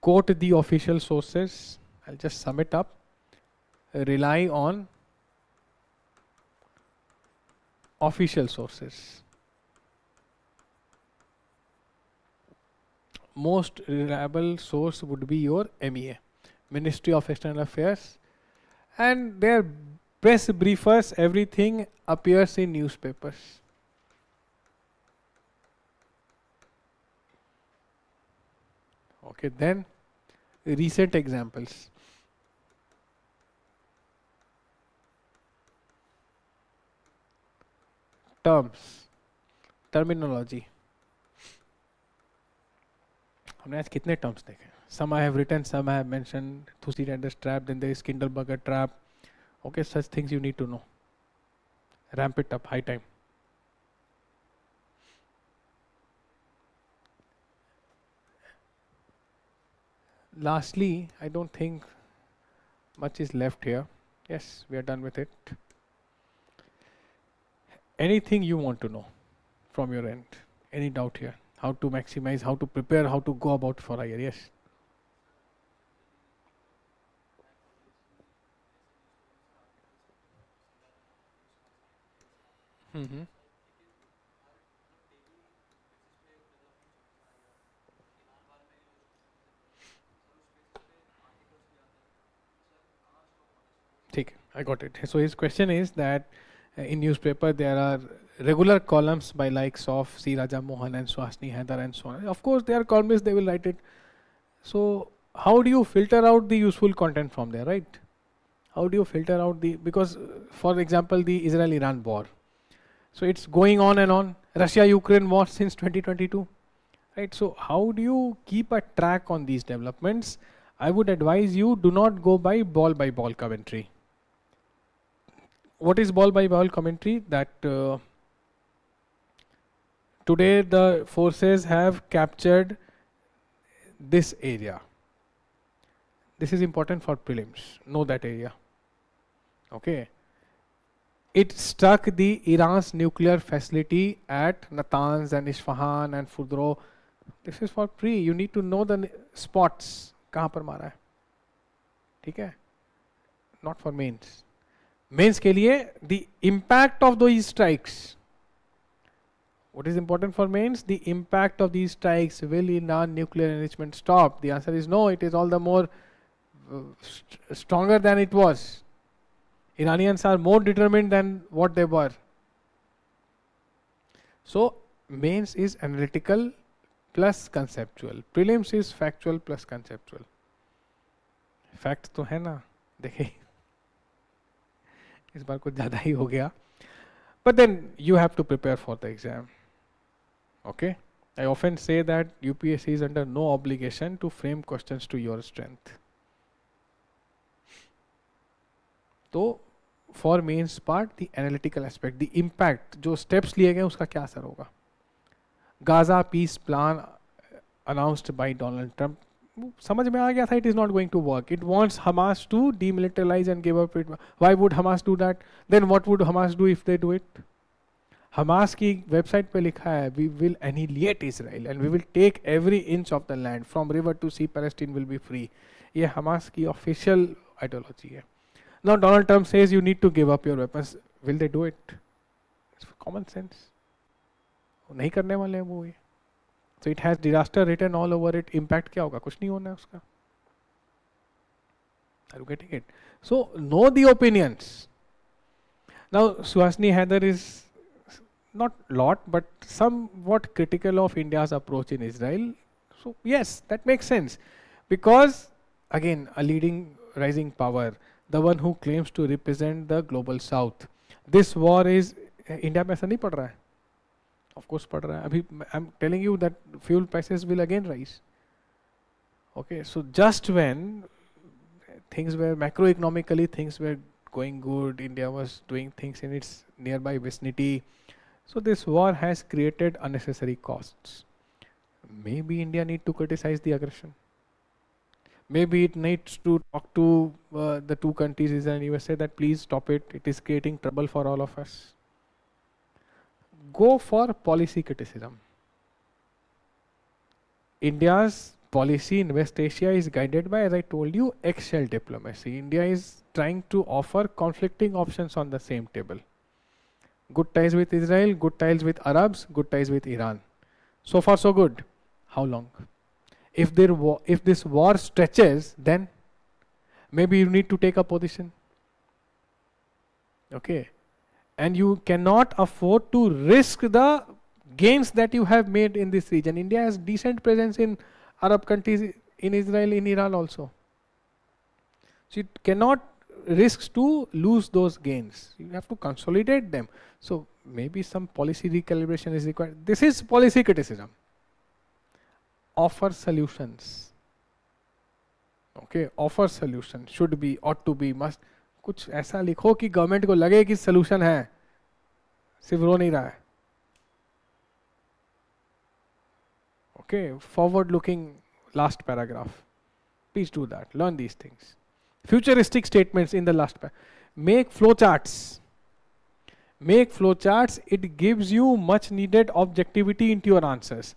Quote the official sources. I'll just sum it up. Rely on official sources. Most reliable source would be your MEA, Ministry of External Affairs, and their press briefers, everything appears in newspapers. Okay, then recent examples. Terms, terminology. हमने आज कितने terms देखे? Some I have written, some I have mentioned. Thucydides trap, then there is Kindleberger trap. Okay, such things you need to know. Ramp it up, high time. Lastly, I don't think much is left here. Yes, we are done with it. Anything you want to know from your end? Any doubt here? How to maximize, how to prepare, how to go about for IR? Yes. Mm-hmm. I got it. So his question is that in newspaper there are regular columns by likes of C. Raja Mohan and Swasni Haidar and so on. Of course, they are columnists, they will write it. So how do you filter out the useful content from there, right? How do you filter out the, because for example, the Israel-Iran war. So it's going on and on. Russia-Ukraine war since 2022, right? So how do you keep a track on these developments? I would advise you, do not go by ball commentary. What is ball by ball commentary? That today the forces have captured this area. This is important for prelims. Know that area. Okay. It struck the Iran's nuclear facility at Natanz and Isfahan and Fudro. This is for pre. You need to know the spots. कहाँ पर मारा है? ठीक है? Not for mains. Mains के लिए the impact of those strikes. What is important for mains? The impact of these strikes. Will Iran nuclear enrichment stop? The answer is no. It is all the more stronger than it was. Iranians are more determined than what they were. So mains is analytical plus conceptual. Prelims is factual plus conceptual. Fact तो है ना? देखिए इस बार कुछ ज़्यादा ही हो गया. But then you have to prepare for the exam. Okay? I often say that UPSC is under no obligation to frame questions to your strength. तो for mains part, the analytical aspect, the impact, जो steps लिए गए उसका क्या असर होगा? Gaza peace plan announced by Donald Trump. समझ में आ गया था, it is not going to work. It wants Hamas to demilitarize and give up it. Why would Hamas do that? Then what would Hamas do if they do it? Hamas की website पे लिखा है, we will annihilate Israel and we will take every inch of the land from river to sea. Palestine will be free. ये Hamas की official ideology है. Now Donald Trump says you need to give up your weapons. Will they do it? It's common sense. नहीं करने वाले हैं वो ये. So it has disaster written all over it. Impact क्या होगा? कुछ नहीं होना है उसका. Are you getting it? So know the opinions. Now Swasni Haidar is not lot but somewhat critical of India's approach in Israel. So yes, that makes sense. Because again, a leading rising power, the one who claims to represent the global south. This war is, India में ऐसा नहीं पड़ रहा है. Of course पड़ रहा है. अभी I'm telling you that fuel prices will again rise. Okay, so just when things were macroeconomically things were going good, India was doing things in its nearby vicinity. So this war has created unnecessary costs. Maybe India need to criticize the aggression. Maybe it needs to talk to the two countries, Israel and USA, that please stop it. It is creating trouble for all of us. go for policy criticism. India's policy in West Asia is guided by, as I told you, eggshell diplomacy. India is trying to offer conflicting options on the same table. Good ties with Israel, good ties with Arabs, good ties with Iran. So far so good. How long? If this war stretches, then maybe you need to take a position. Okay. And you cannot afford to risk the gains that you have made in this region. India has decent presence in Arab countries, in Israel, in Iran also. So it cannot risk to lose those gains. You have to consolidate them. So maybe some policy recalibration is required. This is policy criticism. Offer solutions. Okay, offer solution. Should be, ought to be, must. कुछ ऐसा लिखो कि government को लगे कि solution है, सिर्फ रो नहीं रहा है. Okay, forward looking last paragraph. Please do that. Learn these things. Futuristic statements in the last paragraph. Make flowcharts. Make flowcharts. It gives you much needed objectivity into your answers.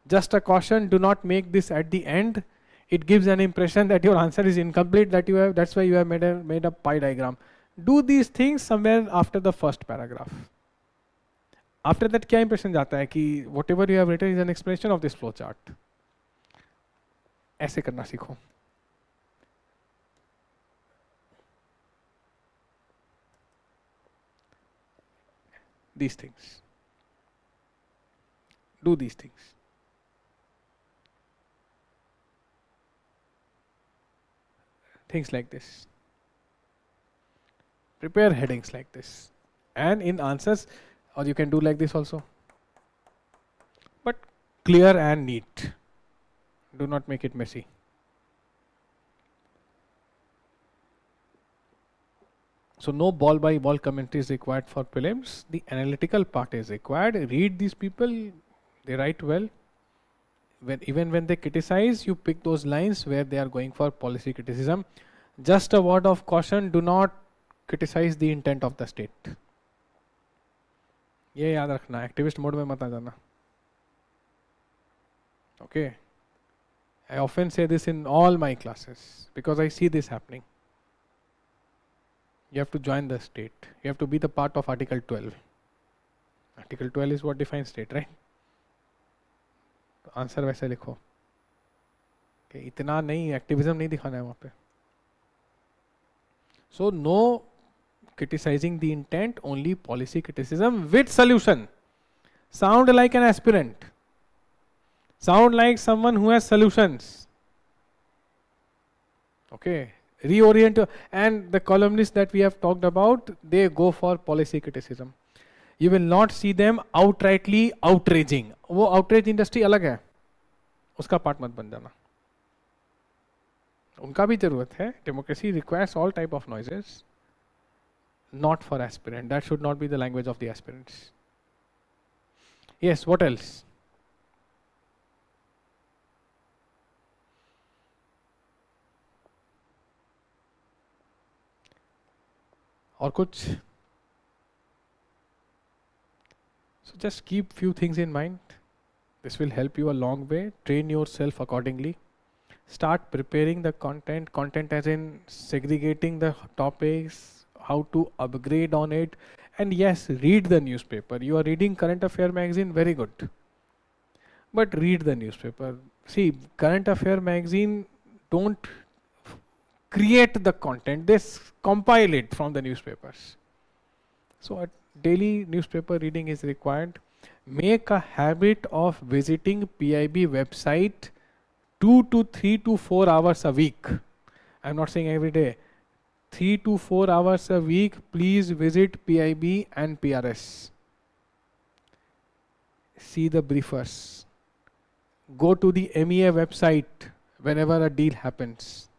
Just a caution, do not make this at the end. It gives an impression that your answer is incomplete, that you have, that's why you have made a pie diagram. Do these things somewhere after the first paragraph. After that, क्या impression जाता है कि whatever you have written is an explanation of this flowchart. ऐसे करना सीखो. These things. Do these things. Things like this. Prepare headings like this. And in answers, or you can do like this also. But clear and neat. Do not make it messy. So no ball by ball commentary is required for prelims. The analytical part is required. Read these people, they write well. Even when they criticize, you pick those lines where they are going for policy criticism. Just a word of caution, do not criticize the intent of the state. ये याद रखना, activist mode में मत आ जाना. Okay. I often say this in all my classes because I see this happening. You have to join the state. You have to be the part of Article 12. Article 12 is what defines state, right? Answer वैसे लिखो कि इतना नहीं, activism नहीं दिखाना है वहाँ पे. So no criticizing the intent, only policy criticism with solution. Sound like an aspirant. Sound like someone who has solutions. Okay, reorient. And the columnists that we have talked about, they go for policy criticism. You will not see them outrightly outraging. वो outrage industry अलग है, उसका part मत बन जाना. उनका भी जरूरत है. Democracy requires all type of noises. Not for aspirant. That should not be the language of the aspirants. Yes, what else? और कुछ? So just keep few things in mind. This will help you a long way. Train yourself accordingly. Start preparing the content. Content as in segregating the topics, how to upgrade on it. And yes, read the newspaper. You are reading Current Affair magazine, very good. But read the newspaper. See, Current Affair magazine don't create the content. They compile it from the newspapers. So a daily newspaper reading is required. Make a habit of visiting PIB website 2 to 3 to 4 hours a week. I'm not saying every day. 3 to 4 hours a week, please visit PIB and PRS. See the briefers. Go to the MEA website whenever a deal happens.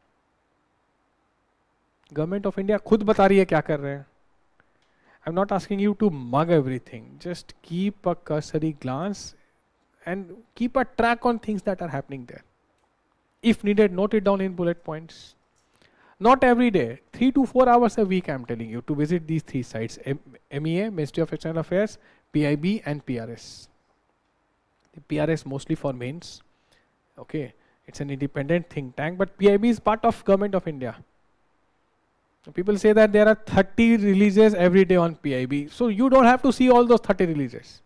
Government of India खुद बता रही है क्या कर रहे हैं. I'm not asking you to mug everything. Just keep a cursory glance and keep a track on things that are happening there. If needed, note it down in bullet points. Not every day, 3 to 4 hours a week I'm telling you to visit these 3 sites. MEA, Ministry of External Affairs, PIB and PRS. The PRS mostly for mains. Okay, it's an independent think tank, but PIB is part of Government of India. So people say that there are 30 releases every day on PIB. So you don't have to see all those 30 releases.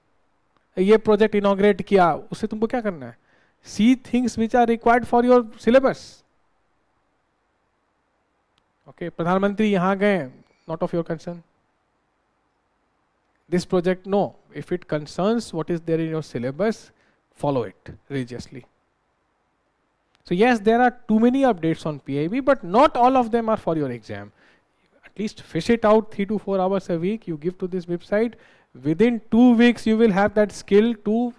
ये project inaugurate किया, उससे तुमको क्या करना है? See things which are required for your syllabus. Okay, प्रधानमंत्री यहाँ गए, not of your concern. This project, no. If it concerns what is there in your syllabus, follow it religiously. So yes, there are too many updates on PIB, but not all of them are for your exam. At least fish it out 3 to 4 hours a week. You give to this website. Within 2 weeks, you will have that skill to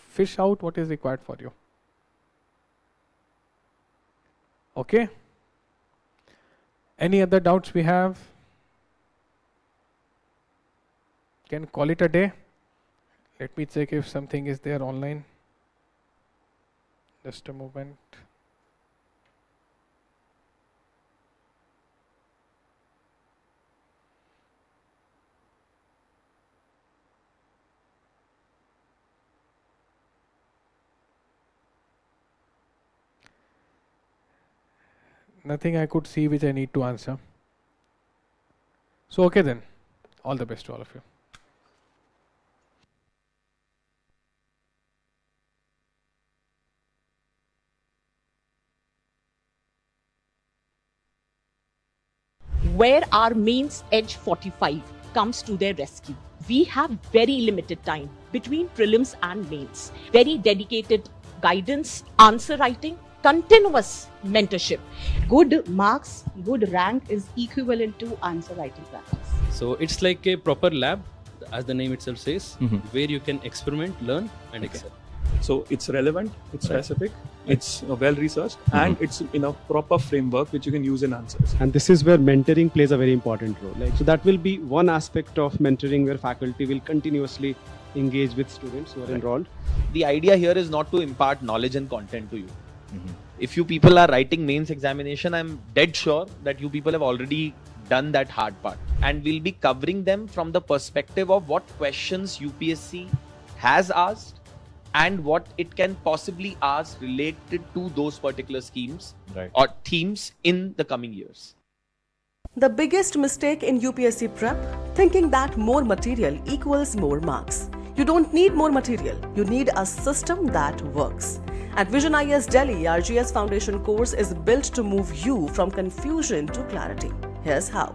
fish out what is required for you. Okay. Any other doubts we have? Can call it a day. Let me check if something is there online. Just a moment. Nothing I could see which I need to answer. So okay then. All the best to all of you. Where our mains edge 45 comes to their rescue. We have very limited time between prelims and mains. Very dedicated guidance, answer writing, continuous mentorship. Good marks, good rank is equivalent to answer writing practice. So it's like a proper lab, as the name itself says, where you can experiment, learn, and excel. So it's relevant, it's specific, it's well researched, and it's in a proper framework which you can use in answers. And this is where mentoring plays a very important role. Like, so that will be one aspect of mentoring where faculty will continuously engage with students who are enrolled. The idea here is not to impart knowledge and content to you. If you people are writing mains examination, I'm dead sure that you people have already done that hard part. And we'll be covering them from the perspective of what questions UPSC has asked and what it can possibly ask related to those particular schemes or themes in the coming years. The biggest mistake in UPSC prep, thinking that more material equals more marks. You don't need more material, you need a system that works. At Vision IAS Delhi, our GS Foundation course is built to move you from confusion to clarity. Here's how.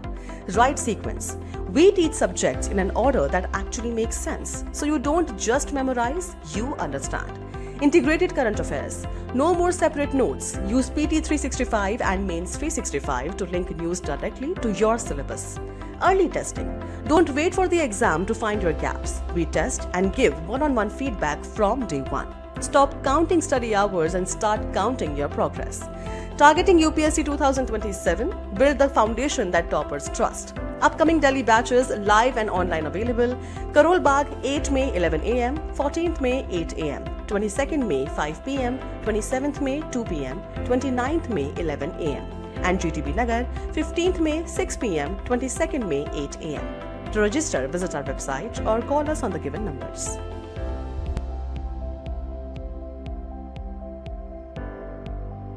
Right sequence. We teach subjects in an order that actually makes sense. So you don't just memorize, you understand. Integrated current affairs. No more separate notes. Use PT 365 and Mains 365 to link news directly to your syllabus. Early testing. Don't wait for the exam to find your gaps. We test and give one-on-one feedback from day one. Stop counting study hours and start counting your progress. Targeting UPSC 2027, build the foundation that toppers trust. Upcoming Delhi batches live and online available. Karol Bagh 8 May 11 am, 14th May 8 am, 22nd May 5 pm, 27th May 2 pm, 29th May 11 am. And GTB Nagar 15th May 6 pm, 22nd May 8 am. To register, visit our website or call us on the given numbers.